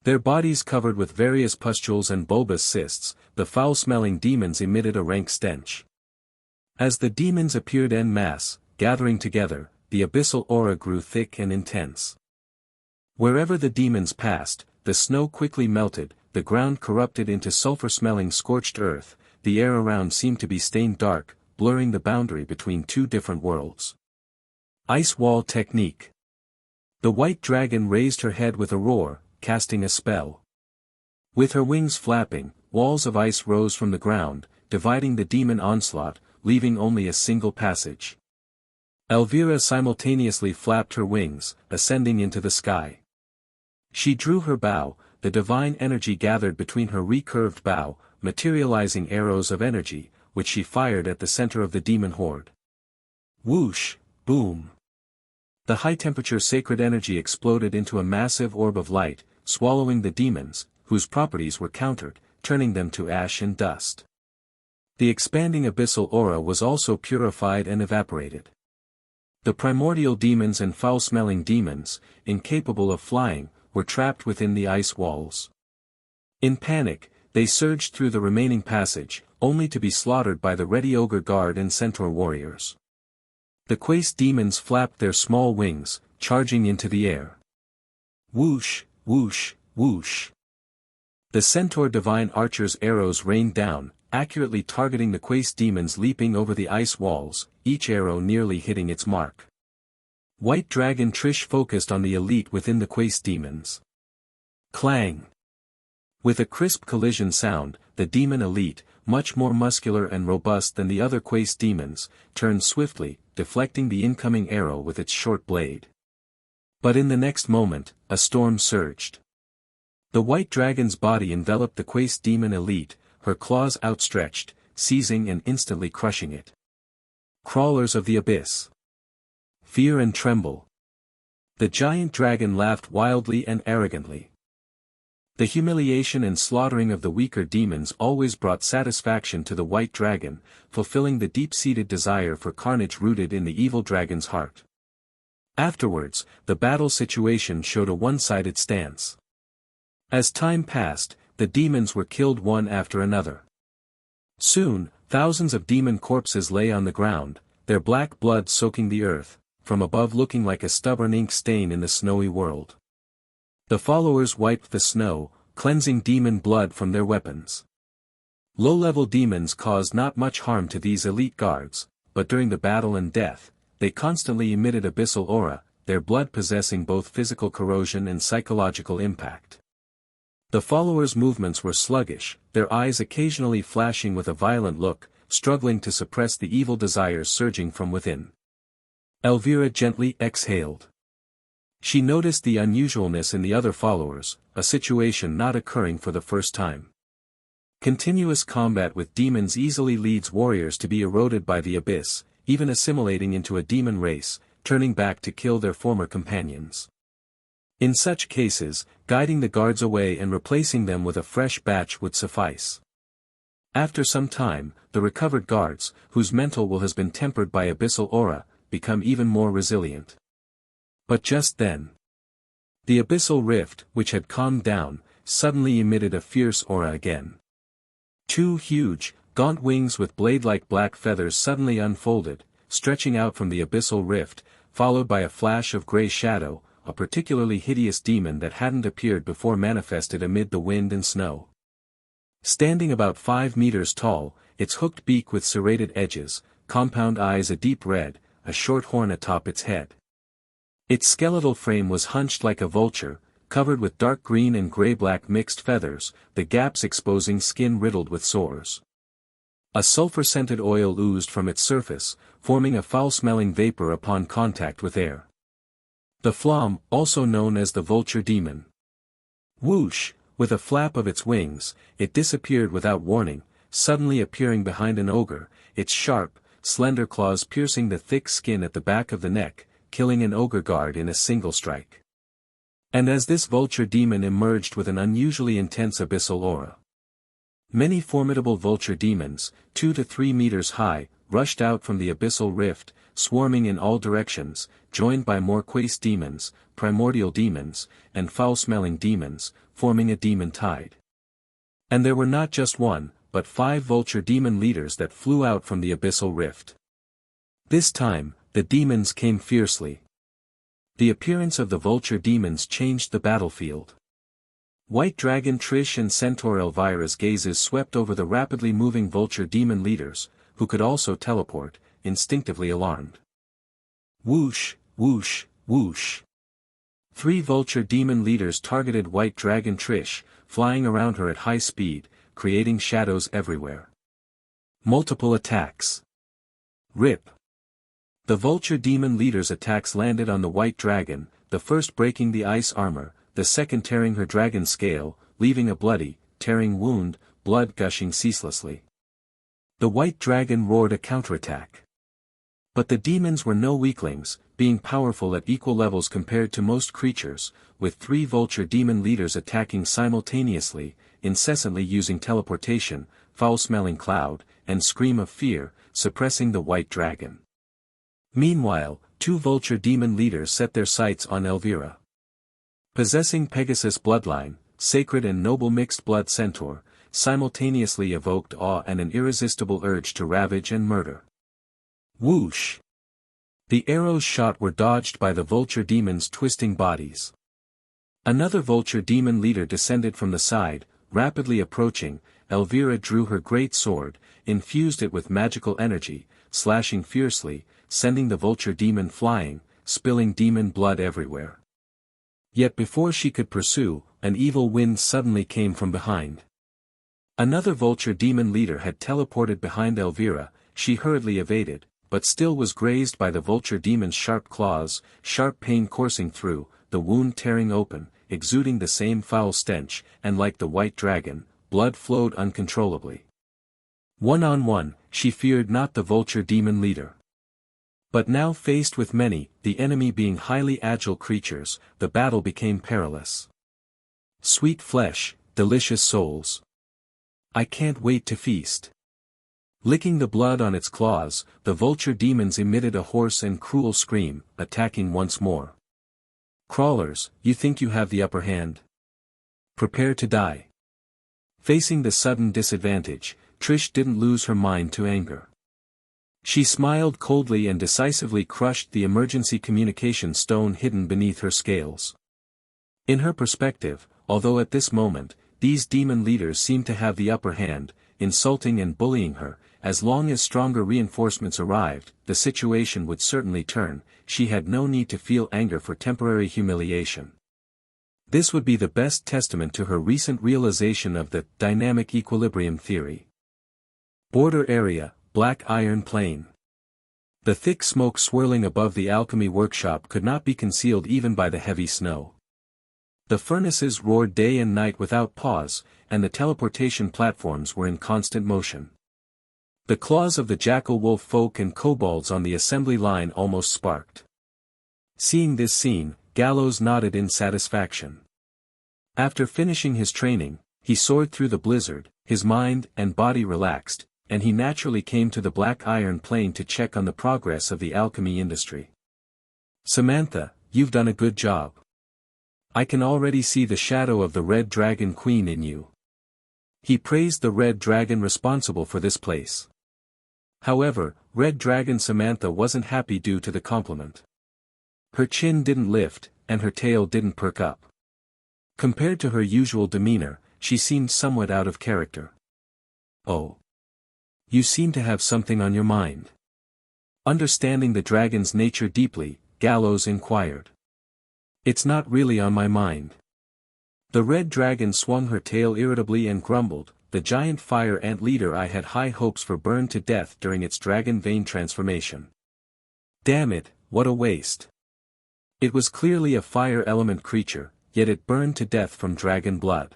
Speaker 2: Their bodies covered with various pustules and bulbous cysts, the foul-smelling demons emitted a rank stench. As the demons appeared en masse, gathering together, the abyssal aura grew thick and intense. Wherever the demons passed, the snow quickly melted, the ground corrupted into sulfur-smelling scorched earth, the air around seemed to be stained dark, blurring the boundary between two different worlds. Ice Wall Technique. The white dragon raised her head with a roar, casting a spell. With her wings flapping, walls of ice rose from the ground, dividing the demon onslaught, leaving only a single passage. Elvira simultaneously flapped her wings, ascending into the sky. She drew her bow, the divine energy gathered between her recurved bow, materializing arrows of energy, which she fired at the center of the demon horde. Whoosh, boom. The high-temperature sacred energy exploded into a massive orb of light, swallowing the demons, whose properties were countered, turning them to ash and dust. The expanding abyssal aura was also purified and evaporated. The primordial demons and foul-smelling demons, incapable of flying, were trapped within the ice walls. In panic, they surged through the remaining passage, only to be slaughtered by the ready ogre guard and centaur warriors. The Quace demons flapped their small wings, charging into the air. Whoosh, whoosh, whoosh. The centaur divine archers' arrows rained down, accurately targeting the Quace demons leaping over the ice walls, each arrow nearly hitting its mark. White Dragon Trish focused on the elite within the Quace demons. Clang! With a crisp collision sound, the demon elite, much more muscular and robust than the other Quace demons, turned swiftly, deflecting the incoming arrow with its short blade. But in the next moment, a storm surged. The white dragon's body enveloped the Quace demon elite, her claws outstretched, seizing and instantly crushing it. Crawlers of the abyss. Fear and tremble. The giant dragon laughed wildly and arrogantly. The humiliation and slaughtering of the weaker demons always brought satisfaction to the white dragon, fulfilling the deep-seated desire for carnage rooted in the evil dragon's heart. Afterwards, the battle situation showed a one-sided stance. As time passed, the demons were killed one after another. Soon, thousands of demon corpses lay on the ground, their black blood soaking the earth, from above looking like a stubborn ink stain in the snowy world. The followers wiped the snow, cleansing demon blood from their weapons. Low-level demons caused not much harm to these elite guards, but during the battle and death, they constantly emitted abyssal aura, their blood possessing both physical corrosion and psychological impact. The followers' movements were sluggish, their eyes occasionally flashing with a violent look, struggling to suppress the evil desires surging from within. Elvira gently exhaled. She noticed the unusualness in the other followers, a situation not occurring for the first time. Continuous combat with demons easily leads warriors to be eroded by the abyss, even assimilating into a demon race, turning back to kill their former companions. In such cases, guiding the guards away and replacing them with a fresh batch would suffice. After some time, the recovered guards, whose mental will has been tempered by abyssal aura, become even more resilient. But just then, the abyssal rift, which had calmed down, suddenly emitted a fierce aura again. Two huge, gaunt wings with blade-like black feathers suddenly unfolded, stretching out from the abyssal rift, followed by a flash of gray shadow, a particularly hideous demon that hadn't appeared before manifested amid the wind and snow. Standing about 5 meters tall, its hooked beak with serrated edges, compound eyes a deep red, a short horn atop its head. Its skeletal frame was hunched like a vulture, covered with dark green and gray-black mixed feathers, the gaps exposing skin riddled with sores. A sulfur-scented oil oozed from its surface, forming a foul-smelling vapor upon contact with air. The Flamme, also known as the vulture demon. Whoosh! With a flap of its wings, it disappeared without warning, suddenly appearing behind an ogre, its sharp, slender claws piercing the thick skin at the back of the neck, killing an ogre guard in a single strike. And as this vulture demon emerged with an unusually intense abyssal aura. Many formidable vulture demons, 2 to 3 meters high, rushed out from the abyssal rift, swarming in all directions, joined by more quace demons, primordial demons, and foul-smelling demons, forming a demon tide. And there were not just one, but 5 vulture demon leaders that flew out from the abyssal rift. This time, the demons came fiercely. The appearance of the vulture demons changed the battlefield. White Dragon Trish and Centaur Elvira's gazes swept over the rapidly moving vulture demon leaders, who could also teleport, instinctively alarmed. Whoosh, whoosh, whoosh. 3 vulture demon leaders targeted White Dragon Trish, flying around her at high speed, creating shadows everywhere. Multiple attacks. Rip. The vulture demon leader's attacks landed on the white dragon, the first breaking the ice armor, the second tearing her dragon scale, leaving a bloody, tearing wound, blood gushing ceaselessly. The white dragon roared a counterattack. But the demons were no weaklings, being powerful at equal levels compared to most creatures, with 3 vulture demon leaders attacking simultaneously, incessantly using teleportation, foul-smelling cloud, and scream of fear, suppressing the white dragon. Meanwhile, 2 vulture demon leaders set their sights on Elvira. Possessing Pegasus bloodline, sacred and noble mixed blood centaur, simultaneously evoked awe and an irresistible urge to ravage and murder. Whoosh! The arrows shot were dodged by the vulture demon's twisting bodies. Another vulture demon leader descended from the side, rapidly approaching. Elvira drew her great sword, infused it with magical energy, slashing fiercely, sending the vulture demon flying, spilling demon blood everywhere. Yet before she could pursue, an evil wind suddenly came from behind. Another vulture demon leader had teleported behind Elvira, she hurriedly evaded, but still was grazed by the vulture demon's sharp claws, sharp pain coursing through, the wound tearing open, exuding the same foul stench, and like the white dragon, blood flowed uncontrollably. One-on-one, she feared not the vulture demon leader. But now faced with many, the enemy being highly agile creatures, the battle became perilous. Sweet flesh, delicious souls. I can't wait to feast. Licking the blood on its claws, the vulture demons emitted a hoarse and cruel scream, attacking once more. Crawlers, you think you have the upper hand? Prepare to die. Facing the sudden disadvantage, Trish didn't lose her mind to anger. She smiled coldly and decisively crushed the emergency communication stone hidden beneath her scales. In her perspective, although at this moment, these demon leaders seemed to have the upper hand, insulting and bullying her, as long as stronger reinforcements arrived, the situation would certainly turn. She had no need to feel anger for temporary humiliation. This would be the best testament to her recent realization of the dynamic equilibrium theory. Border area, Black Iron Plain. The thick smoke swirling above the alchemy workshop could not be concealed even by the heavy snow. The furnaces roared day and night without pause, and the teleportation platforms were in constant motion. The claws of the jackal wolf folk and kobolds on the assembly line almost sparked. Seeing this scene, Galos nodded in satisfaction. After finishing his training, he soared through the blizzard, his mind and body relaxed, and he naturally came to the Black Iron Plain to check on the progress of the alchemy industry. Samantha, you've done a good job. I can already see the shadow of the Red Dragon Queen in you. He praised the red dragon responsible for this place. However, Red Dragon Samantha wasn't happy due to the compliment. Her chin didn't lift, and her tail didn't perk up. Compared to her usual demeanor, she seemed somewhat out of character. "Oh. You seem to have something on your mind." Understanding the dragon's nature deeply, Galos inquired. "It's not really on my mind." The red dragon swung her tail irritably and grumbled, "The giant fire ant leader I had high hopes for burned to death during its dragon vein transformation. Damn it, what a waste. It was clearly a fire element creature, yet it burned to death from dragon blood."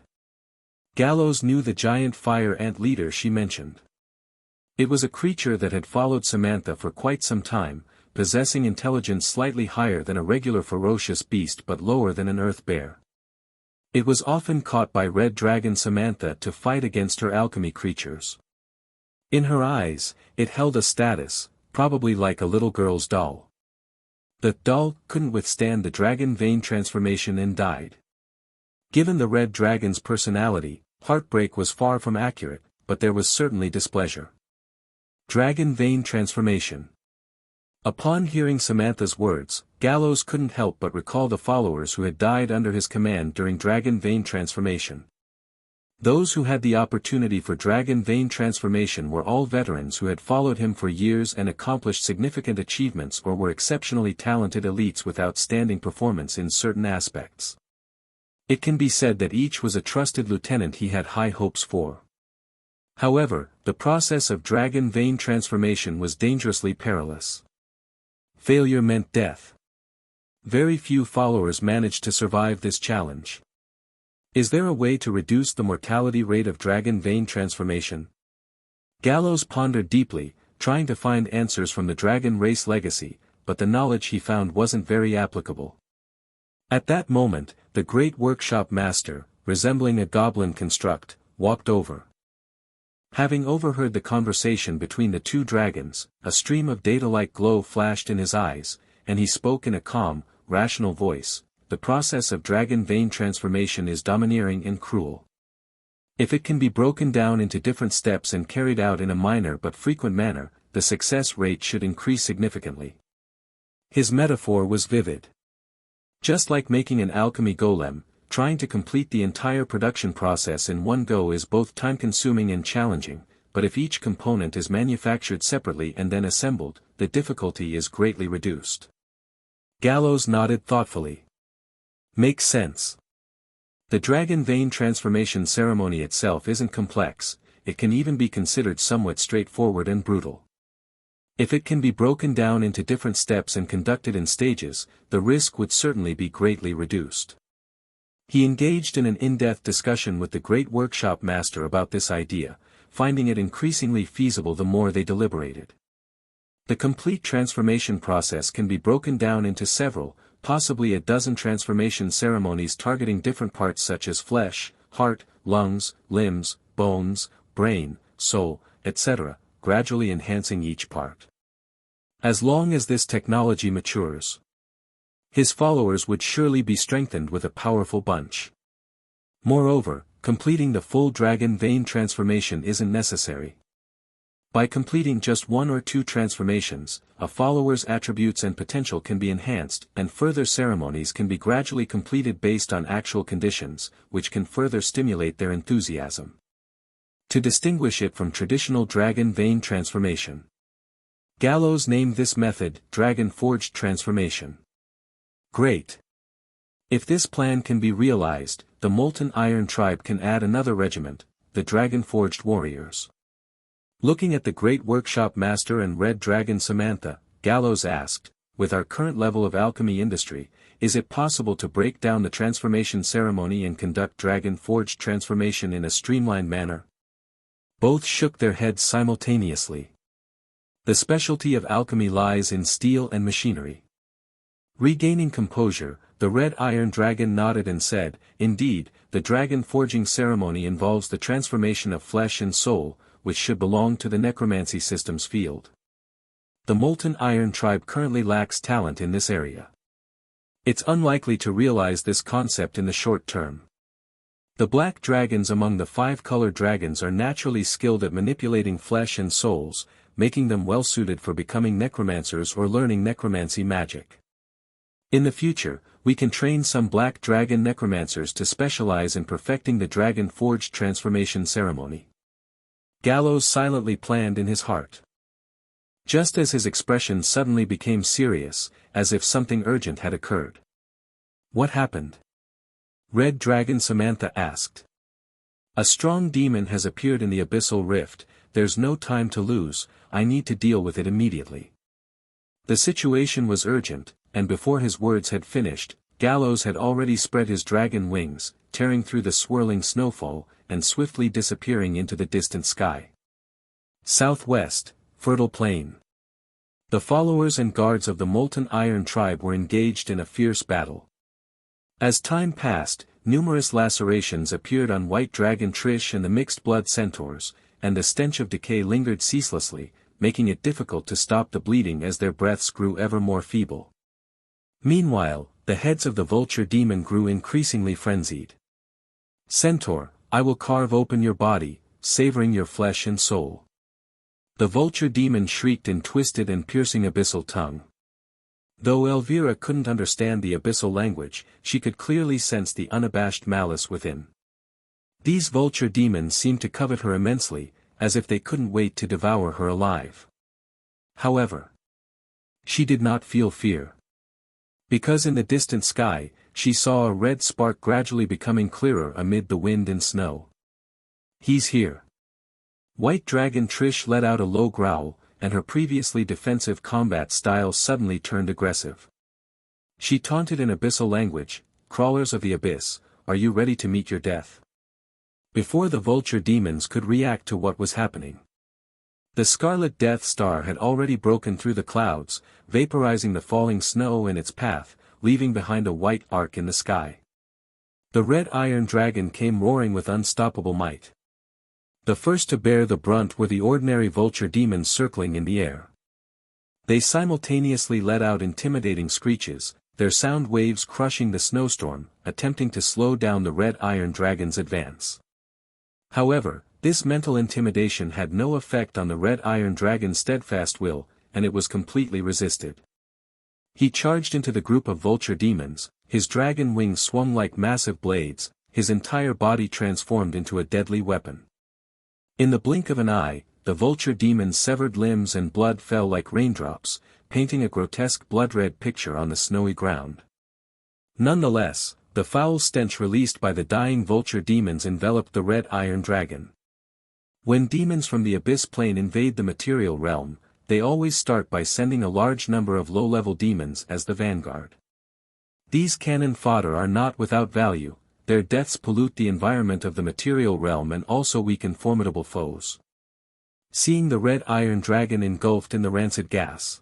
Speaker 2: Galos knew the giant fire ant leader she mentioned. It was a creature that had followed Samantha for quite some time, possessing intelligence slightly higher than a regular ferocious beast but lower than an earth bear. It was often caught by Red Dragon Samantha to fight against her alchemy creatures. In her eyes, it held a status, probably like a little girl's doll. The doll couldn't withstand the dragon vein transformation and died. Given the red dragon's personality, heartbreak was far from accurate, but there was certainly displeasure. Dragon vein transformation. Upon hearing Samantha's words, Galos couldn't help but recall the followers who had died under his command during dragon vein transformation. Those who had the opportunity for dragon vein transformation were all veterans who had followed him for years and accomplished significant achievements or were exceptionally talented elites with outstanding performance in certain aspects. It can be said that each was a trusted lieutenant he had high hopes for. However, the process of dragon vein transformation was dangerously perilous. Failure meant death. Very few followers managed to survive this challenge. Is there a way to reduce the mortality rate of dragon vein transformation? Galos pondered deeply, trying to find answers from the dragon race legacy, but the knowledge he found wasn't very applicable. At that moment, the great workshop master, resembling a goblin construct, walked over. Having overheard the conversation between the two dragons, a stream of data-like glow flashed in his eyes, and he spoke in a calm, rational voice. "The process of dragon vein transformation is domineering and cruel. If it can be broken down into different steps and carried out in a minor but frequent manner, the success rate should increase significantly." His metaphor was vivid. Just like making an alchemy golem, trying to complete the entire production process in one go is both time-consuming and challenging, but if each component is manufactured separately and then assembled, the difficulty is greatly reduced. Galos nodded thoughtfully. "Makes sense. The dragon vein transformation ceremony itself isn't complex, it can even be considered somewhat straightforward and brutal. If it can be broken down into different steps and conducted in stages, the risk would certainly be greatly reduced." He engaged in an in-depth discussion with the great workshop master about this idea, finding it increasingly feasible the more they deliberated. The complete transformation process can be broken down into several, possibly a dozen transformation ceremonies targeting different parts such as flesh, heart, lungs, limbs, bones, brain, soul, etc., gradually enhancing each part. As long as this technology matures, his followers would surely be strengthened with a powerful bunch. Moreover, completing the full dragon vein transformation isn't necessary. By completing just one or two transformations, a follower's attributes and potential can be enhanced, and further ceremonies can be gradually completed based on actual conditions, which can further stimulate their enthusiasm. To distinguish it from traditional dragon vein transformation, Galos named this method Dragon Forged Transformation. Great. If this plan can be realized, the Molten Iron Tribe can add another regiment, the Dragon Forged Warriors. Looking at the great workshop master and Red Dragon Samantha, Galos asked, "With our current level of alchemy industry, is it possible to break down the transformation ceremony and conduct Dragon Forged transformation in a streamlined manner?" Both shook their heads simultaneously. The specialty of alchemy lies in steel and machinery. Regaining composure, the Red Iron Dragon nodded and said, "Indeed, the dragon forging ceremony involves the transformation of flesh and soul, which should belong to the necromancy systems field. The Molten Iron Tribe currently lacks talent in this area. It's unlikely to realize this concept in the short term." The black dragons among the 5-color dragons are naturally skilled at manipulating flesh and souls, making them well suited for becoming necromancers or learning necromancy magic. In the future, we can train some black dragon necromancers to specialize in perfecting the dragon forged transformation ceremony. Galos silently planned in his heart. Just as his expression suddenly became serious, as if something urgent had occurred. What happened? Red Dragon Samantha asked. A strong demon has appeared in the abyssal rift, there's no time to lose, I need to deal with it immediately. The situation was urgent, and before his words had finished, Galos had already spread his dragon wings, tearing through the swirling snowfall, and swiftly disappearing into the distant sky. Southwest, fertile plain. The followers and guards of the Molten Iron tribe were engaged in a fierce battle. As time passed, numerous lacerations appeared on White Dragon Trish and the mixed-blood centaurs, and the stench of decay lingered ceaselessly, making it difficult to stop the bleeding as their breaths grew ever more feeble. Meanwhile, the heads of the vulture demon grew increasingly frenzied. Centaur, I will carve open your body, savoring your flesh and soul. The vulture demon shrieked in twisted and piercing abyssal tongue. Though Elvira couldn't understand the abyssal language, she could clearly sense the unabashed malice within. These vulture demons seemed to covet her immensely, as if they couldn't wait to devour her alive. However, she did not feel fear. Because in the distant sky, she saw a red spark gradually becoming clearer amid the wind and snow. He's here. White Dragon Trish let out a low growl, and her previously defensive combat style suddenly turned aggressive. She taunted in abyssal language, crawlers of the abyss, are you ready to meet your death? Before the vulture demons could react to what was happening. The Scarlet Death Star had already broken through the clouds, vaporizing the falling snow in its path, leaving behind a white arc in the sky. The Red Iron Dragon came roaring with unstoppable might. The first to bear the brunt were the ordinary vulture demons circling in the air. They simultaneously let out intimidating screeches, their sound waves crushing the snowstorm, attempting to slow down the Red Iron Dragon's advance. However, this mental intimidation had no effect on the Red Iron Dragon's steadfast will, and it was completely resisted. He charged into the group of vulture demons, his dragon wings swung like massive blades, his entire body transformed into a deadly weapon. In the blink of an eye, the vulture demon's severed limbs and blood fell like raindrops, painting a grotesque blood-red picture on the snowy ground. Nonetheless, the foul stench released by the dying vulture demons enveloped the Red Iron Dragon. When demons from the Abyss Plane invade the material realm, they always start by sending a large number of low-level demons as the vanguard. These cannon fodder are not without value. Their deaths pollute the environment of the material realm and also weaken formidable foes. Seeing the Red Iron Dragon engulfed in the rancid gas,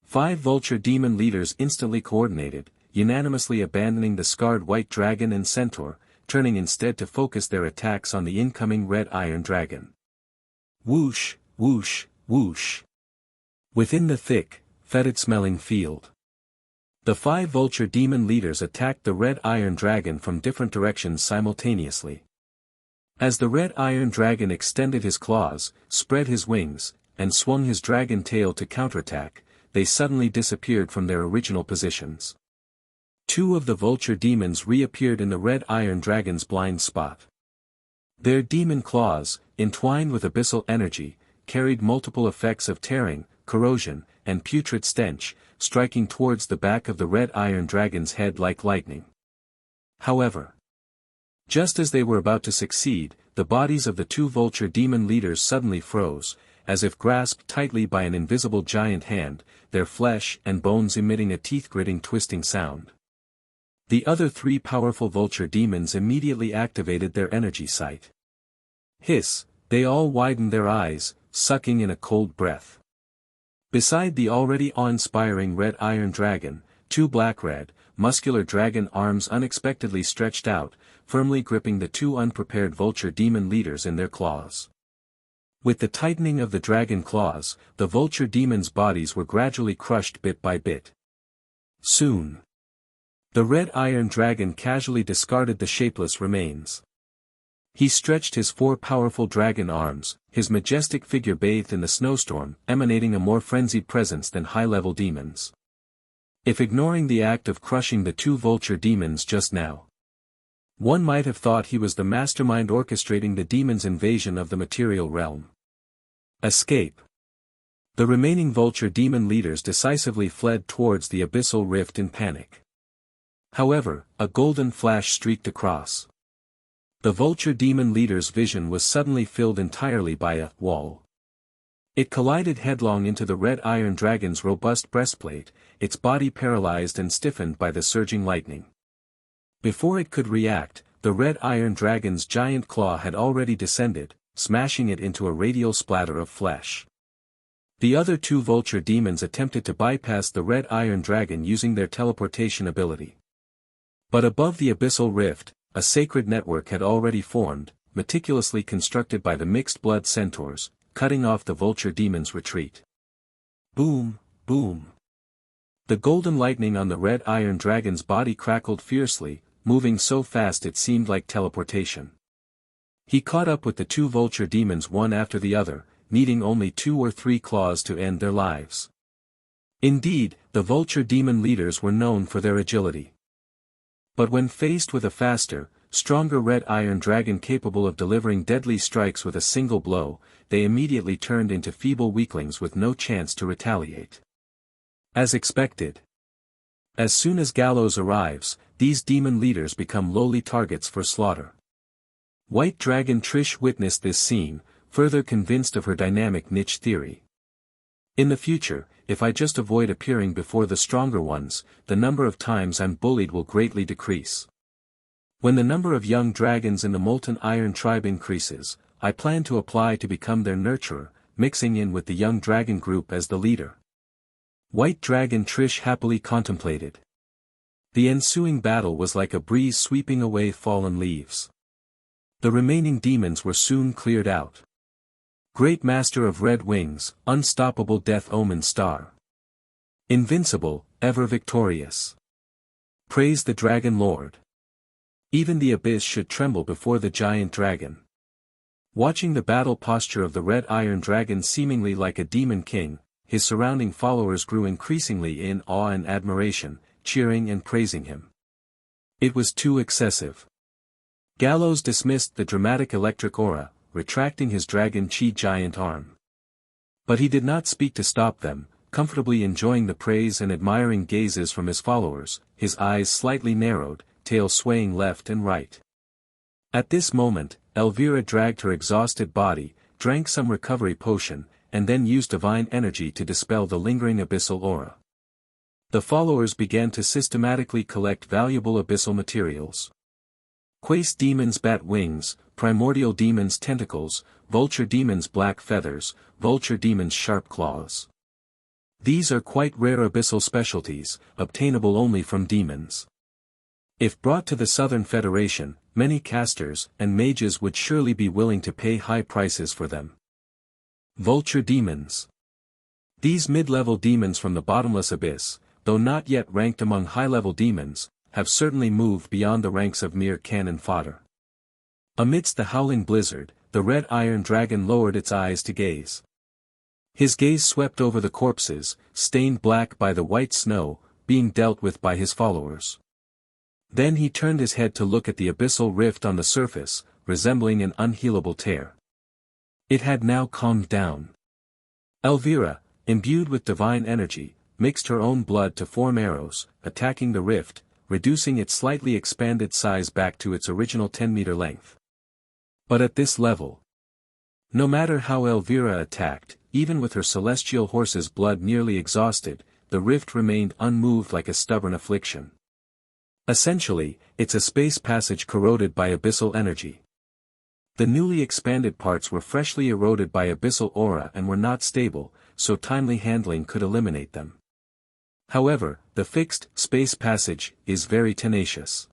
Speaker 2: 5 vulture demon leaders instantly coordinated, unanimously abandoning the scarred White Dragon and Centaur, turning instead to focus their attacks on the incoming Red Iron Dragon. Whoosh, whoosh, whoosh. Within the thick, fetid-smelling field, the 5 vulture demon leaders attacked the Red Iron Dragon from different directions simultaneously. As the Red Iron Dragon extended his claws, spread his wings, and swung his dragon tail to counterattack, they suddenly disappeared from their original positions. 2 of the vulture demons reappeared in the Red Iron Dragon's blind spot. Their demon claws, entwined with abyssal energy, carried multiple effects of tearing, corrosion, and putrid stench, striking towards the back of the Red Iron Dragon's head like lightning. However, just as they were about to succeed, the bodies of the 2 vulture demon leaders suddenly froze, as if grasped tightly by an invisible giant hand, their flesh and bones emitting a teeth-gritting twisting sound. The other 3 powerful vulture demons immediately activated their energy sight. Hiss, they all widened their eyes, sucking in a cold breath. Beside the already awe-inspiring Red Iron Dragon, 2 black-red, muscular dragon arms unexpectedly stretched out, firmly gripping the 2 unprepared vulture demon leaders in their claws. With the tightening of the dragon claws, the vulture demons' bodies were gradually crushed bit by bit. Soon, The red iron dragon casually discarded the shapeless remains. He stretched his four powerful dragon arms, his majestic figure bathed in the snowstorm, emanating a more frenzied presence than high-level demons. If ignoring the act of crushing the two vulture demons just now, one might have thought he was the mastermind orchestrating the demons' invasion of the material realm. Escape. The remaining vulture demon leaders decisively fled towards the abyssal rift in panic. However, a golden flash streaked across. The vulture demon leader's vision was suddenly filled entirely by a wall. It collided headlong into the red iron dragon's robust breastplate, its body paralyzed and stiffened by the surging lightning. Before it could react, the red iron dragon's giant claw had already descended, smashing it into a radial splatter of flesh. The other two vulture demons attempted to bypass the red iron dragon using their teleportation ability. But above the abyssal rift, a sacred network had already formed, meticulously constructed by the mixed-blood centaurs, cutting off the vulture demon's retreat. Boom, boom. The golden lightning on the red iron dragon's body crackled fiercely, moving so fast it seemed like teleportation. He caught up with the two vulture demons one after the other, needing only 2 or 3 claws to end their lives. Indeed, the vulture demon leaders were known for their agility. But when faced with a faster, stronger red iron dragon capable of delivering deadly strikes with a single blow, they immediately turned into feeble weaklings with no chance to retaliate. As expected. As soon as Galos arrives, these demon leaders become lowly targets for slaughter. White Dragon Trish witnessed this scene, further convinced of her dynamic niche theory. In the future, if I just avoid appearing before the stronger ones, the number of times I'm bullied will greatly decrease. When the number of young dragons in the Molten Iron tribe increases, I plan to apply to become their nurturer, mixing in with the young dragon group as the leader. White Dragon Trish happily contemplated. The ensuing battle was like a breeze sweeping away fallen leaves. The remaining demons were soon cleared out. Great Master of Red Wings, unstoppable Death Omen Star. Invincible, ever victorious. Praise the Dragon Lord. Even the abyss should tremble before the giant dragon. Watching the battle posture of the red iron dragon seemingly like a demon king, his surrounding followers grew increasingly in awe and admiration, cheering and praising him. It was too excessive. Galos dismissed the dramatic electric aura, retracting his dragon chi giant arm. But he did not speak to stop them, comfortably enjoying the praise and admiring gazes from his followers, his eyes slightly narrowed, tail swaying left and right. At this moment, Elvira dragged her exhausted body, drank some recovery potion, and then used divine energy to dispel the lingering abyssal aura. The followers began to systematically collect valuable abyssal materials. Quace Demon's bat wings, Primordial Demon's tentacles, Vulture Demon's black feathers, Vulture Demon's sharp claws. These are quite rare abyssal specialties, obtainable only from demons. If brought to the Southern Federation, many casters and mages would surely be willing to pay high prices for them. Vulture Demons. These mid-level demons from the bottomless abyss, though not yet ranked among high-level demons, have certainly moved beyond the ranks of mere cannon fodder. Amidst the howling blizzard, the red iron dragon lowered its eyes to gaze. His gaze swept over the corpses, stained black by the white snow, being dealt with by his followers. Then he turned his head to look at the abyssal rift on the surface, resembling an unhealable tear. It had now calmed down. Elvira, imbued with divine energy, mixed her own blood to form arrows, attacking the rift, reducing its slightly expanded size back to its original 10-meter length. But at this level, no matter how Elvira attacked, even with her celestial horse's blood nearly exhausted, the rift remained unmoved like a stubborn affliction. Essentially, it's a space passage corroded by abyssal energy. The newly expanded parts were freshly eroded by abyssal aura and were not stable, so timely handling could eliminate them. However, the fixed space passage is very tenacious.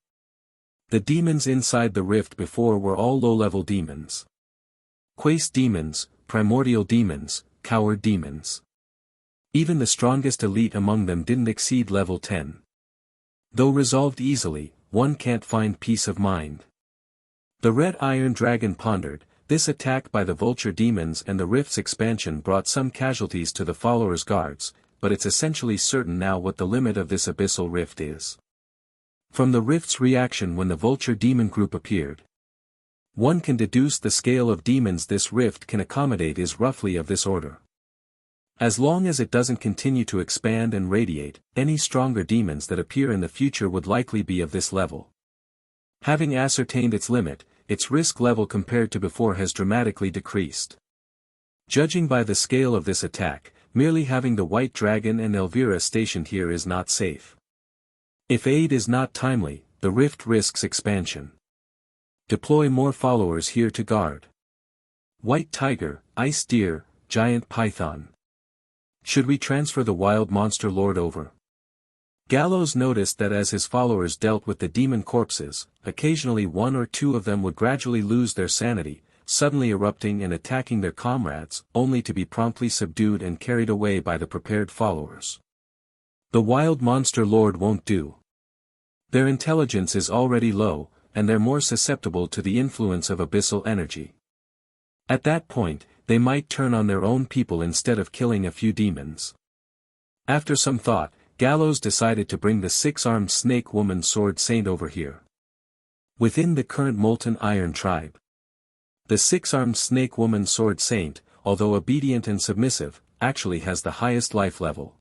Speaker 2: The demons inside the rift before were all low-level demons. Quace demons, primordial demons, coward demons. Even the strongest elite among them didn't exceed level 10. Though resolved easily, one can't find peace of mind. The Red Iron Dragon pondered, this attack by the Vulture demons and the rift's expansion brought some casualties to the followers' guards, but it's essentially certain now what the limit of this abyssal rift is. From the rift's reaction when the Vulture demon group appeared, one can deduce the scale of demons this rift can accommodate is roughly of this order. As long as it doesn't continue to expand and radiate, any stronger demons that appear in the future would likely be of this level. Having ascertained its limit, its risk level compared to before has dramatically decreased. Judging by the scale of this attack, merely having the White Dragon and Elvira stationed here is not safe. If aid is not timely, the rift risks expansion. Deploy more followers here to guard. White Tiger, Ice Deer, Giant Python. Should we transfer the Wild Monster Lord over? Galos noticed that as his followers dealt with the demon corpses, occasionally one or two of them would gradually lose their sanity, suddenly erupting and attacking their comrades, only to be promptly subdued and carried away by the prepared followers. The Wild Monster Lord won't do. Their intelligence is already low, and they're more susceptible to the influence of abyssal energy. At that point, they might turn on their own people instead of killing a few demons. After some thought, Galos decided to bring the six-armed snake woman sword saint over here. Within the current Molten Iron tribe, the six-armed snake woman sword saint, although obedient and submissive, actually has the highest life level.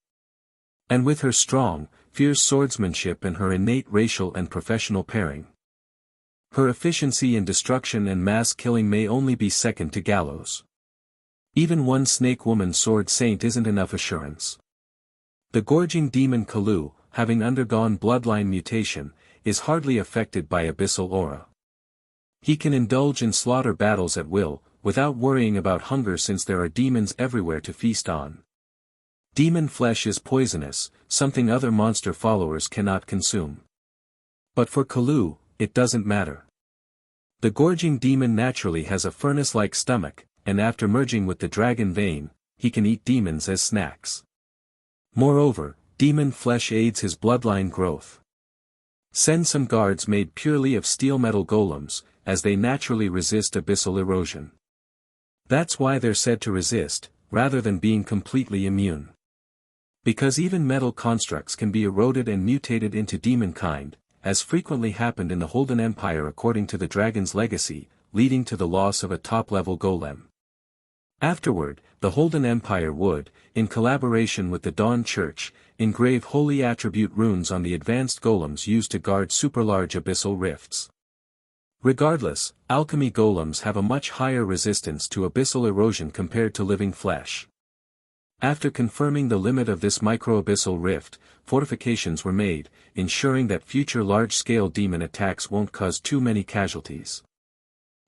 Speaker 2: And with her strong, fierce swordsmanship and her innate racial and professional pairing, her efficiency in destruction and mass killing may only be second to Galos. Even one snake woman sword saint isn't enough assurance. The gorging demon Kalu, having undergone bloodline mutation, is hardly affected by abyssal aura. He can indulge in slaughter battles at will, without worrying about hunger since there are demons everywhere to feast on. Demon flesh is poisonous, something other monster followers cannot consume. But for Kalu, it doesn't matter. The gorging demon naturally has a furnace-like stomach, and after merging with the dragon vein, he can eat demons as snacks. Moreover, demon flesh aids his bloodline growth. Send some guards made purely of steel metal golems, as they naturally resist abyssal erosion. That's why they're said to resist, rather than being completely immune. Because even metal constructs can be eroded and mutated into demon kind, as frequently happened in the Holden Empire according to the dragon's legacy, leading to the loss of a top-level golem. Afterward, the Holden Empire would, in collaboration with the Dawn Church, engrave holy attribute runes on the advanced golems used to guard superlarge abyssal rifts. Regardless, alchemy golems have a much higher resistance to abyssal erosion compared to living flesh. After confirming the limit of this microabyssal rift, fortifications were made, ensuring that future large-scale demon attacks won't cause too many casualties.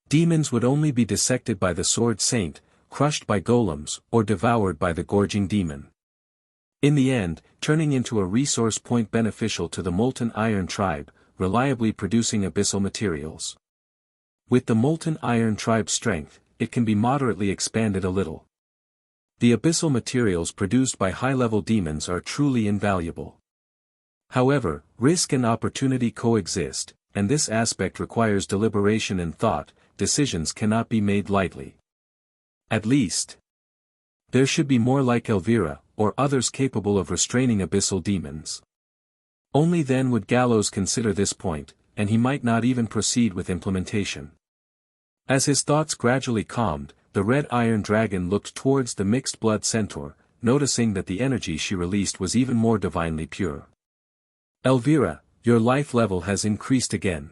Speaker 2: Demons would only be dissected by the Sword Saint, crushed by golems, or devoured by the gorging demon. In the end, turning into a resource point beneficial to the Molten Iron tribe, reliably producing abyssal materials. With the Molten Iron tribe's strength, it can be moderately expanded a little. The abyssal materials produced by high-level demons are truly invaluable. However, risk and opportunity coexist, and this aspect requires deliberation and thought. Decisions cannot be made lightly. At least, there should be more like Elvira, or others capable of restraining abyssal demons. Only then would Galos consider this point, and he might not even proceed with implementation. As his thoughts gradually calmed, the Red Iron Dragon looked towards the mixed-blood centaur, noticing that the energy she released was even more divinely pure. Elvira, your life level has increased again.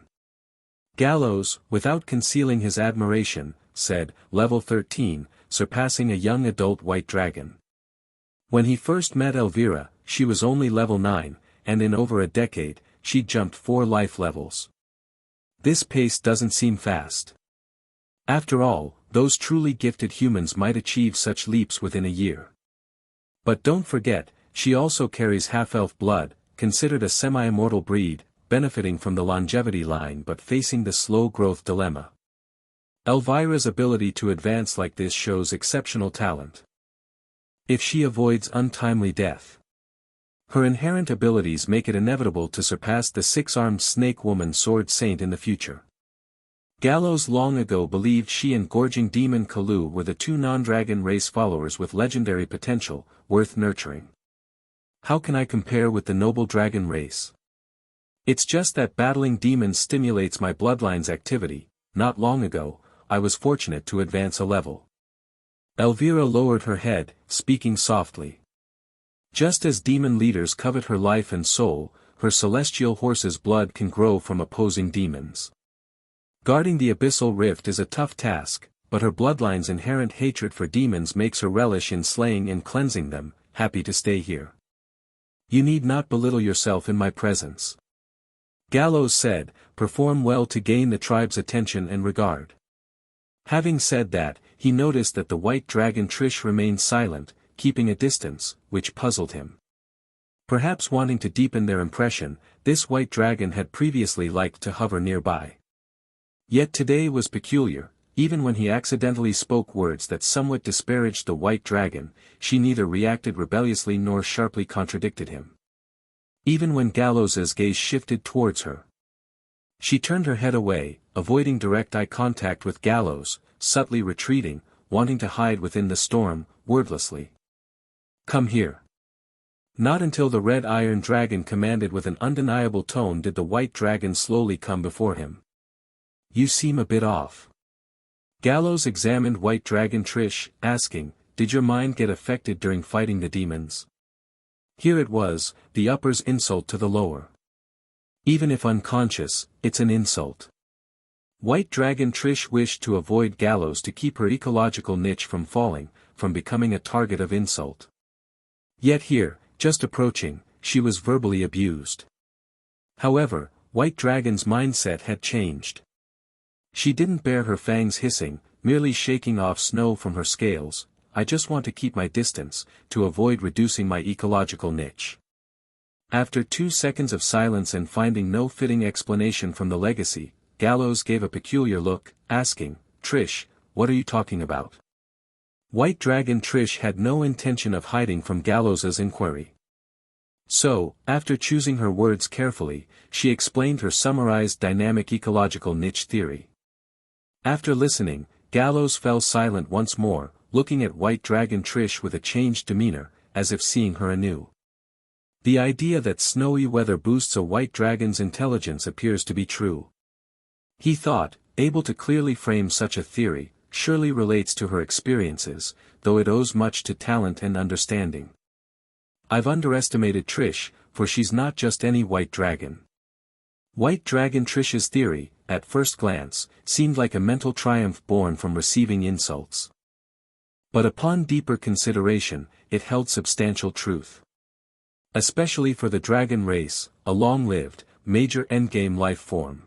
Speaker 2: Galos, without concealing his admiration, said, level 13, surpassing a young adult white dragon. When he first met Elvira, she was only level 9, and in over a decade, she jumped 4 life levels. This pace doesn't seem fast. After all, those truly gifted humans might achieve such leaps within a year. But don't forget, she also carries half-elf blood, considered a semi-immortal breed, benefiting from the longevity line but facing the slow growth dilemma. Elvira's ability to advance like this shows exceptional talent. If she avoids untimely death, Her inherent abilities make it inevitable to surpass the six-armed snake woman sword saint in the future. Galos long ago believed she and gorging demon Kalu were the two non-dragon race followers with legendary potential, worth nurturing. How can I compare with the noble dragon race? It's just that battling demons stimulates my bloodline's activity. Not long ago, I was fortunate to advance a level. Elvira lowered her head, speaking softly. Just as demon leaders covet her life and soul, her celestial horse's blood can grow from opposing demons. Guarding the abyssal rift is a tough task, but her bloodline's inherent hatred for demons makes her relish in slaying and cleansing them, happy to stay here. You need not belittle yourself in my presence. Galos said, perform well to gain the tribe's attention and regard. Having said that, he noticed that the white dragon Trish remained silent, keeping a distance, which puzzled him. Perhaps wanting to deepen their impression, this white dragon had previously liked to hover nearby. Yet today was peculiar. Even when he accidentally spoke words that somewhat disparaged the white dragon, she neither reacted rebelliously nor sharply contradicted him. Even when Galos's gaze shifted towards her, she turned her head away, avoiding direct eye contact with Galos, subtly retreating, wanting to hide within the storm, wordlessly. Come here. Not until the red iron dragon commanded with an undeniable tone did the white dragon slowly come before him. You seem a bit off. Galos examined white dragon Trish, asking, did your mind get affected during fighting the demons? Here it was, the upper's insult to the lower. Even if unconscious, it's an insult. White dragon Trish wished to avoid Galos to keep her ecological niche from falling, from becoming a target of insult. Yet here, just approaching, she was verbally abused. However, White Dragon's mindset had changed. She didn't bare her fangs hissing, merely shaking off snow from her scales. I just want to keep my distance, to avoid reducing my ecological niche. After 2 seconds of silence and finding no fitting explanation from the legacy, Galos gave a peculiar look, asking, Trish, what are you talking about? White Dragon Trish had no intention of hiding from Galos's inquiry. So, after choosing her words carefully, she explained her summarized dynamic ecological niche theory. After listening, Galos fell silent once more, looking at White Dragon Trish with a changed demeanor, as if seeing her anew. The idea that snowy weather boosts a white dragon's intelligence appears to be true. He thought, able to clearly frame such a theory, surely relates to her experiences, though it owes much to talent and understanding. I've underestimated Trish, for she's not just any white dragon. White Dragon Trish's theory, at first glance, seemed like a mental triumph born from receiving insults. But upon deeper consideration, it held substantial truth. Especially for the dragon race, a long-lived, major endgame life form.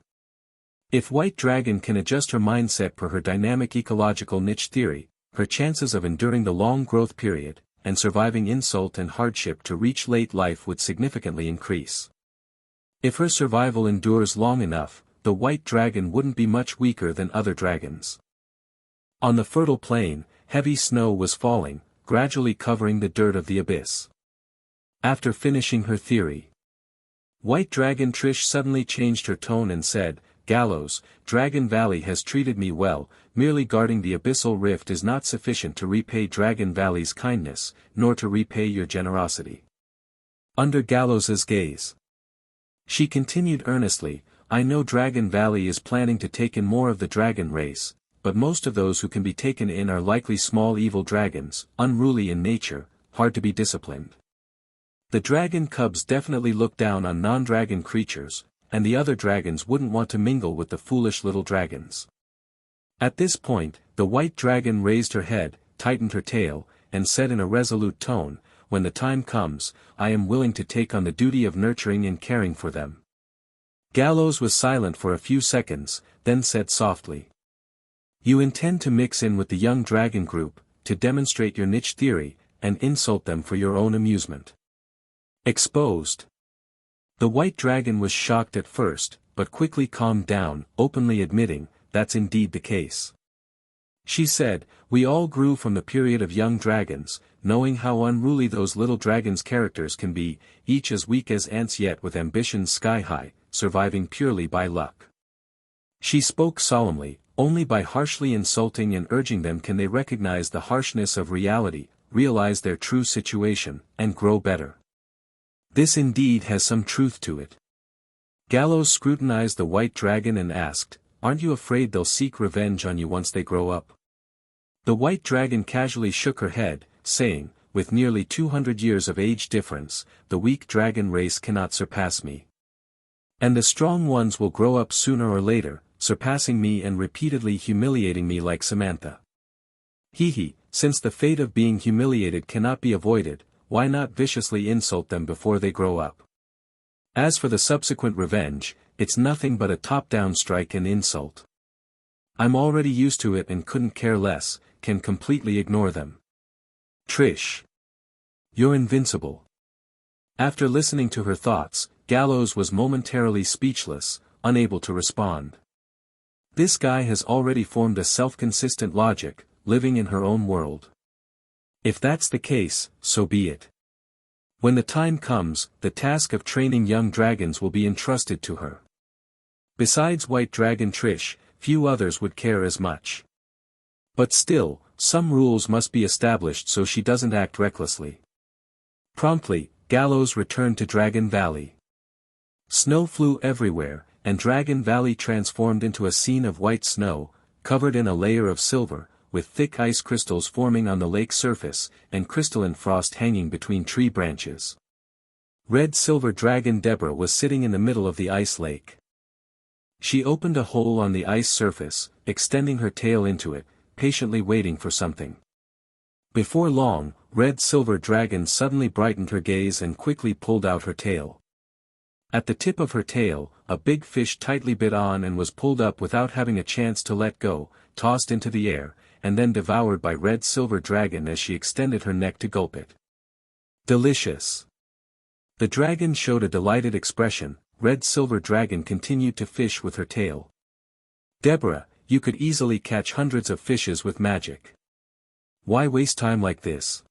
Speaker 2: If White Dragon can adjust her mindset per her dynamic ecological niche theory, her chances of enduring the long growth period, and surviving insult and hardship to reach late life would significantly increase. If her survival endures long enough, the white dragon wouldn't be much weaker than other dragons. On the fertile plain, heavy snow was falling, gradually covering the dirt of the abyss. After finishing her theory, White Dragon Trish suddenly changed her tone and said, Galos, Dragon Valley has treated me well, merely guarding the abyssal rift is not sufficient to repay Dragon Valley's kindness, nor to repay your generosity. Under Galos's gaze, she continued earnestly, I know Dragon Valley is planning to take in more of the dragon race, but most of those who can be taken in are likely small evil dragons, unruly in nature, hard to be disciplined. The dragon cubs definitely look down on non-dragon creatures, and the other dragons wouldn't want to mingle with the foolish little dragons. At this point, the white dragon raised her head, tightened her tail, and said in a resolute tone, when the time comes, I am willing to take on the duty of nurturing and caring for them. Galos was silent for a few seconds, then said softly. You intend to mix in with the young dragon group, to demonstrate your niche theory, and insult them for your own amusement. Exposed. The white dragon was shocked at first, but quickly calmed down, openly admitting, that's indeed the case. She said, "We all grew from the period of young dragons, knowing how unruly those little dragons' characters can be, each as weak as ants yet with ambitions sky-high, surviving purely by luck." She spoke solemnly, only by harshly insulting and urging them can they recognize the harshness of reality, realize their true situation, and grow better. This indeed has some truth to it. Galos scrutinized the white dragon and asked, "Aren't you afraid they'll seek revenge on you once they grow up?" The white dragon casually shook her head, saying, "With nearly 200 years of age difference, the weak dragon race cannot surpass me. And the strong ones will grow up sooner or later, surpassing me and repeatedly humiliating me like Samantha. Since the fate of being humiliated cannot be avoided, why not viciously insult them before they grow up? As for the subsequent revenge, it's nothing but a top-down strike and insult. I'm already used to it and couldn't care less, can completely ignore them." Trish. You're invincible. After listening to her thoughts, Galos was momentarily speechless, unable to respond. This guy has already formed a self-consistent logic, living in her own world. If that's the case, so be it. When the time comes, the task of training young dragons will be entrusted to her. Besides White Dragon Trish, few others would care as much. But still, some rules must be established so she doesn't act recklessly. Promptly, Galos returned to Dragon Valley. Snow flew everywhere, and Dragon Valley transformed into a scene of white snow, covered in a layer of silver, with thick ice crystals forming on the lake surface, and crystalline frost hanging between tree branches. Red Silver Dragon Deborah was sitting in the middle of the ice lake. She opened a hole on the ice surface, extending her tail into it, patiently waiting for something. Before long, Red Silver Dragon suddenly brightened her gaze and quickly pulled out her tail. At the tip of her tail, a big fish tightly bit on and was pulled up without having a chance to let go, tossed into the air, and then devoured by Red Silver Dragon as she extended her neck to gulp it. Delicious. The dragon showed a delighted expression. Red Silver Dragon continued to fish with her tail. "Deborah, you could easily catch hundreds of fishes with magic. Why waste time like this?"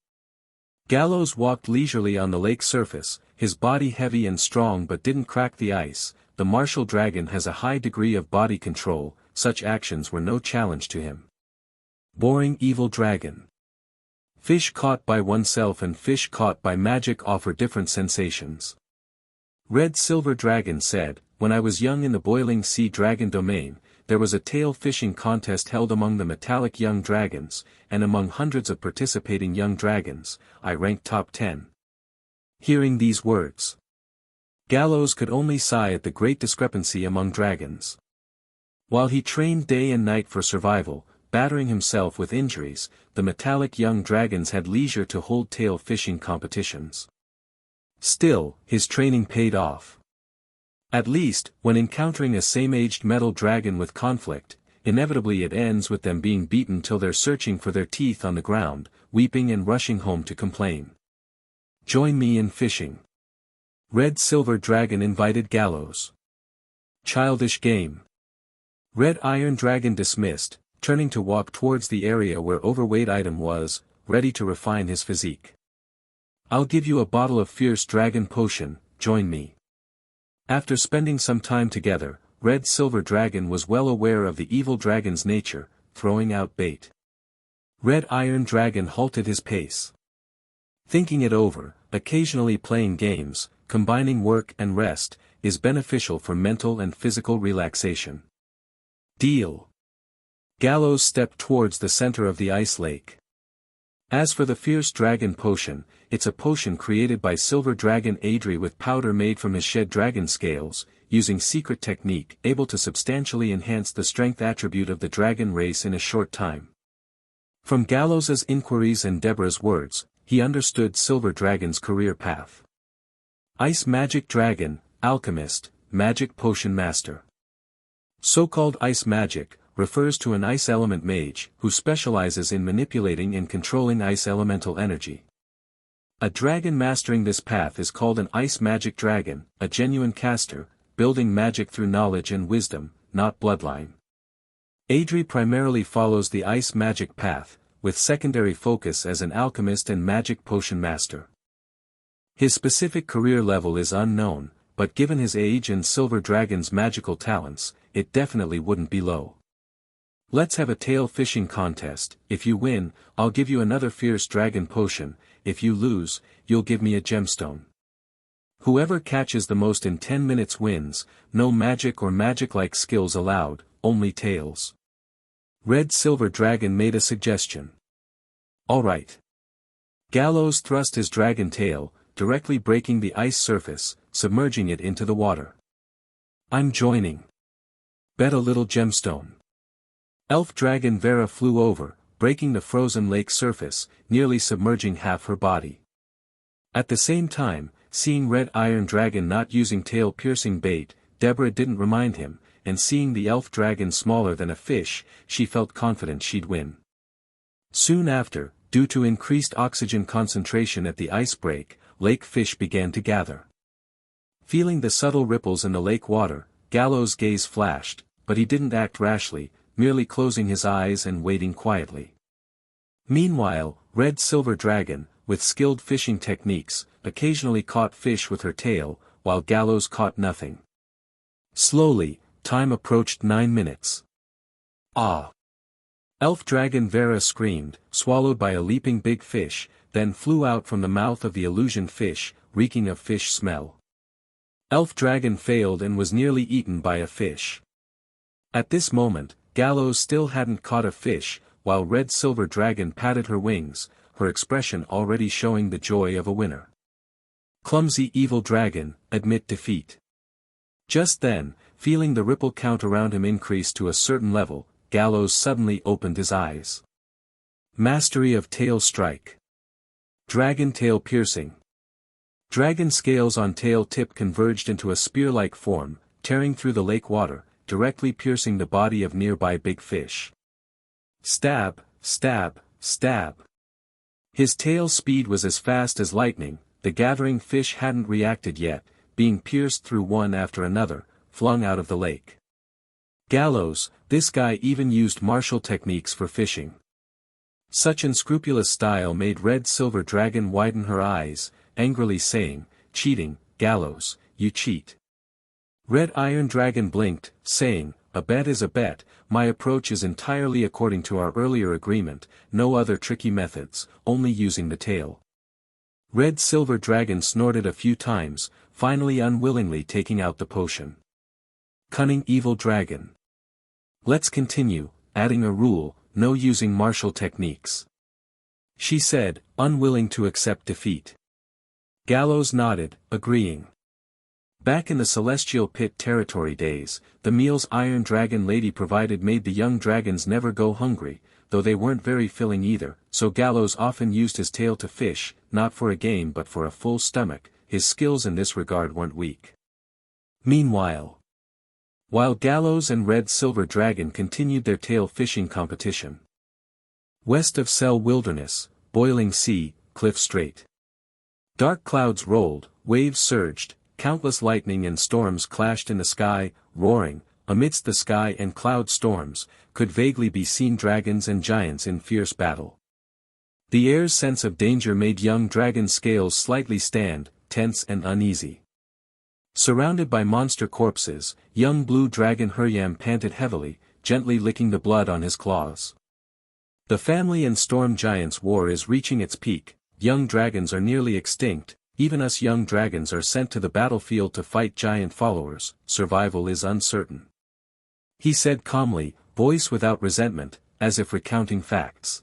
Speaker 2: Galos walked leisurely on the lake surface, his body heavy and strong but didn't crack the ice. The martial dragon has a high degree of body control, such actions were no challenge to him. Boring evil dragon. Fish caught by oneself and fish caught by magic offer different sensations. Red Silver Dragon said, "When I was young in the Boiling Sea Dragon domain, there was a tail fishing contest held among the metallic young dragons, and among hundreds of participating young dragons, I ranked top 10. Hearing these words, Galos could only sigh at the great discrepancy among dragons. While he trained day and night for survival, battering himself with injuries, the metallic young dragons had leisure to hold tail fishing competitions. Still, his training paid off. At least, when encountering a same-aged metal dragon with conflict, inevitably it ends with them being beaten till they're searching for their teeth on the ground, weeping and rushing home to complain. Join me in fishing. Red Silver Dragon invited Galos. Childish game. Red Iron Dragon dismissed, turning to walk towards the area where overweight item was, ready to refine his physique. I'll give you a bottle of fierce dragon potion, join me. After spending some time together, Red Silver Dragon was well aware of the evil dragon's nature, throwing out bait. Red Iron Dragon halted his pace. Thinking it over, occasionally playing games, combining work and rest, is beneficial for mental and physical relaxation. Deal. Galos stepped towards the center of the ice lake. As for the Fierce Dragon Potion, it's a potion created by Silver Dragon Adri with powder made from his shed dragon scales, using secret technique able to substantially enhance the strength attribute of the dragon race in a short time. From Galos's inquiries and Deborah's words, he understood Silver Dragon's career path. Ice Magic Dragon, Alchemist, Magic Potion Master. So-called ice magic refers to an ice element mage who specializes in manipulating and controlling ice elemental energy. A dragon mastering this path is called an ice magic dragon, a genuine caster, building magic through knowledge and wisdom, not bloodline. Adri primarily follows the ice magic path, with secondary focus as an alchemist and magic potion master. His specific career level is unknown, but given his age and Silver Dragon's magical talents, it definitely wouldn't be low. Let's have a tail fishing contest. If you win, I'll give you another fierce dragon potion. If you lose, you'll give me a gemstone. Whoever catches the most in 10 minutes wins. No magic or magic-like skills allowed, only tails. Red Silver Dragon made a suggestion. Alright. Galos thrust his dragon tail, directly breaking the ice surface, submerging it into the water. I'm joining. Bet a little gemstone. Elf Dragon Vera flew over, breaking the frozen lake surface, nearly submerging half her body. At the same time, seeing Red Iron Dragon not using tail-piercing bait, Deborah didn't remind him, and seeing the elf dragon smaller than a fish, she felt confident she'd win. Soon after, due to increased oxygen concentration at the ice break, lake fish began to gather. Feeling the subtle ripples in the lake water, Galos' gaze flashed, but he didn't act rashly, merely closing his eyes and waiting quietly. Meanwhile, Red Silver Dragon, with skilled fishing techniques, occasionally caught fish with her tail, while Galos caught nothing. Slowly, time approached 9 minutes. Ah! Elf Dragon Vera screamed, swallowed by a leaping big fish, then flew out from the mouth of the illusion fish, reeking of fish smell. Elf Dragon failed and was nearly eaten by a fish. At this moment, Galos still hadn't caught a fish, while Red Silver Dragon patted her wings, her expression already showing the joy of a winner. Clumsy evil dragon, admit defeat. Just then, feeling the ripple count around him increase to a certain level, Galos suddenly opened his eyes. Mastery of Tail Strike. Dragon Tail Piercing. Dragon scales on tail tip converged into a spear-like form, tearing through the lake water, directly piercing the body of nearby big fish. Stab, stab, stab. His tail speed was as fast as lightning. The gathering fish hadn't reacted yet, being pierced through one after another, flung out of the lake. Galos, this guy even used martial techniques for fishing. Such unscrupulous style made Red Silver Dragon widen her eyes, angrily saying, "Cheating, Galos, you cheat." Red Iron Dragon blinked, saying, "A bet is a bet, my approach is entirely according to our earlier agreement, no other tricky methods, only using the tail." Red Silver Dragon snorted a few times, finally unwillingly taking out the potion. Cunning Evil Dragon. Let's continue, adding a rule, no using martial techniques. She said, unwilling to accept defeat. Galos nodded, agreeing. Back in the Celestial Pit territory days, the meals Iron Dragon Lady provided made the young dragons never go hungry, though they weren't very filling either, so Galos often used his tail to fish, not for a game but for a full stomach. His skills in this regard weren't weak. Meanwhile, while Galos and Red Silver Dragon continued their tail fishing competition. West of Cell Wilderness, Boiling Sea, Cliff Strait. Dark clouds rolled, waves surged, countless lightning and storms clashed in the sky, roaring. Amidst the sky and cloud storms, could vaguely be seen dragons and giants in fierce battle. The air's sense of danger made young dragon scales slightly stand, tense and uneasy. Surrounded by monster corpses, young blue dragon Huryam panted heavily, gently licking the blood on his claws. The family and storm giants' war is reaching its peak, young dragons are nearly extinct, even us young dragons are sent to the battlefield to fight giant followers, survival is uncertain. He said calmly, voice without resentment, as if recounting facts.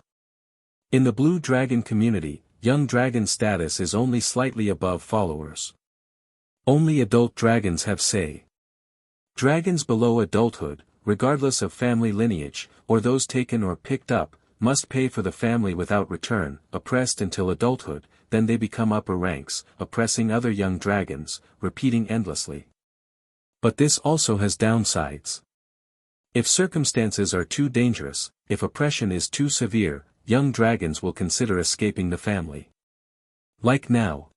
Speaker 2: In the blue dragon community, young dragon status is only slightly above followers. Only adult dragons have say. Dragons below adulthood, regardless of family lineage, or those taken or picked up, must pay for the family without return, oppressed until adulthood, then they become upper ranks, oppressing other young dragons, repeating endlessly. But this also has downsides. If circumstances are too dangerous, if oppression is too severe, young dragons will consider escaping the family. Like now.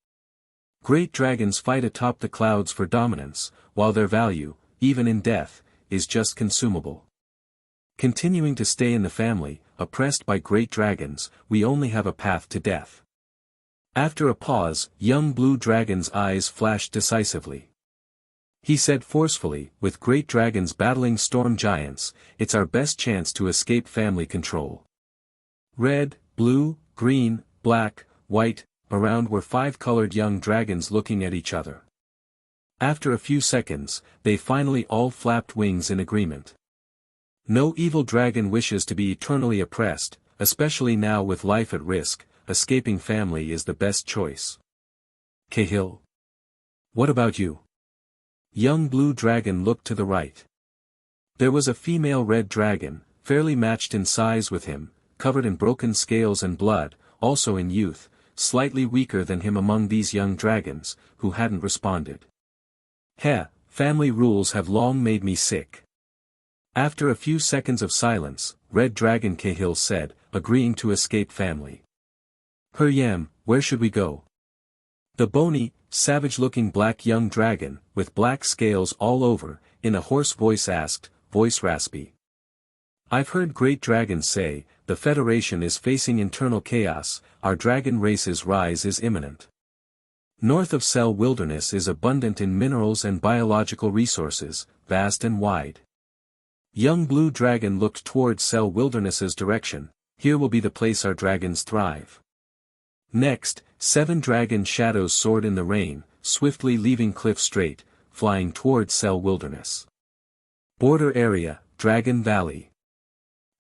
Speaker 2: Great dragons fight atop the clouds for dominance, while their value, even in death, is just consumable. Continuing to stay in the family, oppressed by great dragons, we only have a path to death. After a pause, young blue dragon's eyes flashed decisively. He said forcefully, with great dragons battling storm giants, it's our best chance to escape family control. Red, blue, green, black, white, around were 5 colored young dragons looking at each other. After a few seconds, they finally all flapped wings in agreement. No evil dragon wishes to be eternally oppressed, especially now with life at risk. Escaping family is the best choice. Cahill. What about you? Young blue dragon looked to the right. There was a female red dragon, fairly matched in size with him, covered in broken scales and blood, also in youth, slightly weaker than him among these young dragons, who hadn't responded. Family rules have long made me sick. After a few seconds of silence, Red Dragon Cahill said, agreeing to escape family. Yam, where should we go? The bony, savage-looking black young dragon, with black scales all over, in a hoarse voice asked, voice raspy. I've heard great dragons say, the Federation is facing internal chaos, our dragon race's rise is imminent. North of Cell Wilderness is abundant in minerals and biological resources, vast and wide. Young Blue Dragon looked toward Cell Wilderness's direction, here will be the place our dragons thrive. Next, 7 dragon shadows soared in the rain, swiftly leaving Cliff Strait, flying toward Cell Wilderness. Border area, Dragon Valley.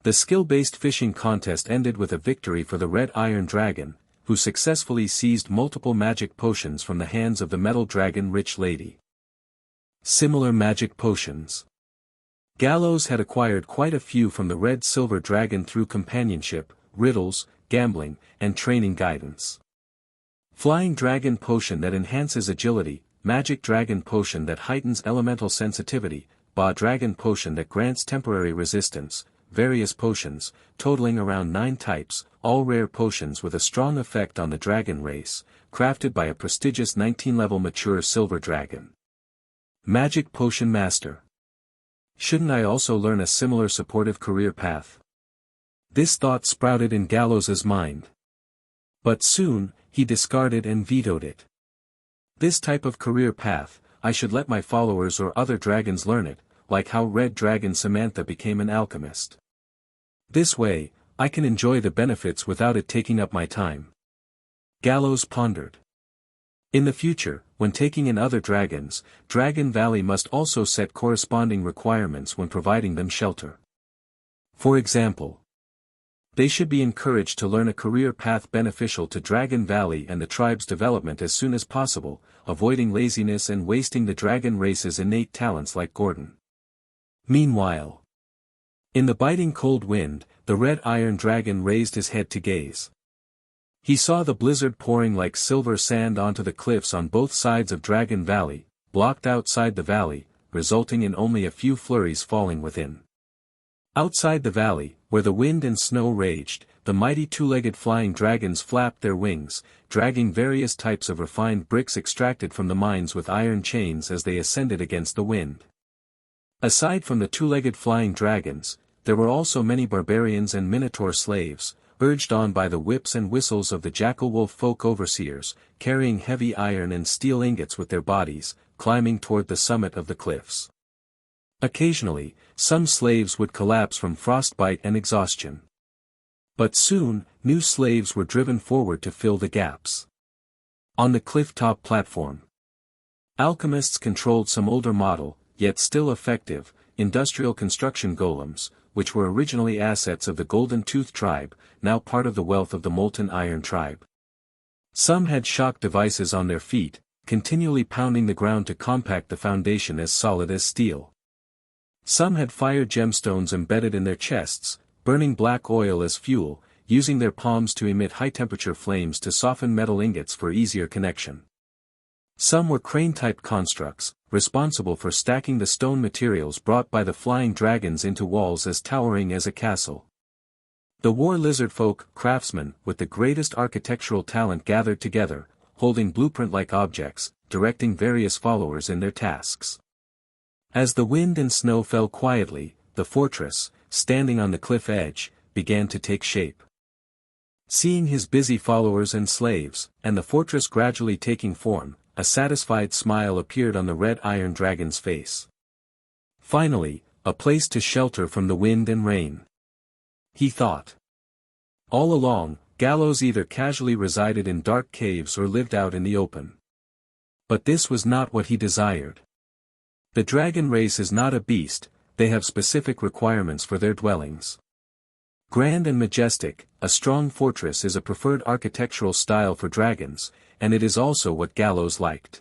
Speaker 2: The skill-based fishing contest ended with a victory for the Red Iron Dragon, who successfully seized multiple magic potions from the hands of the Metal Dragon Rich Lady. Similar magic potions. Galos had acquired quite a few from the Red Silver Dragon through companionship, riddles, gambling, and training guidance. Flying Dragon Potion that enhances agility, Magic Dragon Potion that heightens elemental sensitivity, Ba Dragon Potion that grants temporary resistance, various potions, totaling around 9 types, all rare potions with a strong effect on the dragon race, crafted by a prestigious 19-level mature silver dragon. Magic Potion Master. Shouldn't I also learn a similar supportive career path? This thought sprouted in Galos's mind. But soon, he discarded and vetoed it. This type of career path, I should let my followers or other dragons learn it, like how Red Dragon Samantha became an alchemist. This way, I can enjoy the benefits without it taking up my time. Galos pondered. In the future, when taking in other dragons, Dragon Valley must also set corresponding requirements when providing them shelter. For example, they should be encouraged to learn a career path beneficial to Dragon Valley and the tribe's development as soon as possible, avoiding laziness and wasting the dragon race's innate talents like Gordon. Meanwhile, in the biting cold wind, the Red Iron Dragon raised his head to gaze. He saw the blizzard pouring like silver sand onto the cliffs on both sides of Dragon Valley, blocked outside the valley, resulting in only a few flurries falling within. Outside the valley, where the wind and snow raged, the mighty 2-legged flying dragons flapped their wings, dragging various types of refined bricks extracted from the mines with iron chains as they ascended against the wind. Aside from the 2-legged flying dragons, there were also many barbarians and minotaur slaves, urged on by the whips and whistles of the jackal-wolf folk overseers, carrying heavy iron and steel ingots with their bodies, climbing toward the summit of the cliffs. Occasionally, some slaves would collapse from frostbite and exhaustion. But soon, new slaves were driven forward to fill the gaps. On the cliff-top platform, alchemists controlled some older model, yet still effective, industrial construction golems, which were originally assets of the Golden Tooth tribe, now part of the wealth of the Molten Iron tribe. Some had shock devices on their feet, continually pounding the ground to compact the foundation as solid as steel. Some had fire gemstones embedded in their chests, burning black oil as fuel, using their palms to emit high-temperature flames to soften metal ingots for easier connection. Some were crane-type constructs, responsible for stacking the stone materials brought by the flying dragons into walls as towering as a castle. The war lizard folk, craftsmen, with the greatest architectural talent gathered together, holding blueprint-like objects, directing various followers in their tasks. As the wind and snow fell quietly, the fortress, standing on the cliff edge, began to take shape. Seeing his busy followers and slaves, and the fortress gradually taking form, a satisfied smile appeared on the red iron dragon's face. Finally, a place to shelter from the wind and rain. He thought. All along, Galos either casually resided in dark caves or lived out in the open. But this was not what he desired. The dragon race is not a beast, they have specific requirements for their dwellings. Grand and majestic, a strong fortress is a preferred architectural style for dragons, and it is also what Galos liked.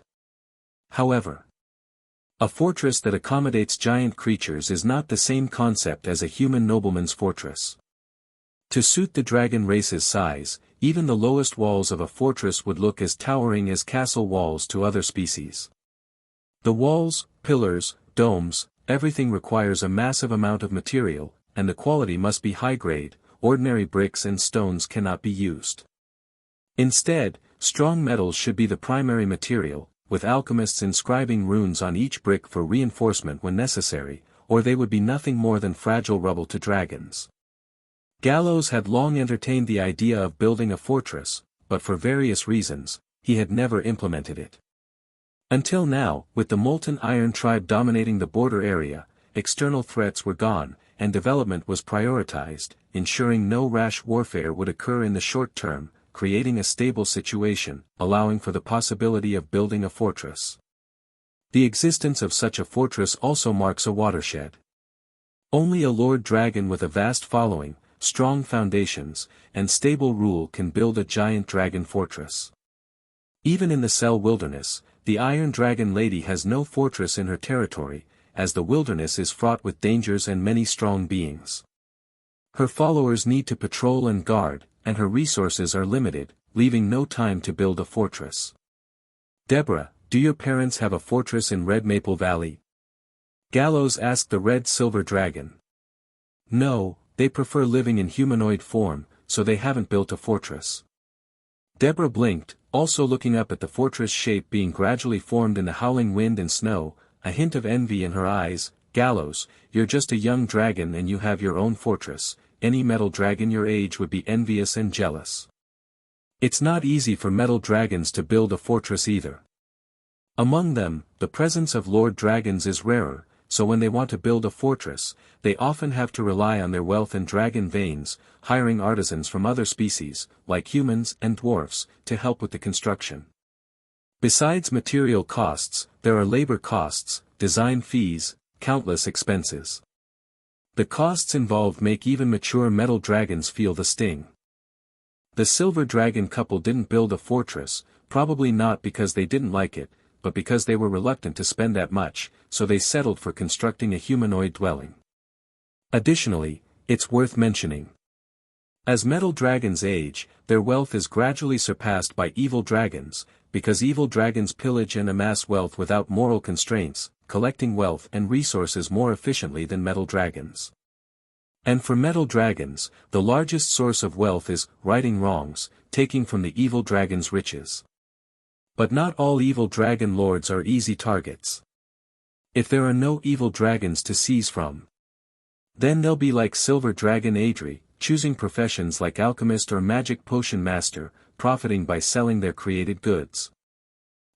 Speaker 2: However, a fortress that accommodates giant creatures is not the same concept as a human nobleman's fortress. To suit the dragon race's size, even the lowest walls of a fortress would look as towering as castle walls to other species. The walls, pillars, domes, everything requires a massive amount of material, and the quality must be high-grade, ordinary bricks and stones cannot be used. Instead, strong metals should be the primary material, with alchemists inscribing runes on each brick for reinforcement when necessary, or they would be nothing more than fragile rubble to dragons. Galos had long entertained the idea of building a fortress, but for various reasons, he had never implemented it. Until now, with the Molten Iron tribe dominating the border area, external threats were gone, and development was prioritized, ensuring no rash warfare would occur in the short term, creating a stable situation, allowing for the possibility of building a fortress. The existence of such a fortress also marks a watershed. Only a Lord Dragon with a vast following, strong foundations, and stable rule can build a giant dragon fortress. Even in the Cell Wilderness, the Iron Dragon Lady has no fortress in her territory, as the wilderness is fraught with dangers and many strong beings. Her followers need to patrol and guard, and her resources are limited, leaving no time to build a fortress. Deborah, do your parents have a fortress in Red Maple Valley? Galos asked the Red Silver Dragon. No, they prefer living in humanoid form, so they haven't built a fortress. Deborah blinked, also looking up at the fortress shape being gradually formed in the howling wind and snow, a hint of envy in her eyes. Galos, you're just a young dragon and you have your own fortress, any metal dragon your age would be envious and jealous. It's not easy for metal dragons to build a fortress either. Among them, the presence of Lord Dragons is rarer, so when they want to build a fortress, they often have to rely on their wealth and dragon veins, hiring artisans from other species, like humans and dwarfs, to help with the construction. Besides material costs, there are labor costs, design fees, countless expenses. The costs involved make even mature metal dragons feel the sting. The Silver Dragon couple didn't build a fortress, probably not because they didn't like it, but because they were reluctant to spend that much, so they settled for constructing a humanoid dwelling. Additionally, it's worth mentioning. As metal dragons age, their wealth is gradually surpassed by evil dragons, because evil dragons pillage and amass wealth without moral constraints, collecting wealth and resources more efficiently than metal dragons. And for metal dragons, the largest source of wealth is righting wrongs, taking from the evil dragon's riches. But not all evil dragon lords are easy targets. If there are no evil dragons to seize from, then they'll be like Silver Dragon Adri, choosing professions like alchemist or magic potion master, profiting by selling their created goods.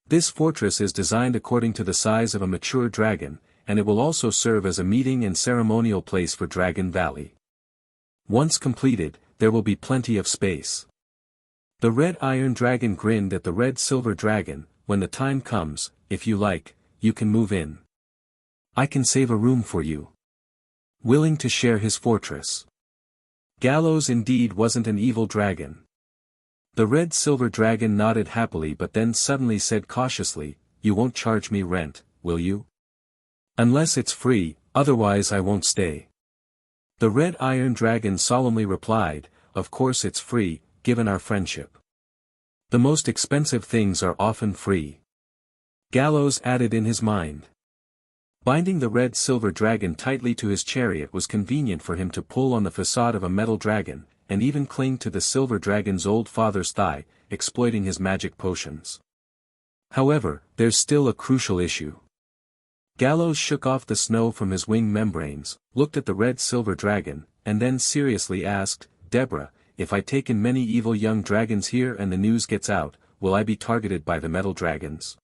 Speaker 2: This fortress is designed according to the size of a mature dragon, and it will also serve as a meeting and ceremonial place for Dragon Valley. Once completed, there will be plenty of space. The Red Iron Dragon grinned at the Red Silver Dragon. When the time comes, if you like, you can move in. I can save a room for you. Willing to share his fortress. Galos indeed wasn't an evil dragon. The Red Silver Dragon nodded happily but then suddenly said cautiously, you won't charge me rent, will you? Unless it's free, otherwise I won't stay. The Red Iron Dragon solemnly replied, of course it's free, given our friendship. The most expensive things are often free. Galos added in his mind. Binding the Red Silver Dragon tightly to his chariot was convenient for him to pull on the facade of a metal dragon, and even cling to the Silver Dragon's old father's thigh, exploiting his magic potions. However, there's still a crucial issue. Galos shook off the snow from his wing membranes, looked at the red-silver dragon, and then seriously asked, "Deborah, if I take in many evil young dragons here and the news gets out, will I be targeted by the metal dragons?"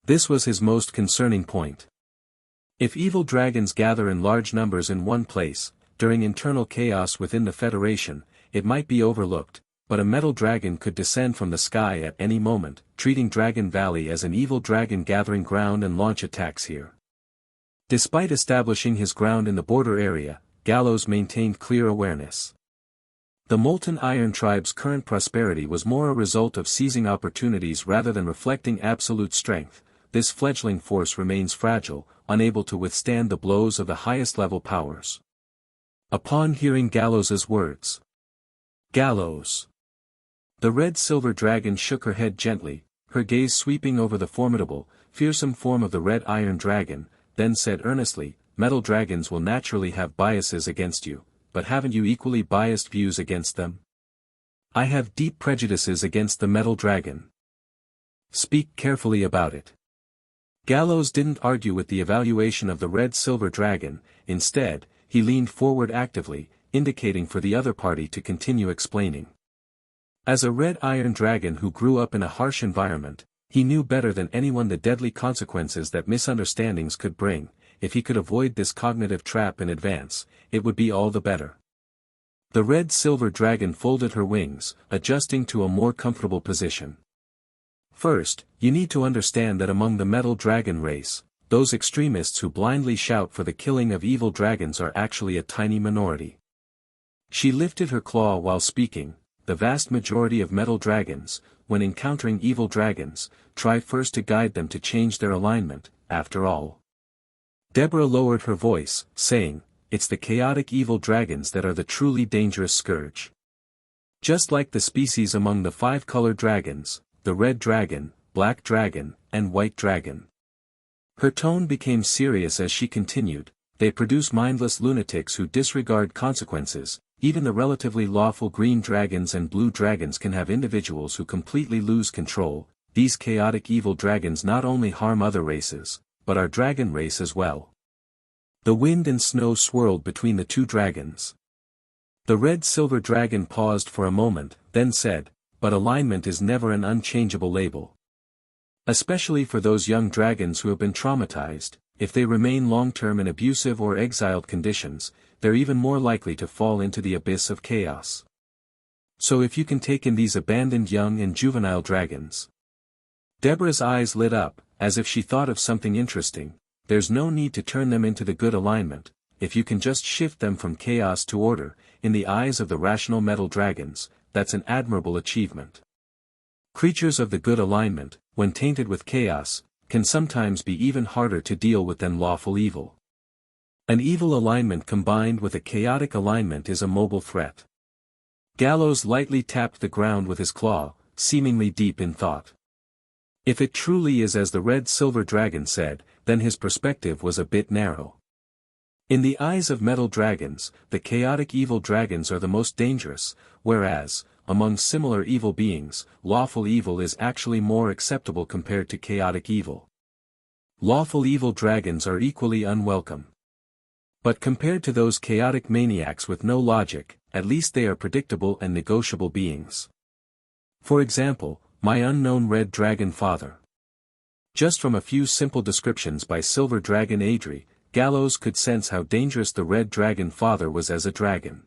Speaker 2: This was his most concerning point. If evil dragons gather in large numbers in one place, during internal chaos within the Federation, it might be overlooked, but a metal dragon could descend from the sky at any moment, treating Dragon Valley as an evil dragon gathering ground and launch attacks here. Despite establishing his ground in the border area, Galos maintained clear awareness. The Molten Iron Tribe's current prosperity was more a result of seizing opportunities rather than reflecting absolute strength. This fledgling force remains fragile, unable to withstand the blows of the highest-level powers. Upon hearing Galos's words, "Galos." The red-silver dragon shook her head gently, her gaze sweeping over the formidable, fearsome form of the red iron dragon, then said earnestly, "Metal dragons will naturally have biases against you, but haven't you equally biased views against them?" "I have deep prejudices against the metal dragon." "Speak carefully about it." Galos didn't argue with the evaluation of the red-silver dragon, instead, he leaned forward actively, indicating for the other party to continue explaining. As a red iron dragon who grew up in a harsh environment, he knew better than anyone the deadly consequences that misunderstandings could bring. If he could avoid this cognitive trap in advance, it would be all the better. The red-silver dragon folded her wings, adjusting to a more comfortable position. "First, you need to understand that among the metal dragon race, those extremists who blindly shout for the killing of evil dragons are actually a tiny minority." She lifted her claw while speaking. The vast majority of metal dragons, when encountering evil dragons, try first to guide them to change their alignment. After all. Deborah lowered her voice, saying, "It's the chaotic evil dragons that are the truly dangerous scourge. Just like the species among the 5-colored dragons, the red dragon, black dragon, and white dragon." Her tone became serious as she continued, "They produce mindless lunatics who disregard consequences. Even the relatively lawful green dragons and blue dragons can have individuals who completely lose control. These chaotic evil dragons not only harm other races, but our dragon race as well." The wind and snow swirled between the two dragons. The red-silver dragon paused for a moment, then said, "But alignment is never an unchangeable label. Especially for those young dragons who have been traumatized, if they remain long-term in abusive or exiled conditions, they're even more likely to fall into the abyss of chaos. So if you can take in these abandoned young and juvenile dragons." Deborah's eyes lit up, as if she thought of something interesting. "There's no need to turn them into the good alignment, if you can just shift them from chaos to order. In the eyes of the rational metal dragons, that's an admirable achievement. Creatures of the good alignment, when tainted with chaos, can sometimes be even harder to deal with than lawful evil. An evil alignment combined with a chaotic alignment is a mobile threat." Galos lightly tapped the ground with his claw, seemingly deep in thought. If it truly is as the red-silver dragon said, then his perspective was a bit narrow. In the eyes of metal dragons, the chaotic evil dragons are the most dangerous, whereas, among similar evil beings, lawful evil is actually more acceptable compared to chaotic evil. Lawful evil dragons are equally unwelcome. But compared to those chaotic maniacs with no logic, at least they are predictable and negotiable beings. For example, my unknown red dragon father. Just from a few simple descriptions by Silver Dragon Adri, Galos could sense how dangerous the red dragon father was as a dragon.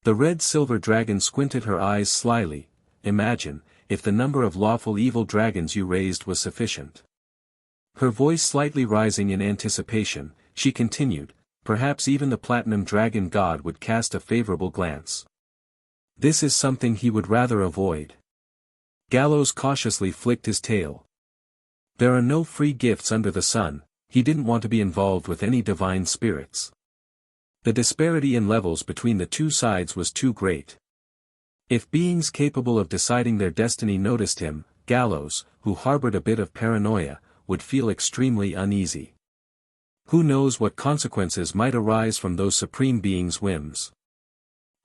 Speaker 2: The red-silver dragon squinted her eyes slyly. "Imagine, if the number of lawful evil dragons you raised was sufficient." Her voice slightly rising in anticipation, she continued, "Perhaps even the platinum dragon god would cast a favorable glance. This is something he would rather avoid." Galos cautiously flicked his tail. There are no free gifts under the sun. He didn't want to be involved with any divine spirits. The disparity in levels between the two sides was too great. If beings capable of deciding their destiny noticed him, Galos, who harbored a bit of paranoia, would feel extremely uneasy. Who knows what consequences might arise from those supreme beings' whims.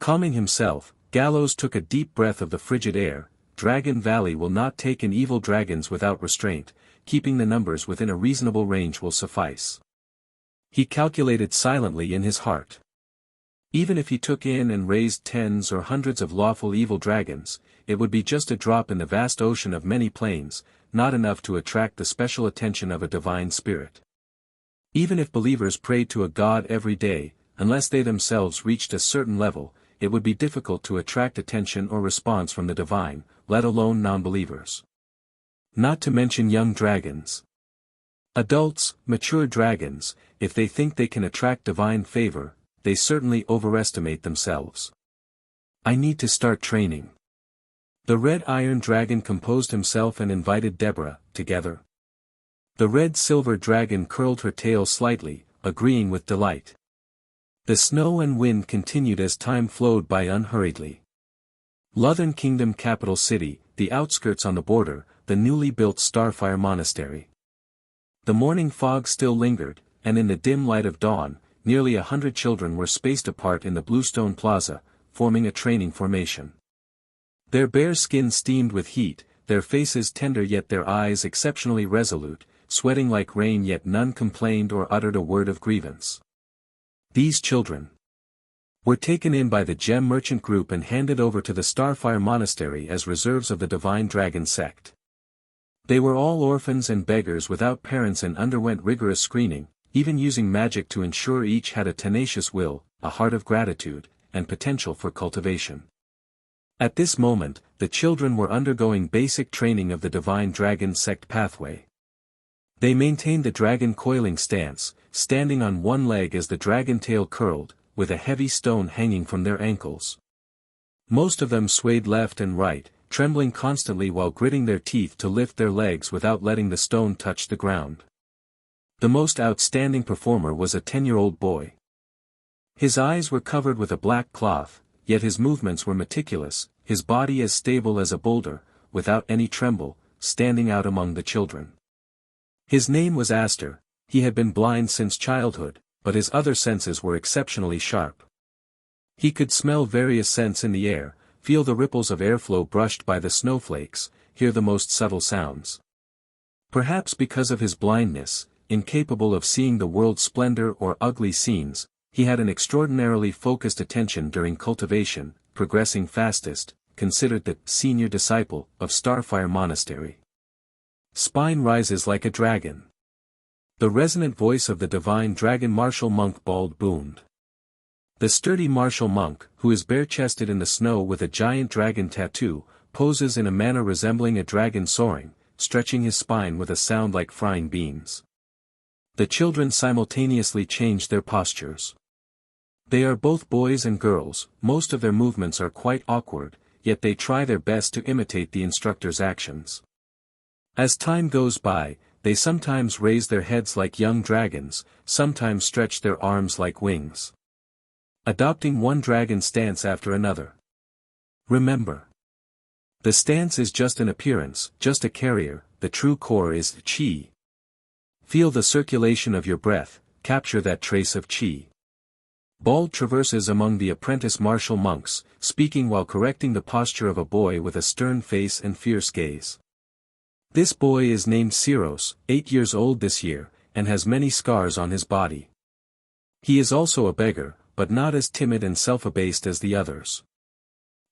Speaker 2: Calming himself, Galos took a deep breath of the frigid air, Dragon Valley will not take in evil dragons without restraint, keeping the numbers within a reasonable range will suffice. He calculated silently in his heart. Even if he took in and raised tens or hundreds of lawful evil dragons, it would be just a drop in the vast ocean of many planes, not enough to attract the special attention of a divine spirit. Even if believers prayed to a god every day, unless they themselves reached a certain level, it would be difficult to attract attention or response from the divine, let alone non-believers. Not to mention young dragons. Adults, mature dragons, if they think they can attract divine favor, they certainly overestimate themselves. I need to start training. The red iron dragon composed himself and invited Deborah, together. The red-silver dragon curled her tail slightly, agreeing with delight. The snow and wind continued as time flowed by unhurriedly. Southern Kingdom capital city, the outskirts on the border, the newly built Starfire Monastery. The morning fog still lingered, and in the dim light of dawn, nearly 100 children were spaced apart in the Bluestone Plaza, forming a training formation. Their bare skin steamed with heat, their faces tender yet their eyes exceptionally resolute, sweating like rain yet none complained or uttered a word of grievance. These children were taken in by the Gem Merchant Group and handed over to the Starfire Monastery as reserves of the Divine Dragon sect. They were all orphans and beggars without parents and underwent rigorous screening, even using magic to ensure each had a tenacious will, a heart of gratitude, and potential for cultivation. At this moment, the children were undergoing basic training of the Divine Dragon sect pathway. They maintained the dragon coiling stance, standing on one leg as the dragon tail curled, with a heavy stone hanging from their ankles. Most of them swayed left and right, trembling constantly while gritting their teeth to lift their legs without letting the stone touch the ground. The most outstanding performer was a 10-year-old boy. His eyes were covered with a black cloth, yet his movements were meticulous, his body as stable as a boulder, without any tremble, standing out among the children. His name was Aster. He had been blind since childhood, but his other senses were exceptionally sharp. He could smell various scents in the air, feel the ripples of airflow brushed by the snowflakes, hear the most subtle sounds. Perhaps because of his blindness, incapable of seeing the world's splendor or ugly scenes, he had an extraordinarily focused attention during cultivation, progressing fastest, considered the senior disciple of Starfire Monastery. Spine rises like a dragon. The resonant voice of the divine dragon martial monk Bald boomed. The sturdy martial monk, who is bare-chested in the snow with a giant dragon tattoo, poses in a manner resembling a dragon soaring, stretching his spine with a sound like frying beans. The children simultaneously change their postures. They are both boys and girls, most of their movements are quite awkward, yet they try their best to imitate the instructor's actions. As time goes by, they sometimes raise their heads like young dragons, sometimes stretch their arms like wings. Adopting one dragon stance after another. Remember, the stance is just an appearance, just a carrier, the true core is chi. Feel the circulation of your breath, capture that trace of chi. Bald traverses among the apprentice martial monks, speaking while correcting the posture of a boy with a stern face and fierce gaze. This boy is named Siros, 8 years old this year, and has many scars on his body. He is also a beggar, but not as timid and self-abased as the others.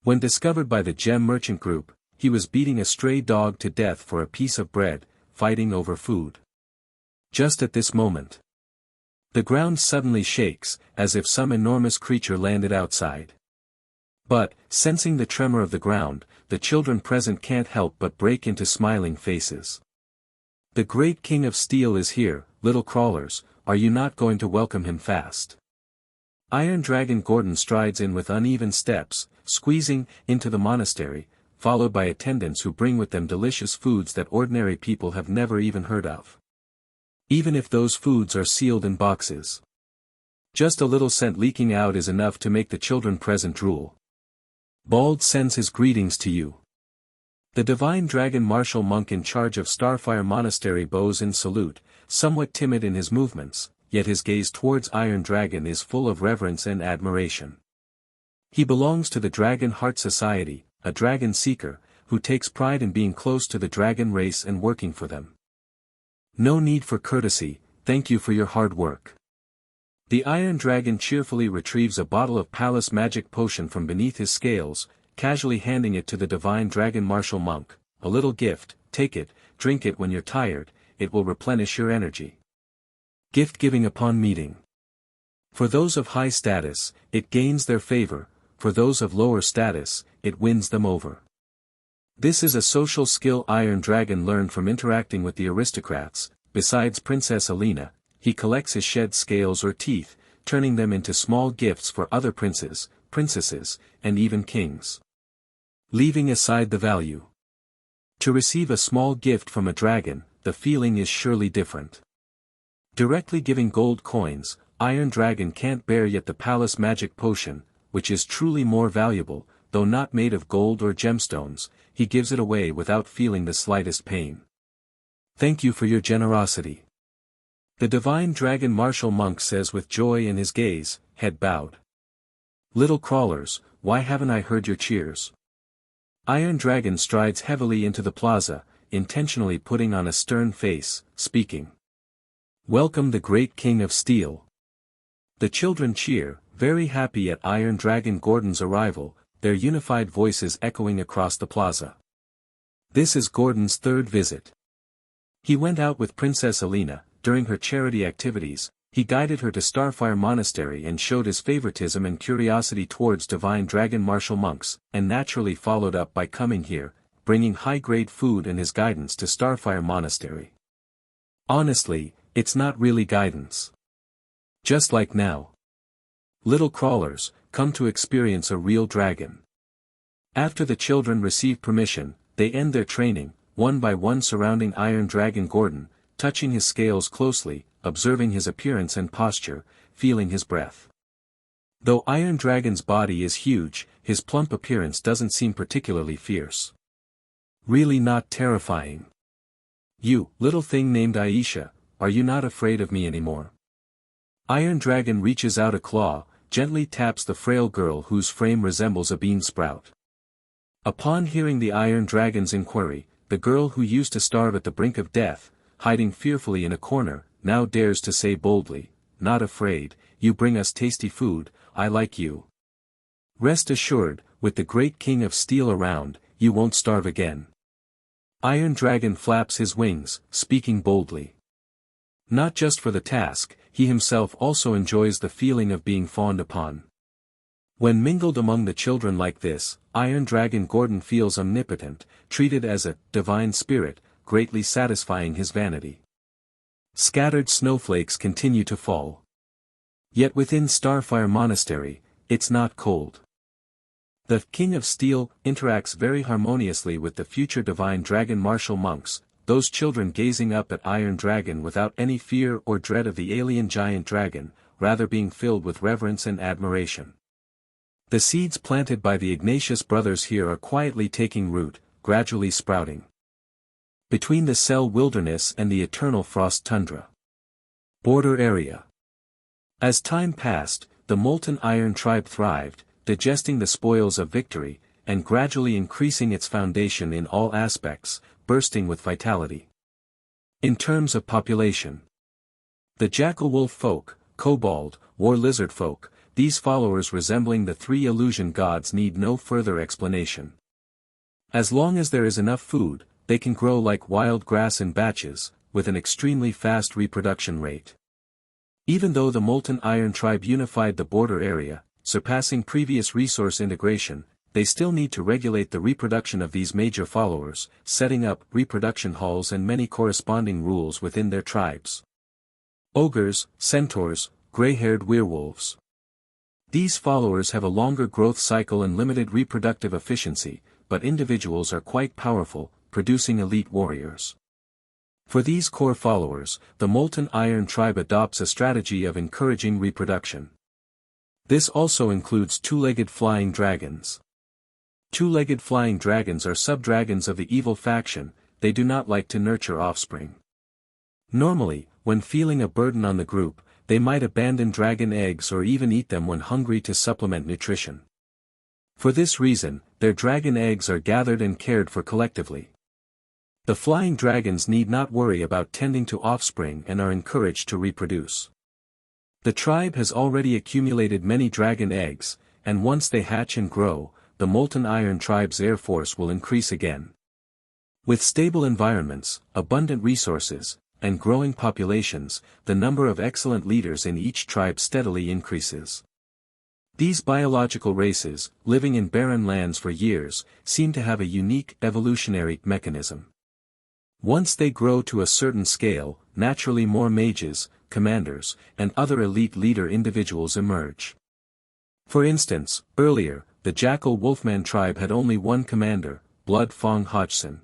Speaker 2: When discovered by the Gem Merchant Group, he was beating a stray dog to death for a piece of bread, fighting over food. Just at this moment, the ground suddenly shakes, as if some enormous creature landed outside. But, sensing the tremor of the ground, the children present can't help but break into smiling faces. The great King of Steel is here, little crawlers, are you not going to welcome him fast? Iron Dragon Gordon strides in with uneven steps, squeezing into the monastery, followed by attendants who bring with them delicious foods that ordinary people have never even heard of. Even if those foods are sealed in boxes. Just a little scent leaking out is enough to make the children present drool. Bald sends his greetings to you. The divine dragon martial monk in charge of Starfire Monastery bows in salute, somewhat timid in his movements, yet his gaze towards Iron Dragon is full of reverence and admiration. He belongs to the Dragon Heart Society, a dragon seeker, who takes pride in being close to the dragon race and working for them. No need for courtesy, thank you for your hard work. The Iron Dragon cheerfully retrieves a bottle of palace magic potion from beneath his scales, casually handing it to the divine dragon martial monk. A little gift, take it, drink it when you're tired, it will replenish your energy. Gift giving upon meeting. For those of high status, it gains their favor, for those of lower status, it wins them over. This is a social skill Iron Dragon learned from interacting with the aristocrats. Besides Princess Alina, he collects his shed scales or teeth, turning them into small gifts for other princes, princesses, and even kings. Leaving aside the value. To receive a small gift from a dragon, the feeling is surely different. Directly giving gold coins, Iron Dragon can't bear, yet the palace magic potion, which is truly more valuable, though not made of gold or gemstones, he gives it away without feeling the slightest pain. Thank you for your generosity. The divine dragon martial monk says with joy in his gaze, head bowed. Little crawlers, why haven't I heard your cheers? Iron Dragon strides heavily into the plaza, intentionally putting on a stern face, speaking. Welcome the great king of steel. The children cheer, very happy at Iron Dragon Gordon's arrival, their unified voices echoing across the plaza. This is Gordon's third visit. He went out with Princess Alina. During her charity activities, he guided her to Starfire Monastery and showed his favoritism and curiosity towards divine dragon martial monks, and naturally followed up by coming here, bringing high-grade food and his guidance to Starfire Monastery. Honestly, it's not really guidance. Just like now. Little crawlers, come to experience a real dragon. After the children receive permission, they end their training, one by one surrounding Iron Dragon Gordon, touching his scales closely, observing his appearance and posture, feeling his breath. Though Iron Dragon's body is huge, his plump appearance doesn't seem particularly fierce. Really not terrifying. You, little thing named Aisha, are you not afraid of me anymore? Iron Dragon reaches out a claw, gently taps the frail girl whose frame resembles a bean sprout. Upon hearing the Iron Dragon's inquiry, the girl who used to starve at the brink of death, hiding fearfully in a corner, now dares to say boldly, not afraid, you bring us tasty food, I like you. Rest assured, with the great king of steel around, you won't starve again. Iron Dragon flaps his wings, speaking boldly. Not just for the task, he himself also enjoys the feeling of being fawned upon. When mingled among the children like this, Iron Dragon Gordon feels omnipotent, treated as a divine spirit, greatly satisfying his vanity. Scattered snowflakes continue to fall. Yet within Starfire Monastery, it's not cold. The King of Steel interacts very harmoniously with the future divine dragon martial monks, those children gazing up at Iron Dragon without any fear or dread of the alien giant dragon, rather being filled with reverence and admiration. The seeds planted by the Ignatius brothers here are quietly taking root, gradually sprouting. Between the Cell Wilderness and the Eternal Frost Tundra. Border area. As time passed, the Molten Iron tribe thrived, digesting the spoils of victory, and gradually increasing its foundation in all aspects, bursting with vitality. In terms of population. The Jackal-Wolf folk, Kobold, War Lizard folk, these followers resembling the three illusion gods need no further explanation. As long as there is enough food, they can grow like wild grass in batches, with an extremely fast reproduction rate. Even though the Molten Iron tribe unified the border area, surpassing previous resource integration, they still need to regulate the reproduction of these major followers, setting up reproduction halls and many corresponding rules within their tribes. Ogres, centaurs, gray-haired werewolves. These followers have a longer growth cycle and limited reproductive efficiency, but individuals are quite powerful, producing elite warriors. For these core followers, the Molten Iron tribe adopts a strategy of encouraging reproduction. This also includes two-legged flying dragons. Two-legged flying dragons are sub-dragons of the evil faction, they do not like to nurture offspring. Normally, when feeling a burden on the group, they might abandon dragon eggs or even eat them when hungry to supplement nutrition. For this reason, their dragon eggs are gathered and cared for collectively. The flying dragons need not worry about tending to offspring and are encouraged to reproduce. The tribe has already accumulated many dragon eggs, and once they hatch and grow, the Molten Iron tribe's air force will increase again. With stable environments, abundant resources, and growing populations, the number of excellent leaders in each tribe steadily increases. These biological races, living in barren lands for years, seem to have a unique evolutionary mechanism. Once they grow to a certain scale, naturally more mages, commanders, and other elite leader individuals emerge. For instance, earlier, the Jackal Wolfman tribe had only one commander, Blood Fong Hodgson.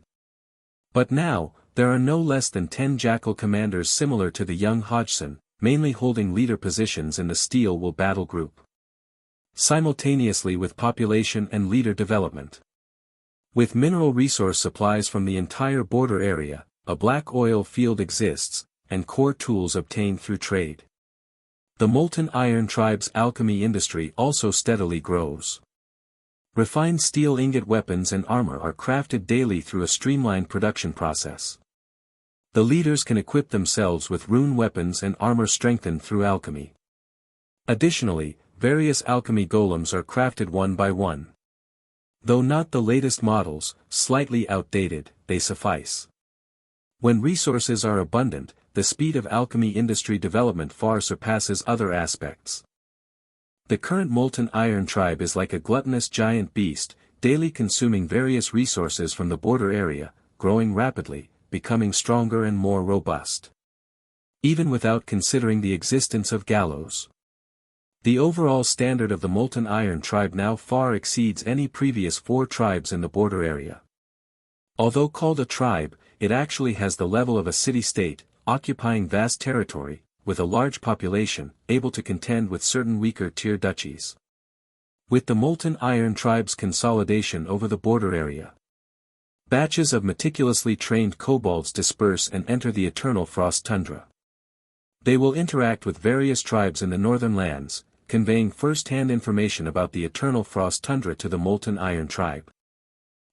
Speaker 2: But now, there are no less than 10 Jackal commanders similar to the young Hodgson, mainly holding leader positions in the Steel Wool battle group. Simultaneously with population and leader development. With mineral resource supplies from the entire border area, a black oil field exists, and core tools obtained through trade. The Molten Iron tribe's alchemy industry also steadily grows. Refined steel ingot weapons and armor are crafted daily through a streamlined production process. The leaders can equip themselves with rune weapons and armor strengthened through alchemy. Additionally, various alchemy golems are crafted one by one. Though not the latest models, slightly outdated, they suffice. When resources are abundant, the speed of alchemy industry development far surpasses other aspects. The current Molten Iron tribe is like a gluttonous giant beast, daily consuming various resources from the border area, growing rapidly, becoming stronger and more robust. Even without considering the existence of Galos. The overall standard of the Molten Iron tribe now far exceeds any previous 4 tribes in the border area. Although called a tribe, it actually has the level of a city-state, occupying vast territory, with a large population, able to contend with certain weaker tier duchies. With the Molten Iron tribe's consolidation over the border area, batches of meticulously trained kobolds disperse and enter the Eternal Frost Tundra. They will interact with various tribes in the northern lands, conveying first-hand information about the Eternal Frost Tundra to the Molten Iron tribe.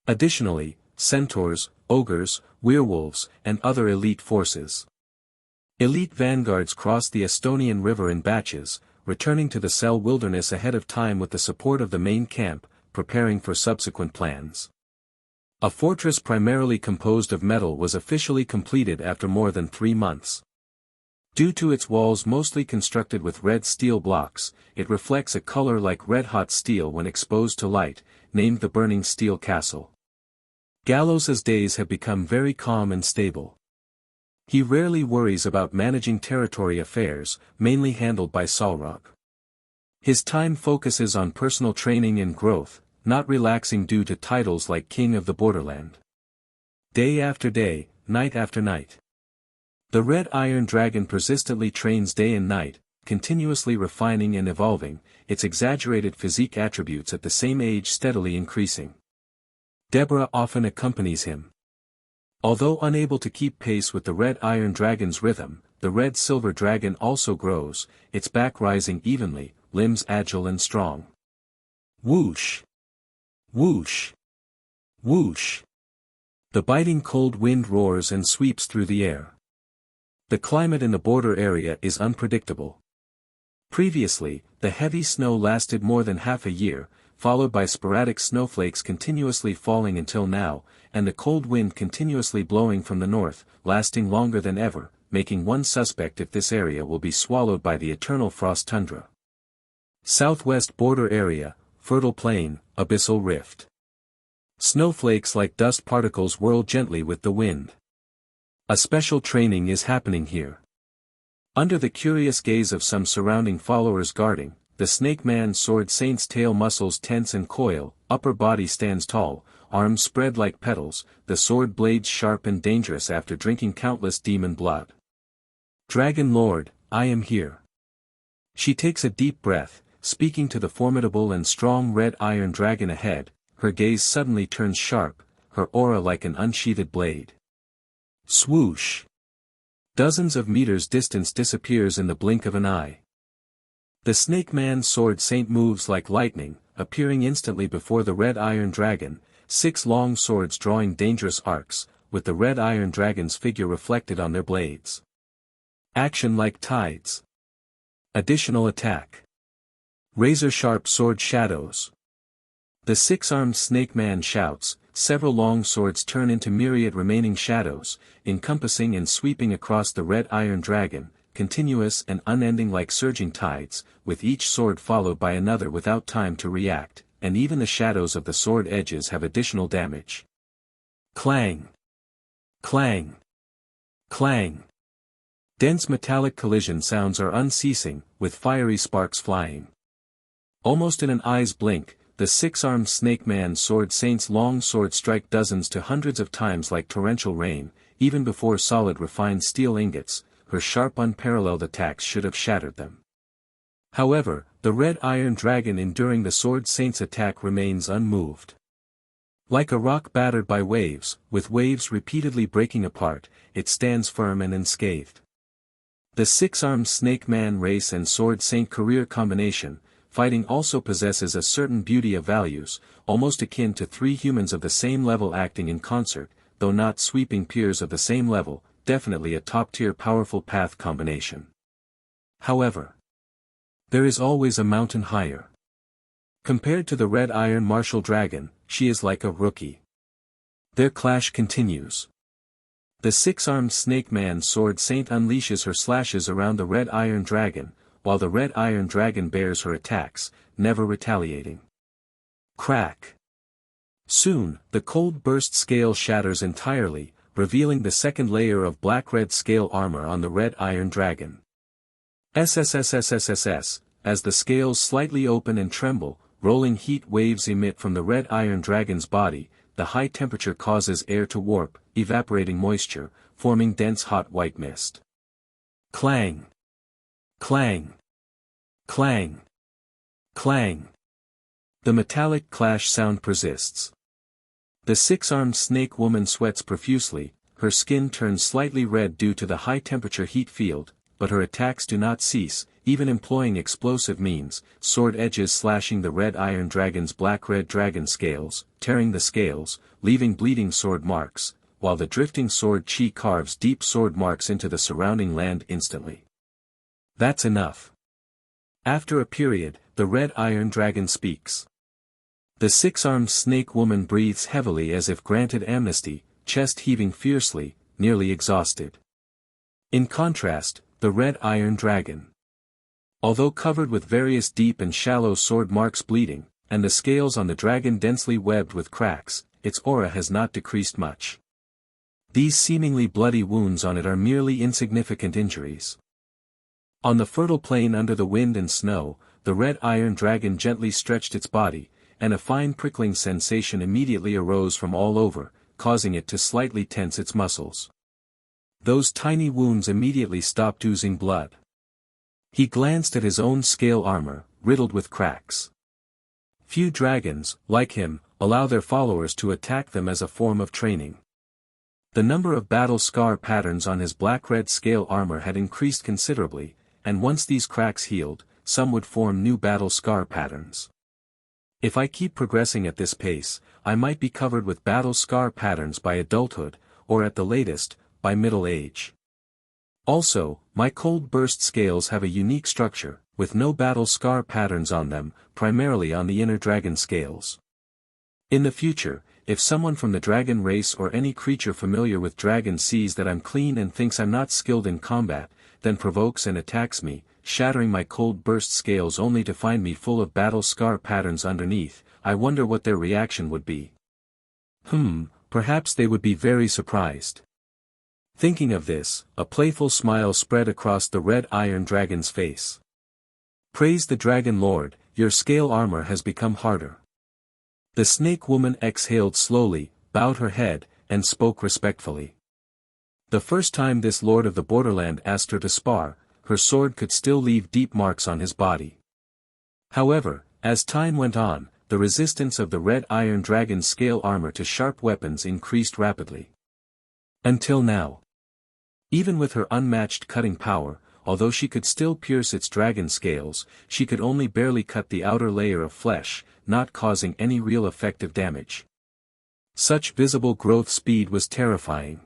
Speaker 2: Additionally, centaurs, ogres, werewolves, and other elite forces. Elite vanguards cross the Estonian River in batches, returning to the Cell Wilderness ahead of time with the support of the main camp, preparing for subsequent plans. A fortress primarily composed of metal was officially completed after more than 3 months. Due to its walls mostly constructed with red steel blocks, it reflects a color like red-hot steel when exposed to light, named the Burning Steel Castle. Galos's days have become very calm and stable. He rarely worries about managing territory affairs, mainly handled by Solrog. His time focuses on personal training and growth, not relaxing due to titles like King of the Borderland. Day after day, night after night. The Red Iron Dragon persistently trains day and night, continuously refining and evolving, its exaggerated physique attributes at the same age steadily increasing. Deborah often accompanies him. Although unable to keep pace with the Red Iron Dragon's rhythm, the Red Silver Dragon also grows, its back rising evenly, limbs agile and strong. Whoosh! Whoosh! Whoosh! The biting cold wind roars and sweeps through the air. The climate in the border area is unpredictable. Previously, the heavy snow lasted more than half a year, followed by sporadic snowflakes continuously falling until now, and the cold wind continuously blowing from the north, lasting longer than ever, making one suspect if this area will be swallowed by the Eternal Frost Tundra. Southwest border area, fertile plain, abyssal rift. Snowflakes like dust particles whirl gently with the wind. A special training is happening here. Under the curious gaze of some surrounding followers guarding, the Snake Man Sword Saint's tail muscles tense and coil, upper body stands tall, arms spread like petals, the sword blades sharp and dangerous after drinking countless demon blood. Dragon Lord, I am here. She takes a deep breath, speaking to the formidable and strong Red Iron Dragon ahead, her gaze suddenly turns sharp, her aura like an unsheathed blade. Swoosh! Dozens of meters distance disappears in the blink of an eye. The Snake Man's sword saint moves like lightning, appearing instantly before the red iron dragon, 6 long swords drawing dangerous arcs, with the red iron dragon's figure reflected on their blades. Action like tides. Additional attack. Razor-sharp sword shadows. The 6-armed Snake Man shouts, several long swords turn into myriad remaining shadows, encompassing and sweeping across the red iron dragon, continuous and unending like surging tides, with each sword followed by another without time to react, and even the shadows of the sword edges have additional damage. Clang! Clang! Clang! Dense metallic collision sounds are unceasing, with fiery sparks flying. Almost in an eye's blink, the 6-armed Snake Man sword saint's long sword strike dozens to hundreds of times like torrential rain, even before solid refined steel ingots, her sharp unparalleled attacks should have shattered them. However, the red iron dragon enduring the sword saint's attack remains unmoved. Like a rock battered by waves, with waves repeatedly breaking apart, it stands firm and unscathed. The 6-armed Snake Man race and sword saint career combination, fighting also possesses a certain beauty of values, almost akin to 3 humans of the same level acting in concert, though not sweeping peers of the same level, definitely a top-tier powerful path combination. However, there is always a mountain higher. Compared to the red iron martial dragon, she is like a rookie. Their clash continues. The 6-armed Snake Man sword saint unleashes her slashes around the red iron dragon, while the red iron dragon bears her attacks, never retaliating. Crack! Soon, the cold burst scale shatters entirely, revealing the second layer of black-red scale armor on the red iron dragon. SSSSSSS, as the scales slightly open and tremble, rolling heat waves emit from the red iron dragon's body, the high temperature causes air to warp, evaporating moisture, forming dense hot white mist. Clang! Clang! Clang! Clang! The metallic clash sound persists. The 6-armed snake woman sweats profusely, her skin turns slightly red due to the high-temperature heat field, but her attacks do not cease, even employing explosive means, sword edges slashing the red iron dragon's black-red dragon scales, tearing the scales, leaving bleeding sword marks, while the drifting sword chi carves deep sword marks into the surrounding land instantly. That's enough. After a period, the red iron dragon speaks. The 6-armed snake woman breathes heavily as if granted amnesty, chest heaving fiercely, nearly exhausted. In contrast, the red iron dragon, although covered with various deep and shallow sword marks bleeding, and the scales on the dragon densely webbed with cracks, its aura has not decreased much. These seemingly bloody wounds on it are merely insignificant injuries. On the fertile plain under the wind and snow, the red iron dragon gently stretched its body, and a fine prickling sensation immediately arose from all over, causing it to slightly tense its muscles. Those tiny wounds immediately stopped oozing blood. He glanced at his own scale armor, riddled with cracks. Few dragons, like him, allow their followers to attack them as a form of training. The number of battle scar patterns on his black-red scale armor had increased considerably, and once these cracks healed, some would form new battle scar patterns. If I keep progressing at this pace, I might be covered with battle scar patterns by adulthood, or at the latest, by middle age. Also, my cold burst scales have a unique structure, with no battle scar patterns on them, primarily on the inner dragon scales. In the future, if someone from the dragon race or any creature familiar with dragons sees that I'm clean and thinks I'm not skilled in combat, then provokes and attacks me, shattering my cold burst scales only to find me full of battle scar patterns underneath, I wonder what their reaction would be. Perhaps they would be very surprised. Thinking of this, a playful smile spread across the red iron dragon's face. Praise the dragon lord, your scale armor has become harder. The snake woman exhaled slowly, bowed her head, and spoke respectfully. The first time this lord of the borderland asked her to spar, her sword could still leave deep marks on his body. However, as time went on, the resistance of the red iron dragon's scale armor to sharp weapons increased rapidly. Until now. Even with her unmatched cutting power, although she could still pierce its dragon scales, she could only barely cut the outer layer of flesh, not causing any real effective damage. Such visible growth speed was terrifying.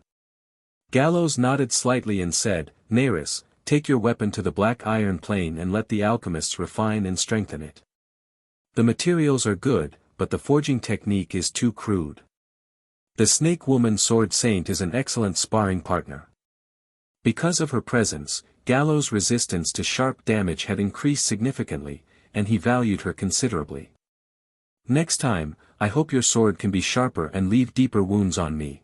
Speaker 2: Galos nodded slightly and said, "Neris, take your weapon to the black iron plane and let the alchemists refine and strengthen it. The materials are good, but the forging technique is too crude. The Snake Woman Sword Saint is an excellent sparring partner." Because of her presence, Galos' resistance to sharp damage had increased significantly, and he valued her considerably. "Next time, I hope your sword can be sharper and leave deeper wounds on me."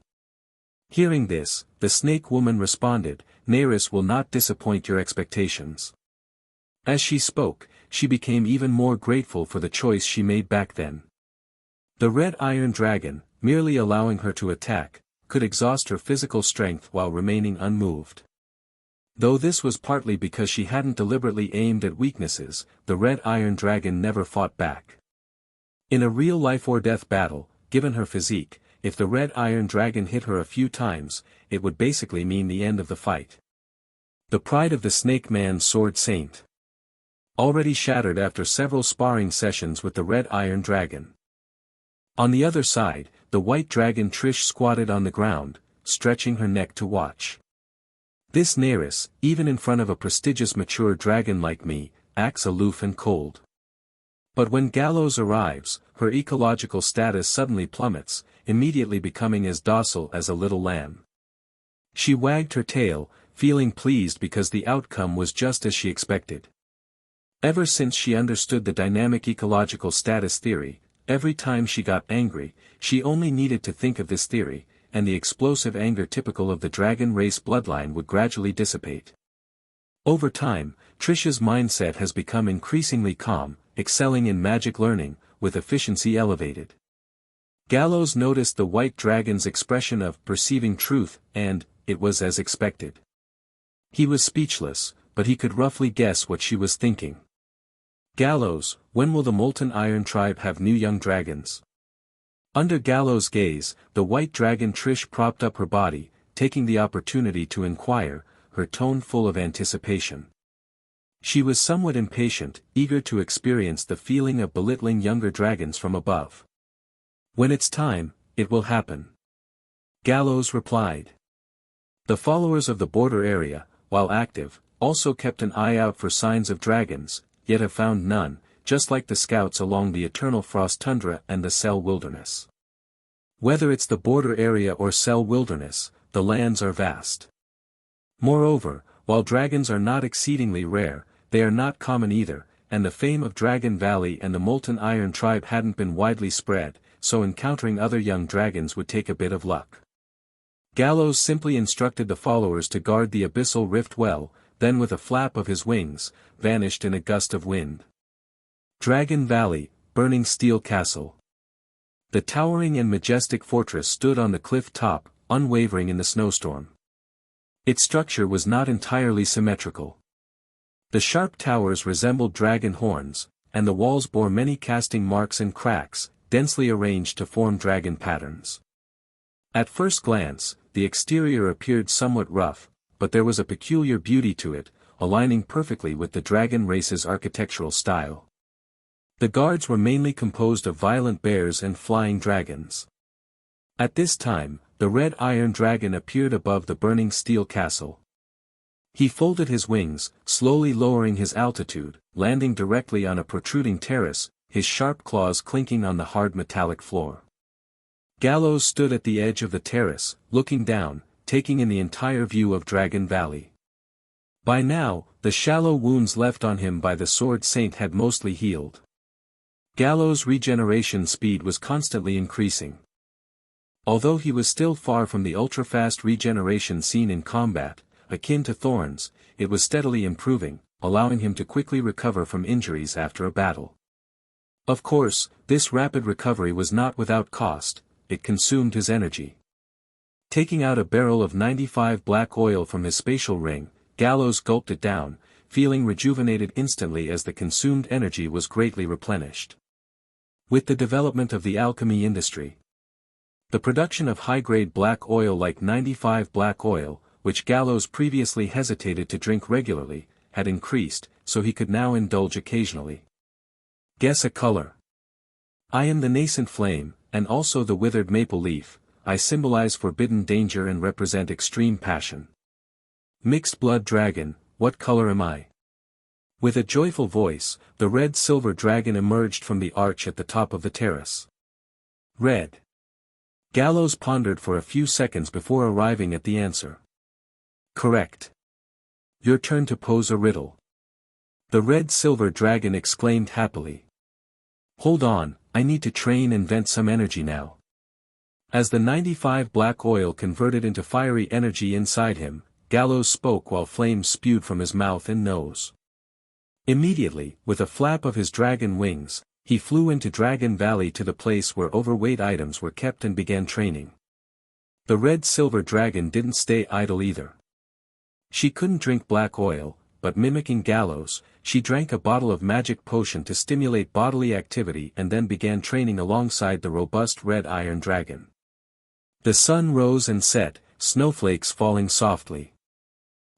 Speaker 2: Hearing this, the Snake Woman responded, "Neris will not disappoint your expectations." As she spoke, she became even more grateful for the choice she made back then. The Red Iron Dragon, merely allowing her to attack, could exhaust her physical strength while remaining unmoved. Though this was partly because she hadn't deliberately aimed at weaknesses, the Red Iron Dragon never fought back. In a real life-or-death battle, given her physique, if the Red Iron Dragon hit her a few times, it would basically mean the end of the fight. The pride of the Snake Man's Sword Saint. Already shattered after several sparring sessions with the Red Iron Dragon. On the other side, the White Dragon Trish squatted on the ground, stretching her neck to watch. This Neris, even in front of a prestigious mature dragon like me, acts aloof and cold. But when Galos arrives, her ecological status suddenly plummets, immediately becoming as docile as a little lamb. She wagged her tail, feeling pleased because the outcome was just as she expected. Ever since she understood the dynamic ecological status theory, every time she got angry, she only needed to think of this theory, and the explosive anger typical of the dragon race bloodline would gradually dissipate. Over time, Trisha's mindset has become increasingly calm, excelling in magic learning, with efficiency elevated. Galos noticed the white dragon's expression of perceiving truth, and it was as expected. He was speechless, but he could roughly guess what she was thinking. "Galos, when will the Molten Iron Tribe have new young dragons?" Under Galos' gaze, the white dragon Trish propped up her body, taking the opportunity to inquire, her tone full of anticipation. She was somewhat impatient, eager to experience the feeling of belittling younger dragons from above. "When it's time, it will happen," Galos replied. The followers of the border area, while active, also kept an eye out for signs of dragons, yet have found none, just like the scouts along the Eternal Frost Tundra and the Cell Wilderness. Whether it's the border area or Cell Wilderness, the lands are vast. Moreover, while dragons are not exceedingly rare, they are not common either, and the fame of Dragon Valley and the Molten Iron Tribe hadn't been widely spread, so encountering other young dragons would take a bit of luck. Galos simply instructed the followers to guard the abyssal rift well, then with a flap of his wings, vanished in a gust of wind. Dragon Valley, Burning Steel Castle. The towering and majestic fortress stood on the cliff top, unwavering in the snowstorm. Its structure was not entirely symmetrical. The sharp towers resembled dragon horns, and the walls bore many casting marks and cracks, densely arranged to form dragon patterns. At first glance, the exterior appeared somewhat rough, but there was a peculiar beauty to it, aligning perfectly with the dragon race's architectural style. The guards were mainly composed of violent bears and flying dragons. At this time, the Red Iron Dragon appeared above the burning steel castle. He folded his wings, slowly lowering his altitude, landing directly on a protruding terrace, his sharp claws clinking on the hard metallic floor. Galos stood at the edge of the terrace, looking down, taking in the entire view of Dragon Valley. By now, the shallow wounds left on him by the Sword Saint had mostly healed. Galos' regeneration speed was constantly increasing. Although he was still far from the ultra-fast regeneration seen in combat, akin to Thorn's, it was steadily improving, allowing him to quickly recover from injuries after a battle. Of course, this rapid recovery was not without cost, it consumed his energy. Taking out a barrel of 95 black oil from his spatial ring, Galos gulped it down, feeling rejuvenated instantly as the consumed energy was greatly replenished. With the development of the alchemy industry, the production of high-grade black oil like 95 black oil, which Galos previously hesitated to drink regularly, had increased, so he could now indulge occasionally. Guess a color. I am the nascent flame, and also the withered maple leaf. I symbolize forbidden danger and represent extreme passion. Mixed blood dragon, what color am I? With a joyful voice, the red-silver dragon emerged from the arch at the top of the terrace. Red. Galos pondered for a few seconds before arriving at the answer. Correct. Your turn to pose a riddle. The red-silver dragon exclaimed happily. Hold on, I need to train and vent some energy now. As the 95 black oil converted into fiery energy inside him, Galos spoke while flames spewed from his mouth and nose. Immediately, with a flap of his dragon wings, he flew into Dragon Valley to the place where overweight items were kept and began training. The red-silver dragon didn't stay idle either. She couldn't drink black oil, but mimicking Galos, she drank a bottle of magic potion to stimulate bodily activity and then began training alongside the robust red iron dragon. The sun rose and set, snowflakes falling softly.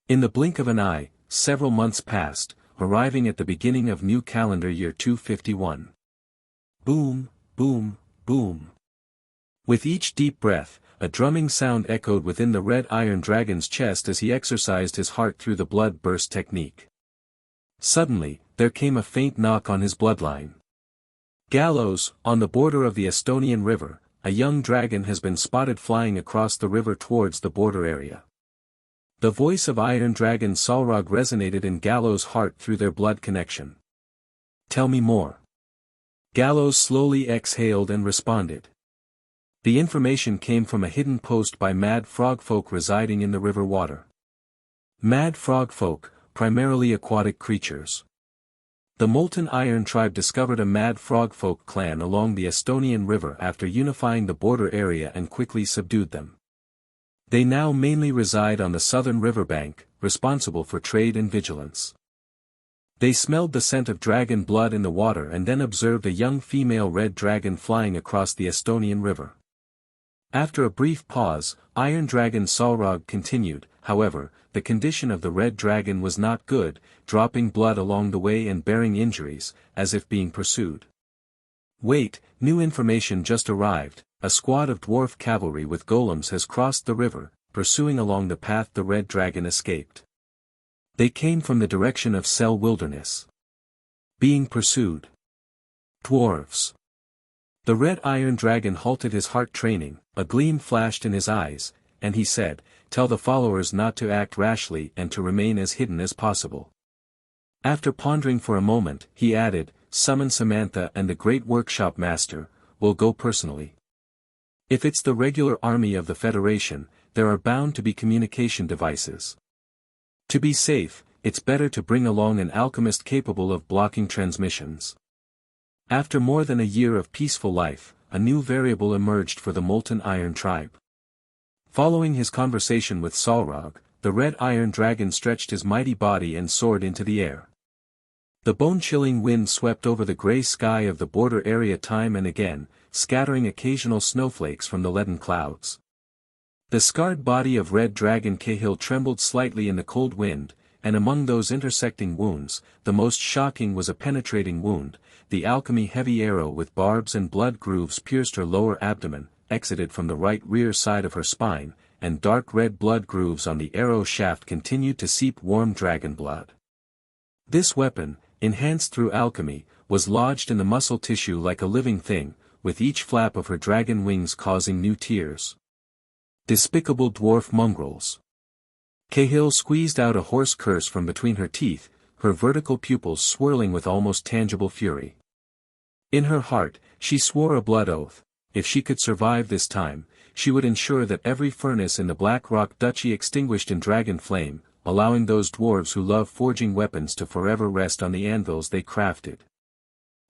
Speaker 2: In the blink of an eye, several months passed, arriving at the beginning of new calendar year 251. Boom, boom, boom. With each deep breath, a drumming sound echoed within the red iron dragon's chest as he exercised his heart through the blood burst technique. Suddenly, there came a faint knock on his bloodline. Galos, on the border of the Estonian river, a young dragon has been spotted flying across the river towards the border area. The voice of Iron Dragon Salrog resonated in Galos' heart through their blood connection. Tell me more. Galos slowly exhaled and responded. The information came from a hidden post by mad frogfolk residing in the river water. Mad frogfolk, primarily aquatic creatures. The Molten Iron tribe discovered a mad frogfolk clan along the Estonian river after unifying the border area and quickly subdued them. They now mainly reside on the southern riverbank, responsible for trade and vigilance. They smelled the scent of dragon blood in the water and then observed a young female red dragon flying across the Estonian river. After a brief pause, Iron Dragon Salrog continued, however, the condition of the red dragon was not good, dropping blood along the way and bearing injuries, as if being pursued. Wait, new information just arrived. A squad of dwarf cavalry with golems has crossed the river, pursuing along the path the red dragon escaped. They came from the direction of Cell Wilderness. Being pursued. Dwarves. The red iron dragon halted his heart training, a gleam flashed in his eyes, and he said, tell the followers not to act rashly and to remain as hidden as possible. After pondering for a moment, he added, summon Samantha and the great workshop master, we'll go personally. If it's the regular army of the Federation, there are bound to be communication devices. To be safe, it's better to bring along an alchemist capable of blocking transmissions. After more than a year of peaceful life, a new variable emerged for the Molten Iron tribe. Following his conversation with Salrog, the red iron dragon stretched his mighty body and soared into the air. The bone-chilling wind swept over the gray sky of the border area time and again, scattering occasional snowflakes from the leaden clouds. The scarred body of Red Dragon Cahill trembled slightly in the cold wind, and among those intersecting wounds, the most shocking was a penetrating wound. The alchemy heavy arrow with barbs and blood grooves pierced her lower abdomen, exited from the right rear side of her spine, and dark red blood grooves on the arrow shaft continued to seep warm dragon blood. This weapon, enhanced through alchemy, was lodged in the muscle tissue like a living thing, with each flap of her dragon wings causing new tears. Despicable dwarf mongrels. Cahill squeezed out a hoarse curse from between her teeth, her vertical pupils swirling with almost tangible fury. In her heart, she swore a blood oath. If she could survive this time, she would ensure that every furnace in the Black Rock Duchy extinguished in dragon flame, allowing those dwarves who love forging weapons to forever rest on the anvils they crafted.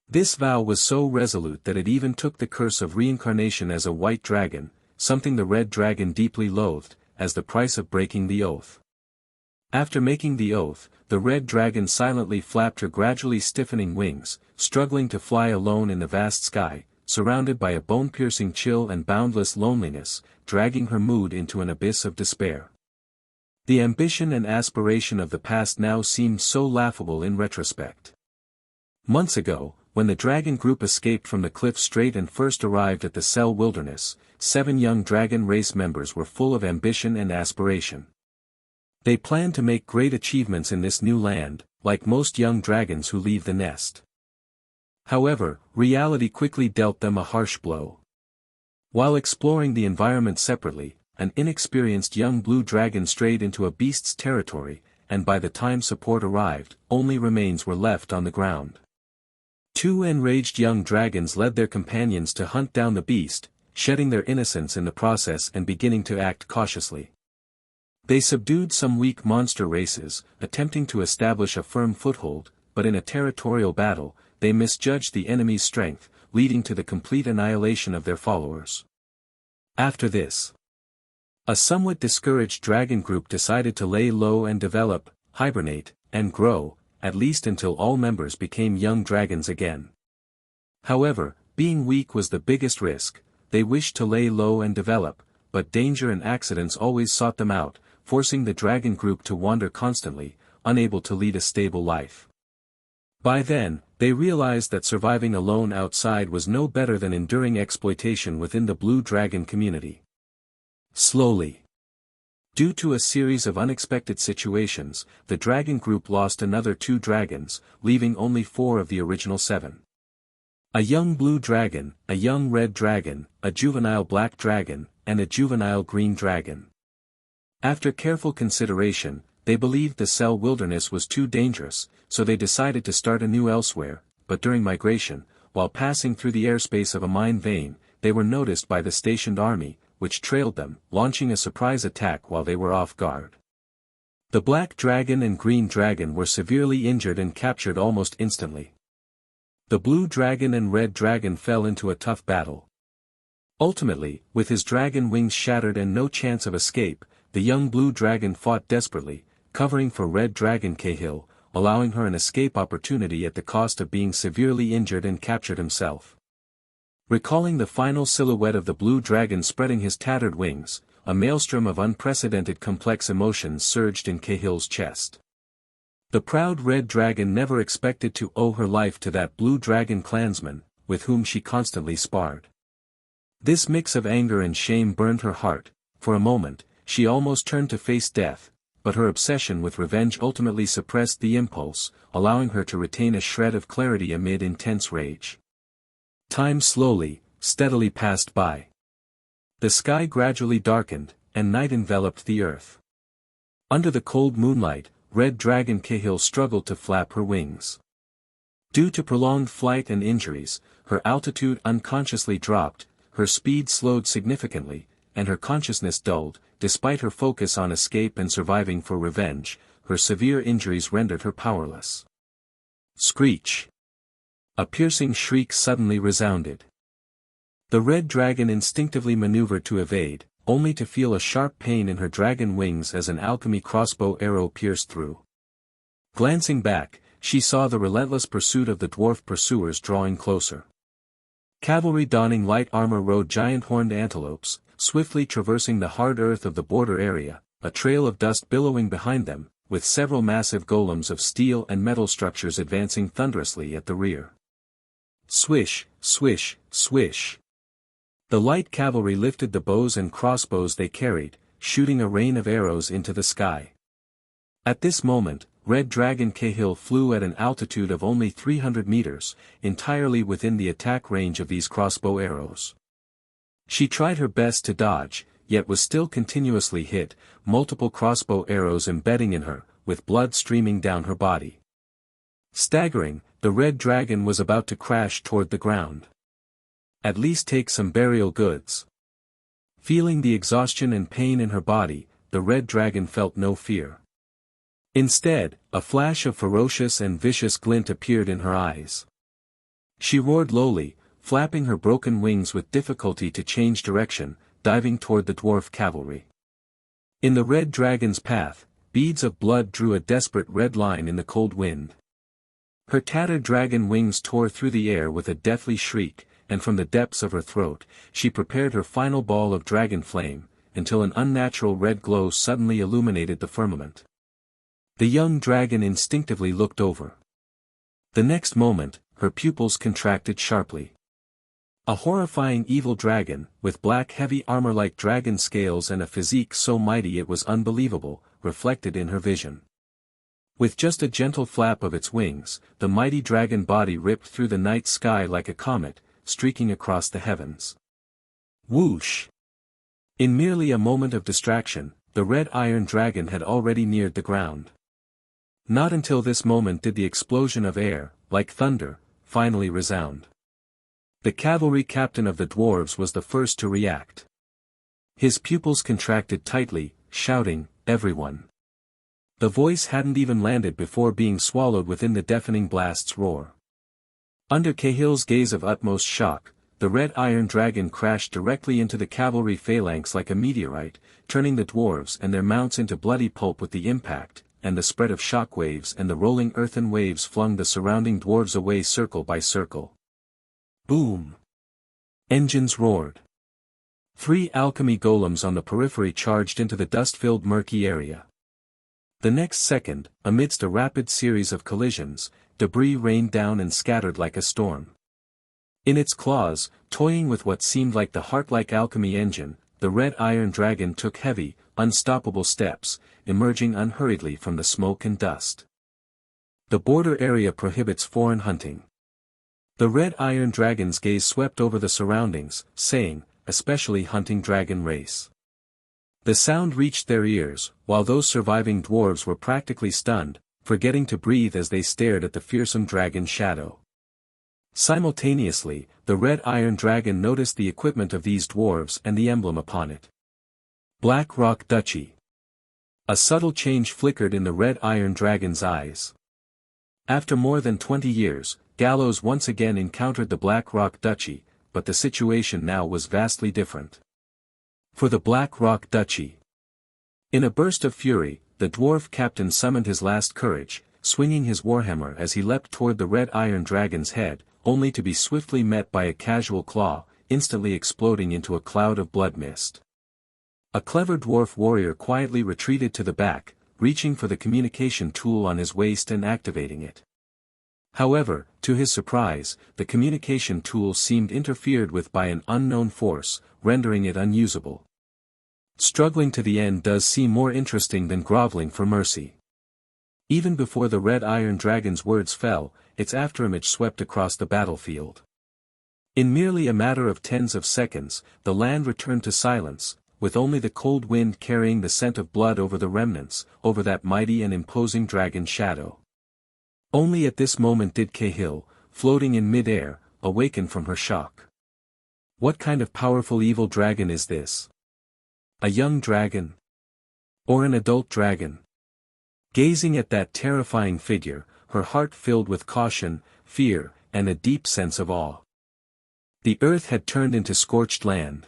Speaker 2: This vow was so resolute that it even took the curse of reincarnation as a white dragon, something the red dragon deeply loathed, as the price of breaking the oath. After making the oath, the red dragon silently flapped her gradually stiffening wings, struggling to fly alone in the vast sky, surrounded by a bone-piercing chill and boundless loneliness, dragging her mood into an abyss of despair. The ambition and aspiration of the past now seemed so laughable in retrospect. Months ago, when the dragon group escaped from the cliff strait and first arrived at the Cell Wilderness, 7 young dragon race members were full of ambition and aspiration. They planned to make great achievements in this new land, like most young dragons who leave the nest. However, reality quickly dealt them a harsh blow. While exploring the environment separately, an inexperienced young blue dragon strayed into a beast's territory, and by the time support arrived, only remains were left on the ground. 2 enraged young dragons led their companions to hunt down the beast, shedding their innocence in the process and beginning to act cautiously. They subdued some weak monster races, attempting to establish a firm foothold, but in a territorial battle, they misjudged the enemy's strength, leading to the complete annihilation of their followers. After this, a somewhat discouraged dragon group decided to lay low and develop, hibernate, and grow, at least until all members became young dragons again. However, being weak was the biggest risk. They wished to lay low and develop, but danger and accidents always sought them out, forcing the dragon group to wander constantly, unable to lead a stable life. By then, they realized that surviving alone outside was no better than enduring exploitation within the blue dragon community. Slowly, due to a series of unexpected situations, the dragon group lost another 2 dragons, leaving only 4 of the original 7. A young blue dragon, a young red dragon, a juvenile black dragon, and a juvenile green dragon. After careful consideration, they believed the Cell Wilderness was too dangerous, so they decided to start anew elsewhere, but during migration, while passing through the airspace of a mine vein, they were noticed by the stationed army, which trailed them, launching a surprise attack while they were off guard. The black dragon and green dragon were severely injured and captured almost instantly. The blue dragon and red dragon fell into a tough battle. Ultimately, with his dragon wings shattered and no chance of escape, the young blue dragon fought desperately, covering for red dragon Cahill, allowing her an escape opportunity at the cost of being severely injured and captured himself. Recalling the final silhouette of the blue dragon spreading his tattered wings, a maelstrom of unprecedented complex emotions surged in Cahill's chest. The proud red dragon never expected to owe her life to that blue dragon clansman, with whom she constantly sparred. This mix of anger and shame burned her heart. For a moment, she almost turned to face death, but her obsession with revenge ultimately suppressed the impulse, allowing her to retain a shred of clarity amid intense rage. Time slowly, steadily passed by. The sky gradually darkened, and night enveloped the earth. Under the cold moonlight, Red Dragon Cahill struggled to flap her wings. Due to prolonged flight and injuries, her altitude unconsciously dropped, her speed slowed significantly, and her consciousness dulled. Despite her focus on escape and surviving for revenge, her severe injuries rendered her powerless. Screech! A piercing shriek suddenly resounded. The red dragon instinctively maneuvered to evade, only to feel a sharp pain in her dragon wings as an alchemy crossbow arrow pierced through. Glancing back, she saw the relentless pursuit of the dwarf pursuers drawing closer. Cavalry donning light armor rode giant horned antelopes, swiftly traversing the hard earth of the border area, a trail of dust billowing behind them, with several massive golems of steel and metal structures advancing thunderously at the rear. Swish, swish, swish. The light cavalry lifted the bows and crossbows they carried, shooting a rain of arrows into the sky. At this moment, Red Dragon Cahill flew at an altitude of only 300 meters, entirely within the attack range of these crossbow arrows. She tried her best to dodge, yet was still continuously hit, multiple crossbow arrows embedding in her, with blood streaming down her body. Staggering, the red dragon was about to crash toward the ground. At least take some burial goods. Feeling the exhaustion and pain in her body, the red dragon felt no fear. Instead, a flash of ferocious and vicious glint appeared in her eyes. She roared lowly, flapping her broken wings with difficulty to change direction, diving toward the dwarf cavalry. In the red dragon's path, beads of blood drew a desperate red line in the cold wind. Her tattered dragon wings tore through the air with a deathly shriek, and from the depths of her throat, she prepared her final ball of dragon flame, until an unnatural red glow suddenly illuminated the firmament. The young dragon instinctively looked over. The next moment, her pupils contracted sharply. A horrifying evil dragon, with black heavy armor like dragon scales and a physique so mighty it was unbelievable, reflected in her vision. With just a gentle flap of its wings, the mighty dragon body ripped through the night sky like a comet, streaking across the heavens. Whoosh! In merely a moment of distraction, the red iron dragon had already neared the ground. Not until this moment did the explosion of air, like thunder, finally resound. The cavalry captain of the dwarves was the first to react. His pupils contracted tightly, shouting, "Everyone!" The voice hadn't even landed before being swallowed within the deafening blast's roar. Under Cahill's gaze of utmost shock, the red iron dragon crashed directly into the cavalry phalanx like a meteorite, turning the dwarves and their mounts into bloody pulp with the impact, and the spread of shock waves and the rolling earthen waves flung the surrounding dwarves away circle by circle. Boom! Engines roared. 3 alchemy golems on the periphery charged into the dust-filled murky area. The next second, amidst a rapid series of collisions, debris rained down and scattered like a storm. In its claws, toying with what seemed like the heart-like alchemy engine, the red iron dragon took heavy, unstoppable steps, emerging unhurriedly from the smoke and dust. The border area prohibits foreign hunting. The red iron dragon's gaze swept over the surroundings, saying, "Especially hunting dragon race." The sound reached their ears, while those surviving dwarves were practically stunned, forgetting to breathe as they stared at the fearsome dragon shadow. Simultaneously, the red iron dragon noticed the equipment of these dwarves and the emblem upon it. Black Rock Duchy. A subtle change flickered in the red iron dragon's eyes. After more than 20 years, Galos once again encountered the Black Rock Duchy, but the situation now was vastly different. For the Black Rock Duchy. In a burst of fury, the dwarf captain summoned his last courage, swinging his warhammer as he leapt toward the red iron dragon's head, only to be swiftly met by a casual claw, instantly exploding into a cloud of blood mist. A clever dwarf warrior quietly retreated to the back, reaching for the communication tool on his waist and activating it. However, to his surprise, the communication tool seemed interfered with by an unknown force, rendering it unusable. Struggling to the end does seem more interesting than groveling for mercy. Even before the red iron dragon's words fell, its afterimage swept across the battlefield. In merely a matter of tens of seconds, the land returned to silence, with only the cold wind carrying the scent of blood over the remnants, over that mighty and imposing dragon's shadow. Only at this moment did Cahill, floating in mid-air, awaken from her shock. What kind of powerful evil dragon is this? A young dragon? Or an adult dragon? Gazing at that terrifying figure, her heart filled with caution, fear, and a deep sense of awe. The earth had turned into scorched land.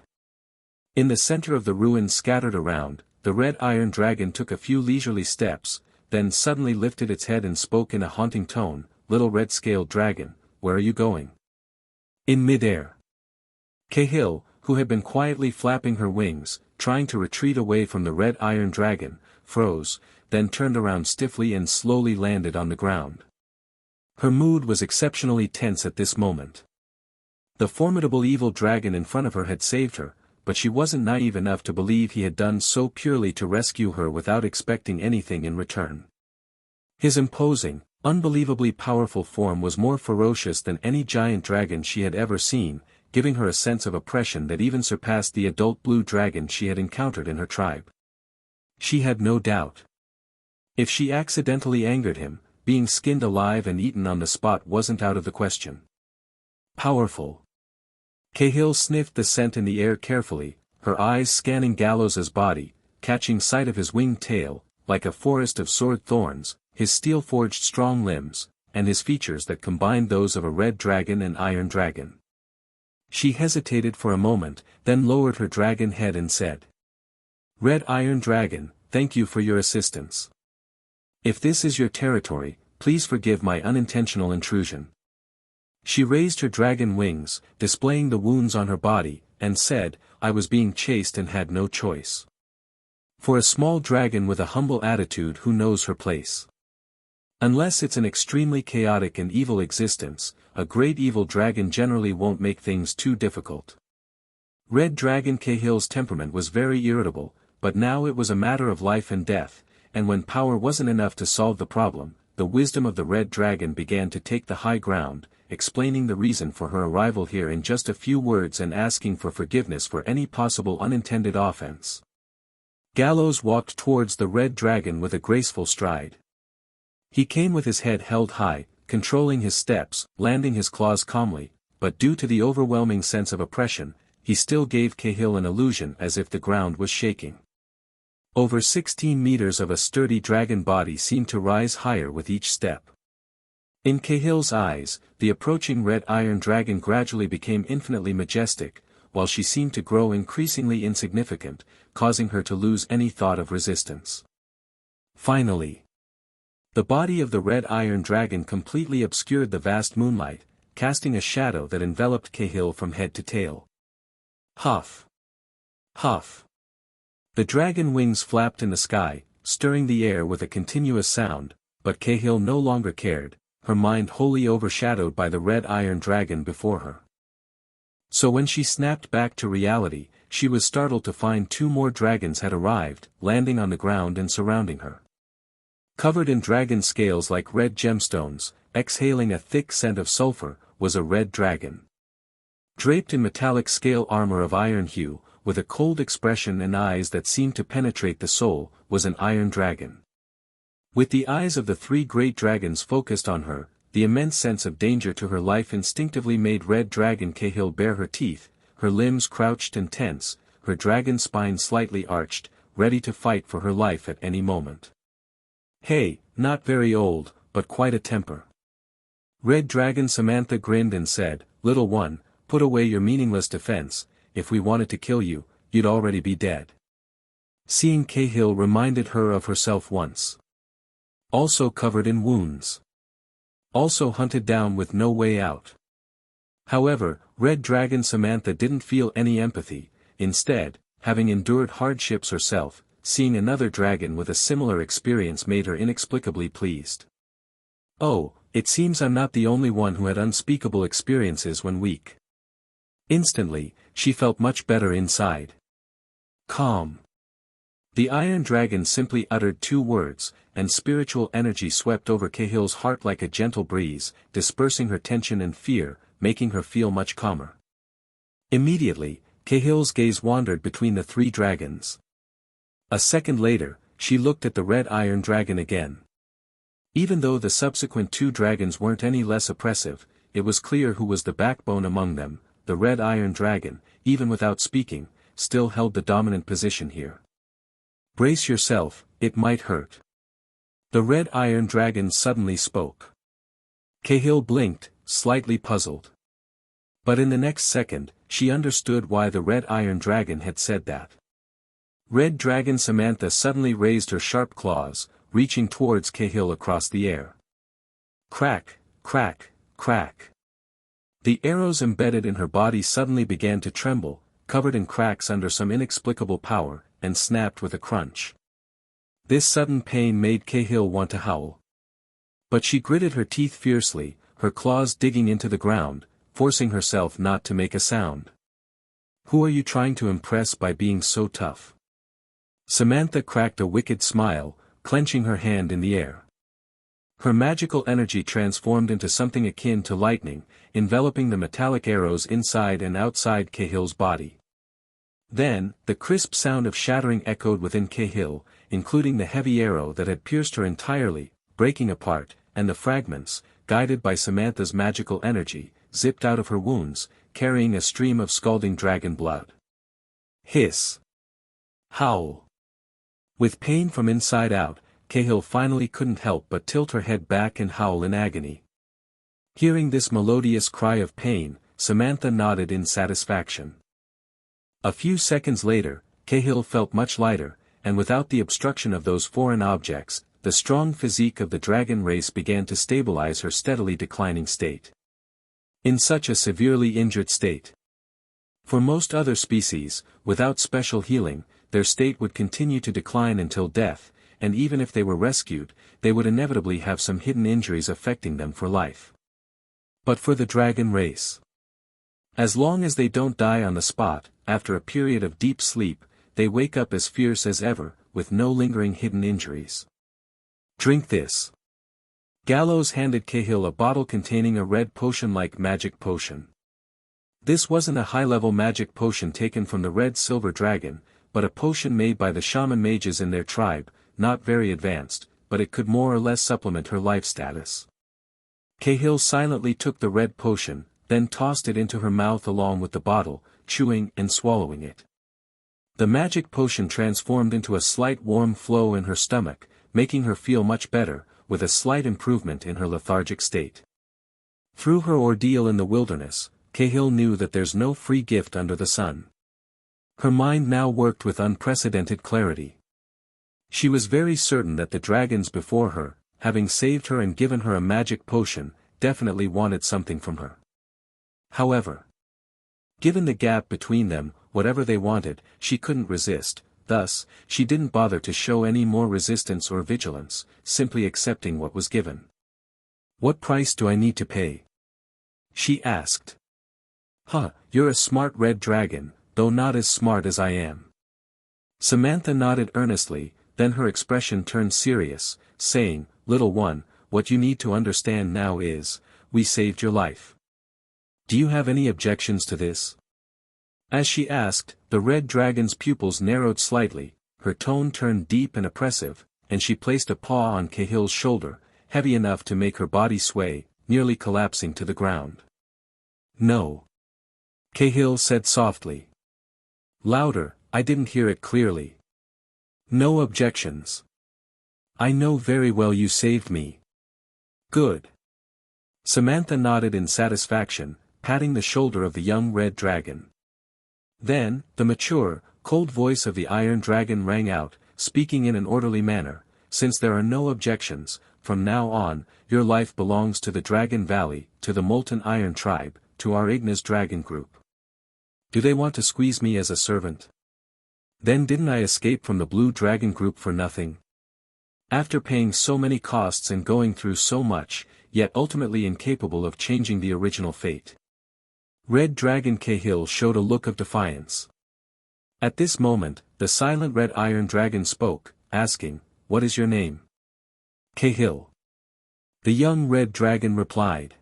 Speaker 2: In the center of the ruins scattered around, the red iron dragon took a few leisurely steps, then suddenly lifted its head and spoke in a haunting tone, "Little red-scaled dragon, where are you going?" In mid-air. Cahill, who had been quietly flapping her wings, trying to retreat away from the red iron dragon, froze, then turned around stiffly and slowly landed on the ground. Her mood was exceptionally tense at this moment. The formidable evil dragon in front of her had saved her, but she wasn't naive enough to believe he had done so purely to rescue her without expecting anything in return. His imposing, unbelievably powerful form was more ferocious than any giant dragon she had ever seen, giving her a sense of oppression that even surpassed the adult blue dragon she had encountered in her tribe. She had no doubt. If she accidentally angered him, being skinned alive and eaten on the spot wasn't out of the question. Powerful. Cahill sniffed the scent in the air carefully, her eyes scanning Galos's body, catching sight of his winged tail, like a forest of sword thorns, his steel-forged strong limbs, and his features that combined those of a red dragon and iron dragon. She hesitated for a moment, then lowered her dragon head and said, "Red Iron Dragon, thank you for your assistance. If this is your territory, please forgive my unintentional intrusion." She raised her dragon wings, displaying the wounds on her body, and said, I was being chased and had no choice. For a small dragon with a humble attitude who knows her place. Unless it's an extremely chaotic and evil existence, a great evil dragon generally won't make things too difficult. Red Dragon Cahill's temperament was very irritable, but now it was a matter of life and death, and when power wasn't enough to solve the problem, the wisdom of the Red Dragon began to take the high ground, explaining the reason for her arrival here in just a few words and asking for forgiveness for any possible unintended offense. Galos walked towards the Red Dragon with a graceful stride. He came with his head held high, controlling his steps, landing his claws calmly, but due to the overwhelming sense of oppression, he still gave Cahill an illusion as if the ground was shaking. Over 16 meters of a sturdy dragon body seemed to rise higher with each step. In Cahill's eyes, the approaching red iron dragon gradually became infinitely majestic, while she seemed to grow increasingly insignificant, causing her to lose any thought of resistance. Finally, the body of the red iron dragon completely obscured the vast moonlight, casting a shadow that enveloped Cahill from head to tail. Huff! Huff! The dragon wings flapped in the sky, stirring the air with a continuous sound, but Cahill no longer cared, her mind wholly overshadowed by the red iron dragon before her. So when she snapped back to reality, she was startled to find 2 more dragons had arrived, landing on the ground and surrounding her. Covered in dragon scales like red gemstones, exhaling a thick scent of sulfur, was a red dragon. Draped in metallic scale armor of iron hue, with a cold expression and eyes that seemed to penetrate the soul, was an iron dragon. With the eyes of the 3 great dragons focused on her, the immense sense of danger to her life instinctively made Red Dragon Cahill bare her teeth, her limbs crouched and tense, her dragon spine slightly arched, ready to fight for her life at any moment. Hey, not very old, but quite a temper. Red Dragon Samantha grinned and said, "Little one, put away your meaningless defense, if we wanted to kill you, you'd already be dead." Seeing Cahill reminded her of herself once. Also covered in wounds. Also hunted down with no way out. However, Red Dragon Samantha didn't feel any empathy, instead, having endured hardships herself, seeing another dragon with a similar experience made her inexplicably pleased. "Oh, it seems I'm not the only one who had unspeakable experiences when weak." Instantly, she felt much better inside. Calm. The Iron Dragon simply uttered 2 words, and spiritual energy swept over Cahill's heart like a gentle breeze, dispersing her tension and fear, making her feel much calmer. Immediately, Cahill's gaze wandered between the 3 dragons. A second later, she looked at the red iron dragon again. Even though the subsequent 2 dragons weren't any less oppressive, it was clear who was the backbone among them. The red iron dragon, even without speaking, still held the dominant position here. "Brace yourself, it might hurt." The red iron dragon suddenly spoke. Cahill blinked, slightly puzzled. But in the next second, she understood why the red iron dragon had said that. Red Dragon Samantha suddenly raised her sharp claws, reaching towards Cahill across the air. Crack, crack, crack. The arrows embedded in her body suddenly began to tremble, covered in cracks under some inexplicable power, and snapped with a crunch. This sudden pain made Cahill want to howl. But she gritted her teeth fiercely, her claws digging into the ground, forcing herself not to make a sound. "Who are you trying to impress by being so tough?" Samantha cracked a wicked smile, clenching her hand in the air. Her magical energy transformed into something akin to lightning, enveloping the metallic arrows inside and outside Cahill's body. Then, the crisp sound of shattering echoed within Cahill, including the heavy arrow that had pierced her entirely, breaking apart, and the fragments, guided by Samantha's magical energy, zipped out of her wounds, carrying a stream of scalding dragon blood. Hiss. Howl. With pain from inside out, Cahill finally couldn't help but tilt her head back and howl in agony. Hearing this melodious cry of pain, Samantha nodded in satisfaction. A few seconds later, Cahill felt much lighter, and without the obstruction of those foreign objects, the strong physique of the dragon race began to stabilize her steadily declining state. In such a severely injured state. For most other species, without special healing, their state would continue to decline until death, and even if they were rescued, they would inevitably have some hidden injuries affecting them for life. But for the dragon race, as long as they don't die on the spot, after a period of deep sleep, they wake up as fierce as ever, with no lingering hidden injuries. Drink this. Galos handed Cahill a bottle containing a red potion-like magic potion. This wasn't a high-level magic potion taken from the red-silver dragon, but a potion made by the shaman mages in their tribe, not very advanced, but it could more or less supplement her life status. Cahill silently took the red potion, then tossed it into her mouth along with the bottle, chewing and swallowing it. The magic potion transformed into a slight warm flow in her stomach, making her feel much better, with a slight improvement in her lethargic state. Through her ordeal in the wilderness, Cahill knew that there's no free gift under the sun. Her mind now worked with unprecedented clarity. She was very certain that the dragons before her, having saved her and given her a magic potion, definitely wanted something from her. However, given the gap between them, whatever they wanted, she couldn't resist, thus, she didn't bother to show any more resistance or vigilance, simply accepting what was given. "What price do I need to pay?" she asked. You're a smart red dragon, though not as smart as I am." Samantha nodded earnestly, then her expression turned serious, saying, "Little one, what you need to understand now is, we saved your life. Do you have any objections to this?" As she asked, the red dragon's pupils narrowed slightly, her tone turned deep and oppressive, and she placed a paw on Cahill's shoulder, heavy enough to make her body sway, nearly collapsing to the ground. "No," Cahill said softly. "Louder, I didn't hear it clearly." "No objections. I know very well you saved me." "Good." Samantha nodded in satisfaction, patting the shoulder of the young red dragon. Then, the mature, cold voice of the Iron Dragon rang out, speaking in an orderly manner, "Since there are no objections, from now on, your life belongs to the Dragon Valley, to the Molten Iron Tribe, to our Ignis Dragon Group. Do they want to squeeze me as a servant? Then didn't I escape from the Blue Dragon Group for nothing? After paying so many costs and going through so much, yet ultimately incapable of changing the original fate." Red Dragon Cahill showed a look of defiance. At this moment, the silent red Iron Dragon spoke, asking, "What is your name?" "Cahill." The young red dragon replied.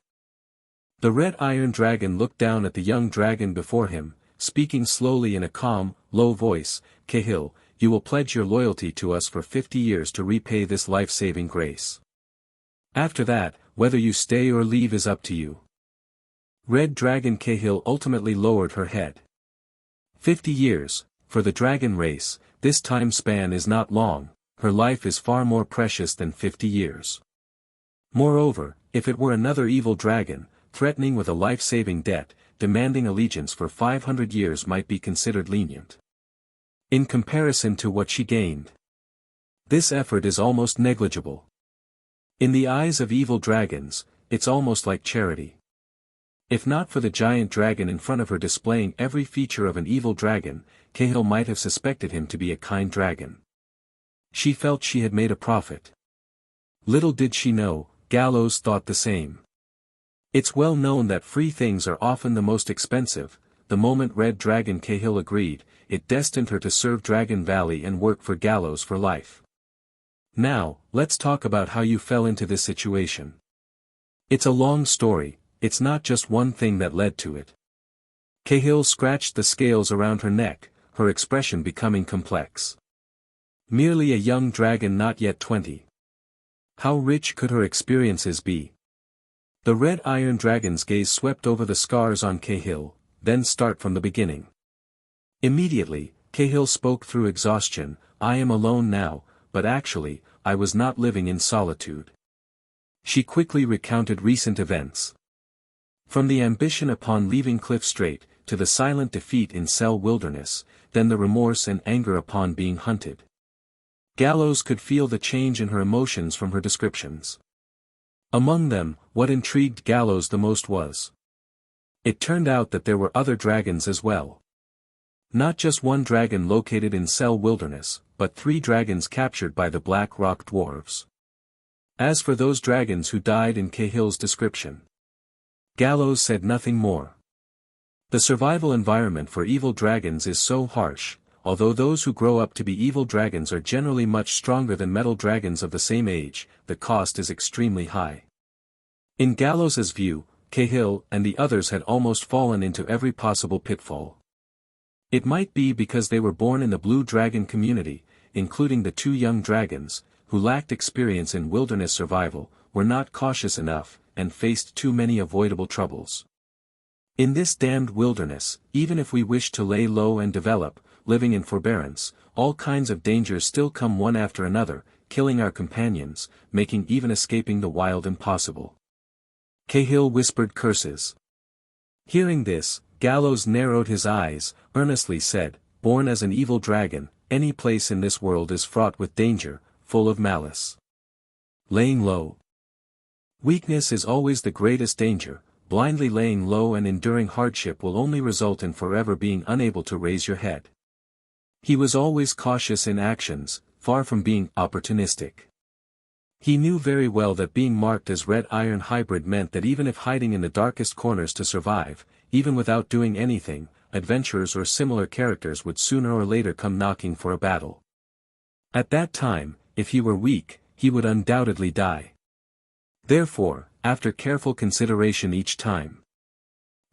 Speaker 2: The red Iron Dragon looked down at the young dragon before him, speaking slowly in a calm, low voice, "Cahill, you will pledge your loyalty to us for 50 years to repay this life-saving grace. After that, whether you stay or leave is up to you." Red Dragon Cahill ultimately lowered her head. 50 years, for the dragon race, this time span is not long, her life is far more precious than 50 years. Moreover, if it were another evil dragon, threatening with a life-saving debt, demanding allegiance for 500 years might be considered lenient. In comparison to what she gained, this effort is almost negligible. In the eyes of evil dragons, it's almost like charity. If not for the giant dragon in front of her displaying every feature of an evil dragon, Cahill might have suspected him to be a kind dragon. She felt she had made a profit. Little did she know, Galos thought the same. It's well known that free things are often the most expensive. The moment Red Dragon Cahill agreed, it destined her to serve Dragon Valley and work for Galos for life. "Now, let's talk about how you fell into this situation. It's a long story, it's not just one thing that led to it." Cahill scratched the scales around her neck, her expression becoming complex. Merely a young dragon not yet 20. How rich could her experiences be? The red Iron Dragon's gaze swept over the scars on Cahill, then start from the beginning. Immediately, Cahill spoke through exhaustion, "I am alone now, but actually, I was not living in solitude." She quickly recounted recent events. From the ambition upon leaving Cliff Strait, to the silent defeat in Cell Wilderness, then the remorse and anger upon being hunted. Galos could feel the change in her emotions from her descriptions. Among them, what intrigued Galos the most was It turned out that there were other dragons as well. Not just one dragon located in Cell Wilderness, but 3 dragons captured by the Black Rock Dwarves. As for those dragons who died in Cahill's description, Galos said nothing more. The survival environment for evil dragons is so harsh, although those who grow up to be evil dragons are generally much stronger than metal dragons of the same age, the cost is extremely high. In Galos's view, Cahill and the others had almost fallen into every possible pitfall. It might be because they were born in the Blue Dragon community, including the 2 young dragons, who lacked experience in wilderness survival, were not cautious enough, and faced too many avoidable troubles. In this damned wilderness, even if we wish to lay low and develop, living in forbearance, all kinds of dangers still come one after another, killing our companions, making even escaping the wild impossible. Cahill whispered curses. Hearing this, Galos narrowed his eyes, earnestly said, "Born as an evil dragon, any place in this world is fraught with danger, full of malice. Laying low. Weakness is always the greatest danger. Blindly laying low and enduring hardship will only result in forever being unable to raise your head." He was always cautious in actions, far from being opportunistic. He knew very well that being marked as Red Iron Hybrid meant that even if hiding in the darkest corners to survive, even without doing anything, adventurers or similar characters would sooner or later come knocking for a battle. At that time, if he were weak, he would undoubtedly die. Therefore, after careful consideration each time,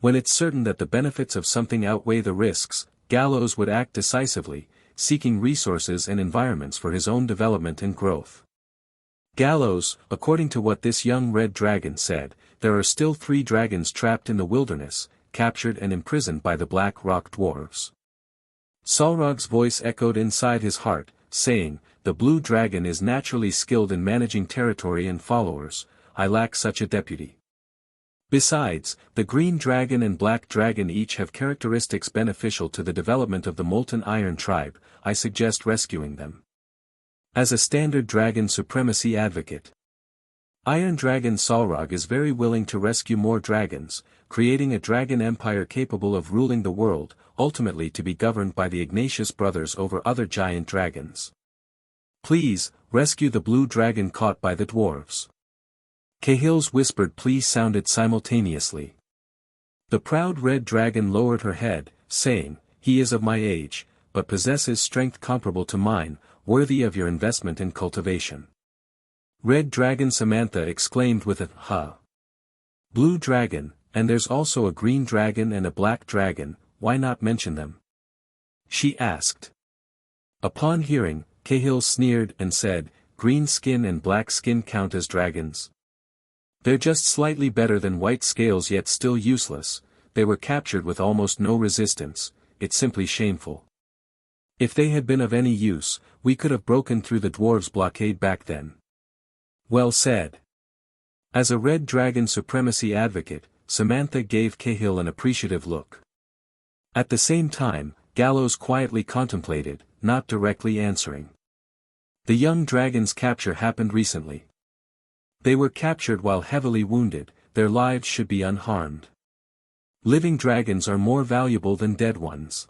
Speaker 2: when it's certain that the benefits of something outweigh the risks, Galos would act decisively, seeking resources and environments for his own development and growth. Galos, according to what this young red dragon said, there are still 3 dragons trapped in the wilderness, captured and imprisoned by the Black Rock Dwarves. Solrog's voice echoed inside his heart, saying, "The blue dragon is naturally skilled in managing territory and followers. I lack such a deputy. Besides, the green dragon and black dragon each have characteristics beneficial to the development of the Molten Iron tribe. I suggest rescuing them." As a standard dragon supremacy advocate, Iron Dragon Solrog is very willing to rescue more dragons, creating a dragon empire capable of ruling the world, ultimately to be governed by the Ignatius brothers over other giant dragons. "Please, rescue the blue dragon caught by the dwarves." Cahill's whispered plea sounded simultaneously. The proud red dragon lowered her head, saying, "He is of my age, but possesses strength comparable to mine, worthy of your investment in cultivation." Red Dragon Samantha exclaimed with a "Huh." "Blue dragon, and there's also a green dragon and a black dragon, why not mention them?" she asked. Upon hearing, Cahill sneered and said, "Green skin and black skin count as dragons. They're just slightly better than white scales yet still useless. They were captured with almost no resistance. It's simply shameful. If they had been of any use, we could have broken through the dwarves' blockade back then." Well said. As a red dragon supremacy advocate, Samantha gave Cahill an appreciative look. At the same time, Galos quietly contemplated, not directly answering. The young dragon's capture happened recently. They were captured while heavily wounded, their lives should be unharmed. Living dragons are more valuable than dead ones.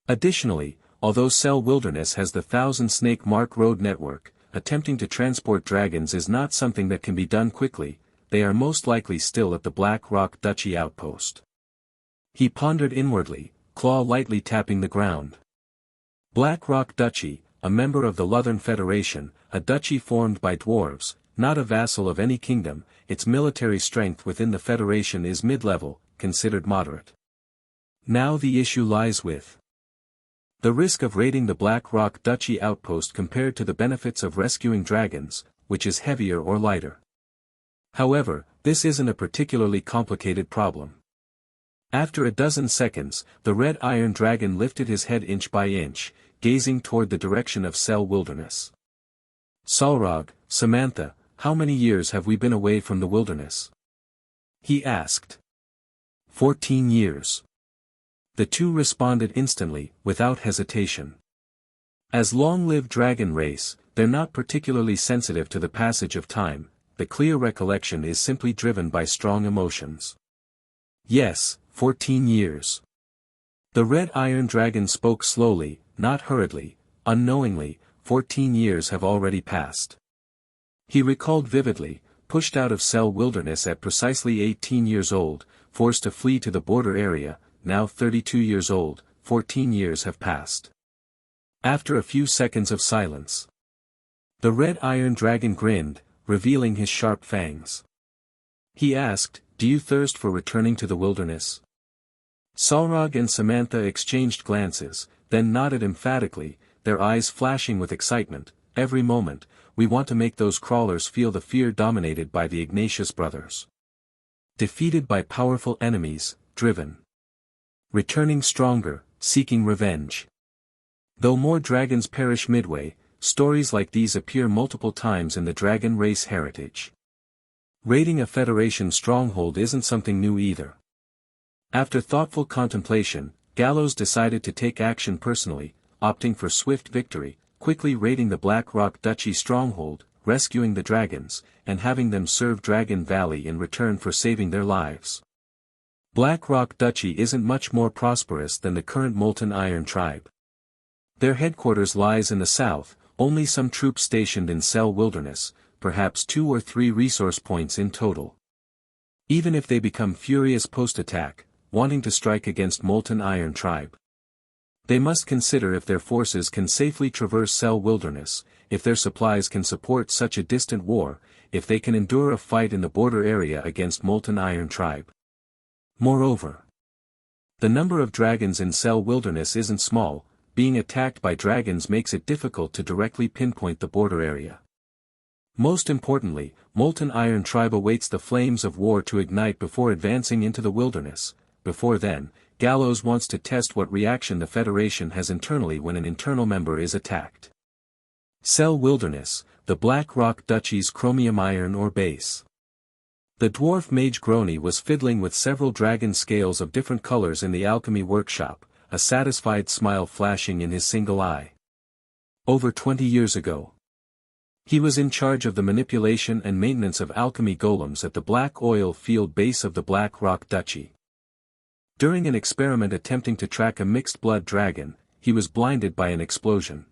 Speaker 2: Additionally, although Cell Wilderness has the Thousand Snake Mark Road network, attempting to transport dragons is not something that can be done quickly. They are most likely still at the Black Rock Duchy outpost. He pondered inwardly, claw lightly tapping the ground. Black Rock Duchy, a member of the Southern Federation, a duchy formed by dwarves, not a vassal of any kingdom. Its military strength within the Federation is mid-level, considered moderate. Now the issue lies with the risk of raiding the Black Rock Duchy outpost compared to the benefits of rescuing dragons, which is heavier or lighter. However, this isn't a particularly complicated problem. After a dozen seconds, the red iron dragon lifted his head inch by inch, gazing toward the direction of Cell Wilderness. "Solrog, Samantha, how many years have we been away from the wilderness?" he asked. 14 years. The two responded instantly, without hesitation. As long-lived dragon race, they're not particularly sensitive to the passage of time. The clear recollection is simply driven by strong emotions. Yes, 14 years. The red iron dragon spoke slowly, not hurriedly, unknowingly. 14 years have already passed. He recalled vividly, pushed out of Cell Wilderness at precisely 18 years old, forced to flee to the border area, now 32 years old, 14 years have passed. After a few seconds of silence, the red iron dragon grinned, revealing his sharp fangs. He asked, "Do you thirst for returning to the wilderness?" Salrog and Samantha exchanged glances, then nodded emphatically, their eyes flashing with excitement. "Every moment, we want to make those crawlers feel the fear dominated by the Ignatius brothers. Defeated by powerful enemies, driven. Returning stronger, seeking revenge. Though more dragons perish midway, stories like these appear multiple times in the dragon race heritage. Raiding a Federation stronghold isn't something new either." After thoughtful contemplation, Galos decided to take action personally, opting for swift victory, quickly raiding the Black Rock Duchy stronghold, rescuing the dragons, and having them serve Dragon Valley in return for saving their lives. Black Rock Duchy isn't much more prosperous than the current Molten Iron tribe. Their headquarters lies in the south, only some troops stationed in Cell Wilderness, perhaps 2 or 3 resource points in total. Even if they become furious post-attack, wanting to strike against Molten Iron tribe, they must consider if their forces can safely traverse Cell Wilderness, if their supplies can support such a distant war, if they can endure a fight in the border area against Molten Iron tribe. Moreover, the number of dragons in Cell Wilderness isn't small. Being attacked by dragons makes it difficult to directly pinpoint the border area. Most importantly, Molten Iron tribe awaits the flames of war to ignite before advancing into the wilderness. Before then, Galos wants to test what reaction the Federation has internally when an internal member is attacked. Cell Wilderness, the Black Rock Duchy's chromium iron ore base. The dwarf mage Grony was fiddling with several dragon scales of different colors in the alchemy workshop, a satisfied smile flashing in his single eye. Over 20 years ago, he was in charge of the manipulation and maintenance of alchemy golems at the black oil field base of the Black Rock Duchy. During an experiment attempting to track a mixed-blood dragon, he was blinded by an explosion.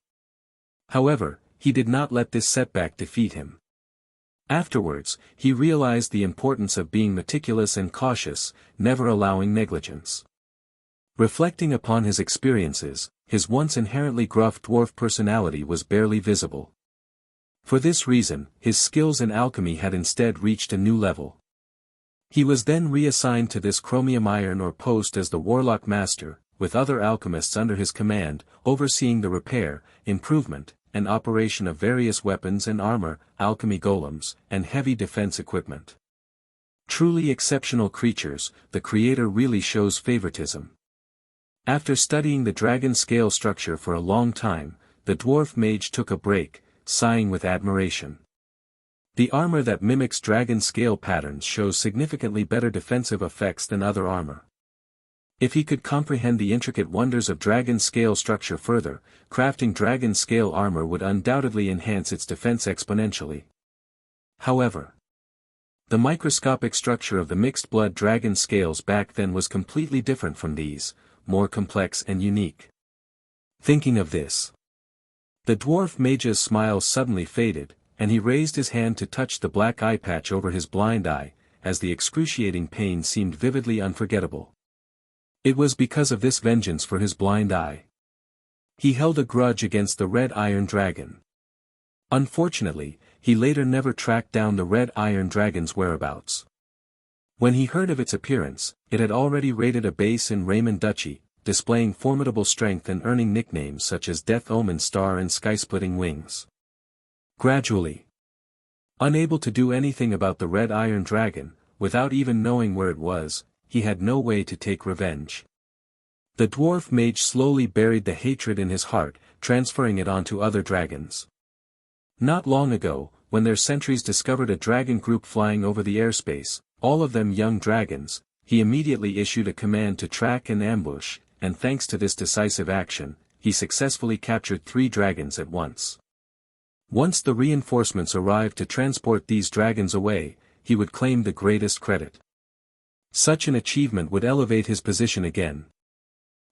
Speaker 2: However, he did not let this setback defeat him. Afterwards, he realized the importance of being meticulous and cautious, never allowing negligence. Reflecting upon his experiences, his once inherently gruff dwarf personality was barely visible. For this reason, his skills in alchemy had instead reached a new level. He was then reassigned to this chromium iron ore post as the Warlock Master, with other alchemists under his command, overseeing the repair, improvement, and operation of various weapons and armor, alchemy golems, and heavy defense equipment. Truly exceptional creatures, the creator really shows favoritism. After studying the dragon scale structure for a long time, the dwarf mage took a break, sighing with admiration. The armor that mimics dragon scale patterns shows significantly better defensive effects than other armor. If he could comprehend the intricate wonders of dragon scale structure further, crafting dragon scale armor would undoubtedly enhance its defense exponentially. However, the microscopic structure of the mixed blood dragon scales back then was completely different from these, more complex and unique. Thinking of this, the dwarf mage's smile suddenly faded, and he raised his hand to touch the black eye patch over his blind eye, as the excruciating pain seemed vividly unforgettable. It was because of this vengeance for his blind eye. He held a grudge against the red iron dragon. Unfortunately, he later never tracked down the red iron dragon's whereabouts. When he heard of its appearance, it had already raided a base in Raymond Duchy, displaying formidable strength and earning nicknames such as Death Omen Star and Sky-Splitting Wings. Gradually, unable to do anything about the red iron dragon, without even knowing where it was, he had no way to take revenge. The dwarf mage slowly buried the hatred in his heart, transferring it onto other dragons. Not long ago, when their sentries discovered a dragon group flying over the airspace, all of them young dragons, he immediately issued a command to track and ambush, and thanks to this decisive action, he successfully captured 3 dragons at once. Once the reinforcements arrived to transport these dragons away, he would claim the greatest credit. Such an achievement would elevate his position again.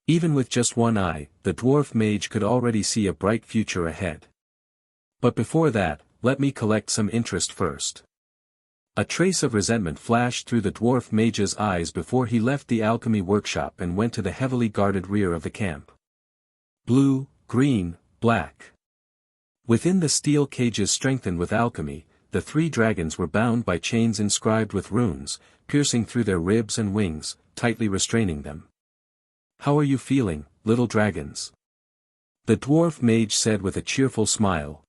Speaker 2: Even with just one eye, the dwarf mage could already see a bright future ahead. But before that, let me collect some interest first. A trace of resentment flashed through the dwarf mage's eyes before he left the alchemy workshop and went to the heavily guarded rear of the camp. Blue, green, black. Within the steel cages strengthened with alchemy, the 3 dragons were bound by chains inscribed with runes, piercing through their ribs and wings, tightly restraining them. "How are you feeling, little dragons?" the dwarf mage said with a cheerful smile.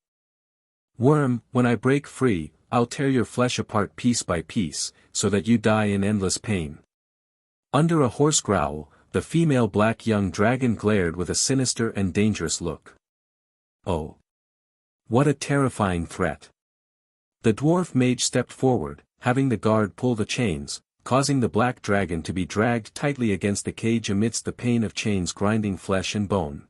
Speaker 2: "Worm, when I break free, I'll tear your flesh apart piece by piece, so that you die in endless pain." Under a hoarse growl, the female black young dragon glared with a sinister and dangerous look. Oh! What a terrifying threat! The dwarf mage stepped forward, having the guard pull the chains, causing the black dragon to be dragged tightly against the cage amidst the pain of chains grinding flesh and bone.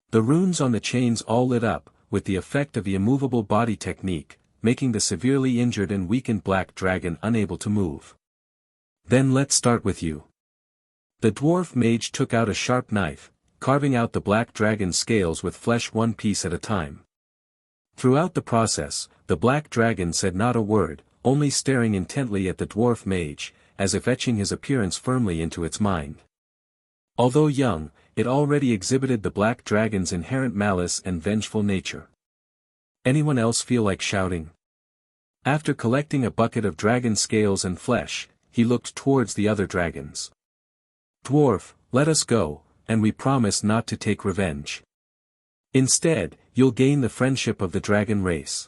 Speaker 2: The runes on the chains all lit up, with the effect of the immovable body technique, making the severely injured and weakened black dragon unable to move. "Then let's start with you." The dwarf mage took out a sharp knife, carving out the black dragon's scales with flesh one piece at a time. Throughout the process, the black dragon said not a word, only staring intently at the dwarf mage, as if etching his appearance firmly into its mind. Although young, it already exhibited the black dragon's inherent malice and vengeful nature. Anyone else feel like shouting? After collecting a bucket of dragon scales and flesh, he looked towards the other dragons. "Dwarf, let us go, and we promise not to take revenge. Instead, you'll gain the friendship of the dragon race."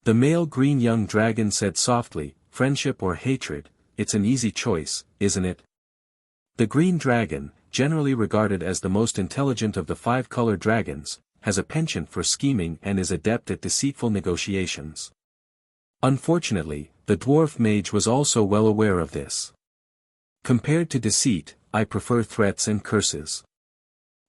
Speaker 2: The male green young dragon said softly, "Friendship or hatred, it's an easy choice, isn't it?" The green dragon, generally regarded as the most intelligent of the 5 color dragons, has a penchant for scheming and is adept at deceitful negotiations. Unfortunately, the dwarf mage was also well aware of this. "Compared to deceit, I prefer threats and curses."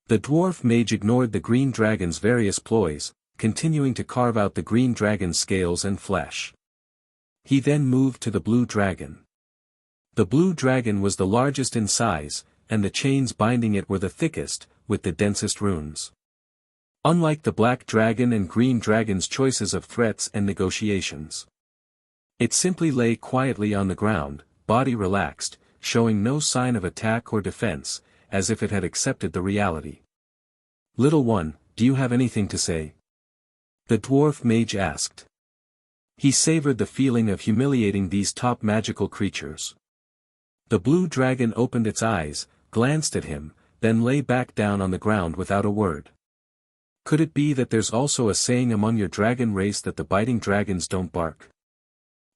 Speaker 2: The dwarf mage ignored the green dragon's various ploys, continuing to carve out the green dragon's scales and flesh. He then moved to the blue dragon. The blue dragon was the largest in size, and the chains binding it were the thickest, with the densest runes. Unlike the black dragon and green dragon's choices of threats and negotiations, it simply lay quietly on the ground, body relaxed, showing no sign of attack or defense, as if it had accepted the reality. "Little one, do you have anything to say?" the dwarf mage asked. He savored the feeling of humiliating these top magical creatures. The blue dragon opened its eyes, glanced at him, then lay back down on the ground without a word. "Could it be that there's also a saying among your dragon race that the biting dragons don't bark?"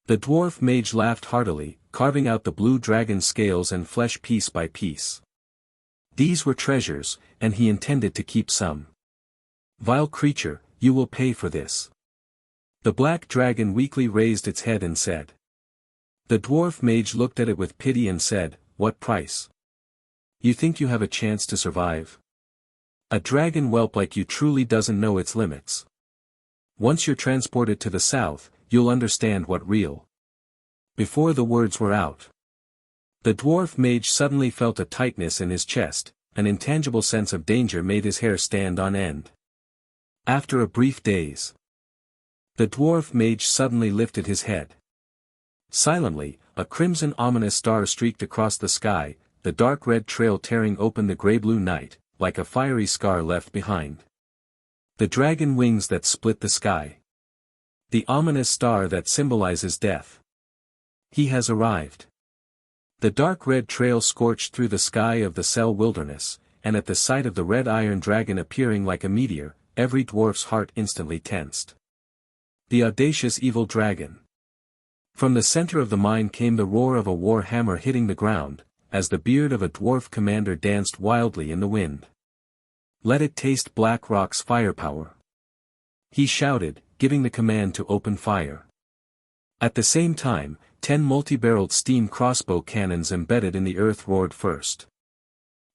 Speaker 2: The dwarf mage laughed heartily, carving out the blue dragon's scales and flesh piece by piece. These were treasures, and he intended to keep some. "Vile creature, you will pay for this." The black dragon weakly raised its head and said. The dwarf mage looked at it with pity and said, "What price? You think you have a chance to survive? A dragon whelp like you truly doesn't know its limits. Once you're transported to the south, you'll understand what real." Before the words were out, the dwarf mage suddenly felt a tightness in his chest, an intangible sense of danger made his hair stand on end. After a brief daze, the dwarf mage suddenly lifted his head. Silently, a crimson ominous star streaked across the sky, the dark red trail tearing open the grey-blue night, like a fiery scar left behind. The dragon wings that split the sky. The ominous star that symbolizes death. He has arrived. The dark red trail scorched through the sky of the Cell Wilderness, and at the sight of the red iron dragon appearing like a meteor, every dwarf's heart instantly tensed. The audacious evil dragon. From the center of the mine came the roar of a war hammer hitting the ground, as the beard of a dwarf commander danced wildly in the wind. "Let it taste Black Rock's firepower," he shouted, giving the command to open fire. At the same time, 10 multi-barreled steam crossbow cannons embedded in the earth roared first.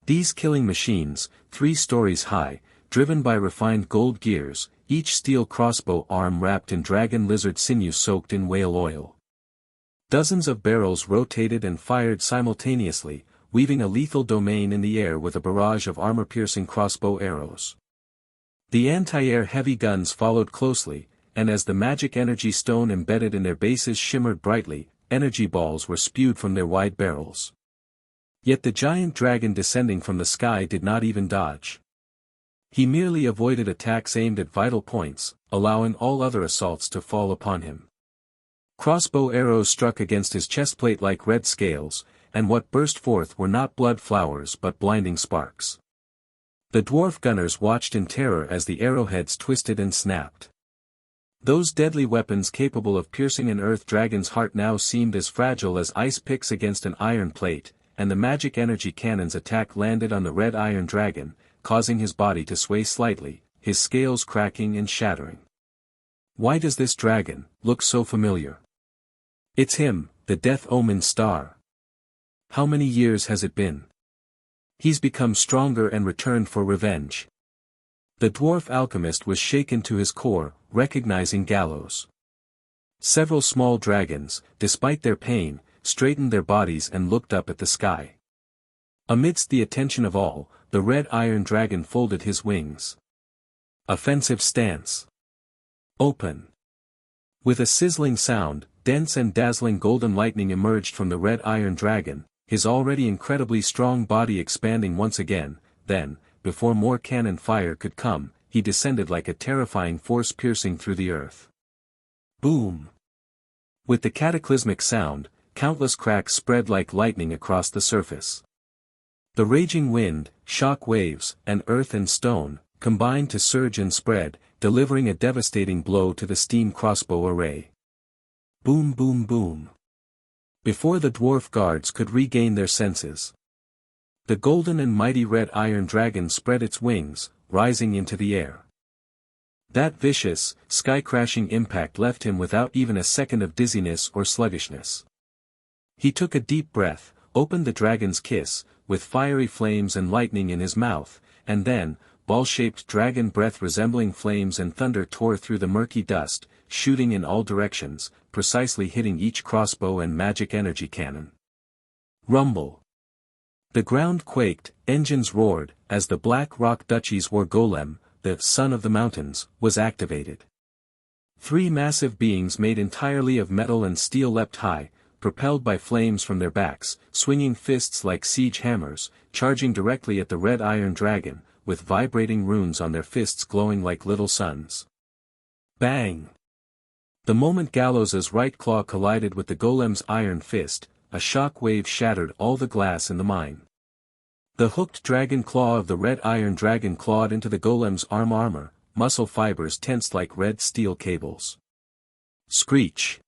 Speaker 2: These killing machines, 3 stories high, driven by refined gold gears, each steel crossbow arm wrapped in dragon lizard sinew soaked in whale oil. Dozens of barrels rotated and fired simultaneously, weaving a lethal domain in the air with a barrage of armor-piercing crossbow arrows. The anti-air heavy guns followed closely, and as the magic energy stone embedded in their bases shimmered brightly, energy balls were spewed from their wide barrels. Yet the giant dragon descending from the sky did not even dodge. He merely avoided attacks aimed at vital points, allowing all other assaults to fall upon him. Crossbow arrows struck against his chestplate like red scales, and what burst forth were not blood flowers but blinding sparks. The dwarf gunners watched in terror as the arrowheads twisted and snapped. Those deadly weapons capable of piercing an earth dragon's heart now seemed as fragile as ice picks against an iron plate, and the magic energy cannon's attack landed on the red iron dragon, causing his body to sway slightly, his scales cracking and shattering. Why does this dragon look so familiar? It's him, the Death Omen star. How many years has it been? He's become stronger and returned for revenge. The dwarf alchemist was shaken to his core, recognizing Galos. Several small dragons, despite their pain, straightened their bodies and looked up at the sky. Amidst the attention of all, the red iron dragon folded his wings. Offensive stance. Open. With a sizzling sound, dense and dazzling golden lightning emerged from the red iron dragon, his already incredibly strong body expanding once again. Then, before more cannon fire could come, he descended like a terrifying force piercing through the earth. Boom! With the cataclysmic sound, countless cracks spread like lightning across the surface. The raging wind, shock waves, and earth and stone, combined to surge and spread, delivering a devastating blow to the steam crossbow array. Boom boom boom. Before the dwarf guards could regain their senses, the golden and mighty red iron dragon spread its wings, rising into the air. That vicious, sky-crashing impact left him without even a second of dizziness or sluggishness. He took a deep breath, opened the dragon's kiss, with fiery flames and lightning in his mouth, and then, ball-shaped dragon breath resembling flames and thunder tore through the murky dust, shooting in all directions, precisely hitting each crossbow and magic energy cannon. Rumble. The ground quaked, engines roared, as the Black Rock Duchy's war golem, the Son of the Mountains, was activated. 3 massive beings made entirely of metal and steel leapt high, propelled by flames from their backs, swinging fists like siege hammers, charging directly at the red iron dragon, with vibrating runes on their fists glowing like little suns. Bang! The moment Galos's right claw collided with the golem's iron fist, a shock wave shattered all the glass in the mine. The hooked dragon claw of the red iron dragon clawed into the golem's armor, muscle fibers tensed like red steel cables. Screech!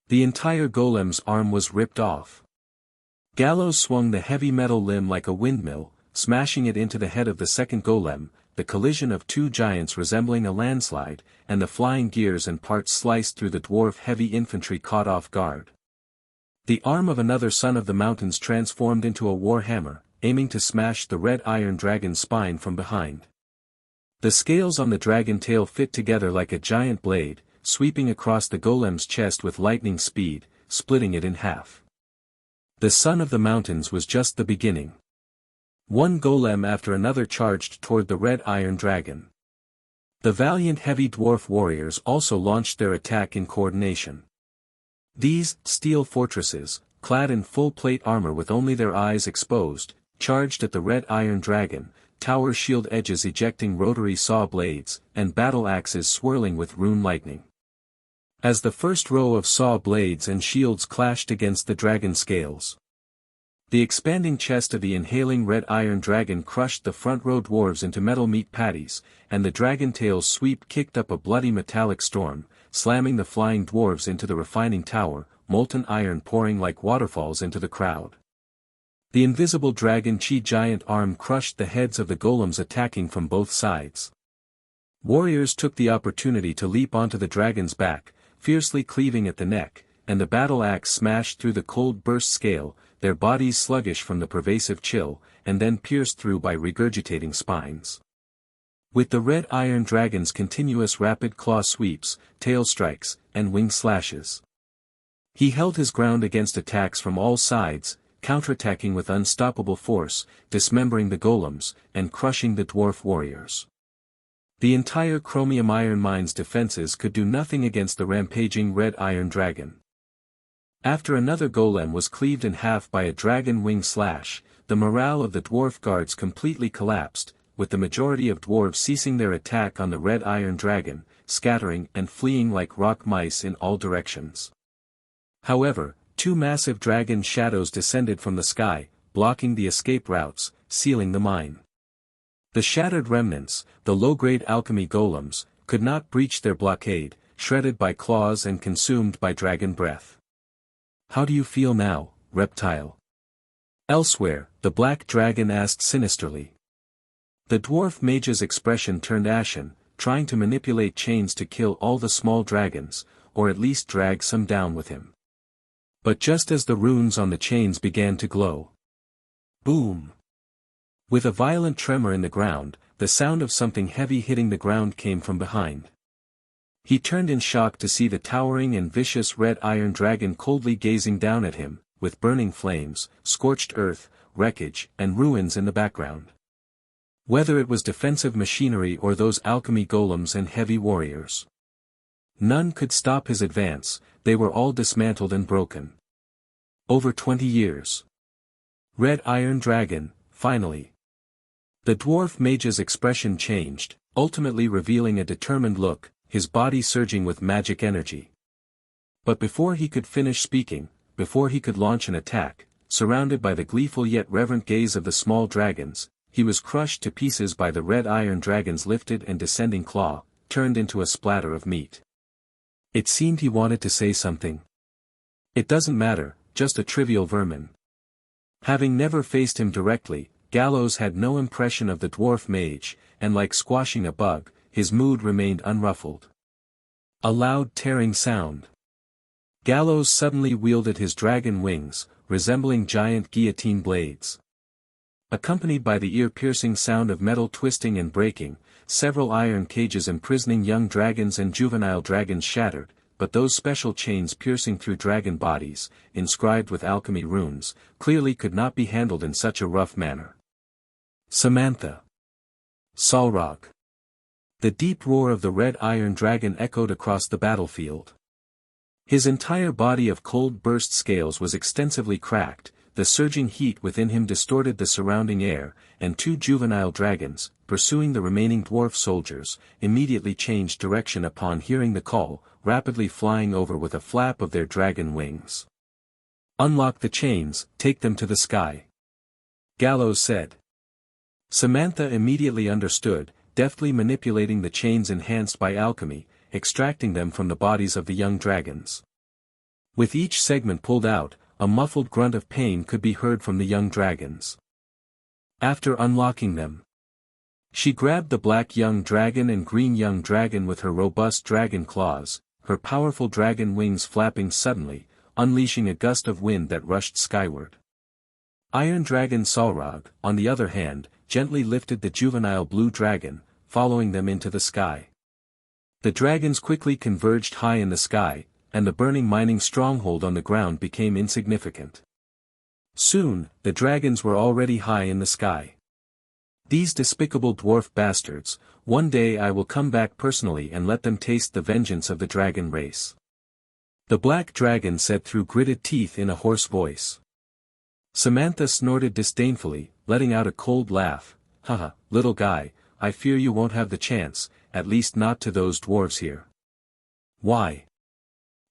Speaker 2: The entire golem's arm was ripped off. Galos swung the heavy metal limb like a windmill, smashing it into the head of the second golem. The collision of 2 giants resembling a landslide, and the flying gears and parts sliced through the dwarf heavy infantry caught off guard. The arm of another Son of the Mountains transformed into a war hammer, aiming to smash the red iron dragon's spine from behind. The scales on the dragon tail fit together like a giant blade, sweeping across the golem's chest with lightning speed, splitting it in half. The Son of the Mountains was just the beginning. One golem after another charged toward the red iron dragon. The valiant heavy dwarf warriors also launched their attack in coordination. These steel fortresses, clad in full plate armor with only their eyes exposed, charged at the red iron dragon, tower shield edges ejecting rotary saw blades, and battle axes swirling with rune lightning. As the first row of saw blades and shields clashed against the dragon scales, the expanding chest of the inhaling red iron dragon crushed the front row dwarves into metal meat patties, and the dragon tail's sweep kicked up a bloody metallic storm, slamming the flying dwarves into the refining tower, molten iron pouring like waterfalls into the crowd. The invisible dragon chi giant arm crushed the heads of the golems attacking from both sides. Warriors took the opportunity to leap onto the dragon's back, fiercely cleaving at the neck, and the battle axe smashed through the cold burst scale, their bodies sluggish from the pervasive chill, and then pierced through by regurgitating spines. With the red iron dragon's continuous rapid claw sweeps, tail strikes, and wing slashes, He held his ground against attacks from all sides, counterattacking with unstoppable force, dismembering the golems, and crushing the dwarf warriors. The entire chromium iron mine's defenses could do nothing against the rampaging red iron dragon. After another golem was cleaved in half by a dragon wing slash, the morale of the dwarf guards completely collapsed, with the majority of dwarves ceasing their attack on the red iron dragon, scattering and fleeing like rock mice in all directions. However, two massive dragon shadows descended from the sky, blocking the escape routes, sealing the mine. The shattered remnants, the low-grade alchemy golems, could not breach their blockade, shredded by claws and consumed by dragon breath. "How do you feel now, reptile?" Elsewhere, the black dragon asked sinisterly. The dwarf mage's expression turned ashen, trying to manipulate chains to kill all the small dragons, or at least drag some down with him. But just as the runes on the chains began to glow. Boom! With a violent tremor in the ground, the sound of something heavy hitting the ground came from behind. He turned in shock to see the towering and vicious red iron dragon coldly gazing down at him, with burning flames, scorched earth, wreckage, and ruins in the background. Whether it was defensive machinery or those alchemy golems and heavy warriors, none could stop his advance, they were all dismantled and broken. Over 20 years. Red Iron Dragon, finally. The dwarf mage's expression changed, ultimately revealing a determined look, his body surging with magic energy. But before he could finish speaking, before he could launch an attack, surrounded by the gleeful yet reverent gaze of the small dragons, he was crushed to pieces by the red iron dragon's lifted and descending claw, turned into a splatter of meat. It seemed he wanted to say something. "It doesn't matter, just a trivial vermin." Having never faced him directly, Galos had no impression of the dwarf mage, and like squashing a bug, his mood remained unruffled. A loud tearing sound. Galos suddenly wielded his dragon wings, resembling giant guillotine blades. Accompanied by the ear-piercing sound of metal twisting and breaking, several iron cages imprisoning young dragons and juvenile dragons shattered, but those special chains piercing through dragon bodies, inscribed with alchemy runes, clearly could not be handled in such a rough manner. Samantha. Solrog. The deep roar of the red iron dragon echoed across the battlefield. His entire body of cold burst scales was extensively cracked, the surging heat within him distorted the surrounding air, and two juvenile dragons, pursuing the remaining dwarf soldiers, immediately changed direction upon hearing the call, rapidly flying over with a flap of their dragon wings. "Unlock the chains, take them to the sky," Galos said. Samantha immediately understood, deftly manipulating the chains enhanced by alchemy, extracting them from the bodies of the young dragons. With each segment pulled out, a muffled grunt of pain could be heard from the young dragons. After unlocking them, she grabbed the black young dragon and green young dragon with her robust dragon claws, her powerful dragon wings flapping suddenly, unleashing a gust of wind that rushed skyward. Iron Dragon Solrog, on the other hand, gently lifted the juvenile blue dragon, following them into the sky. The dragons quickly converged high in the sky, and the burning mining stronghold on the ground became insignificant. Soon, the dragons were already high in the sky. "These despicable dwarf bastards, one day I will come back personally and let them taste the vengeance of the dragon race," the black dragon said through gritted teeth in a hoarse voice. Samantha snorted disdainfully, letting out a cold laugh. "Haha, little guy, I fear you won't have the chance, at least not to those dwarves here." "Why?"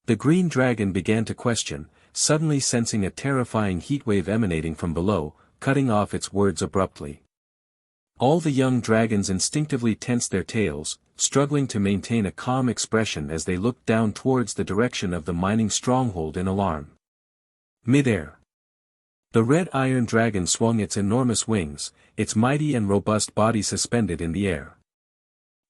Speaker 2: The green dragon began to question, suddenly sensing a terrifying heatwave emanating from below, cutting off its words abruptly. All the young dragons instinctively tensed their tails, struggling to maintain a calm expression as they looked down towards the direction of the mining stronghold in alarm. Mid-air. The red iron dragon swung its enormous wings, its mighty and robust body suspended in the air.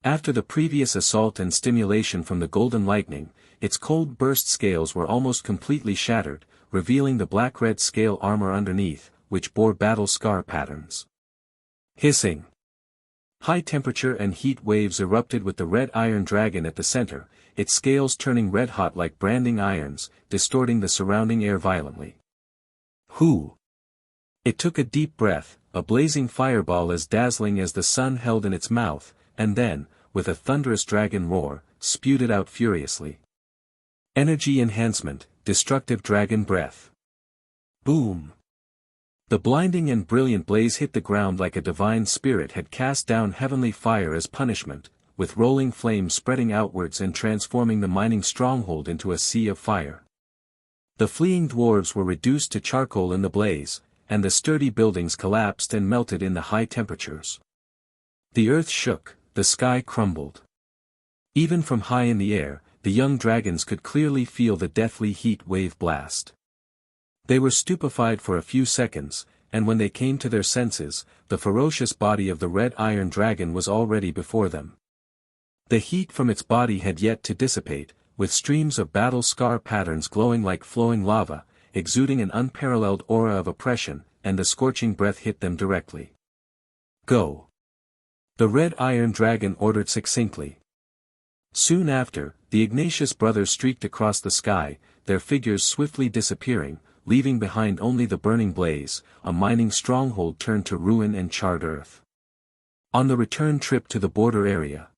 Speaker 2: After the previous assault and stimulation from the golden lightning, its cold burst scales were almost completely shattered, revealing the black-red scale armor underneath, which bore battle scar patterns. Hissing. High temperature and heat waves erupted with the red iron dragon at the center, its scales turning red-hot like branding irons, distorting the surrounding air violently. Whoo! It took a deep breath, a blazing fireball as dazzling as the sun held in its mouth, and then, with a thunderous dragon roar, spewed it out furiously. Energy enhancement, destructive dragon breath. Boom! The blinding and brilliant blaze hit the ground like a divine spirit had cast down heavenly fire as punishment, with rolling flames spreading outwards and transforming the mining stronghold into a sea of fire. The fleeing dwarves were reduced to charcoal in the blaze, and the sturdy buildings collapsed and melted in the high temperatures. The earth shook, the sky crumbled. Even from high in the air, the young dragons could clearly feel the deathly heat wave blast. They were stupefied for a few seconds, and when they came to their senses, the ferocious body of the red iron dragon was already before them. The heat from its body had yet to dissipate, with streams of battle scar patterns glowing like flowing lava, exuding an unparalleled aura of oppression, and the scorching breath hit them directly. Go! The red iron dragon ordered succinctly. Soon after, the Ignatius brothers streaked across the sky, their figures swiftly disappearing, leaving behind only the burning blaze, a mining stronghold turned to ruin and charred earth. On the return trip to the border area,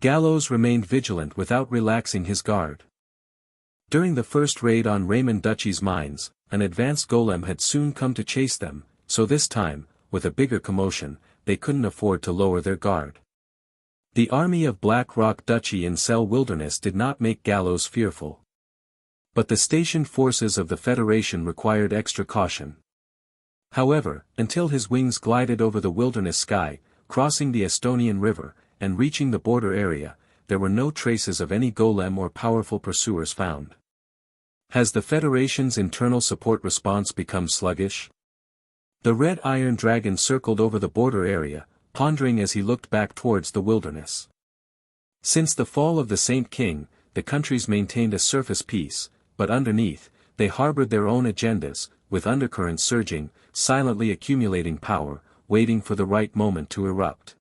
Speaker 2: Galos remained vigilant without relaxing his guard. During the first raid on Raymond Duchy's mines, an advanced golem had soon come to chase them, so this time, with a bigger commotion, they couldn't afford to lower their guard. The army of Black Rock Duchy in Cell Wilderness did not make Galos fearful. But the stationed forces of the Federation required extra caution. However, until his wings glided over the wilderness sky, crossing the Estonian River, and reaching the border area, there were no traces of any golem or powerful pursuers found. Has the Federation's internal support response become sluggish? The red iron dragon circled over the border area, pondering as he looked back towards the wilderness. Since the fall of the Saint King, the countries maintained a surface peace, but underneath, they harbored their own agendas, with undercurrents surging, silently accumulating power, waiting for the right moment to erupt.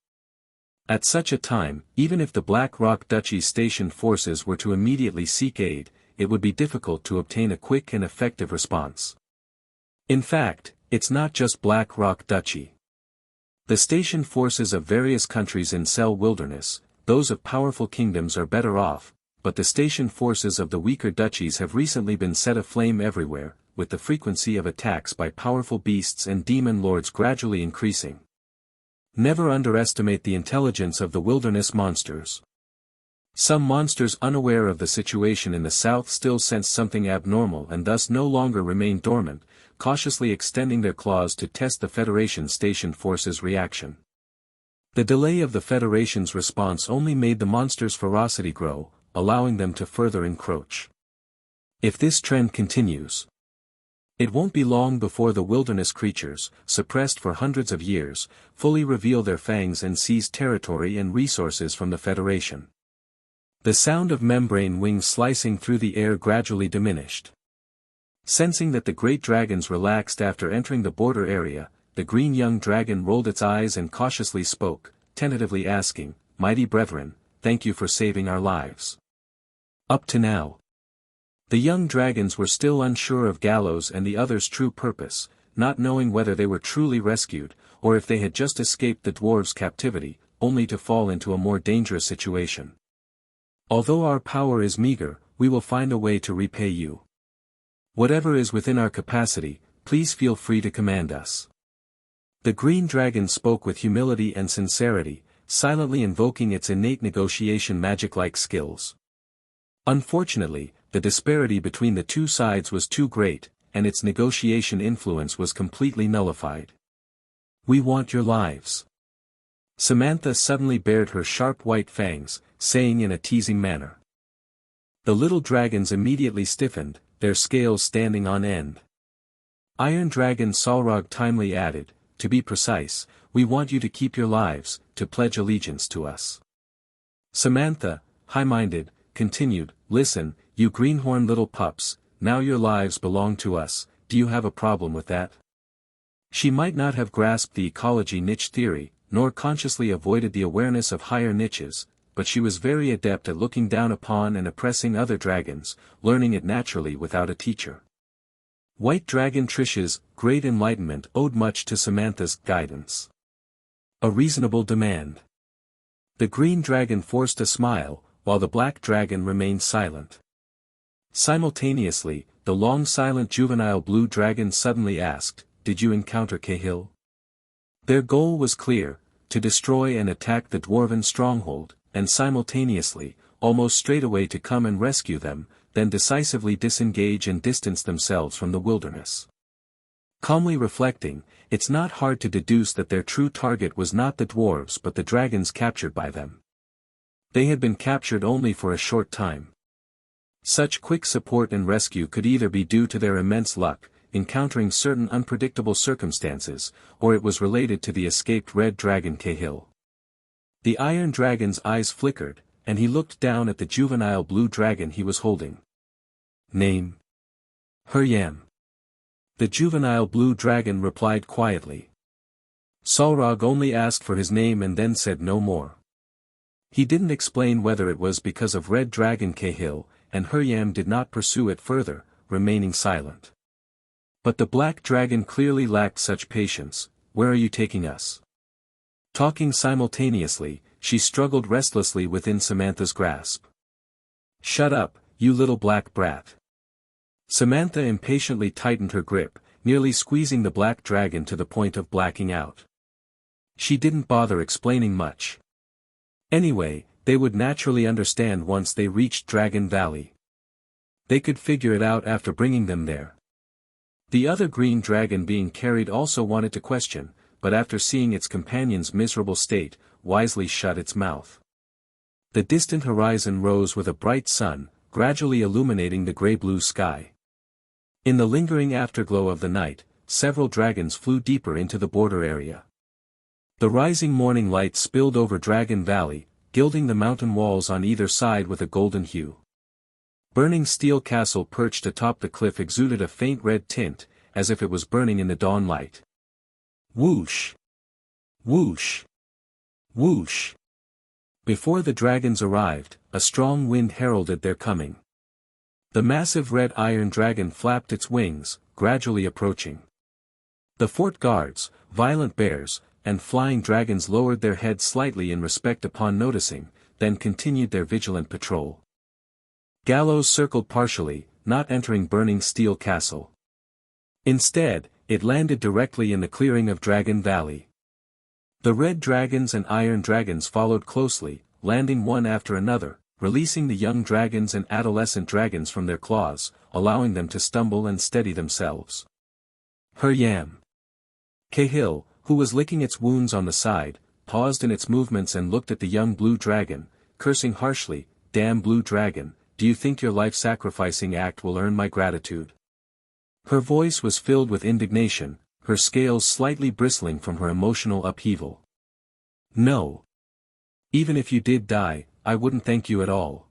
Speaker 2: At such a time, even if the Black Rock Duchy's stationed forces were to immediately seek aid, it would be difficult to obtain a quick and effective response. In fact, it's not just Black Rock Duchy. The stationed forces of various countries in Cell Wilderness, those of powerful kingdoms are better off, but the stationed forces of the weaker duchies have recently been set aflame everywhere, with the frequency of attacks by powerful beasts and demon lords gradually increasing. Never underestimate the intelligence of the wilderness monsters. Some monsters unaware of the situation in the south still sense something abnormal and thus no longer remain dormant, cautiously extending their claws to test the Federation stationed forces' reaction. The delay of the Federation's response only made the monsters' ferocity grow, allowing them to further encroach. If this trend continues, it won't be long before the wilderness creatures, suppressed for hundreds of years, fully reveal their fangs and seize territory and resources from the Federation. The sound of membrane wings slicing through the air gradually diminished. Sensing that the great dragons relaxed after entering the border area, the green young dragon rolled its eyes and cautiously spoke, tentatively asking, "Mighty brethren, thank you for saving our lives." Up to now, the young dragons were still unsure of Galos and the others' true purpose, not knowing whether they were truly rescued, or if they had just escaped the dwarves' captivity, only to fall into a more dangerous situation. Although our power is meager, we will find a way to repay you. Whatever is within our capacity, please feel free to command us. The green dragon spoke with humility and sincerity, silently invoking its innate negotiation magic-like skills. Unfortunately, the disparity between the two sides was too great, and its negotiation influence was completely nullified. "We want your lives." Samantha suddenly bared her sharp white fangs, saying in a teasing manner. The little dragons immediately stiffened, their scales standing on end. Iron Dragon Salrog timely added, "To be precise, we want you to keep your lives, to pledge allegiance to us." Samantha, high-minded, continued, "Listen, you greenhorn little pups, now your lives belong to us, do you have a problem with that?" She might not have grasped the ecology niche theory, nor consciously avoided the awareness of higher niches, but she was very adept at looking down upon and oppressing other dragons, learning it naturally without a teacher. White Dragon Trish's great enlightenment owed much to Samantha's guidance. A reasonable demand. The Green Dragon forced a smile, while the Black Dragon remained silent. Simultaneously, the long-silent juvenile Blue Dragon suddenly asked, "Did you encounter Cahill?" Their goal was clear, to destroy and attack the dwarven stronghold, and simultaneously, almost straightaway to come and rescue them, then decisively disengage and distance themselves from the wilderness. Calmly reflecting, it's not hard to deduce that their true target was not the dwarves but the dragons captured by them. They had been captured only for a short time. Such quick support and rescue could either be due to their immense luck, encountering certain unpredictable circumstances, or it was related to the escaped Red Dragon Cahill. The Iron Dragon's eyes flickered, and he looked down at the juvenile Blue Dragon he was holding. Name? Huryam. The juvenile Blue Dragon replied quietly. Solrog only asked for his name and then said no more. He didn't explain whether it was because of Red Dragon Cahill, and Huryam did not pursue it further, remaining silent. But the Black Dragon clearly lacked such patience. "Where are you taking us?" Talking simultaneously, she struggled restlessly within Samantha's grasp. "Shut up, you little black brat." Samantha impatiently tightened her grip, nearly squeezing the Black Dragon to the point of blacking out. She didn't bother explaining much. Anyway, they would naturally understand once they reached Dragon Valley. They could figure it out after bringing them there. The other green dragon being carried also wanted to question, but after seeing its companion's miserable state, wisely shut its mouth. The distant horizon rose with a bright sun, gradually illuminating the gray-blue sky. In the lingering afterglow of the night, several dragons flew deeper into the border area. The rising morning light spilled over Dragon Valley, gilding the mountain walls on either side with a golden hue. Burning Steel Castle perched atop the cliff exuded a faint red tint, as if it was burning in the dawn light. Whoosh! Whoosh! Whoosh! Before the dragons arrived, a strong wind heralded their coming. The massive red iron dragon flapped its wings, gradually approaching. The fort guards, violent bears, and flying dragons lowered their heads slightly in respect upon noticing, then continued their vigilant patrol. Galos circled partially, not entering Burning Steel Castle. Instead, it landed directly in the clearing of Dragon Valley. The red dragons and iron dragons followed closely, landing one after another, releasing the young dragons and adolescent dragons from their claws, allowing them to stumble and steady themselves. Huryam. Cahill, who was licking its wounds on the side, paused in its movements and looked at the young blue dragon, cursing harshly, "Damn blue dragon, do you think your life-sacrificing act will earn my gratitude?" Her voice was filled with indignation, her scales slightly bristling from her emotional upheaval. "No. Even if you did die, I wouldn't thank you at all.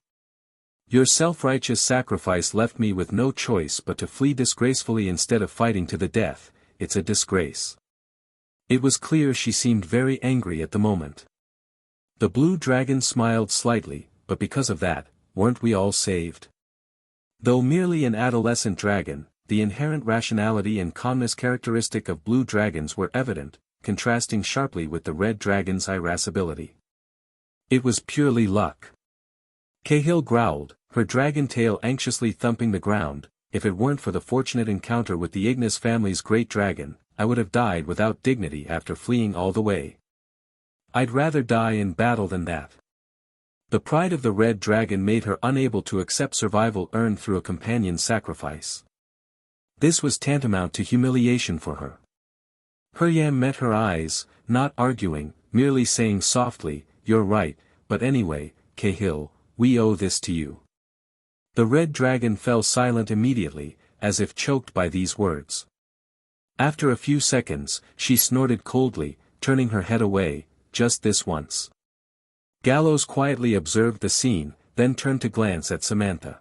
Speaker 2: Your self-righteous sacrifice left me with no choice but to flee disgracefully instead of fighting to the death. It's a disgrace." It was clear she seemed very angry at the moment. The blue dragon smiled slightly, "But because of that, weren't we all saved?" Though merely an adolescent dragon, the inherent rationality and calmness characteristic of blue dragons were evident, contrasting sharply with the red dragon's irascibility. "It was purely luck." Cahill growled, her dragon tail anxiously thumping the ground. "If it weren't for the fortunate encounter with the Ignis family's great dragon, I would have died without dignity after fleeing all the way. I'd rather die in battle than that." The pride of the red dragon made her unable to accept survival earned through a companion's sacrifice. This was tantamount to humiliation for her. Huryam met her eyes, not arguing, merely saying softly, "You're right, but anyway, Cahill, we owe this to you." The red dragon fell silent immediately, as if choked by these words. After a few seconds, she snorted coldly, turning her head away, "Just this once." Galos quietly observed the scene, then turned to glance at Samantha.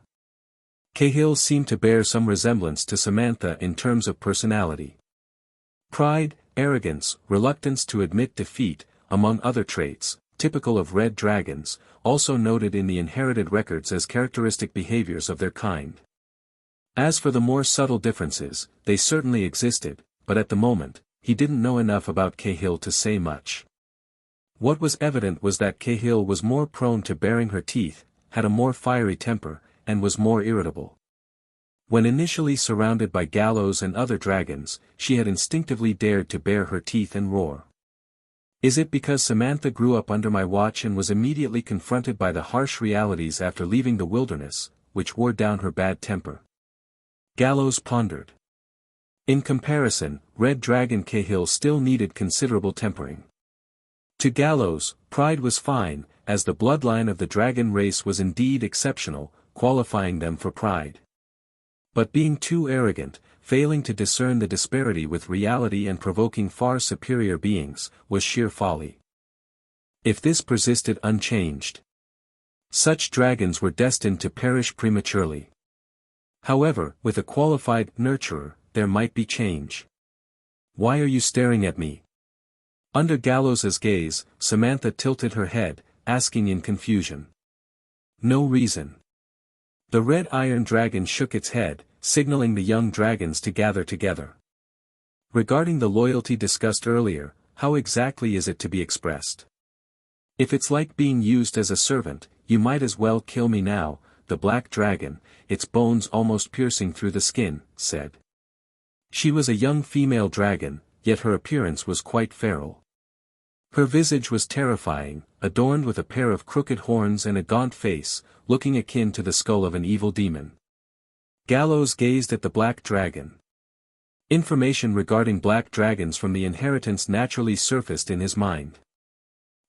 Speaker 2: Cahill seemed to bear some resemblance to Samantha in terms of personality. Pride, arrogance, reluctance to admit defeat, among other traits, typical of red dragons, also noted in the inherited records as characteristic behaviors of their kind. As for the more subtle differences, they certainly existed, but at the moment, he didn't know enough about Cahill to say much. What was evident was that Cahill was more prone to baring her teeth, had a more fiery temper, and was more irritable. When initially surrounded by Galos and other dragons, she had instinctively dared to bare her teeth and roar. Is it because Samantha grew up under my watch and was immediately confronted by the harsh realities after leaving the wilderness, which wore down her bad temper? Galos pondered. In comparison, Red Dragon Cahill still needed considerable tempering. To Galos, pride was fine, as the bloodline of the dragon race was indeed exceptional, qualifying them for pride. But being too arrogant, failing to discern the disparity with reality and provoking far superior beings, was sheer folly. If this persisted unchanged, such dragons were destined to perish prematurely. However, with a qualified nurturer, there might be change. Why are you staring at me? Under Galos's gaze, Samantha tilted her head, asking in confusion. No reason. The red iron dragon shook its head, signaling the young dragons to gather together. Regarding the loyalty discussed earlier, how exactly is it to be expressed? If it's like being used as a servant, you might as well kill me now, the black dragon, its bones almost piercing through the skin, said. She was a young female dragon, yet her appearance was quite feral. Her visage was terrifying, adorned with a pair of crooked horns and a gaunt face, looking akin to the skull of an evil demon. Galos gazed at the black dragon. Information regarding black dragons from the inheritance naturally surfaced in his mind.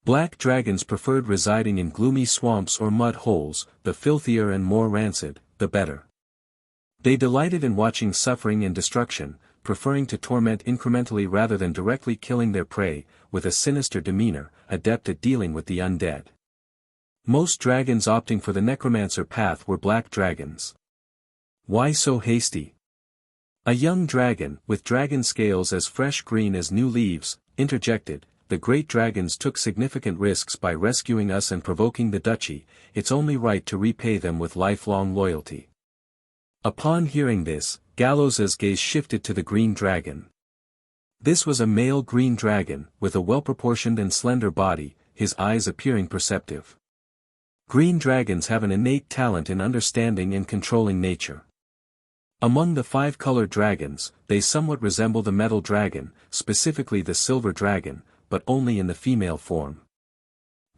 Speaker 2: Black dragons preferred residing in gloomy swamps or mud holes, the filthier and more rancid, the better. They delighted in watching suffering and destruction, preferring to torment incrementally rather than directly killing their prey, with a sinister demeanor, adept at dealing with the undead. Most dragons opting for the necromancer path were black dragons. Why so hasty? A young dragon, with dragon scales as fresh green as new leaves, interjected, the great dragons took significant risks by rescuing us and provoking the duchy, it's only right to repay them with lifelong loyalty. Upon hearing this, Galos's gaze shifted to the green dragon. This was a male green dragon, with a well-proportioned and slender body, his eyes appearing perceptive. Green dragons have an innate talent in understanding and controlling nature. Among the 5-colored dragons, they somewhat resemble the metal dragon, specifically the silver dragon, but only in the female form.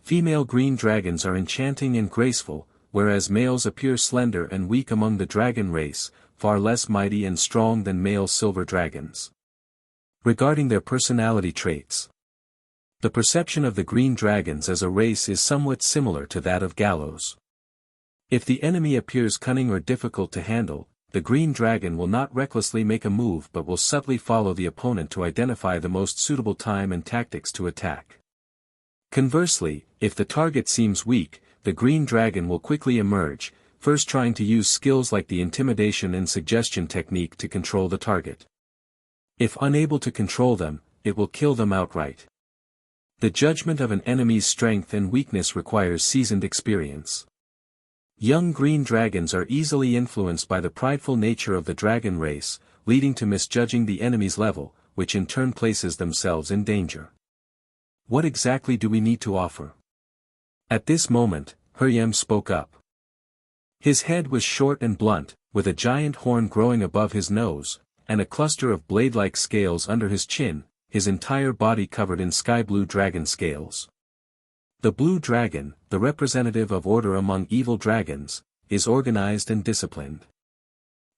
Speaker 2: Female green dragons are enchanting and graceful, whereas males appear slender and weak among the dragon race, far less mighty and strong than male silver dragons. Regarding their personality traits, the perception of the green dragons as a race is somewhat similar to that of Galos. If the enemy appears cunning or difficult to handle, the green dragon will not recklessly make a move but will subtly follow the opponent to identify the most suitable time and tactics to attack. Conversely, if the target seems weak, the green dragon will quickly emerge, first trying to use skills like the intimidation and suggestion technique to control the target. If unable to control them, it will kill them outright. The judgment of an enemy's strength and weakness requires seasoned experience. Young green dragons are easily influenced by the prideful nature of the dragon race, leading to misjudging the enemy's level, which in turn places themselves in danger. What exactly do we need to offer? At this moment, Hurryem spoke up. His head was short and blunt, with a giant horn growing above his nose, and a cluster of blade-like scales under his chin, his entire body covered in sky-blue dragon scales. The blue dragon, the representative of order among evil dragons, is organized and disciplined.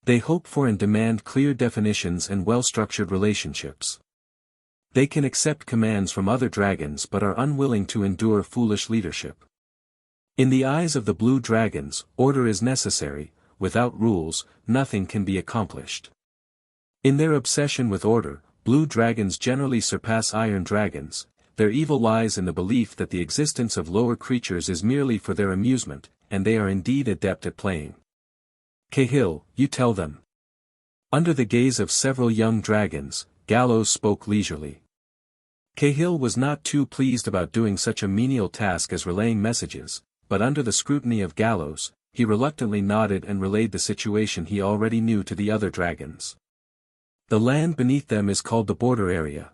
Speaker 2: They hope for and demand clear definitions and well-structured relationships. They can accept commands from other dragons but are unwilling to endure foolish leadership. In the eyes of the blue dragons, order is necessary, without rules, nothing can be accomplished. In their obsession with order, blue dragons generally surpass iron dragons. Their evil lies in the belief that the existence of lower creatures is merely for their amusement, and they are indeed adept at playing. Cahill, you tell them. Under the gaze of several young dragons, Galos spoke leisurely. Cahill was not too pleased about doing such a menial task as relaying messages, but under the scrutiny of Galos, he reluctantly nodded and relayed the situation he already knew to the other dragons. The land beneath them is called the border area.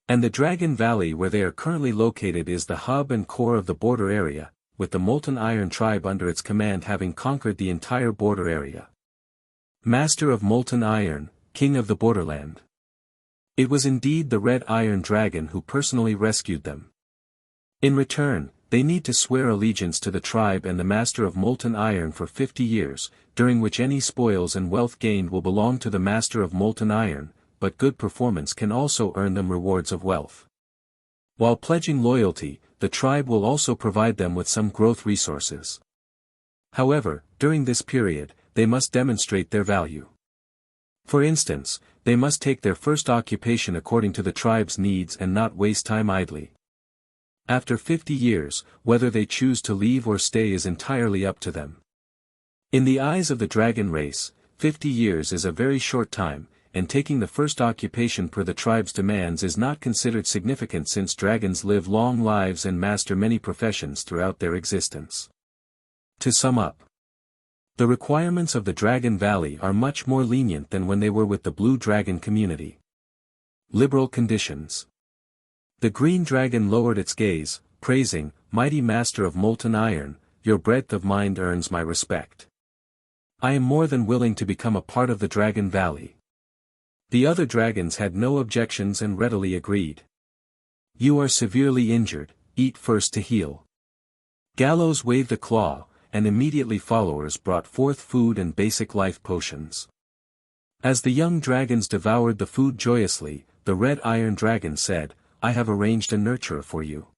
Speaker 2: And the Dragon Valley where they are currently located is the hub and core of the border area, with the Molten Iron tribe under its command having conquered the entire border area. Master of Molten Iron, King of the Borderland. It was indeed the Red Iron Dragon who personally rescued them. In return, they need to swear allegiance to the tribe and the Master of Molten Iron for 50 years, during which any spoils and wealth gained will belong to the Master of Molten Iron, but good performance can also earn them rewards of wealth. While pledging loyalty, the tribe will also provide them with some growth resources. However, during this period, they must demonstrate their value. For instance, they must take their first occupation according to the tribe's needs and not waste time idly. After 50 years, whether they choose to leave or stay is entirely up to them. In the eyes of the dragon race, 50 years is a very short time, and taking the first occupation per the tribe's demands is not considered significant since dragons live long lives and master many professions throughout their existence. To sum up, the requirements of the Dragon Valley are much more lenient than when they were with the Blue Dragon community. Liberal conditions. The Green Dragon lowered its gaze, praising, "Mighty Master of Molten Iron, your breadth of mind earns my respect. I am more than willing to become a part of the Dragon Valley." The other dragons had no objections and readily agreed. "You are severely injured, eat first to heal." Galos waved a claw, and immediately followers brought forth food and basic life potions. As the young dragons devoured the food joyously, the Red Iron Dragon said, "I have arranged a nurturer for you.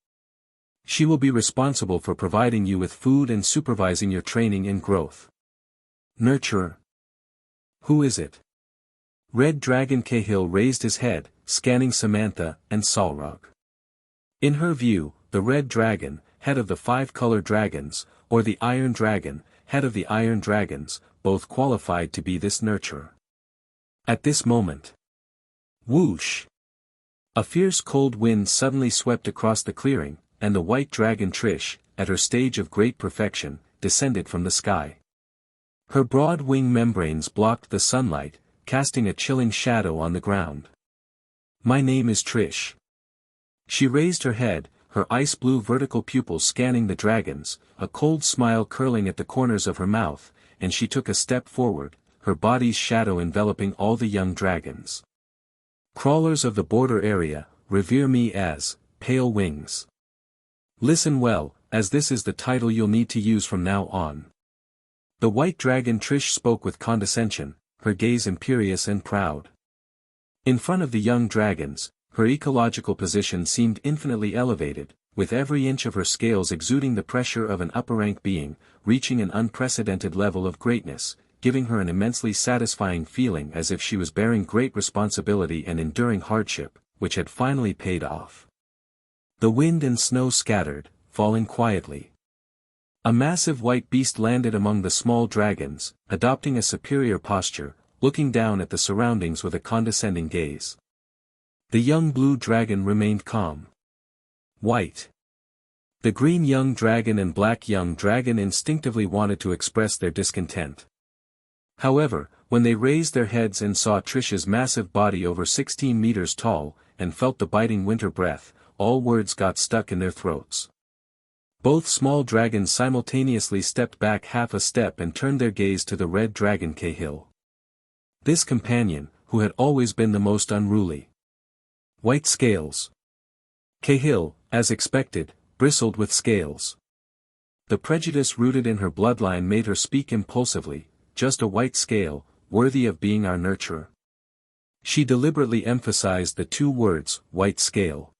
Speaker 2: She will be responsible for providing you with food and supervising your training and growth." Nurturer? Who is it? Red Dragon Cahill raised his head, scanning Samantha and Salrog. In her view, the Red Dragon, head of the 5-color dragons, or the Iron Dragon, head of the Iron Dragons, both qualified to be this nurturer. At this moment, whoosh! A fierce cold wind suddenly swept across the clearing, and the white dragon Trish, at her stage of great perfection, descended from the sky. Her broad wing membranes blocked the sunlight, casting a chilling shadow on the ground. "My name is Trish." She raised her head, her ice-blue vertical pupils scanning the dragons, a cold smile curling at the corners of her mouth, and she took a step forward, her body's shadow enveloping all the young dragons. "Crawlers of the border area, revere me as, Pale Wings. Listen well, as this is the title you'll need to use from now on." The white dragon Trish spoke with condescension, her gaze imperious and proud. In front of the young dragons, her ecological position seemed infinitely elevated, with every inch of her scales exuding the pressure of an upper-rank being, reaching an unprecedented level of greatness, giving her an immensely satisfying feeling as if she was bearing great responsibility and enduring hardship, which had finally paid off. The wind and snow scattered, falling quietly. A massive white beast landed among the small dragons, adopting a superior posture, looking down at the surroundings with a condescending gaze. The young blue dragon remained calm. White. The green young dragon and black young dragon instinctively wanted to express their discontent. However, when they raised their heads and saw Trish's massive body over 16 meters tall, and felt the biting winter breath, all words got stuck in their throats. Both small dragons simultaneously stepped back half a step and turned their gaze to the Red Dragon Cahill. This companion, who had always been the most unruly. White scales. Cahill, as expected, bristled with scales. The prejudice rooted in her bloodline made her speak impulsively, "Just a white scale, worthy of being our nurturer." She deliberately emphasized the two words, white scale.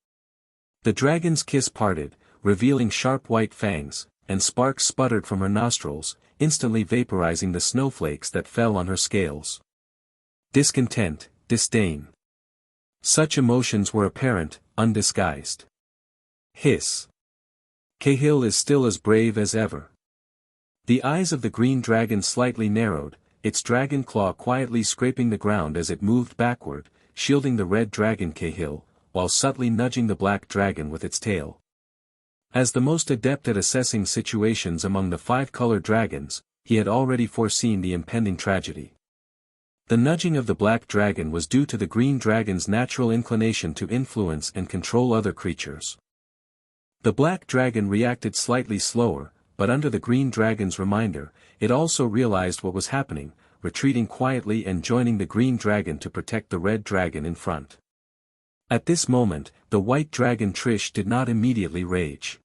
Speaker 2: The dragon's kiss parted, revealing sharp white fangs, and sparks sputtered from her nostrils, instantly vaporizing the snowflakes that fell on her scales. Discontent, disdain. Such emotions were apparent, undisguised. Hiss. Cahill is still as brave as ever. The eyes of the green dragon slightly narrowed, its dragon claw quietly scraping the ground as it moved backward, shielding the red dragon Cahill, while subtly nudging the black dragon with its tail. As the most adept at assessing situations among the 5-color dragons, he had already foreseen the impending tragedy. The nudging of the black dragon was due to the green dragon's natural inclination to influence and control other creatures. The black dragon reacted slightly slower, but under the green dragon's reminder, it also realized what was happening, retreating quietly and joining the green dragon to protect the red dragon in front. At this moment, the white dragon Trish did not immediately rage.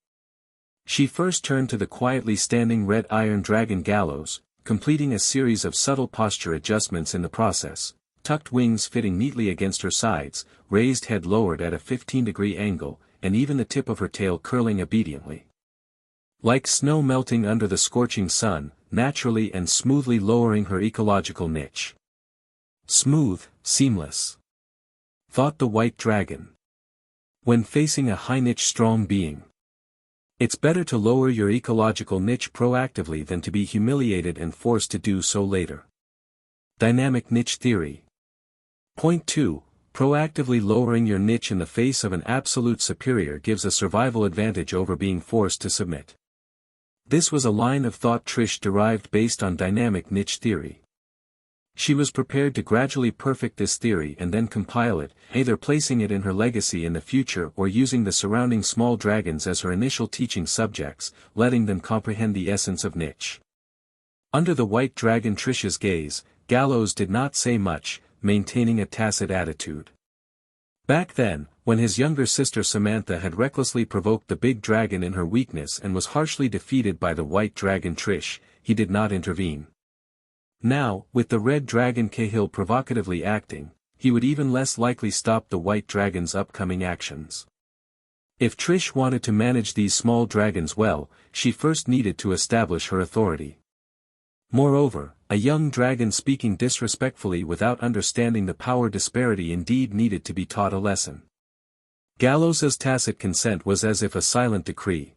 Speaker 2: She first turned to the quietly standing red iron dragon Galos, completing a series of subtle posture adjustments in the process, tucked wings fitting neatly against her sides, raised head lowered at a 15-degree angle, and even the tip of her tail curling obediently. Like snow melting under the scorching sun, naturally and smoothly lowering her ecological niche. Smooth, seamless, thought the white dragon. When facing a high-niche strong being, it's better to lower your ecological niche proactively than to be humiliated and forced to do so later. Dynamic niche theory. Point 2. Proactively lowering your niche in the face of an absolute superior gives a survival advantage over being forced to submit. This was a line of thought Trish derived based on dynamic niche theory. She was prepared to gradually perfect this theory and then compile it, either placing it in her legacy in the future or using the surrounding small dragons as her initial teaching subjects, letting them comprehend the essence of niche. Under the white dragon Trish's gaze, Galos did not say much, maintaining a tacit attitude. Back then, when his younger sister Samantha had recklessly provoked the big dragon in her weakness and was harshly defeated by the white dragon Trish, he did not intervene. Now, with the red dragon Cahill provocatively acting, he would even less likely stop the white dragon's upcoming actions. If Trish wanted to manage these small dragons well, she first needed to establish her authority. Moreover, a young dragon speaking disrespectfully without understanding the power disparity indeed needed to be taught a lesson. Galos's tacit consent was as if a silent decree.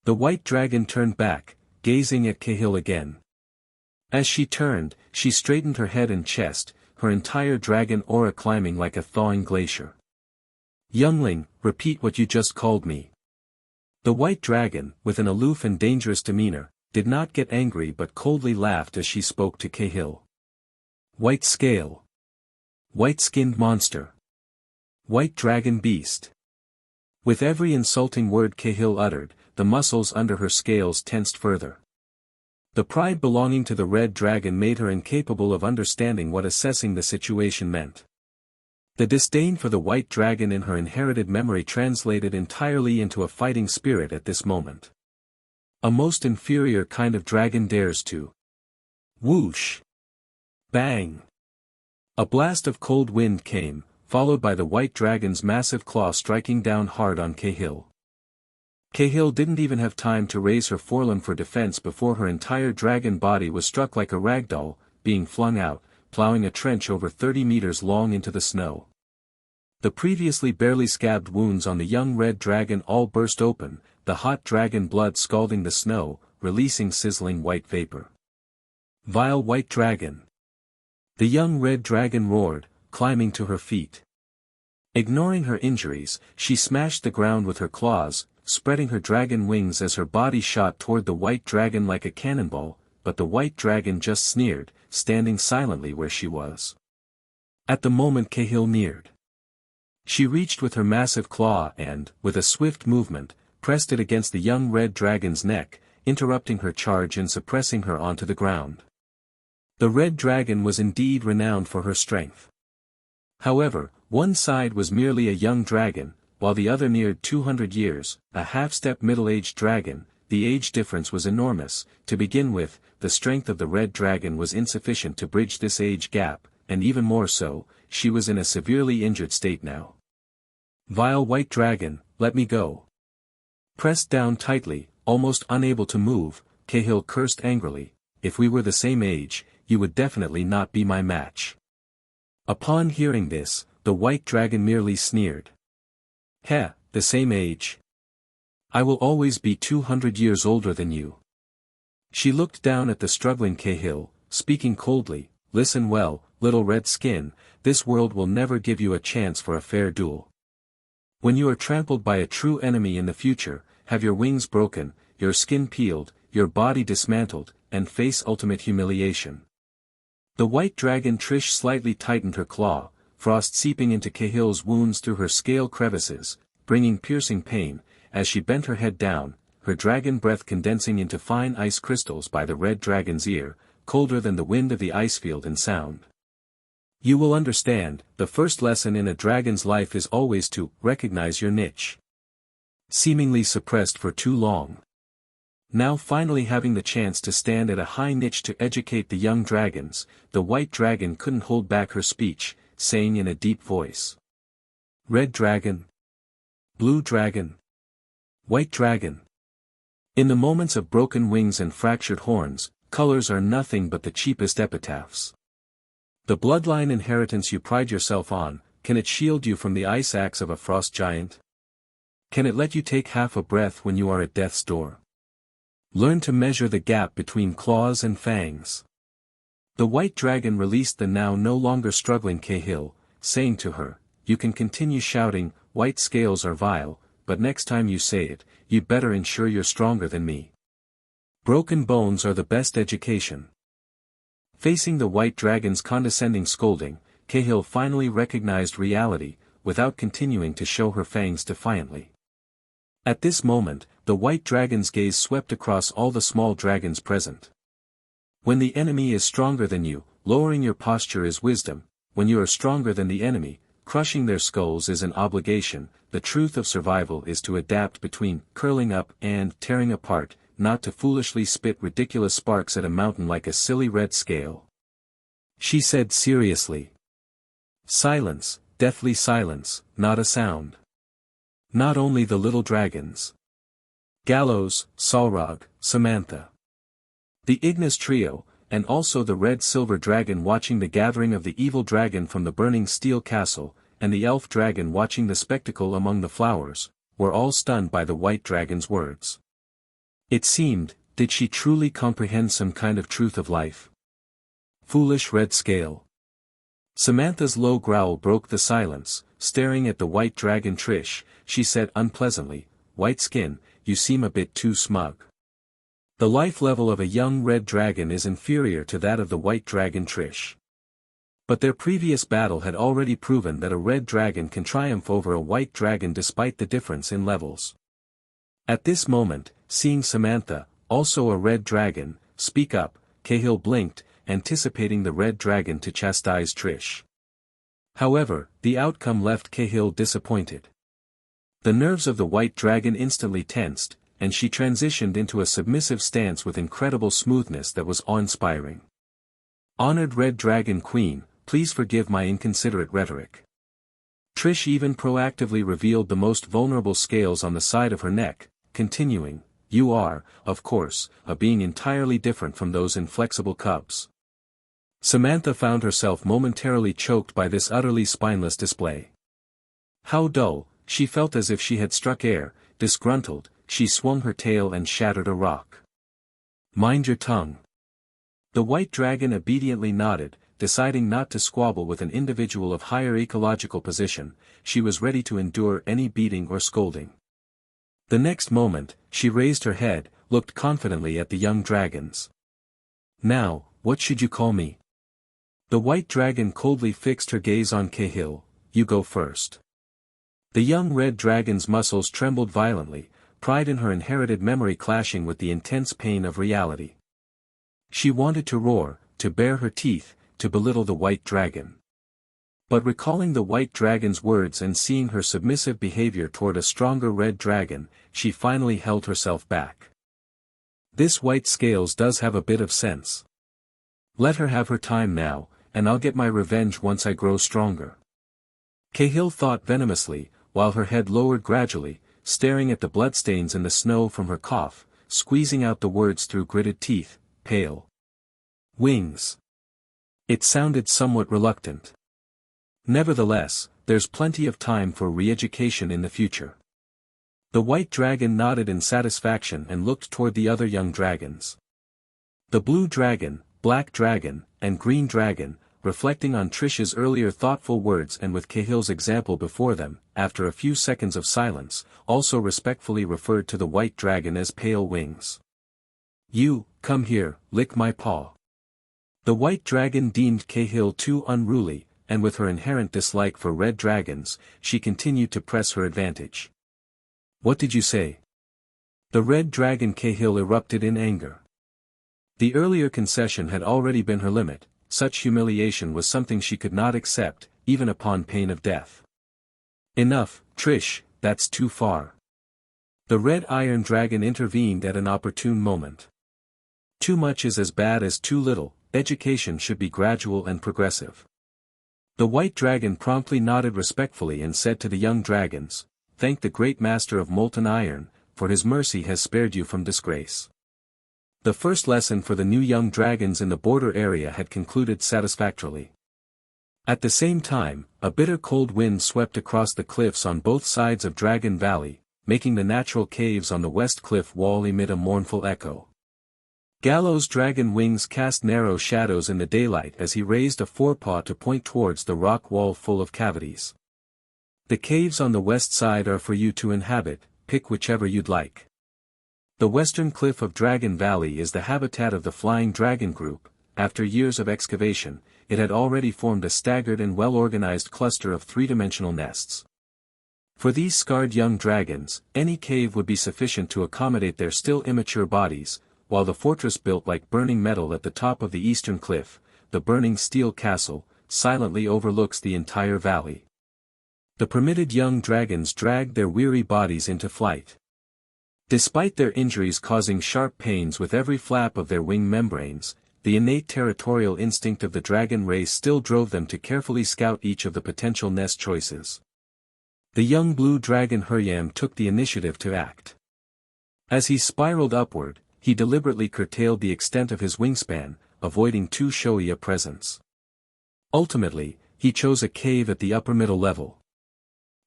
Speaker 2: The white dragon turned back, gazing at Cahill again. As she turned, she straightened her head and chest, her entire dragon aura climbing like a thawing glacier. Youngling, repeat what you just called me. The white dragon, with an aloof and dangerous demeanor, did not get angry but coldly laughed as she spoke to Cahill. White scale. White-skinned monster. White dragon beast. With every insulting word Cahill uttered, the muscles under her scales tensed further. The pride belonging to the red dragon made her incapable of understanding what assessing the situation meant. The disdain for the white dragon in her inherited memory translated entirely into a fighting spirit at this moment. A most inferior kind of dragon dares to. Whoosh! Bang! A blast of cold wind came, followed by the white dragon's massive claw striking down hard on Cahill. Cahill didn't even have time to raise her forelimb for defense before her entire dragon body was struck like a ragdoll, being flung out, plowing a trench over 30 meters long into the snow. The previously barely scabbed wounds on the young red dragon all burst open, the hot dragon blood scalding the snow, releasing sizzling white vapor. Vile white dragon! The young red dragon roared, climbing to her feet. Ignoring her injuries, she smashed the ground with her claws, spreading her dragon wings as her body shot toward the white dragon like a cannonball, but the white dragon just sneered, standing silently where she was. At the moment Cahill neared, she reached with her massive claw and, with a swift movement, pressed it against the young red dragon's neck, interrupting her charge and suppressing her onto the ground. The red dragon was indeed renowned for her strength. However, one side was merely a young dragon, while the other neared 200 years, a half-step middle-aged dragon. The age difference was enormous. To begin with, the strength of the red dragon was insufficient to bridge this age gap, and even more so, she was in a severely injured state now. Vile white dragon, let me go. Pressed down tightly, almost unable to move, Cahill cursed angrily. If we were the same age, you would definitely not be my match. Upon hearing this, the white dragon merely sneered. Heh, the same age. I will always be 200 years older than you. She looked down at the struggling Cahill, speaking coldly. Listen well, little red skin, this world will never give you a chance for a fair duel. When you are trampled by a true enemy in the future, have your wings broken, your skin peeled, your body dismantled, and face ultimate humiliation. The white dragon Trish slightly tightened her claw, frost seeping into Cahill's wounds through her scale crevices, bringing piercing pain, as she bent her head down, her dragon breath condensing into fine ice crystals by the red dragon's ear, colder than the wind of the icefield and sound. You will understand, the first lesson in a dragon's life is always to recognize your niche. Seemingly suppressed for too long. Now finally having the chance to stand at a high niche to educate the young dragons, the white dragon couldn't hold back her speech, saying in a deep voice. Red dragon. Blue dragon. White dragon. In the moments of broken wings and fractured horns, colors are nothing but the cheapest epitaphs. The bloodline inheritance you pride yourself on, can it shield you from the ice axe of a frost giant? Can it let you take half a breath when you are at death's door? Learn to measure the gap between claws and fangs. The white dragon released the now no longer struggling Cahill, saying to her, you can continue shouting, white scales are vile, but next time you say it, you'd better ensure you're stronger than me. Broken bones are the best education. Facing the white dragon's condescending scolding, Cahill finally recognized reality, without continuing to show her fangs defiantly. At this moment, the white dragon's gaze swept across all the small dragons present. When the enemy is stronger than you, lowering your posture is wisdom. When you are stronger than the enemy, crushing their skulls is an obligation. The truth of survival is to adapt between curling up and tearing apart, not to foolishly spit ridiculous sparks at a mountain like a silly red scale. She said seriously. Silence, deathly silence, not a sound. Not only the little dragons. Galos, Salrog, Samantha. The Ignis trio, and also the red-silver dragon watching the gathering of the evil dragon from the burning steel castle, and the elf dragon watching the spectacle among the flowers, were all stunned by the white dragon's words. It seemed, did she truly comprehend some kind of truth of life? Foolish red scale. Samantha's low growl broke the silence. Staring at the white dragon Trish, she said unpleasantly, white skin, you seem a bit too smug. The life level of a young red dragon is inferior to that of the white dragon Trish. But their previous battle had already proven that a red dragon can triumph over a white dragon despite the difference in levels. At this moment, seeing Samantha, also a red dragon, speak up, Cahill blinked, anticipating the red dragon to chastise Trish. However, the outcome left Cahill disappointed. The nerves of the white dragon instantly tensed, and she transitioned into a submissive stance with incredible smoothness that was awe-inspiring. Honored Red Dragon Queen, please forgive my inconsiderate rhetoric. Trish even proactively revealed the most vulnerable scales on the side of her neck, continuing, you are, of course, a being entirely different from those inflexible cubs. Samantha found herself momentarily choked by this utterly spineless display. How dull, she felt as if she had struck air. Disgruntled, she swung her tail and shattered a rock. Mind your tongue. The white dragon obediently nodded, deciding not to squabble with an individual of higher ecological position. She was ready to endure any beating or scolding. The next moment, she raised her head, looked confidently at the young dragons. Now, what should you call me? The white dragon coldly fixed her gaze on Cahill. You go first. The young red dragon's muscles trembled violently, pride in her inherited memory clashing with the intense pain of reality. She wanted to roar, to bare her teeth, to belittle the white dragon. But recalling the white dragon's words and seeing her submissive behavior toward a stronger red dragon, she finally held herself back. This white scales does have a bit of sense. Let her have her time now, and I'll get my revenge once I grow stronger. Cahill thought venomously, while her head lowered gradually, staring at the bloodstains in the snow from her cough, squeezing out the words through gritted teeth, pale. Wings. It sounded somewhat reluctant. Nevertheless, there's plenty of time for re-education in the future. The white dragon nodded in satisfaction and looked toward the other young dragons. The blue dragon, black dragon, and green dragon, reflecting on Trish's earlier thoughtful words and with Cahill's example before them, after a few seconds of silence, also respectfully referred to the white dragon as Pale Wings. "You, come here, lick my paw." The white dragon deemed Cahill too unruly, and with her inherent dislike for red dragons, she continued to press her advantage. "What did you say?" The red dragon Cahill erupted in anger. The earlier concession had already been her limit. Such humiliation was something she could not accept, even upon pain of death. "Enough, Trish, that's too far." The red iron dragon intervened at an opportune moment. Too much is as bad as too little. Education should be gradual and progressive. The white dragon promptly nodded respectfully and said to the young dragons, "Thank the great master of molten iron, for his mercy has spared you from disgrace." The first lesson for the new young dragons in the border area had concluded satisfactorily. At the same time, a bitter cold wind swept across the cliffs on both sides of Dragon Valley, making the natural caves on the west cliff wall emit a mournful echo. Galos' dragon wings cast narrow shadows in the daylight as he raised a forepaw to point towards the rock wall full of cavities. "The caves on the west side are for you to inhabit, pick whichever you'd like." The western cliff of Dragon Valley is the habitat of the Flying Dragon group. After years of excavation, it had already formed a staggered and well-organized cluster of three-dimensional nests. For these scarred young dragons, any cave would be sufficient to accommodate their still immature bodies, while the fortress built like burning metal at the top of the eastern cliff, the burning steel castle, silently overlooks the entire valley. The permitted young dragons dragged their weary bodies into flight. Despite their injuries causing sharp pains with every flap of their wing membranes, the innate territorial instinct of the dragon race still drove them to carefully scout each of the potential nest choices. The young blue dragon Huryam took the initiative to act. As he spiraled upward, he deliberately curtailed the extent of his wingspan, avoiding too showy a presence. Ultimately, he chose a cave at the upper middle level.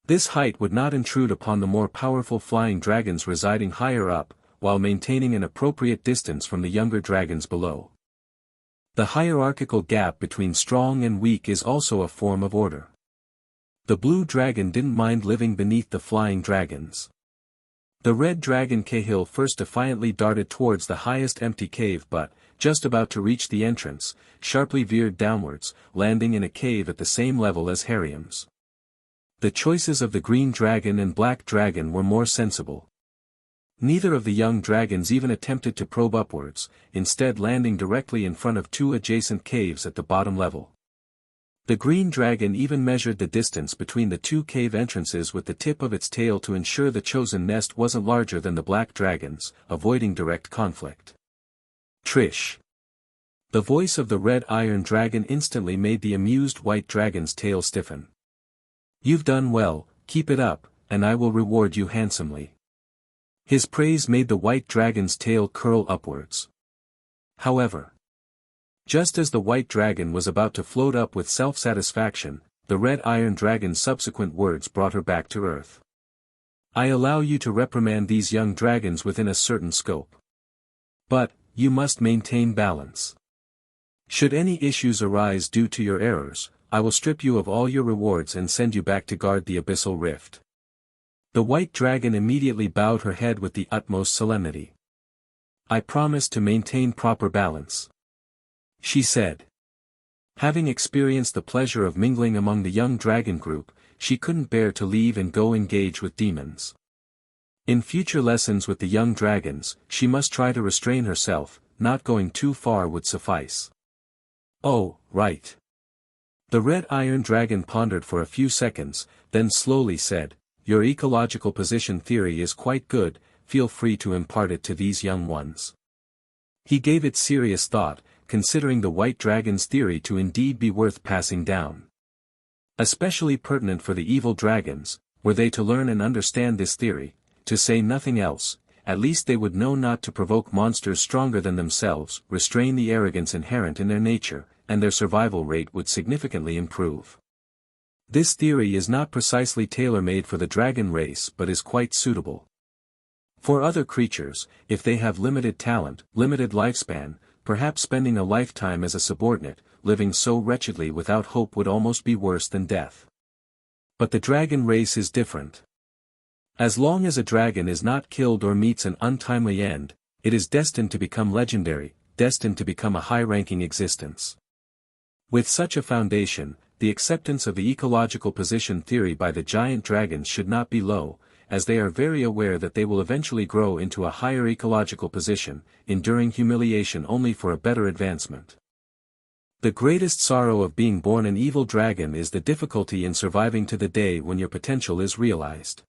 Speaker 2: This height would not intrude upon the more powerful flying dragons residing higher up, while maintaining an appropriate distance from the younger dragons below. The hierarchical gap between strong and weak is also a form of order. The blue dragon didn't mind living beneath the flying dragons. The red dragon Cahill first defiantly darted towards the highest empty cave but, just about to reach the entrance, sharply veered downwards, landing in a cave at the same level as Huryam's. The choices of the green dragon and black dragon were more sensible. Neither of the young dragons even attempted to probe upwards, instead landing directly in front of two adjacent caves at the bottom level. The green dragon even measured the distance between the two cave entrances with the tip of its tail to ensure the chosen nest wasn't larger than the black dragon's, avoiding direct conflict. "Trish." The voice of the red iron dragon instantly made the amused white dragon's tail stiffen. "You've done well, keep it up, and I will reward you handsomely." His praise made the white dragon's tail curl upwards. However, just as the white dragon was about to float up with self-satisfaction, the red iron dragon's subsequent words brought her back to earth. "I allow you to reprimand these young dragons within a certain scope. But, you must maintain balance. Should any issues arise due to your errors, I will strip you of all your rewards and send you back to guard the abyssal rift." The white dragon immediately bowed her head with the utmost solemnity. "I promise to maintain proper balance," she said. Having experienced the pleasure of mingling among the young dragon group, she couldn't bear to leave and go engage with demons. In future lessons with the young dragons, she must try to restrain herself, not going too far would suffice. "Oh, right." The red iron dragon pondered for a few seconds, then slowly said, "Your ecological position theory is quite good, feel free to impart it to these young ones." He gave it serious thought, considering the white dragon's theory to indeed be worth passing down. Especially pertinent for the evil dragons, were they to learn and understand this theory, to say nothing else, at least they would know not to provoke monsters stronger than themselves, restrain the arrogance inherent in their nature, and their survival rate would significantly improve. This theory is not precisely tailor-made for the dragon race but is quite suitable. For other creatures, if they have limited talent, limited lifespan, perhaps spending a lifetime as a subordinate, living so wretchedly without hope would almost be worse than death. But the dragon race is different. As long as a dragon is not killed or meets an untimely end, it is destined to become legendary, destined to become a high-ranking existence. With such a foundation, the acceptance of the ecological position theory by the giant dragons should not be low, as they are very aware that they will eventually grow into a higher ecological position, enduring humiliation only for a better advancement. The greatest sorrow of being born an evil dragon is the difficulty in surviving to the day when your potential is realized.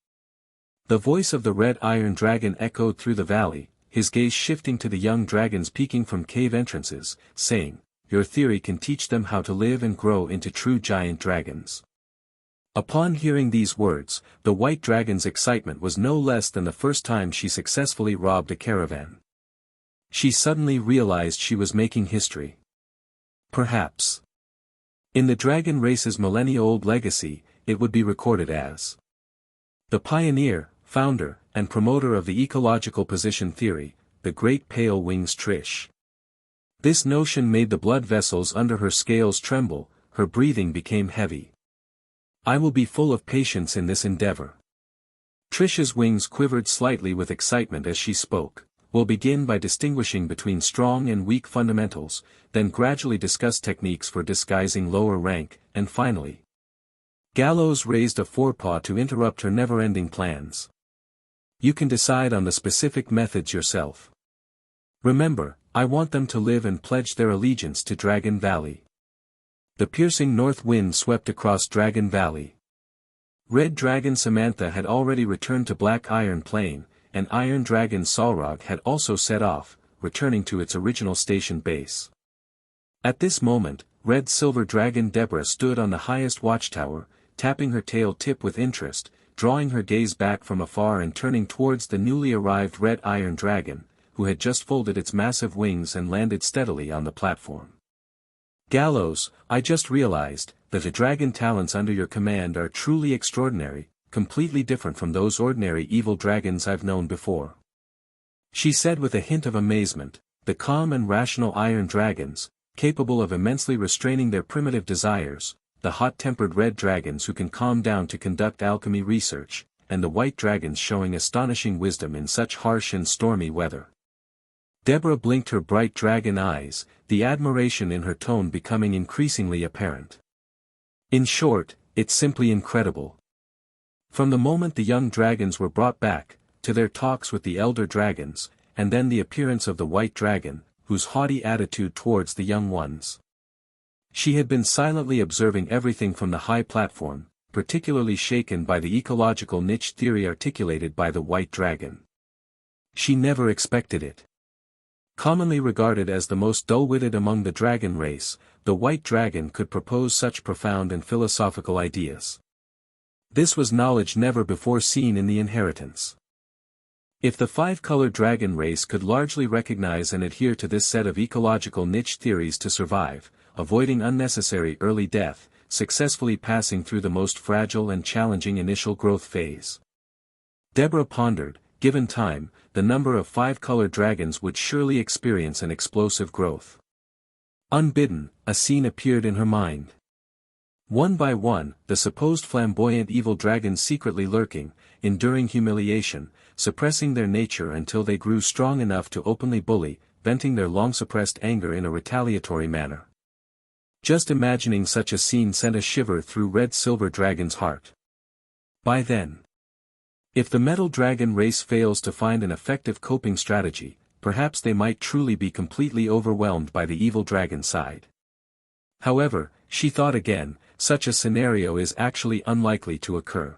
Speaker 2: The voice of the red iron dragon echoed through the valley, his gaze shifting to the young dragons peeking from cave entrances, saying, "Your theory can teach them how to live and grow into true giant dragons." Upon hearing these words, the white dragon's excitement was no less than the first time she successfully robbed a caravan. She suddenly realized she was making history. Perhaps. In the dragon race's millennia-old legacy, it would be recorded as the pioneer, founder, and promoter of the ecological position theory, the great pale wings Trish. This notion made the blood vessels under her scales tremble, her breathing became heavy. "I will be full of patience in this endeavor." Trish's wings quivered slightly with excitement as she spoke. "We'll begin by distinguishing between strong and weak fundamentals, then gradually discuss techniques for disguising lower rank, and finally." Galos raised a forepaw to interrupt her never-ending plans. "You can decide on the specific methods yourself. Remember, I want them to live and pledge their allegiance to Dragon Valley." The piercing north wind swept across Dragon Valley. Red Dragon Samantha had already returned to Black Iron Plain, and Iron Dragon Solrog had also set off, returning to its original station base. At this moment, Red Silver Dragon Deborah stood on the highest watchtower, tapping her tail tip with interest, drawing her gaze back from afar and turning towards the newly arrived Red Iron Dragon, who had just folded its massive wings and landed steadily on the platform. "Galos, I just realized that the dragon talents under your command are truly extraordinary, completely different from those ordinary evil dragons I've known before," she said with a hint of amazement. The calm and rational iron dragons, capable of immensely restraining their primitive desires, the hot-tempered red dragons who can calm down to conduct alchemy research, and the white dragons showing astonishing wisdom in such harsh and stormy weather. Deborah blinked her bright dragon eyes, the admiration in her tone becoming increasingly apparent. "In short, it's simply incredible. From the moment the young dragons were brought back, to their talks with the elder dragons, and then the appearance of the white dragon, whose haughty attitude towards the young ones." She had been silently observing everything from the high platform, particularly shaken by the ecological niche theory articulated by the white dragon. She never expected it. Commonly regarded as the most dull-witted among the dragon race, the white dragon could propose such profound and philosophical ideas. This was knowledge never before seen in the inheritance. If the five-color dragon race could largely recognize and adhere to this set of ecological niche theories to survive, avoiding unnecessary early death, successfully passing through the most fragile and challenging initial growth phase. Deborah pondered, given time, the number of five-color dragons would surely experience an explosive growth. Unbidden, a scene appeared in her mind. One by one, the supposed flamboyant evil dragons secretly lurking, enduring humiliation, suppressing their nature until they grew strong enough to openly bully, venting their long-suppressed anger in a retaliatory manner. Just imagining such a scene sent a shiver through Red Silver Dragon's heart. By then, if the metal dragon race fails to find an effective coping strategy, perhaps they might truly be completely overwhelmed by the evil dragon side. However, she thought again, such a scenario is actually unlikely to occur.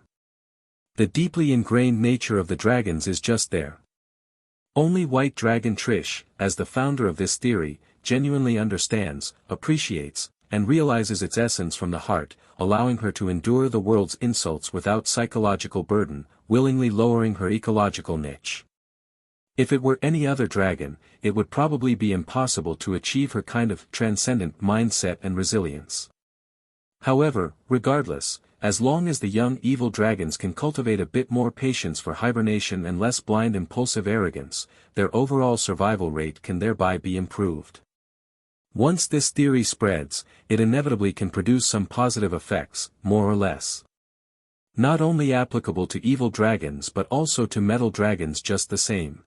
Speaker 2: The deeply ingrained nature of the dragons is just there. Only White Dragon Trish, as the founder of this theory, genuinely understands, appreciates, and realizes its essence from the heart, allowing her to endure the world's insults without psychological burden, willingly lowering her ecological niche. If it were any other dragon, it would probably be impossible to achieve her kind of transcendent mindset and resilience. However, regardless, as long as the young evil dragons can cultivate a bit more patience for hibernation and less blind impulsive arrogance, their overall survival rate can thereby be improved. Once this theory spreads, it inevitably can produce some positive effects, more or less. Not only applicable to evil dragons but also to metal dragons just the same.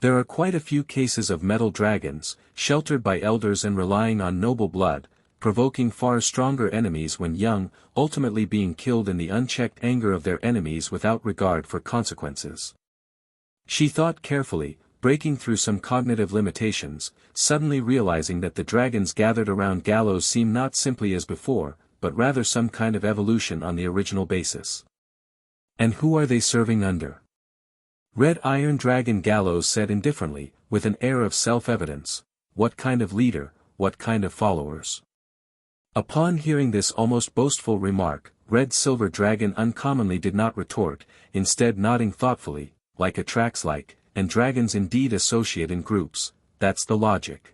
Speaker 2: There are quite a few cases of metal dragons, sheltered by elders and relying on noble blood, provoking far stronger enemies when young, ultimately being killed in the unchecked anger of their enemies without regard for consequences. She thought carefully, breaking through some cognitive limitations, suddenly realizing that the dragons gathered around Galos seemed not simply as before, but rather some kind of evolution on the original basis. And who are they serving under? Red Iron Dragon Galos said indifferently, with an air of self-evidence. What kind of leader, what kind of followers? Upon hearing this almost boastful remark, Red Silver Dragon uncommonly did not retort, instead nodding thoughtfully, like attracts like, and dragons indeed associate in groups, that's the logic.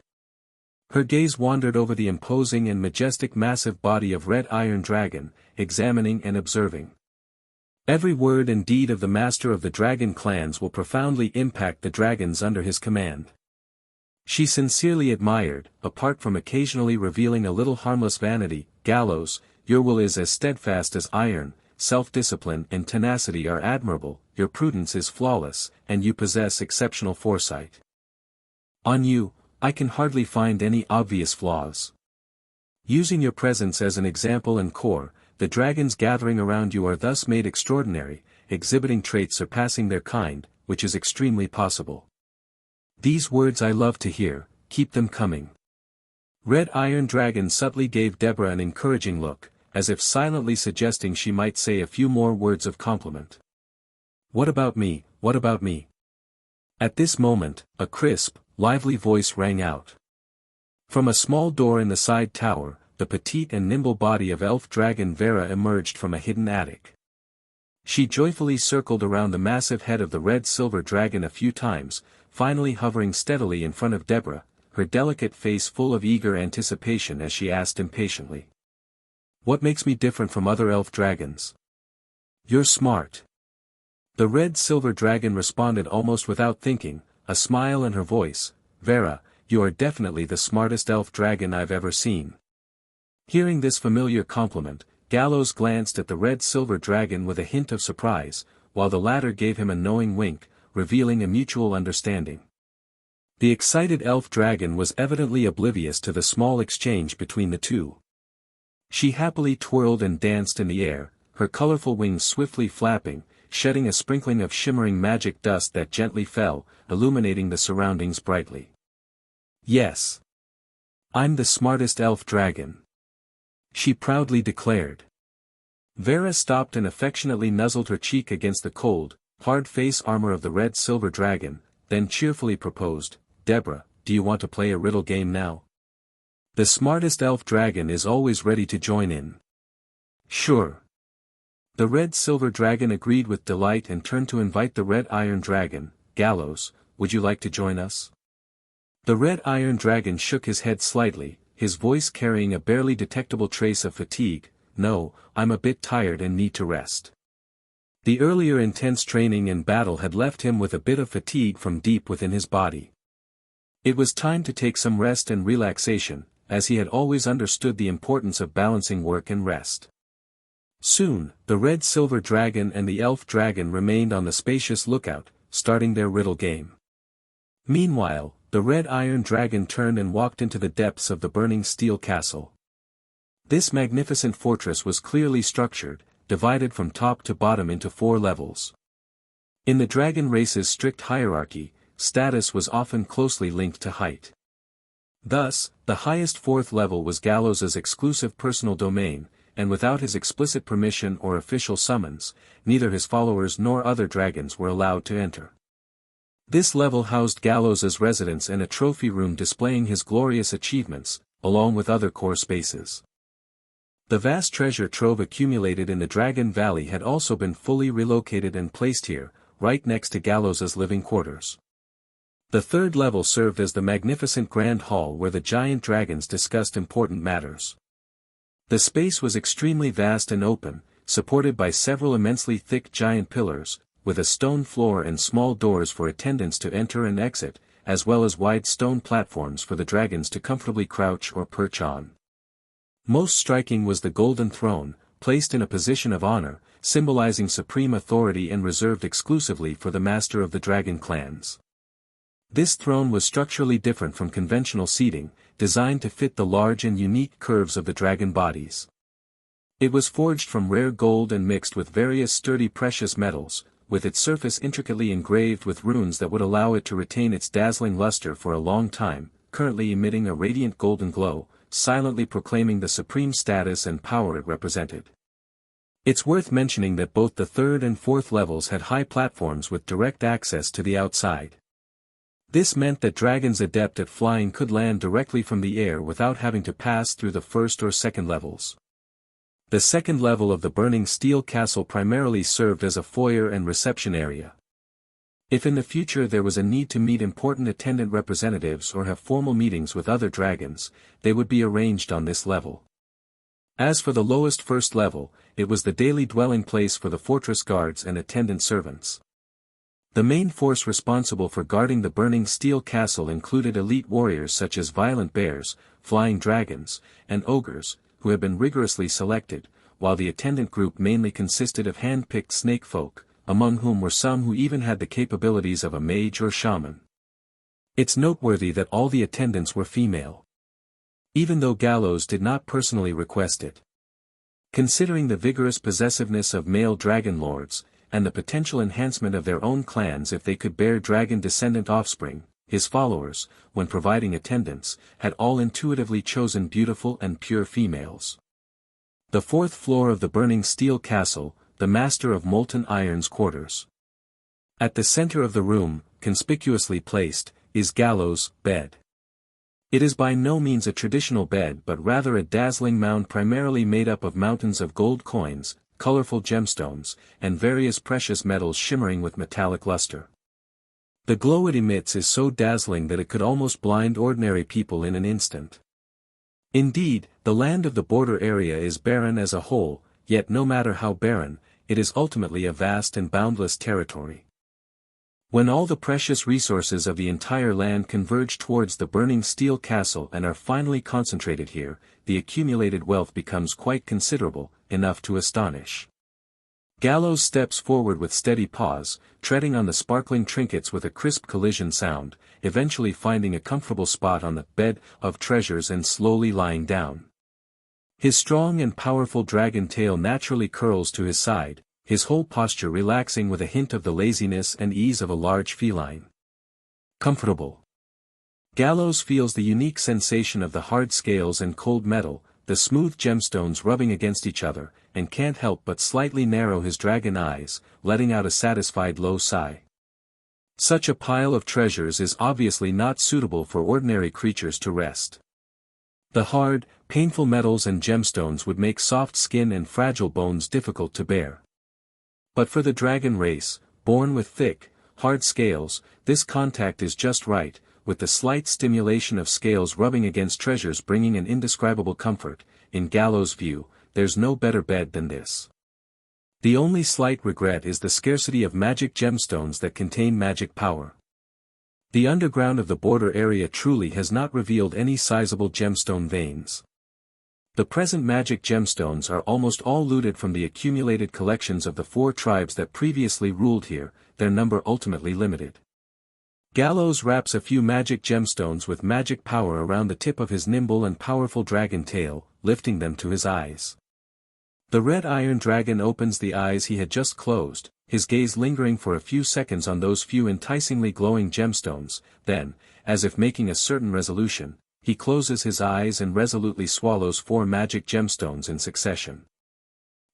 Speaker 2: Her gaze wandered over the imposing and majestic massive body of Red Iron Dragon, examining and observing. Every word and deed of the master of the dragon clans will profoundly impact the dragons under his command. She sincerely admired, apart from occasionally revealing a little harmless vanity, Galos, your will is as steadfast as iron, self-discipline and tenacity are admirable, your prudence is flawless, and you possess exceptional foresight. On you, I can hardly find any obvious flaws. Using your presence as an example and core, the dragons gathering around you are thus made extraordinary, exhibiting traits surpassing their kind, which is extremely possible. These words I love to hear, keep them coming. Red Iron Dragon subtly gave Deborah an encouraging look, as if silently suggesting she might say a few more words of compliment. What about me, what about me? At this moment, a crisp, lively voice rang out. From a small door in the side tower, the petite and nimble body of elf dragon Vera emerged from a hidden attic. She joyfully circled around the massive head of the red silver dragon a few times, finally hovering steadily in front of Deborah, her delicate face full of eager anticipation as she asked impatiently. What makes me different from other elf dragons? You're smart. The red silver dragon responded almost without thinking, a smile in her voice. Vera, you are definitely the smartest elf dragon I've ever seen. Hearing this familiar compliment, Galos glanced at the red silver dragon with a hint of surprise, while the latter gave him a knowing wink, revealing a mutual understanding. The excited elf dragon was evidently oblivious to the small exchange between the two. She happily twirled and danced in the air, her colorful wings swiftly flapping, shedding a sprinkling of shimmering magic dust that gently fell, illuminating the surroundings brightly. Yes. I'm the smartest elf dragon. She proudly declared. Vera stopped and affectionately nuzzled her cheek against the cold, hard face armor of the red silver dragon, then cheerfully proposed, Deborah, do you want to play a riddle game now? The smartest elf dragon is always ready to join in. Sure. The red silver dragon agreed with delight and turned to invite the red iron dragon, Galos, would you like to join us? The red iron dragon shook his head slightly, his voice carrying a barely detectable trace of fatigue. No, I'm a bit tired and need to rest. The earlier intense training and battle had left him with a bit of fatigue from deep within his body. It was time to take some rest and relaxation, as he had always understood the importance of balancing work and rest. Soon, the red silver dragon and the elf dragon remained on the spacious lookout, starting their riddle game. Meanwhile, the red iron dragon turned and walked into the depths of the burning steel castle. This magnificent fortress was clearly structured, divided from top to bottom into 4 levels. In the dragon race's strict hierarchy, status was often closely linked to height. Thus, the highest 4th level was Galos's exclusive personal domain, and without his explicit permission or official summons, neither his followers nor other dragons were allowed to enter. This level housed Galos's residence and a trophy room displaying his glorious achievements, along with other core spaces. The vast treasure trove accumulated in the Dragon Valley had also been fully relocated and placed here, right next to Galos's living quarters. The 3rd level served as the magnificent Grand Hall where the giant dragons discussed important matters. The space was extremely vast and open, supported by several immensely thick giant pillars, with a stone floor and small doors for attendants to enter and exit, as well as wide stone platforms for the dragons to comfortably crouch or perch on. Most striking was the golden throne, placed in a position of honor, symbolizing supreme authority and reserved exclusively for the master of the dragon clans. This throne was structurally different from conventional seating, designed to fit the large and unique curves of the dragon bodies. It was forged from rare gold and mixed with various sturdy precious metals, with its surface intricately engraved with runes that would allow it to retain its dazzling luster for a long time, currently emitting a radiant golden glow, silently proclaiming the supreme status and power it represented. It's worth mentioning that both the third and fourth levels had high platforms with direct access to the outside. This meant that dragons adept at flying could land directly from the air without having to pass through the first or second levels. The second level of the burning steel castle primarily served as a foyer and reception area. If in the future there was a need to meet important attendant representatives or have formal meetings with other dragons, they would be arranged on this level. As for the lowest first level, it was the daily dwelling place for the fortress guards and attendant servants. The main force responsible for guarding the burning steel castle included elite warriors such as violent bears, flying dragons, and ogres, who had been rigorously selected, while the attendant group mainly consisted of hand-picked snake folk, among whom were some who even had the capabilities of a mage or shaman. It's noteworthy that all the attendants were female. Even though Galos did not personally request it. Considering the vigorous possessiveness of male dragon lords, and the potential enhancement of their own clans if they could bear dragon-descendant offspring, his followers, when providing attendance, had all intuitively chosen beautiful and pure females. The fourth floor of the burning steel castle, the Master of Molten Iron's quarters. At the center of the room, conspicuously placed, is Galos' bed. It is by no means a traditional bed but rather a dazzling mound primarily made up of mountains of gold coins, colorful gemstones, and various precious metals shimmering with metallic luster. The glow it emits is so dazzling that it could almost blind ordinary people in an instant. Indeed, the land of the border area is barren as a whole, yet no matter how barren, it is ultimately a vast and boundless territory. When all the precious resources of the entire land converge towards the burning steel castle and are finally concentrated here, the accumulated wealth becomes quite considerable, enough to astonish. Galos steps forward with steady paws, treading on the sparkling trinkets with a crisp collision sound, eventually finding a comfortable spot on the bed of treasures and slowly lying down. His strong and powerful dragon tail naturally curls to his side, his whole posture relaxing with a hint of the laziness and ease of a large feline. Comfortable. Galos feels the unique sensation of the hard scales and cold metal, the smooth gemstones rubbing against each other, and can't help but slightly narrow his dragon eyes, letting out a satisfied low sigh. Such a pile of treasures is obviously not suitable for ordinary creatures to rest. The hard, painful metals and gemstones would make soft skin and fragile bones difficult to bear. But for the dragon race, born with thick, hard scales, this contact is just right, with the slight stimulation of scales rubbing against treasures bringing an indescribable comfort. In Galos' view, there's no better bed than this. The only slight regret is the scarcity of magic gemstones that contain magic power. The underground of the border area truly has not revealed any sizable gemstone veins. The present magic gemstones are almost all looted from the accumulated collections of the 4 tribes that previously ruled here, their number ultimately limited. Galos wraps a few magic gemstones with magic power around the tip of his nimble and powerful dragon tail, lifting them to his eyes. The red iron dragon opens the eyes he had just closed, his gaze lingering for a few seconds on those few enticingly glowing gemstones, then, as if making a certain resolution, he closes his eyes and resolutely swallows 4 magic gemstones in succession.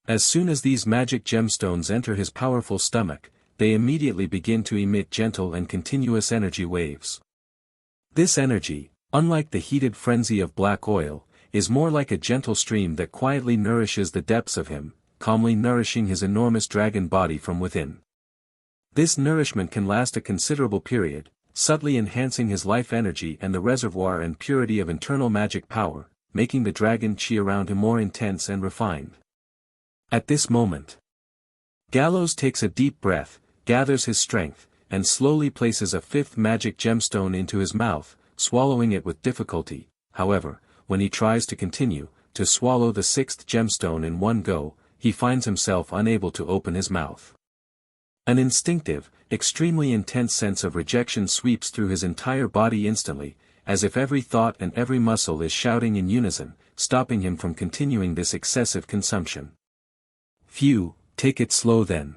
Speaker 2: As soon as these magic gemstones enter his powerful stomach, they immediately begin to emit gentle and continuous energy waves. This energy, unlike the heated frenzy of black oil, is more like a gentle stream that quietly nourishes the depths of him, calmly nourishing his enormous dragon body from within. This nourishment can last a considerable period, subtly enhancing his life energy and the reservoir and purity of internal magic power, making the dragon chi around him more intense and refined. At this moment, Galos takes a deep breath, gathers his strength, and slowly places a fifth magic gemstone into his mouth, swallowing it with difficulty. However, when he tries to continue to swallow the sixth gemstone in one go, he finds himself unable to open his mouth. An instinctive, extremely intense sense of rejection sweeps through his entire body instantly, as if every thought and every muscle is shouting in unison, stopping him from continuing this excessive consumption. Phew, take it slow then.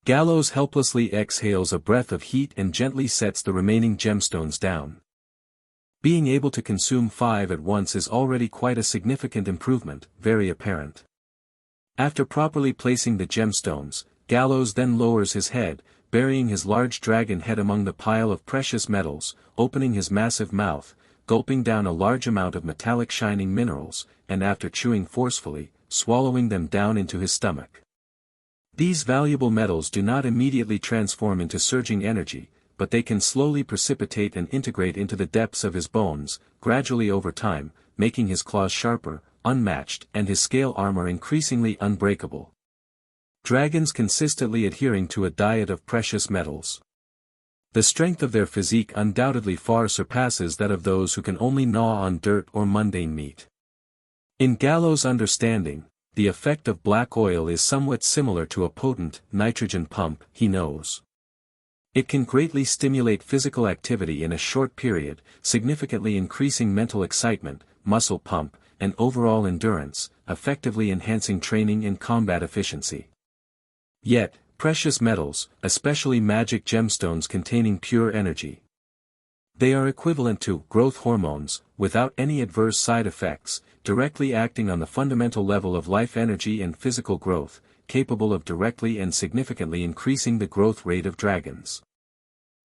Speaker 2: Galos helplessly exhales a breath of heat and gently sets the remaining gemstones down. Being able to consume 5 at once is already quite a significant improvement, very apparent. After properly placing the gemstones, Galos then lowers his head, burying his large dragon head among the pile of precious metals, opening his massive mouth, gulping down a large amount of metallic shining minerals, and after chewing forcefully, swallowing them down into his stomach. These valuable metals do not immediately transform into surging energy, but they can slowly precipitate and integrate into the depths of his bones, gradually over time, making his claws sharper, unmatched, and his scale armor increasingly unbreakable. Dragons consistently adhering to a diet of precious metals. The strength of their physique undoubtedly far surpasses that of those who can only gnaw on dirt or mundane meat. In Galos' understanding, the effect of black oil is somewhat similar to a potent nitrogen pump, he knows. It can greatly stimulate physical activity in a short period, significantly increasing mental excitement, muscle pump, and overall endurance, effectively enhancing training and combat efficiency. Yet, precious metals, especially magic gemstones containing pure energy. They are equivalent to growth hormones, without any adverse side effects, directly acting on the fundamental level of life energy and physical growth, capable of directly and significantly increasing the growth rate of dragons.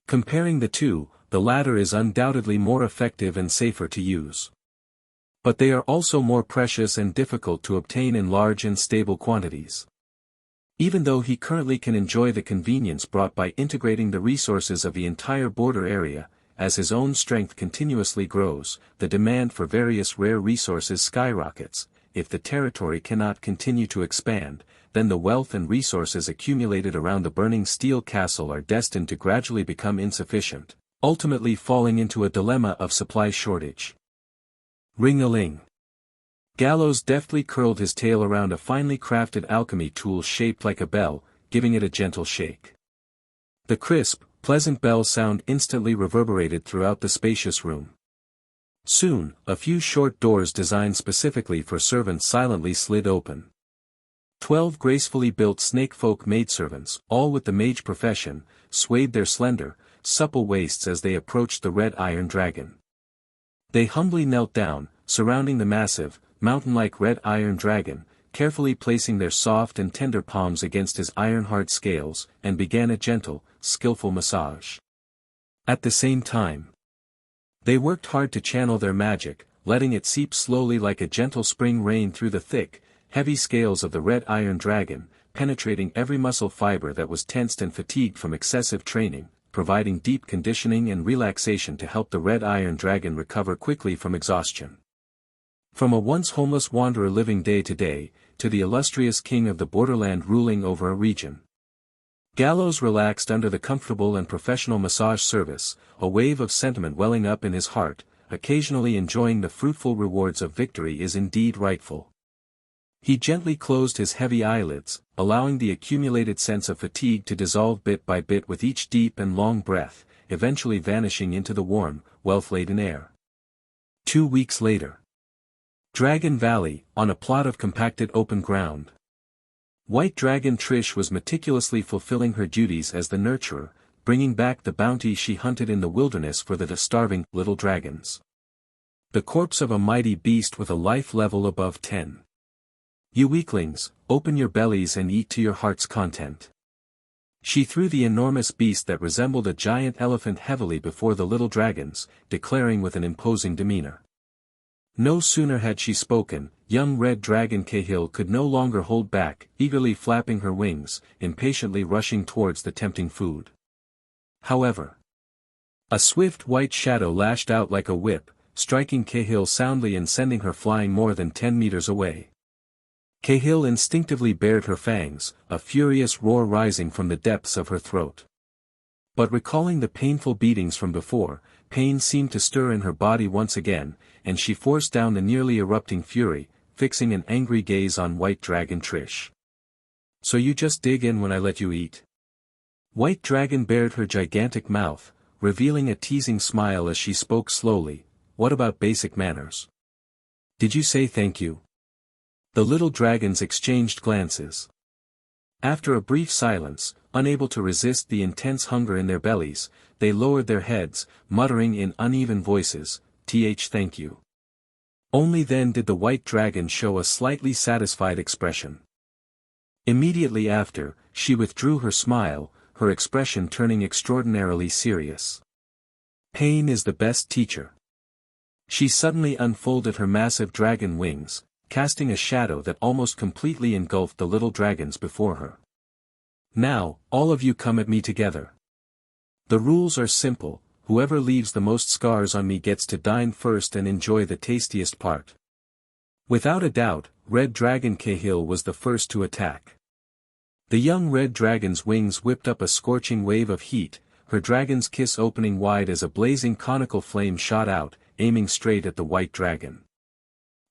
Speaker 2: Comparing the two, the latter is undoubtedly more effective and safer to use. But they are also more precious and difficult to obtain in large and stable quantities. Even though he currently can enjoy the convenience brought by integrating the resources of the entire border area, as his own strength continuously grows, the demand for various rare resources skyrockets. If the territory cannot continue to expand, then the wealth and resources accumulated around the burning steel castle are destined to gradually become insufficient, ultimately falling into a dilemma of supply shortage. Ring-a-ling. Galos deftly curled his tail around a finely crafted alchemy tool shaped like a bell, giving it a gentle shake. The crisp, pleasant bell sound instantly reverberated throughout the spacious room. Soon, a few short doors designed specifically for servants silently slid open. 12 gracefully built snakefolk maidservants, all with the mage profession, swayed their slender, supple waists as they approached the red iron dragon. They humbly knelt down, surrounding the massive, mountain-like red iron dragon, carefully placing their soft and tender palms against his iron-hard scales, and began a gentle, skillful massage. At the same time, they worked hard to channel their magic, letting it seep slowly like a gentle spring rain through the thick, heavy scales of the red iron dragon, penetrating every muscle fiber that was tensed and fatigued from excessive training, providing deep conditioning and relaxation to help the red iron dragon recover quickly from exhaustion. From a once homeless wanderer living day to day, to the illustrious king of the borderland ruling over a region. Galos relaxed under the comfortable and professional massage service, a wave of sentiment welling up in his heart, occasionally enjoying the fruitful rewards of victory is indeed rightful. He gently closed his heavy eyelids, allowing the accumulated sense of fatigue to dissolve bit by bit with each deep and long breath, eventually vanishing into the warm, wealth-laden air. 2 weeks later. Dragon Valley, on a plot of compacted open ground. White Dragon Trish was meticulously fulfilling her duties as the nurturer, bringing back the bounty she hunted in the wilderness for the starving little dragons. The corpse of a mighty beast with a life level above 10. You weaklings, open your bellies and eat to your heart's content. She threw the enormous beast that resembled a giant elephant heavily before the little dragons, declaring with an imposing demeanor. No sooner had she spoken, young red dragon Cahill could no longer hold back, eagerly flapping her wings, impatiently rushing towards the tempting food. However, a swift white shadow lashed out like a whip, striking Cahill soundly and sending her flying more than 10 meters away. Cahill instinctively bared her fangs, a furious roar rising from the depths of her throat. But recalling the painful beatings from before, pain seemed to stir in her body once again, and she forced down the nearly erupting fury, fixing an angry gaze on White Dragon Trish. "So you just dig in when I let you eat?" White Dragon bared her gigantic mouth, revealing a teasing smile as she spoke slowly. "What about basic manners? Did you say thank you?" The little dragons exchanged glances. After a brief silence, unable to resist the intense hunger in their bellies, they lowered their heads, muttering in uneven voices, Thank you." Only then did the White Dragon show a slightly satisfied expression. Immediately after, she withdrew her smile, her expression turning extraordinarily serious. Pain is the best teacher. She suddenly unfolded her massive dragon wings, casting a shadow that almost completely engulfed the little dragons before her. "Now, all of you come at me together. The rules are simple, whoever leaves the most scars on me gets to dine first and enjoy the tastiest part." Without a doubt, Red Dragon Cahill was the first to attack. The young red dragon's wings whipped up a scorching wave of heat, her dragon's kiss opening wide as a blazing conical flame shot out, aiming straight at the White Dragon.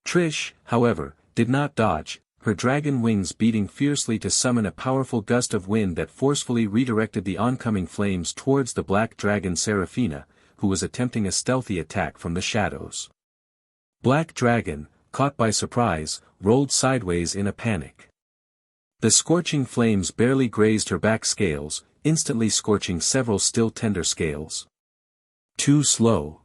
Speaker 2: Trish, however, did not dodge, her dragon wings beating fiercely to summon a powerful gust of wind that forcefully redirected the oncoming flames towards the black dragon Seraphina, who was attempting a stealthy attack from the shadows. Black Dragon, caught by surprise, rolled sideways in a panic. The scorching flames barely grazed her back scales, instantly scorching several still tender scales. Too slow.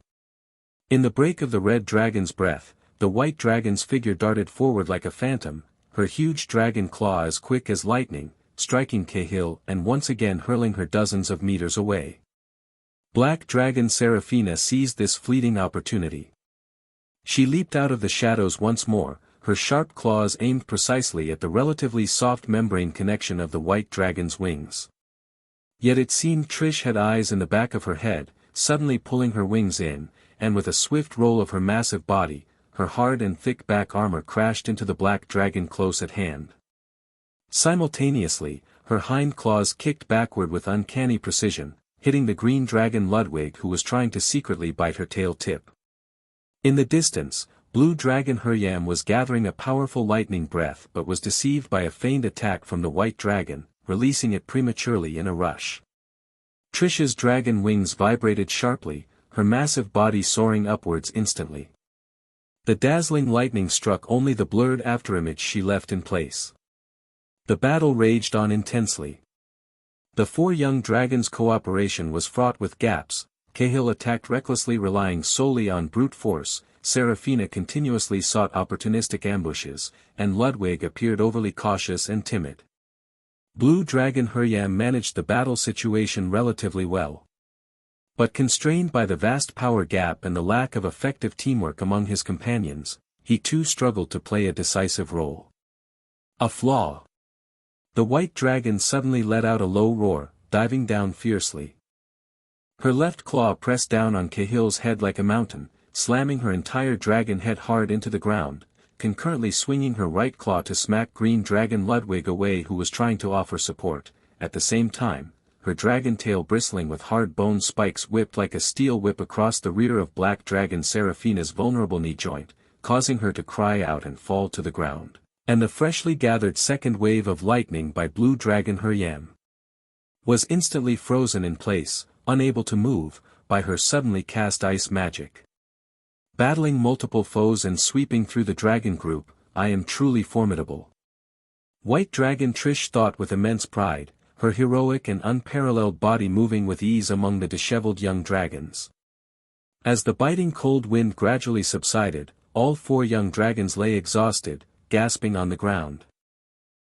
Speaker 2: In the break of the red dragon's breath, the White Dragon's figure darted forward like a phantom, her huge dragon claw as quick as lightning, striking Cahill and once again hurling her dozens of meters away. Black Dragon Seraphina seized this fleeting opportunity. She leaped out of the shadows once more, her sharp claws aimed precisely at the relatively soft membrane connection of the White Dragon's wings. Yet it seemed Trish had eyes in the back of her head, suddenly pulling her wings in, and with a swift roll of her massive body, her hard and thick back armor crashed into the black dragon close at hand. Simultaneously, her hind claws kicked backward with uncanny precision, hitting the green dragon Ludwig who was trying to secretly bite her tail tip. In the distance, blue dragon Huryam was gathering a powerful lightning breath but was deceived by a feigned attack from the White Dragon, releasing it prematurely in a rush. Trish's dragon wings vibrated sharply, her massive body soaring upwards instantly. The dazzling lightning struck only the blurred afterimage she left in place. The battle raged on intensely. The four young dragons' cooperation was fraught with gaps. Cahill attacked recklessly, relying solely on brute force, Seraphina continuously sought opportunistic ambushes, and Ludwig appeared overly cautious and timid. Blue Dragon Huryam managed the battle situation relatively well. But constrained by the vast power gap and the lack of effective teamwork among his companions, he too struggled to play a decisive role. A flaw. The White Dragon suddenly let out a low roar, diving down fiercely. Her left claw pressed down on Cahill's head like a mountain, slamming her entire dragon head hard into the ground, concurrently swinging her right claw to smack Green Dragon Ludwig away who was trying to offer support. At the same time, her dragon tail bristling with hard bone spikes whipped like a steel whip across the rear of Black Dragon Seraphina's vulnerable knee joint, causing her to cry out and fall to the ground. And the freshly gathered second wave of lightning by Blue Dragon Huryam was instantly frozen in place, unable to move, by her suddenly cast ice magic. Battling multiple foes and sweeping through the dragon group, I am truly formidable. White Dragon Trish thought with immense pride, her heroic and unparalleled body moving with ease among the disheveled young dragons. As the biting cold wind gradually subsided, all four young dragons lay exhausted, gasping on the ground.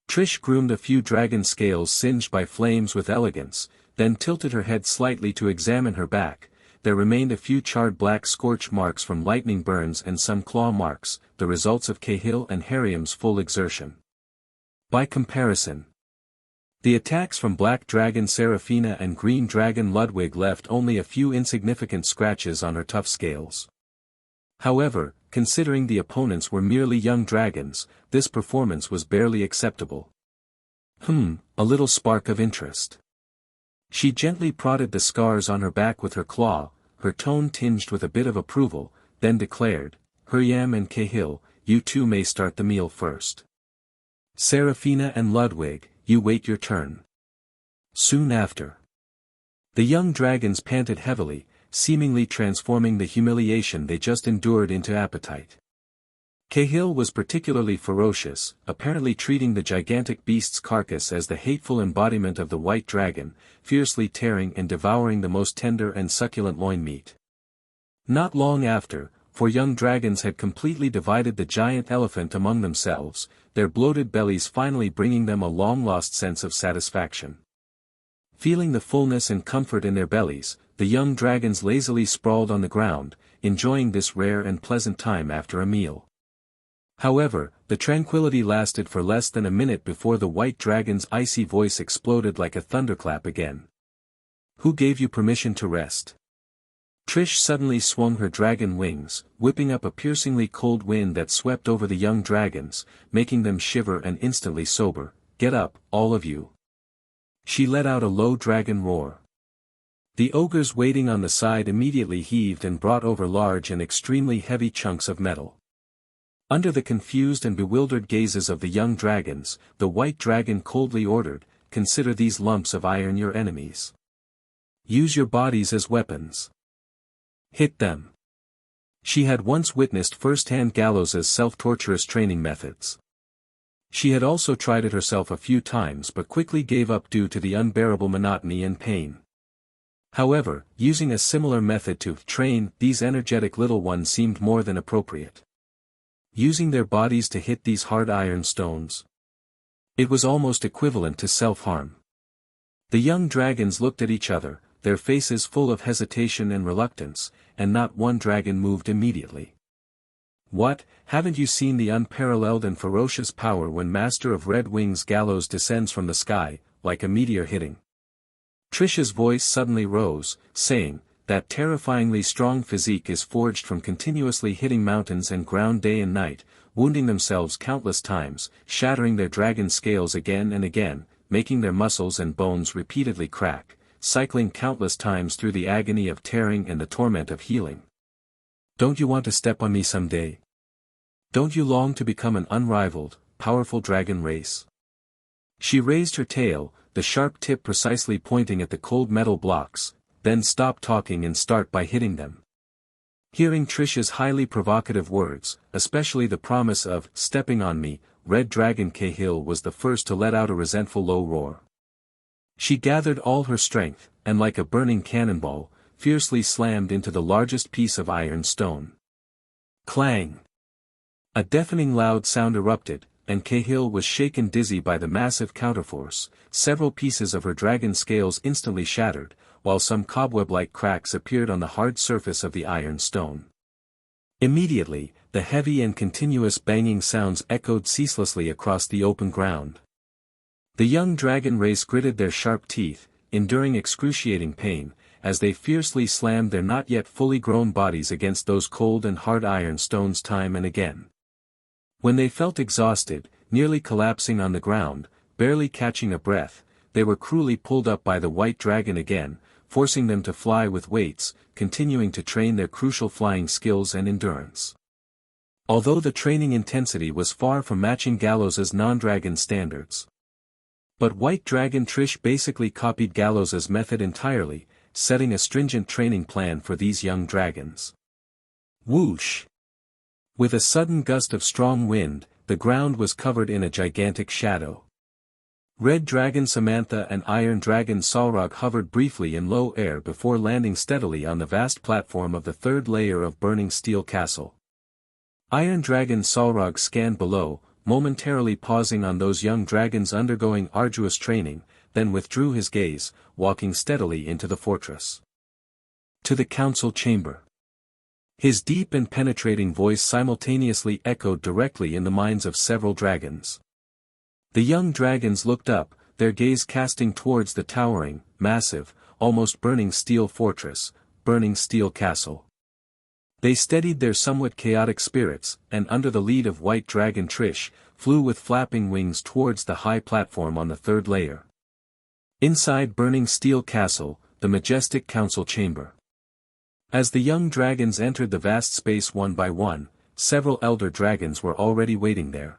Speaker 2: Trish groomed a few dragon scales singed by flames with elegance, then tilted her head slightly to examine her back. There remained a few charred black scorch marks from lightning burns and some claw marks, the results of Cahill and Huryam's full exertion. By comparison, the attacks from Black Dragon Seraphina and Green Dragon Ludwig left only a few insignificant scratches on her tough scales. However, considering the opponents were merely young dragons, this performance was barely acceptable. A little spark of interest. She gently prodded the scars on her back with her claw, her tone tinged with a bit of approval, then declared, "Hurriam and Cahill, you two may start the meal first. Serafina and Ludwig, you wait your turn." Soon after, the young dragons panted heavily, seemingly transforming the humiliation they just endured into appetite. Cahill was particularly ferocious, apparently treating the gigantic beast's carcass as the hateful embodiment of the white dragon, fiercely tearing and devouring the most tender and succulent loin meat. Not long after, for young dragons had completely divided the giant elephant among themselves, their bloated bellies finally bringing them a long-lost sense of satisfaction. Feeling the fullness and comfort in their bellies, the young dragons lazily sprawled on the ground, enjoying this rare and pleasant time after a meal. However, the tranquility lasted for less than a minute before the white dragon's icy voice exploded like a thunderclap again. "Who gave you permission to rest?" Trish suddenly swung her dragon wings, whipping up a piercingly cold wind that swept over the young dragons, making them shiver and instantly sober. "Get up, all of you." She let out a low dragon roar. The ogres waiting on the side immediately heaved and brought over large and extremely heavy chunks of metal. Under the confused and bewildered gazes of the young dragons, the white dragon coldly ordered, "Consider these lumps of iron your enemies. Use your bodies as weapons. Hit them." She had once witnessed firsthand Galos's self-torturous training methods. She had also tried it herself a few times but quickly gave up due to the unbearable monotony and pain. However, using a similar method to train these energetic little ones seemed more than appropriate. Using their bodies to hit these hard iron stones. It was almost equivalent to self-harm. The young dragons looked at each other, their faces full of hesitation and reluctance, and not one dragon moved immediately. "What, haven't you seen the unparalleled and ferocious power when Master of Red Wings Galos descends from the sky, like a meteor hitting?" Trish's voice suddenly rose, saying, "That terrifyingly strong physique is forged from continuously hitting mountains and ground day and night, wounding themselves countless times, shattering their dragon scales again and again, making their muscles and bones repeatedly crack, cycling countless times through the agony of tearing and the torment of healing. Don't you want to step on me someday? Don't you long to become an unrivaled, powerful dragon race?" She raised her tail, the sharp tip precisely pointing at the cold metal blocks, then stopped talking and start by hitting them. Hearing Trish's highly provocative words, especially the promise of "stepping on me," Red Dragon Cahill was the first to let out a resentful low roar. She gathered all her strength, and like a burning cannonball, fiercely slammed into the largest piece of iron stone. Clang! A deafening loud sound erupted, and Cahill was shaken dizzy by the massive counterforce. Several pieces of her dragon scales instantly shattered, while some cobweb-like cracks appeared on the hard surface of the iron stone. Immediately, the heavy and continuous banging sounds echoed ceaselessly across the open ground. The young dragon race gritted their sharp teeth, enduring excruciating pain, as they fiercely slammed their not yet fully grown bodies against those cold and hard iron stones time and again. When they felt exhausted, nearly collapsing on the ground, barely catching a breath, they were cruelly pulled up by the white dragon again, forcing them to fly with weights, continuing to train their crucial flying skills and endurance. Although the training intensity was far from matching Galos's non-dragon standards. But White Dragon Trish basically copied Galos's method entirely, setting a stringent training plan for these young dragons. Whoosh! With a sudden gust of strong wind, the ground was covered in a gigantic shadow. Red Dragon Samantha and Iron Dragon Salrog hovered briefly in low air before landing steadily on the vast platform of the third layer of burning steel castle. Iron Dragon Salrog scanned below, momentarily pausing on those young dragons undergoing arduous training, then withdrew his gaze, walking steadily into the fortress. To the council chamber. His deep and penetrating voice simultaneously echoed directly in the minds of several dragons. The young dragons looked up, their gaze casting towards the towering, massive, almost burning steel fortress, burning steel castle. They steadied their somewhat chaotic spirits, and under the lead of White Dragon Trish, flew with flapping wings towards the high platform on the third layer. Inside burning steel castle, the majestic council chamber. As the young dragons entered the vast space one by one, several elder dragons were already waiting there.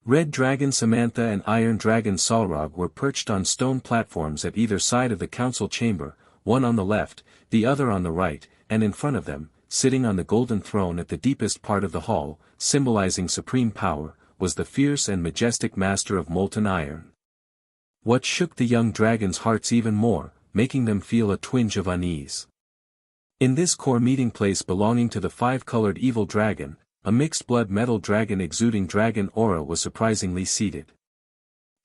Speaker 2: Red Dragon Samantha and Iron Dragon Solrog were perched on stone platforms at either side of the council chamber, one on the left, the other on the right, and in front of them, sitting on the golden throne at the deepest part of the hall, symbolizing supreme power, was the fierce and majestic master of molten iron. What shook the young dragons' hearts even more, making them feel a twinge of unease. In this core meeting place belonging to the five-colored evil dragon, a mixed-blood metal dragon exuding dragon aura was surprisingly seated.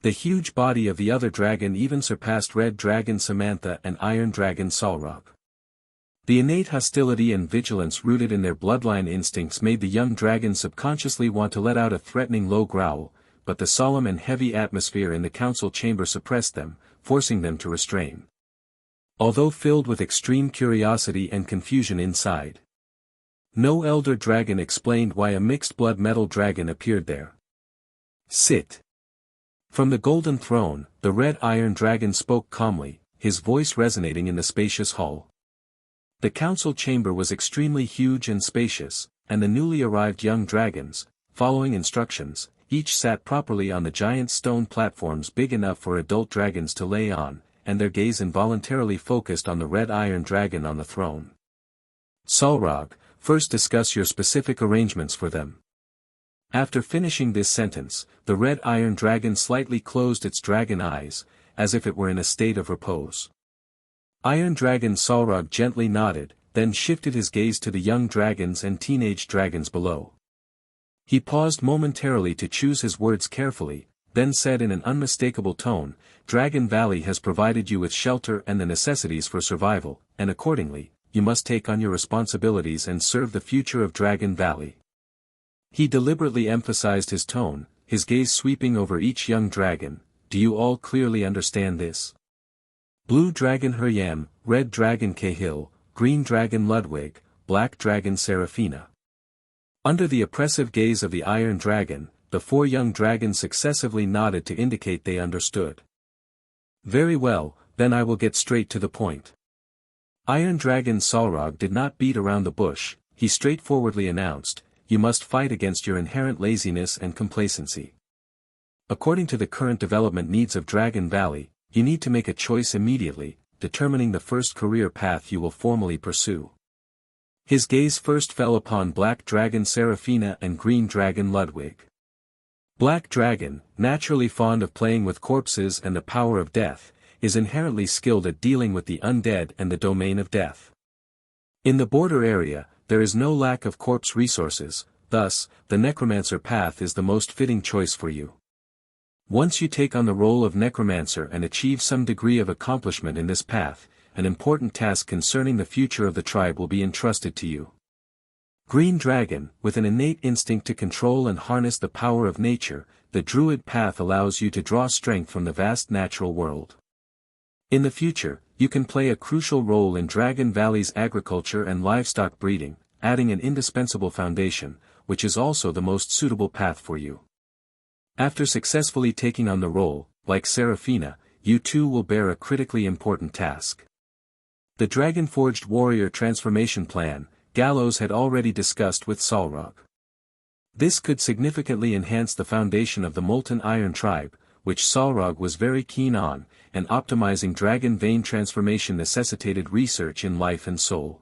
Speaker 2: The huge body of the other dragon even surpassed Red Dragon Samantha and Iron Dragon Solrog. The innate hostility and vigilance rooted in their bloodline instincts made the young dragons subconsciously want to let out a threatening low growl, but the solemn and heavy atmosphere in the council chamber suppressed them, forcing them to restrain. Although filled with extreme curiosity and confusion inside, no elder dragon explained why a mixed-blood metal dragon appeared there. Sit. From the golden throne, the red iron dragon spoke calmly, his voice resonating in the spacious hall. The council chamber was extremely huge and spacious, and the newly arrived young dragons, following instructions, each sat properly on the giant stone platforms big enough for adult dragons to lay on, and their gaze involuntarily focused on the red iron dragon on the throne. Solrog, first discuss your specific arrangements for them. After finishing this sentence, the red iron dragon slightly closed its dragon eyes, as if it were in a state of repose. Iron Dragon Solrog gently nodded, then shifted his gaze to the young dragons and teenage dragons below. He paused momentarily to choose his words carefully, then said in an unmistakable tone, "Dragon Valley has provided you with shelter and the necessities for survival, and accordingly, you must take on your responsibilities and serve the future of Dragon Valley." He deliberately emphasized his tone, his gaze sweeping over each young dragon. "Do you all clearly understand this?" Blue Dragon Huryam, Red Dragon Cahill, Green Dragon Ludwig, Black Dragon Seraphina. Under the oppressive gaze of the Iron Dragon, the four young dragons successively nodded to indicate they understood. "Very well, then I will get straight to the point." Iron Dragon Solrog did not beat around the bush, he straightforwardly announced, "You must fight against your inherent laziness and complacency. According to the current development needs of Dragon Valley, you need to make a choice immediately, determining the first career path you will formally pursue." His gaze first fell upon Black Dragon Seraphina and Green Dragon Ludwig. Black Dragon, naturally fond of playing with corpses and the power of death, is inherently skilled at dealing with the undead and the domain of death. In the border area, there is no lack of corpse resources, thus, the necromancer path is the most fitting choice for you. Once you take on the role of necromancer and achieve some degree of accomplishment in this path, an important task concerning the future of the tribe will be entrusted to you. Green Dragon, with an innate instinct to control and harness the power of nature, the druid path allows you to draw strength from the vast natural world. In the future, you can play a crucial role in Dragon Valley's agriculture and livestock breeding, adding an indispensable foundation, which is also the most suitable path for you. After successfully taking on the role, like Seraphina, you too will bear a critically important task. The Dragon-Forged Warrior transformation plan, Galos had already discussed with Solrog. This could significantly enhance the foundation of the Molten Iron tribe, which Solrog was very keen on, and optimizing dragon vein transformation necessitated research in life and soul.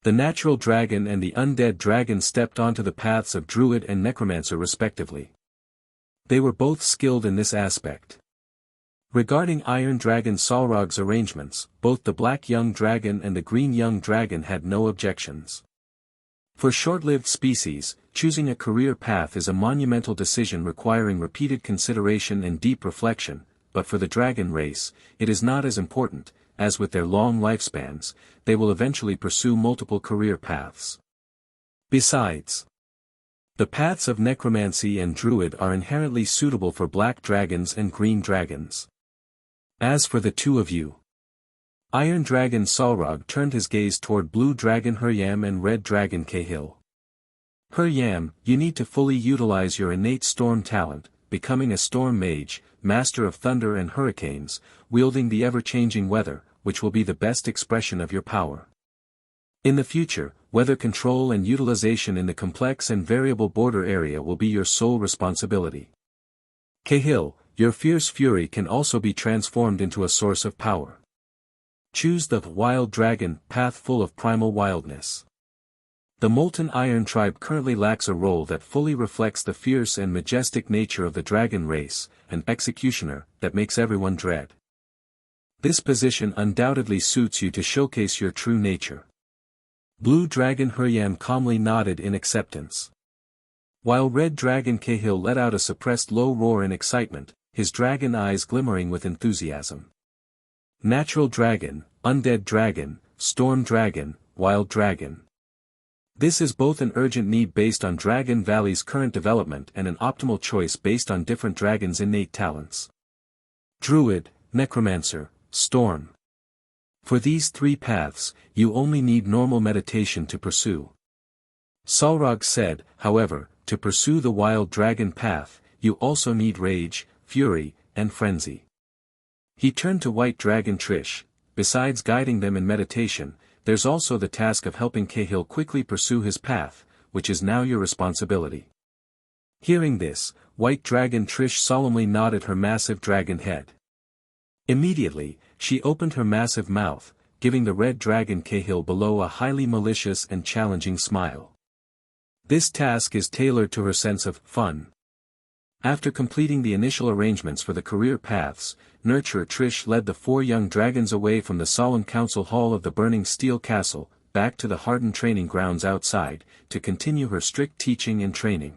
Speaker 2: The natural dragon and the undead dragon stepped onto the paths of druid and necromancer respectively. They were both skilled in this aspect. Regarding Iron Dragon Solrog's arrangements, both the Black Young Dragon and the Green Young Dragon had no objections. For short-lived species, choosing a career path is a monumental decision requiring repeated consideration and deep reflection, but for the dragon race, it is not as important, as with their long lifespans, they will eventually pursue multiple career paths. Besides, the paths of necromancy and druid are inherently suitable for black dragons and green dragons. As for the two of you, Iron Dragon Solrog turned his gaze toward Blue Dragon Huryam and Red Dragon Cahill. Huryam, you need to fully utilize your innate storm talent, becoming a storm mage, master of thunder and hurricanes, wielding the ever-changing weather, which will be the best expression of your power. In the future, weather control and utilization in the complex and variable border area will be your sole responsibility. Cahill, your fierce fury can also be transformed into a source of power. Choose the Wild Dragon path full of primal wildness. The Molten Iron tribe currently lacks a role that fully reflects the fierce and majestic nature of the dragon race, an executioner that makes everyone dread. This position undoubtedly suits you to showcase your true nature. Blue Dragon Huryam calmly nodded in acceptance. While Red Dragon Cahill let out a suppressed low roar in excitement, his dragon eyes glimmering with enthusiasm. Natural Dragon, Undead Dragon, Storm Dragon, Wild Dragon. This is both an urgent need based on Dragon Valley's current development and an optimal choice based on different dragons' innate talents. Druid, Necromancer, Storm. For these three paths, you only need normal meditation to pursue. Salrog said, however, to pursue the Wild Dragon path, you also need Rage, Fury, and Frenzy. He turned to White Dragon Trish. Besides guiding them in meditation, there's also the task of helping Cahill quickly pursue his path, which is now your responsibility. Hearing this, White Dragon Trish solemnly nodded her massive dragon head. Immediately, she opened her massive mouth, giving the Red Dragon Cahill below a highly malicious and challenging smile. This task is tailored to her sense of fun. After completing the initial arrangements for the career paths, Nurturer Trish led the four young dragons away from the solemn council hall of the burning steel castle, back to the hardened training grounds outside, to continue her strict teaching and training.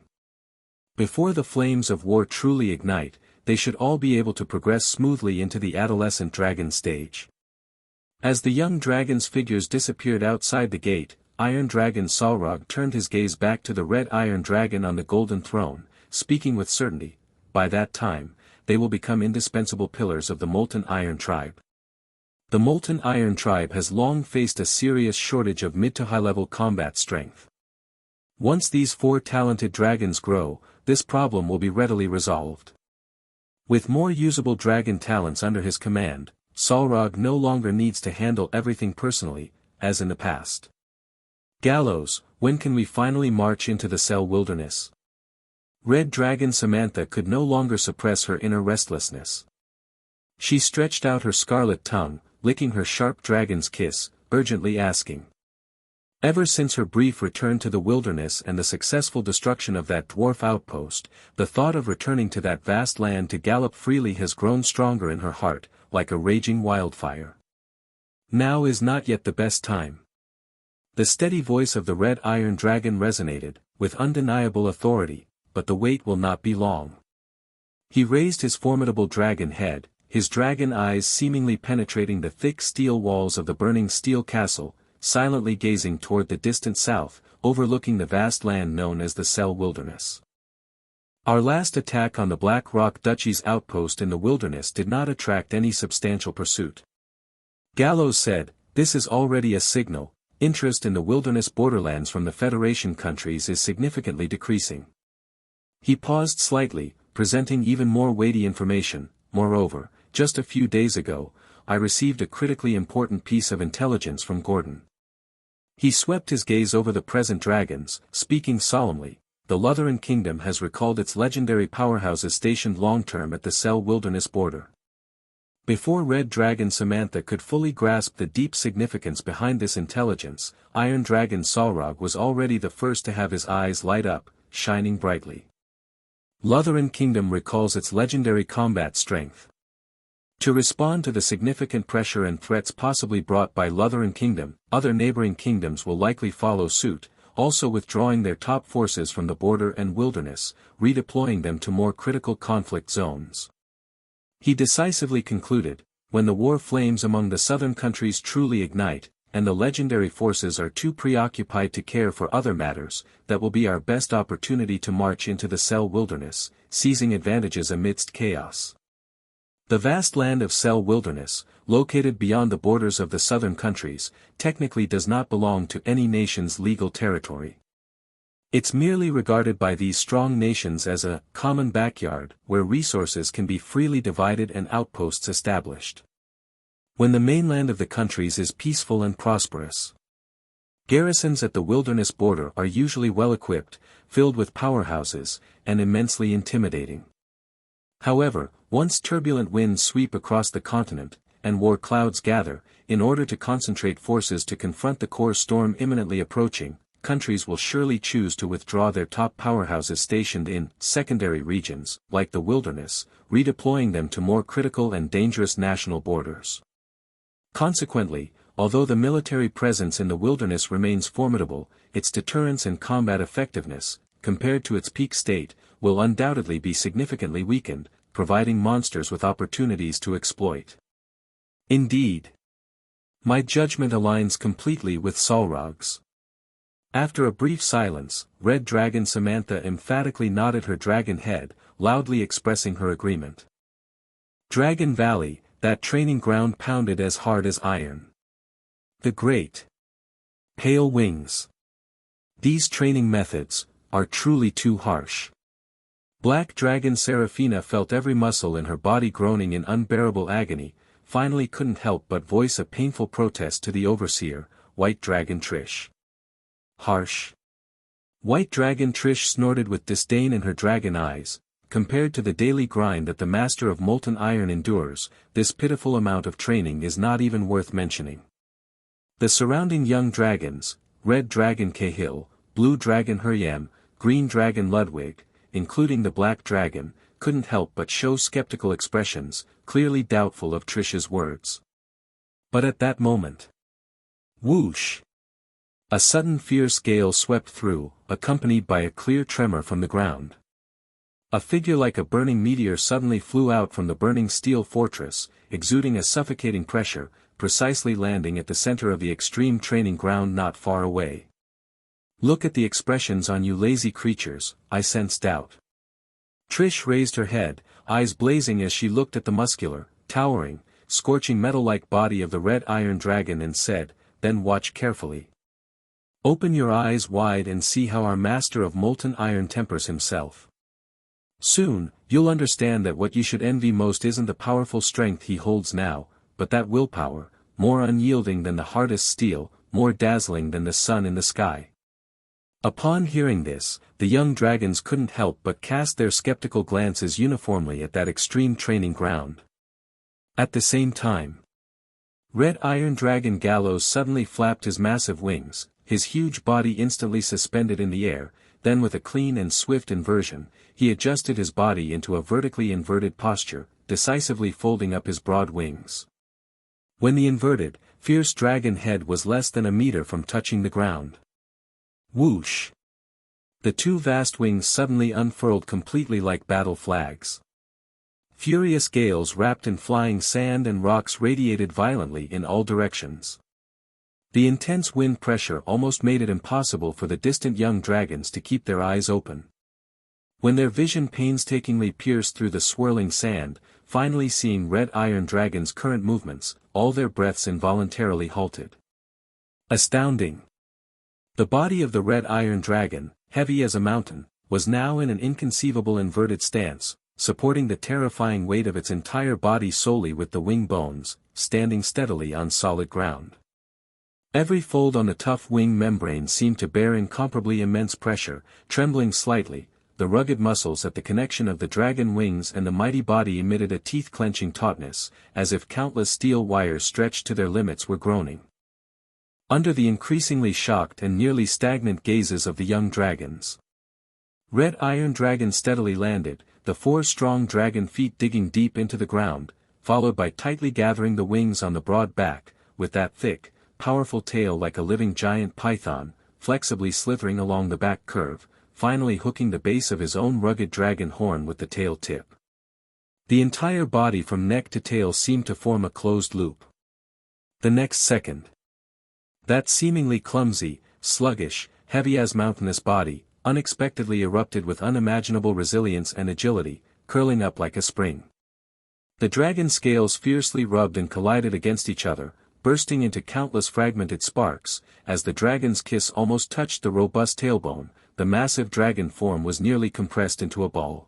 Speaker 2: Before the flames of war truly ignite, they should all be able to progress smoothly into the adolescent dragon stage. As the young dragon's figures disappeared outside the gate, Iron Dragon Salrog turned his gaze back to the red Iron Dragon on the golden throne, speaking with certainty. By that time, they will become indispensable pillars of the Molten Iron tribe. The Molten Iron tribe has long faced a serious shortage of mid to high-level combat strength. Once these four talented dragons grow, this problem will be readily resolved. With more usable dragon talents under his command, Salrog no longer needs to handle everything personally, as in the past. Galos, when can we finally march into the Cell Wilderness? Red Dragon Samantha could no longer suppress her inner restlessness. She stretched out her scarlet tongue, licking her sharp dragon's kiss, urgently asking. Ever since her brief return to the wilderness and the successful destruction of that dwarf outpost, the thought of returning to that vast land to gallop freely has grown stronger in her heart, like a raging wildfire. Now is not yet the best time. The steady voice of the red Iron Dragon resonated, with undeniable authority, but the wait will not be long. He raised his formidable dragon head, his dragon eyes seemingly penetrating the thick steel walls of the burning steel castle, silently gazing toward the distant south, overlooking the vast land known as the Cell Wilderness. Our last attack on the Black Rock Duchy's outpost in the wilderness did not attract any substantial pursuit. Galos said, this is already a signal. Interest in the wilderness borderlands from the Federation countries is significantly decreasing. He paused slightly, presenting even more weighty information. Moreover, just a few days ago, I received a critically important piece of intelligence from Gordon. He swept his gaze over the present dragons, speaking solemnly. The Lutheran Kingdom has recalled its legendary powerhouses stationed long-term at the Cell Wilderness border. Before Red Dragon Samantha could fully grasp the deep significance behind this intelligence, Iron Dragon Salrog was already the first to have his eyes light up, shining brightly. Lutheran Kingdom recalls its legendary combat strength. To respond to the significant pressure and threats possibly brought by Lutheran Kingdom, other neighboring kingdoms will likely follow suit, also withdrawing their top forces from the border and wilderness, redeploying them to more critical conflict zones. He decisively concluded, when the war flames among the southern countries truly ignite, and the legendary forces are too preoccupied to care for other matters, that will be our best opportunity to march into the Cell Wilderness, seizing advantages amidst chaos. The vast land of Cell Wilderness, located beyond the borders of the southern countries, technically does not belong to any nation's legal territory. It's merely regarded by these strong nations as a common backyard where resources can be freely divided and outposts established. When the mainland of the countries is peaceful and prosperous, garrisons at the wilderness border are usually well-equipped, filled with powerhouses, and immensely intimidating. However, once turbulent winds sweep across the continent, and war clouds gather, in order to concentrate forces to confront the core storm imminently approaching, countries will surely choose to withdraw their top powerhouses stationed in secondary regions, like the wilderness, redeploying them to more critical and dangerous national borders. Consequently, although the military presence in the wilderness remains formidable, its deterrence and combat effectiveness, compared to its peak state, will undoubtedly be significantly weakened, providing monsters with opportunities to exploit. Indeed, my judgment aligns completely with Solrog's. After a brief silence, Red Dragon Samantha emphatically nodded her dragon head, loudly expressing her agreement. Dragon Valley, that training ground pounded as hard as iron. The great pale wings. These training methods are truly too harsh. Black Dragon Seraphina felt every muscle in her body groaning in unbearable agony, finally couldn't help but voice a painful protest to the overseer, White Dragon Trish. Harsh. White Dragon Trish snorted with disdain in her dragon eyes. Compared to the daily grind that the master of molten iron endures, this pitiful amount of training is not even worth mentioning. The surrounding young dragons, Red Dragon Cahill, Blue Dragon Huryam, Green Dragon Ludwig, including the Black Dragon, couldn't help but show skeptical expressions, clearly doubtful of Trish's words. But at that moment, whoosh! A sudden fierce gale swept through, accompanied by a clear tremor from the ground. A figure like a burning meteor suddenly flew out from the burning steel fortress, exuding a suffocating pressure, precisely landing at the center of the extreme training ground not far away. Look at the expressions on you lazy creatures, I sense doubt. Trish raised her head, eyes blazing as she looked at the muscular, towering, scorching metal-like body of the red iron dragon and said, then watch carefully. Open your eyes wide and see how our master of molten iron tempers himself. Soon, you'll understand that what you should envy most isn't the powerful strength he holds now, but that willpower, more unyielding than the hardest steel, more dazzling than the sun in the sky. Upon hearing this, the young dragons couldn't help but cast their skeptical glances uniformly at that extreme training ground. At the same time, Red Iron Dragon Galos suddenly flapped his massive wings, his huge body instantly suspended in the air, then with a clean and swift inversion, he adjusted his body into a vertically inverted posture, decisively folding up his broad wings. When the inverted, fierce dragon head was less than a meter from touching the ground. Whoosh! The two vast wings suddenly unfurled completely like battle flags. Furious gales wrapped in flying sand and rocks radiated violently in all directions. The intense wind pressure almost made it impossible for the distant young dragons to keep their eyes open. When their vision painstakingly pierced through the swirling sand, finally seeing Red Iron Dragon's current movements, all their breaths involuntarily halted. Astounding! The body of the Red Iron Dragon, heavy as a mountain, was now in an inconceivable inverted stance, supporting the terrifying weight of its entire body solely with the wing bones, standing steadily on solid ground. Every fold on the tough wing membrane seemed to bear incomparably immense pressure, trembling slightly. The rugged muscles at the connection of the dragon wings and the mighty body emitted a teeth-clenching tautness, as if countless steel wires stretched to their limits were groaning. Under the increasingly shocked and nearly stagnant gazes of the young dragons, Red Iron Dragon steadily landed, the four strong dragon feet digging deep into the ground, followed by tightly gathering the wings on the broad back, with that thick, powerful tail like a living giant python, flexibly slithering along the back curve, finally hooking the base of his own rugged dragon horn with the tail tip. The entire body from neck to tail seemed to form a closed loop. The next second, that seemingly clumsy, sluggish, heavy as mountainous body, unexpectedly erupted with unimaginable resilience and agility, curling up like a spring. The dragon scales fiercely rubbed and collided against each other, bursting into countless fragmented sparks. As the dragon's kiss almost touched the robust tailbone, the massive dragon form was nearly compressed into a ball.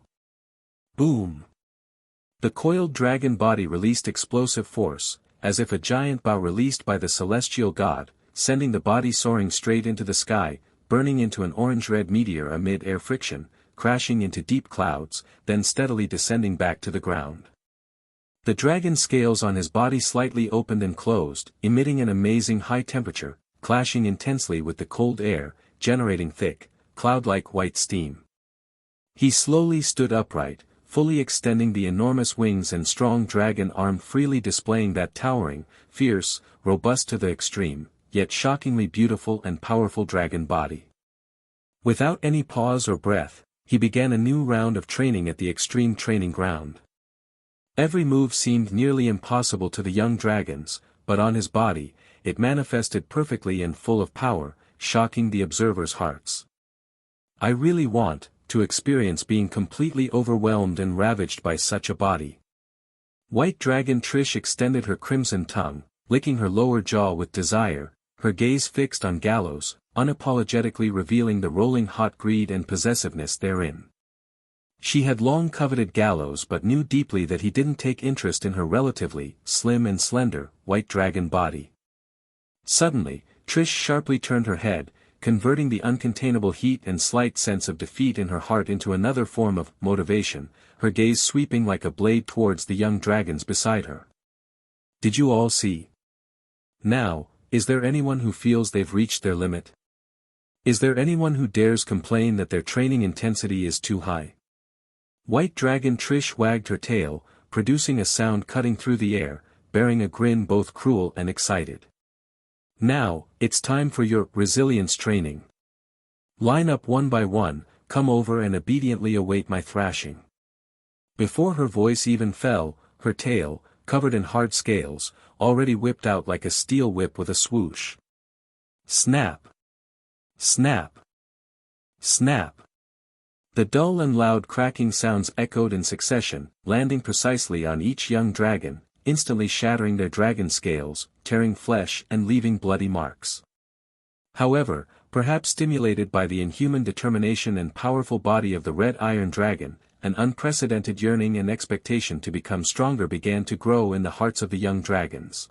Speaker 2: Boom! The coiled dragon body released explosive force, as if a giant bow released by the celestial god, sending the body soaring straight into the sky, burning into an orange-red meteor amid air friction, crashing into deep clouds, then steadily descending back to the ground. The dragon's scales on his body slightly opened and closed, emitting an amazing high temperature, clashing intensely with the cold air, generating thick, cloud-like white steam. He slowly stood upright, fully extending the enormous wings and strong dragon arm, freely displaying that towering, fierce, robust to the extreme, yet shockingly beautiful and powerful dragon body. Without any pause or breath, he began a new round of training at the extreme training ground. Every move seemed nearly impossible to the young dragons, but on his body, it manifested perfectly and full of power, shocking the observers' hearts. I really want to experience being completely overwhelmed and ravaged by such a body. White Dragon Trish extended her crimson tongue, licking her lower jaw with desire, her gaze fixed on Galos, unapologetically revealing the rolling hot greed and possessiveness therein. She had long coveted Galos but knew deeply that he didn't take interest in her relatively slim and slender, white dragon body. Suddenly, Trish sharply turned her head, converting the uncontainable heat and slight sense of defeat in her heart into another form of motivation, her gaze sweeping like a blade towards the young dragons beside her. Did you all see? Now, is there anyone who feels they've reached their limit? Is there anyone who dares complain that their training intensity is too high? White Dragon Trish wagged her tail, producing a sound cutting through the air, bearing a grin both cruel and excited. Now, it's time for your resilience training. Line up one by one, come over and obediently await my thrashing. Before her voice even fell, her tail, covered in hard scales, already whipped out like a steel whip with a swoosh. Snap! Snap! Snap! The dull and loud cracking sounds echoed in succession, landing precisely on each young dragon, instantly shattering their dragon scales, tearing flesh and leaving bloody marks. However, perhaps stimulated by the inhuman determination and powerful body of the red iron dragon, an unprecedented yearning and expectation to become stronger began to grow in the hearts of the young dragons.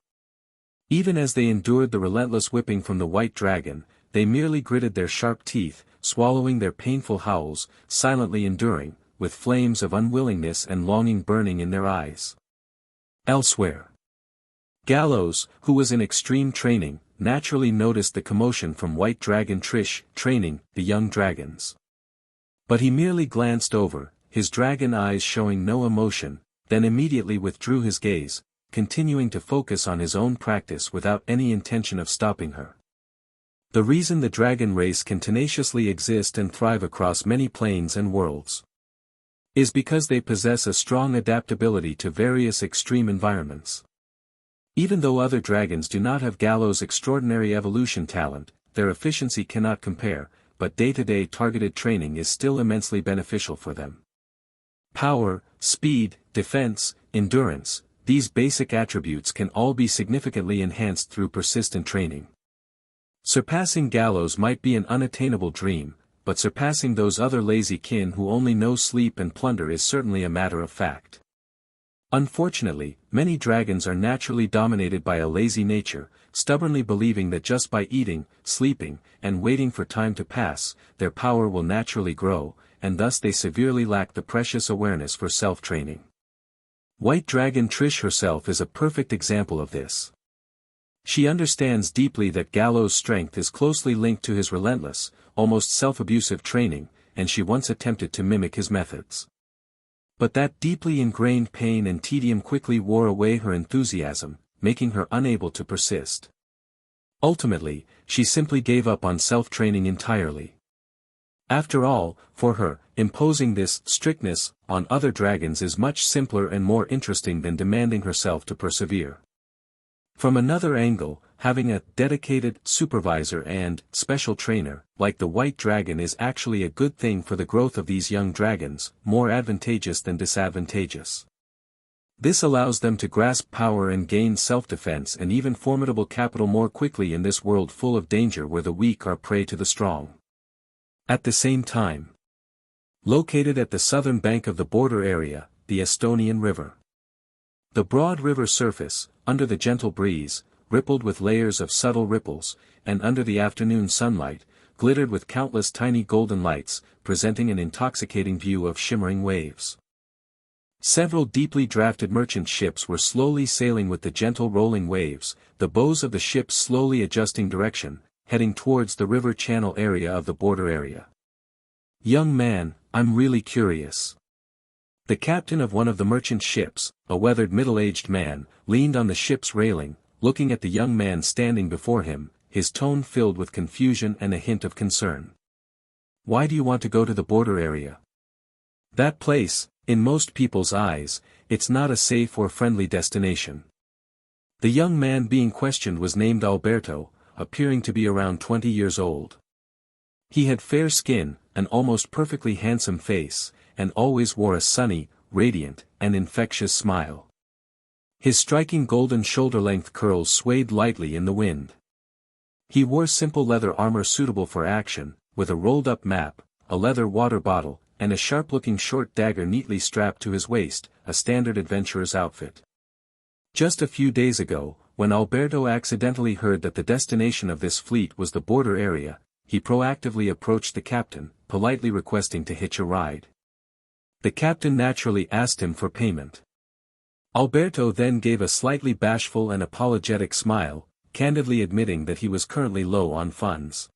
Speaker 2: Even as they endured the relentless whipping from the white dragon, they merely gritted their sharp teeth, swallowing their painful howls, silently enduring, with flames of unwillingness and longing burning in their eyes. Elsewhere, Galos, who was in extreme training, naturally noticed the commotion from White Dragon Trish training the young dragons. But he merely glanced over, his dragon eyes showing no emotion, then immediately withdrew his gaze, continuing to focus on his own practice without any intention of stopping her. The reason the dragon race can tenaciously exist and thrive across many planes and worlds is because they possess a strong adaptability to various extreme environments. Even though other dragons do not have Galos' extraordinary evolution talent, their efficiency cannot compare, but day-to-day targeted training is still immensely beneficial for them. Power, speed, defense, endurance, these basic attributes can all be significantly enhanced through persistent training. Surpassing Galos might be an unattainable dream, but surpassing those other lazy kin who only know sleep and plunder is certainly a matter of fact. Unfortunately, many dragons are naturally dominated by a lazy nature, stubbornly believing that just by eating, sleeping, and waiting for time to pass, their power will naturally grow, and thus they severely lack the precious awareness for self-training. White Dragon Trish herself is a perfect example of this. She understands deeply that Galos' strength is closely linked to his relentless, almost self-abusive training, and she once attempted to mimic his methods. But that deeply ingrained pain and tedium quickly wore away her enthusiasm, making her unable to persist. Ultimately, she simply gave up on self-training entirely. After all, for her, imposing this strictness on other dragons is much simpler and more interesting than demanding herself to persevere. From another angle, having a dedicated supervisor and special trainer, like the White Dragon, is actually a good thing for the growth of these young dragons, more advantageous than disadvantageous. This allows them to grasp power and gain self-defense and even formidable capital more quickly in this world full of danger where the weak are prey to the strong. At the same time, located at the southern bank of the border area, the Estonian River. The broad river surface, under the gentle breeze, rippled with layers of subtle ripples, and under the afternoon sunlight, glittered with countless tiny golden lights, presenting an intoxicating view of shimmering waves. Several deeply drafted merchant ships were slowly sailing with the gentle rolling waves, the bows of the ships slowly adjusting direction, heading towards the river channel area of the border area. "Young man, I'm really curious." The captain of one of the merchant ships, a weathered middle-aged man, leaned on the ship's railing, looking at the young man standing before him, his tone filled with confusion and a hint of concern. "Why do you want to go to the border area? That place, in most people's eyes, it's not a safe or friendly destination." The young man being questioned was named Alberto, appearing to be around 20 years old. He had fair skin, an almost perfectly handsome face, and always wore a sunny, radiant, and infectious smile. His striking golden shoulder-length curls swayed lightly in the wind. He wore simple leather armor suitable for action, with a rolled-up map, a leather water bottle, and a sharp-looking short dagger neatly strapped to his waist, a standard adventurer's outfit. Just a few days ago, when Alberto accidentally heard that the destination of this fleet was the border area, he proactively approached the captain, politely requesting to hitch a ride. The captain naturally asked him for payment. Alberto then gave a slightly bashful and apologetic smile, candidly admitting that he was currently low on funds.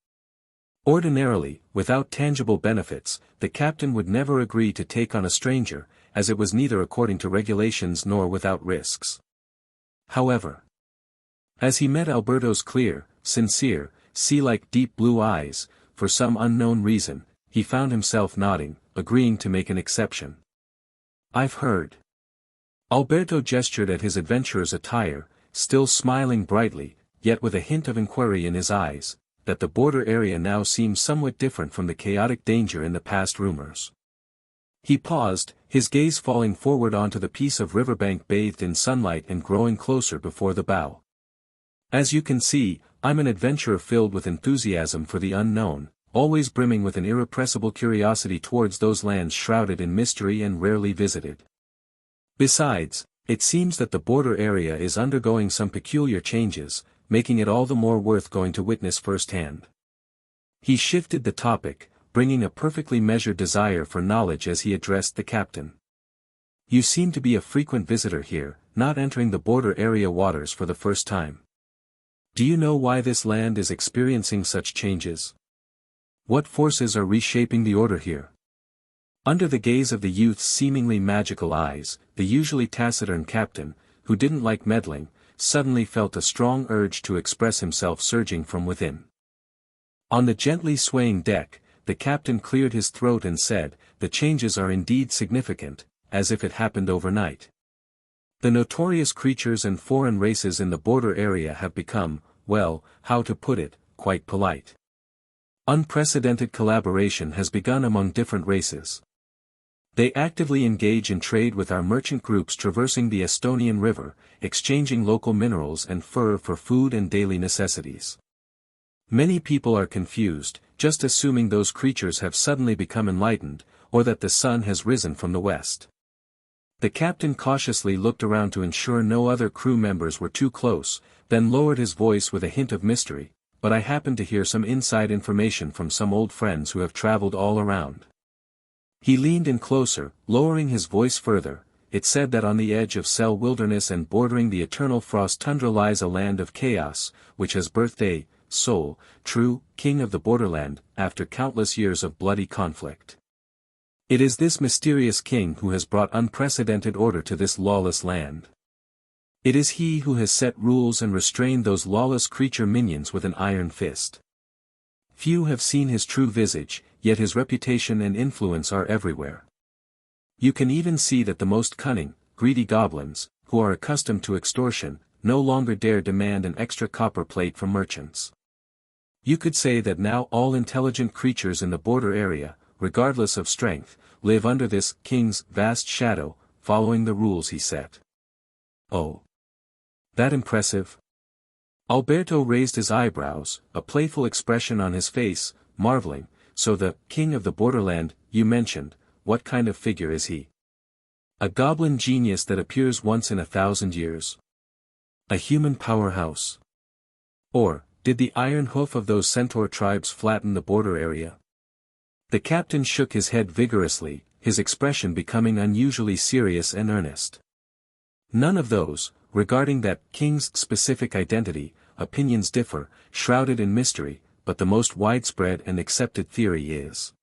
Speaker 2: Ordinarily, without tangible benefits, the captain would never agree to take on a stranger, as it was neither according to regulations nor without risks. However, as he met Alberto's clear, sincere, sea-like deep blue eyes, for some unknown reason, he found himself nodding, agreeing to make an exception. "I've heard." Alberto gestured at his adventurer's attire, still smiling brightly, yet with a hint of inquiry in his eyes, that the border area now seemed somewhat different from the chaotic danger in the past rumors. He paused, his gaze falling forward onto the piece of riverbank bathed in sunlight and growing closer before the bow. "As you can see, I'm an adventurer filled with enthusiasm for the unknown, always brimming with an irrepressible curiosity towards those lands shrouded in mystery and rarely visited. Besides, it seems that the border area is undergoing some peculiar changes, making it all the more worth going to witness firsthand." He shifted the topic, bringing a perfectly measured desire for knowledge as he addressed the captain. "You seem to be a frequent visitor here, not entering the border area waters for the first time. Do you know why this land is experiencing such changes? What forces are reshaping the order here?" Under the gaze of the youth's seemingly magical eyes, the usually taciturn captain, who didn't like meddling, suddenly felt a strong urge to express himself surging from within. On the gently swaying deck, the captain cleared his throat and said, "The changes are indeed significant, as if it happened overnight. The notorious creatures and foreign races in the border area have become, well, how to put it, quite polite. Unprecedented collaboration has begun among different races. They actively engage in trade with our merchant groups traversing the Estonian River, exchanging local minerals and fur for food and daily necessities. Many people are confused, just assuming those creatures have suddenly become enlightened, or that the sun has risen from the west." The captain cautiously looked around to ensure no other crew members were too close, then lowered his voice with a hint of mystery, "But I happen to hear some inside information from some old friends who have traveled all around." He leaned in closer, lowering his voice further. "It said that on the edge of Cell Wilderness and bordering the eternal frost tundra lies a land of chaos, which has birthed a soul, true, king of the borderland, after countless years of bloody conflict. It is this mysterious king who has brought unprecedented order to this lawless land. It is he who has set rules and restrained those lawless creature minions with an iron fist. Few have seen his true visage, yet his reputation and influence are everywhere. You can even see that the most cunning, greedy goblins, who are accustomed to extortion, no longer dare demand an extra copper plate from merchants. You could say that now all intelligent creatures in the border area, regardless of strength, live under this king's vast shadow, following the rules he set. Oh. That impressive? Alberto raised his eyebrows, a playful expression on his face, marveling, so the king of the borderland, you mentioned, what kind of figure is he? A goblin genius that appears once in 1,000 years? A human powerhouse? Or, did the iron hoof of those centaur tribes flatten the border area? The captain shook his head vigorously, his expression becoming unusually serious and earnest. None of those, regarding that king's specific identity, opinions differ, shrouded in mystery, but the most widespread and accepted theory is.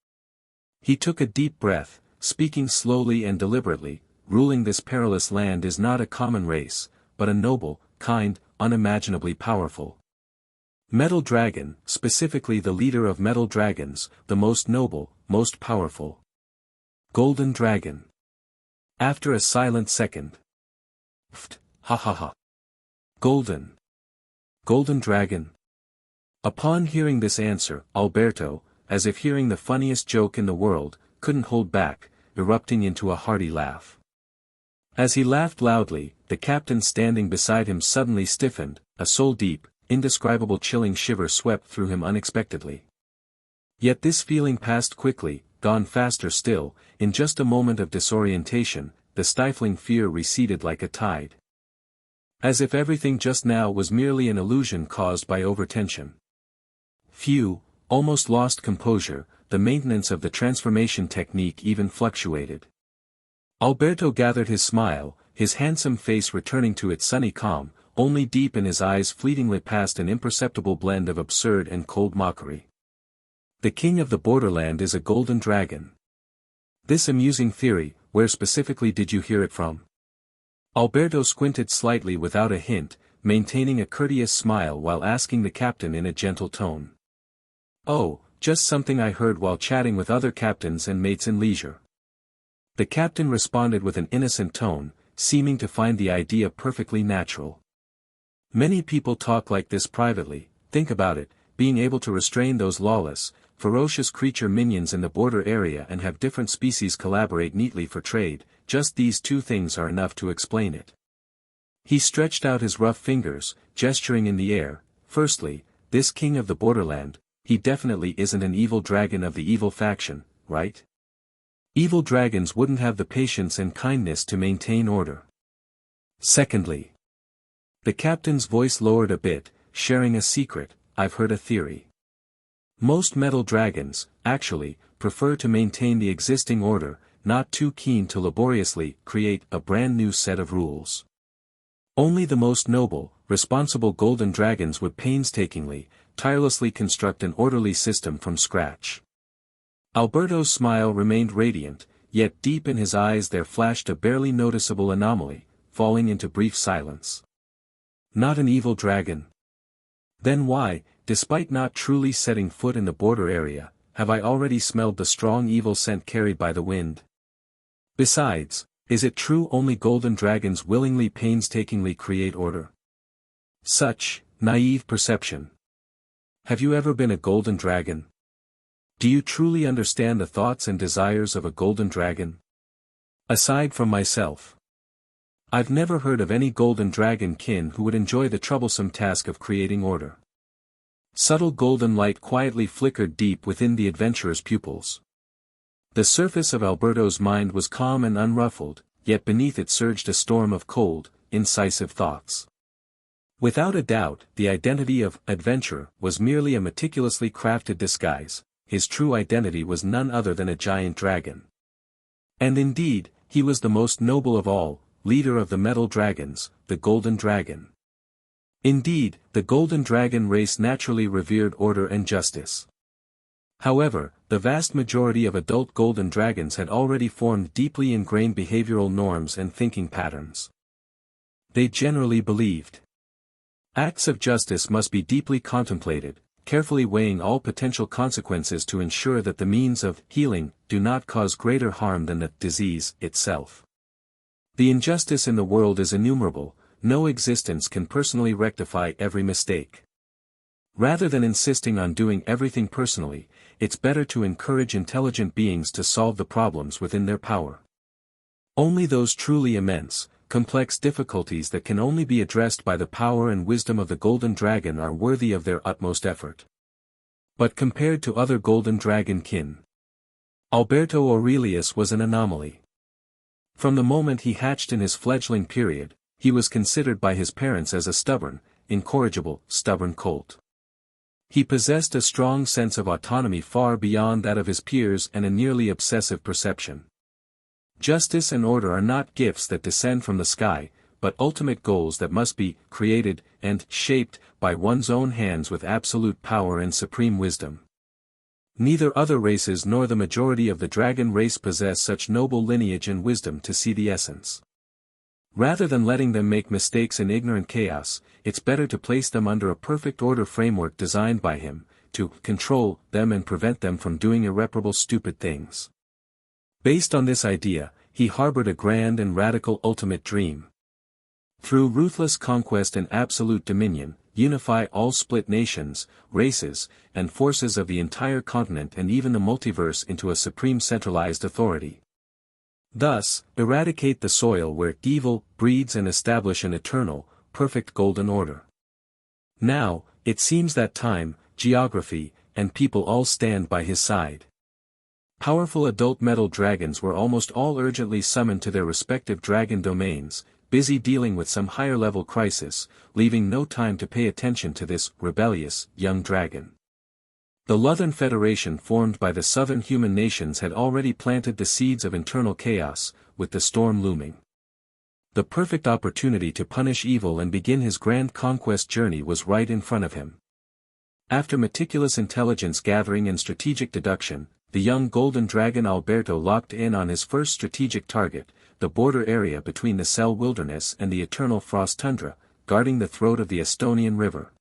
Speaker 2: He took a deep breath, speaking slowly and deliberately, ruling this perilous land is not a common race, but a noble, kind, unimaginably powerful. Metal Dragon, specifically the leader of metal dragons, the most noble, most powerful. Golden Dragon. After a silent second. Pfft, ha ha ha. Golden. Golden Dragon. Upon hearing this answer, Alberto, as if hearing the funniest joke in the world, couldn't hold back, erupting into a hearty laugh. As he laughed loudly, the captain standing beside him suddenly stiffened, a soul-deep, indescribable chilling shiver swept through him unexpectedly. Yet this feeling passed quickly, gone faster still, in just a moment of disorientation, the stifling fear receded like a tide. As if everything just now was merely an illusion caused by overtension. Few, almost lost composure, the maintenance of the transformation technique even fluctuated. Alberto gathered his smile, his handsome face returning to its sunny calm, only deep in his eyes fleetingly passed an imperceptible blend of absurd and cold mockery. The king of the borderland is a golden dragon. This amusing theory, where specifically did you hear it from? Alberto squinted slightly without a hint, maintaining a courteous smile while asking the captain in a gentle tone. Oh, just something I heard while chatting with other captains and mates in leisure. The captain responded with an innocent tone, seeming to find the idea perfectly natural. Many people talk like this privately, think about it, being able to restrain those lawless, ferocious creature minions in the border area and have different species collaborate neatly for trade, just these two things are enough to explain it. He stretched out his rough fingers, gesturing in the air. Firstly, this king of the borderland, he definitely isn't an evil dragon of the evil faction, right? Evil dragons wouldn't have the patience and kindness to maintain order. Secondly, the captain's voice lowered a bit, sharing a secret, I've heard a theory. Most metal dragons, actually, prefer to maintain the existing order, not too keen to laboriously create a brand new set of rules. Only the most noble, responsible golden dragons would painstakingly, tirelessly construct an orderly system from scratch. Alberto's smile remained radiant, yet deep in his eyes there flashed a barely noticeable anomaly, falling into brief silence. Not an evil dragon. Then why, despite not truly setting foot in the border area, have I already smelled the strong evil scent carried by the wind? Besides, is it true only golden dragons willingly painstakingly create order? Such, naive perception. Have you ever been a golden dragon? Do you truly understand the thoughts and desires of a golden dragon? Aside from myself, I've never heard of any golden dragon kin who would enjoy the troublesome task of creating order. Subtle golden light quietly flickered deep within the adventurer's pupils. The surface of Alberto's mind was calm and unruffled, yet beneath it surged a storm of cold, incisive thoughts. Without a doubt, the identity of adventurer was merely a meticulously crafted disguise. His true identity was none other than a giant dragon. And indeed, he was the most noble of all, leader of the metal dragons, the golden dragon. Indeed, the golden dragon race naturally revered order and justice. However, the vast majority of adult golden dragons had already formed deeply ingrained behavioral norms and thinking patterns. They generally believed acts of justice must be deeply contemplated, carefully weighing all potential consequences to ensure that the means of healing do not cause greater harm than the disease itself. The injustice in the world is innumerable, no existence can personally rectify every mistake. Rather than insisting on doing everything personally, it's better to encourage intelligent beings to solve the problems within their power. Only those truly immense, complex difficulties that can only be addressed by the power and wisdom of the golden dragon are worthy of their utmost effort. But compared to other golden dragon kin, Alberto Aurelius was an anomaly. From the moment he hatched in his fledgling period, he was considered by his parents as a stubborn, incorrigible, stubborn colt. He possessed a strong sense of autonomy far beyond that of his peers and a nearly obsessive perception. Justice and order are not gifts that descend from the sky, but ultimate goals that must be created and shaped by one's own hands with absolute power and supreme wisdom. Neither other races nor the majority of the dragon race possess such noble lineage and wisdom to see the essence. Rather than letting them make mistakes in ignorant chaos, it's better to place them under a perfect order framework designed by him, to control them and prevent them from doing irreparable stupid things. Based on this idea, he harbored a grand and radical ultimate dream. Through ruthless conquest and absolute dominion, unify all split nations, races, and forces of the entire continent and even the multiverse into a supreme centralized authority. Thus, eradicate the soil where evil breeds and establish an eternal, perfect golden order. Now, it seems that time, geography, and people all stand by his side. Powerful adult metal dragons were almost all urgently summoned to their respective dragon domains, busy dealing with some higher-level crisis, leaving no time to pay attention to this rebellious, young dragon. The Southern Federation formed by the southern human nations had already planted the seeds of internal chaos, with the storm looming. The perfect opportunity to punish evil and begin his grand conquest journey was right in front of him. After meticulous intelligence gathering and strategic deduction, the young golden dragon Alberto locked in on his first strategic target, the border area between the Cell Wilderness and the Eternal Frost Tundra, guarding the throat of the Estonian River.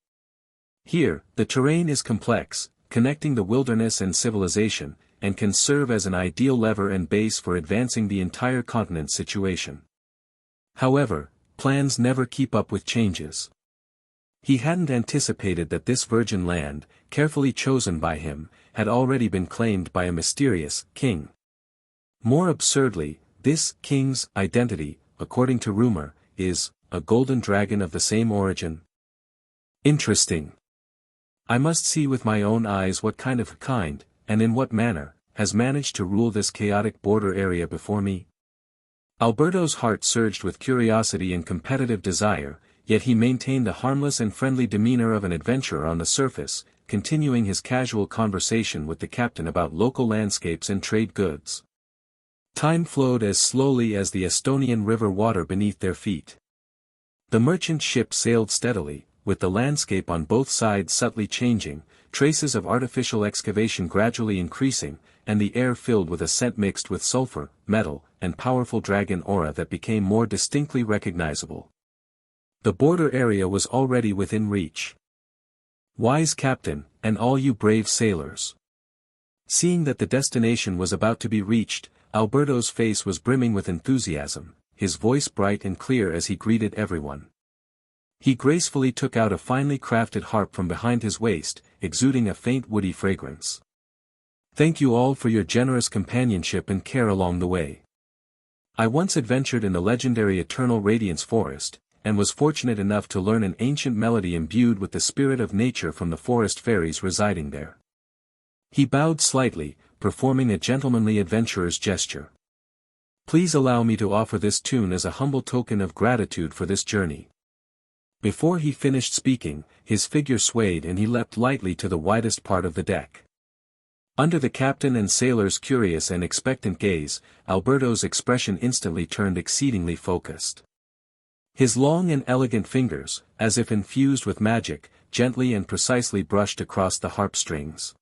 Speaker 2: Here, the terrain is complex, connecting the wilderness and civilization, and can serve as an ideal lever and base for advancing the entire continent's situation. However, plans never keep up with changes. He hadn't anticipated that this virgin land, carefully chosen by him, had already been claimed by a mysterious king. More absurdly, this king's identity, according to rumor, is a golden dragon of the same origin. Interesting. I must see with my own eyes what kind, and in what manner, has managed to rule this chaotic border area before me. Alberto's heart surged with curiosity and competitive desire, yet he maintained a harmless and friendly demeanor of an adventurer on the surface, continuing his casual conversation with the captain about local landscapes and trade goods. Time flowed as slowly as the Estonian river water beneath their feet. The merchant ship sailed steadily, with the landscape on both sides subtly changing, traces of artificial excavation gradually increasing, and the air filled with a scent mixed with sulfur, metal, and powerful dragon aura that became more distinctly recognizable. The border area was already within reach. Wise captain, and all you brave sailors. Seeing that the destination was about to be reached, Alberto's face was brimming with enthusiasm, his voice bright and clear as he greeted everyone. He gracefully took out a finely crafted harp from behind his waist, exuding a faint woody fragrance. Thank you all for your generous companionship and care along the way. I once adventured in the legendary Eternal Radiance Forest, and was fortunate enough to learn an ancient melody imbued with the spirit of nature from the forest fairies residing there. He bowed slightly, performing a gentlemanly adventurer's gesture. Please allow me to offer this tune as a humble token of gratitude for this journey. Before he finished speaking, his figure swayed and he leapt lightly to the widest part of the deck. Under the captain and sailor's curious and expectant gaze, Alberto's expression instantly turned exceedingly focused. His long and elegant fingers, as if infused with magic, gently and precisely brushed across the harp strings.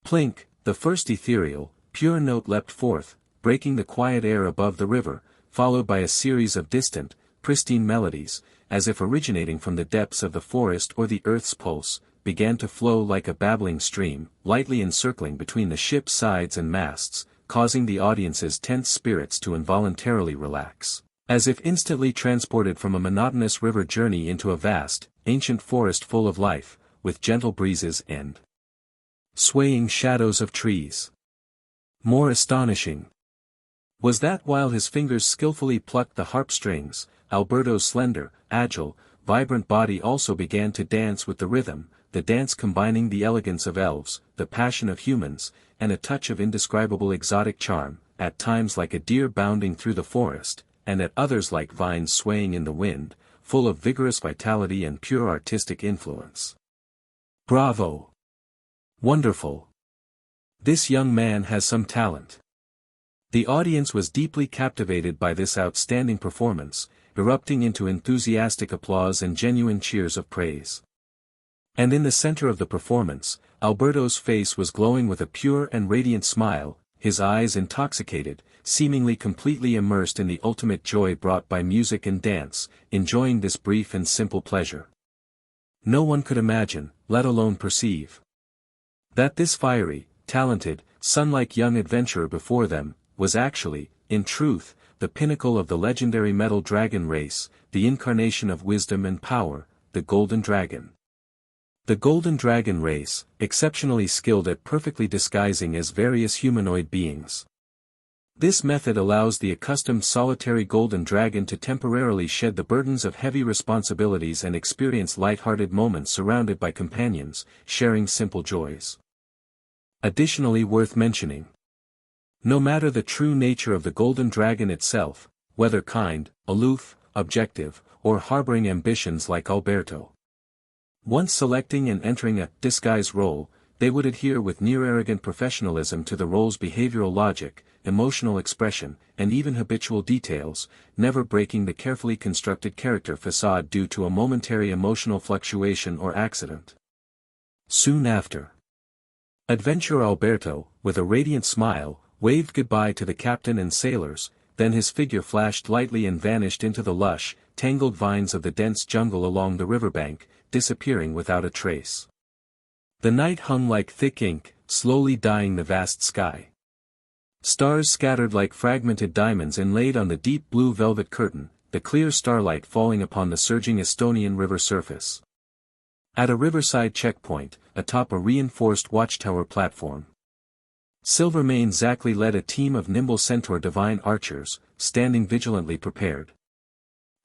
Speaker 2: Plink, the first ethereal, pure note leapt forth, breaking the quiet air above the river, followed by a series of distant, pristine melodies, as if originating from the depths of the forest or the earth's pulse, began to flow like a babbling stream, lightly encircling between the ship's sides and masts, causing the audience's tense spirits to involuntarily relax, as if instantly transported from a monotonous river journey into a vast, ancient forest full of life, with gentle breezes and swaying shadows of trees. More astonishing Was that while his fingers skillfully plucked the harp strings, Alberto's slender, agile, vibrant body also began to dance with the rhythm, the dance combining the elegance of elves, the passion of humans, and a touch of indescribable exotic charm, at times like a deer bounding through the forest, and at others like vines swaying in the wind, full of vigorous vitality and pure artistic influence. Bravo! Wonderful! This young man has some talent. The audience was deeply captivated by this outstanding performance, erupting into enthusiastic applause and genuine cheers of praise. And in the center of the performance, Alberto's face was glowing with a pure and radiant smile, his eyes intoxicated, seemingly completely immersed in the ultimate joy brought by music and dance, enjoying this brief and simple pleasure. No one could imagine, let alone perceive, that this fiery, talented, sun-like young adventurer before them, was actually, in truth, the pinnacle of the legendary metal dragon race, the incarnation of wisdom and power, the Golden Dragon. The Golden Dragon race, exceptionally skilled at perfectly disguising as various humanoid beings. This method allows the accustomed solitary Golden Dragon to temporarily shed the burdens of heavy responsibilities and experience light-hearted moments surrounded by companions, sharing simple joys. Additionally worth mentioning, no matter the true nature of the Golden Dragon itself, whether kind, aloof, objective, or harboring ambitions like Alberto, once selecting and entering a disguise role, they would adhere with near-arrogant professionalism to the role's behavioral logic, emotional expression, and even habitual details, never breaking the carefully constructed character facade due to a momentary emotional fluctuation or accident. Soon after, Adventurer Alberto, with a radiant smile, waved goodbye to the captain and sailors, then his figure flashed lightly and vanished into the lush, tangled vines of the dense jungle along the riverbank, disappearing without a trace. The night hung like thick ink, slowly dyeing the vast sky. Stars scattered like fragmented diamonds inlaid on the deep blue velvet curtain, the clear starlight falling upon the surging Estonian river surface. At a riverside checkpoint, atop a reinforced watchtower platform, Silvermane Zackley led a team of nimble centaur divine archers, standing vigilantly prepared.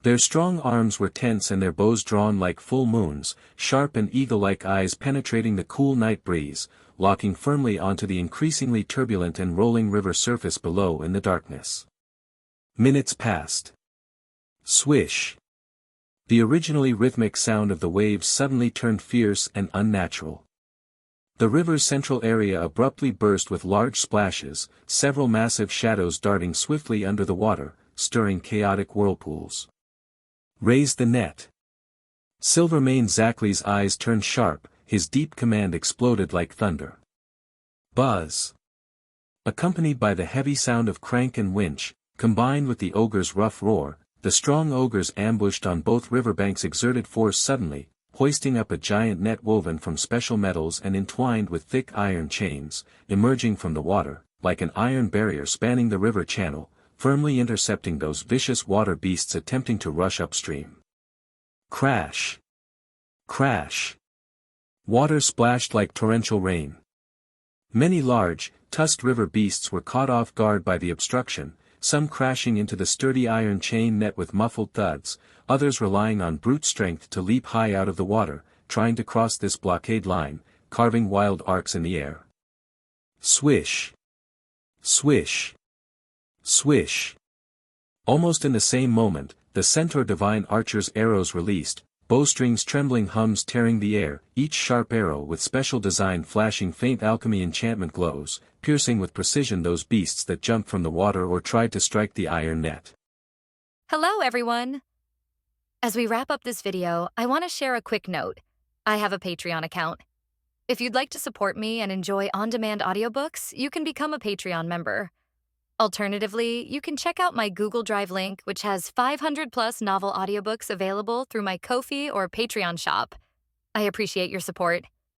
Speaker 2: Their strong arms were tense and their bows drawn like full moons, sharp and eagle-like eyes penetrating the cool night breeze, locking firmly onto the increasingly turbulent and rolling river surface below in the darkness. Minutes passed. Swish. The originally rhythmic sound of the waves suddenly turned fierce and unnatural. The river's central area abruptly burst with large splashes, several massive shadows darting swiftly under the water, stirring chaotic whirlpools. Raise the net. Silvermane Zackley's eyes turned sharp, his deep command exploded like thunder. Buzz. Accompanied by the heavy sound of crank and winch, combined with the ogre's rough roar, the strong ogres ambushed on both riverbanks exerted force suddenly, hoisting up a giant net woven from special metals and entwined with thick iron chains, emerging from the water, like an iron barrier spanning the river channel, firmly intercepting those vicious water beasts attempting to rush upstream. Crash! Crash! Water splashed like torrential rain. Many large, tusked river beasts were caught off guard by the obstruction, some crashing into the sturdy iron chain net with muffled thuds, others relying on brute strength to leap high out of the water, trying to cross this blockade line, carving wild arcs in the air. Swish! Swish! Swish! Almost in the same moment, the centaur divine archer's arrows released, bowstrings trembling hums tearing the air, each sharp arrow with special design flashing faint alchemy enchantment glows, piercing with precision those beasts that jumped from the water or tried to strike the iron net.
Speaker 3: Hello everyone! As we wrap up this video, I want to share a quick note. I have a Patreon account. If you'd like to support me and enjoy on-demand audiobooks, you can become a Patreon member. Alternatively, you can check out my Google Drive link, which has 500+ novel audiobooks available through my Ko-fi or Patreon shop. I appreciate your support.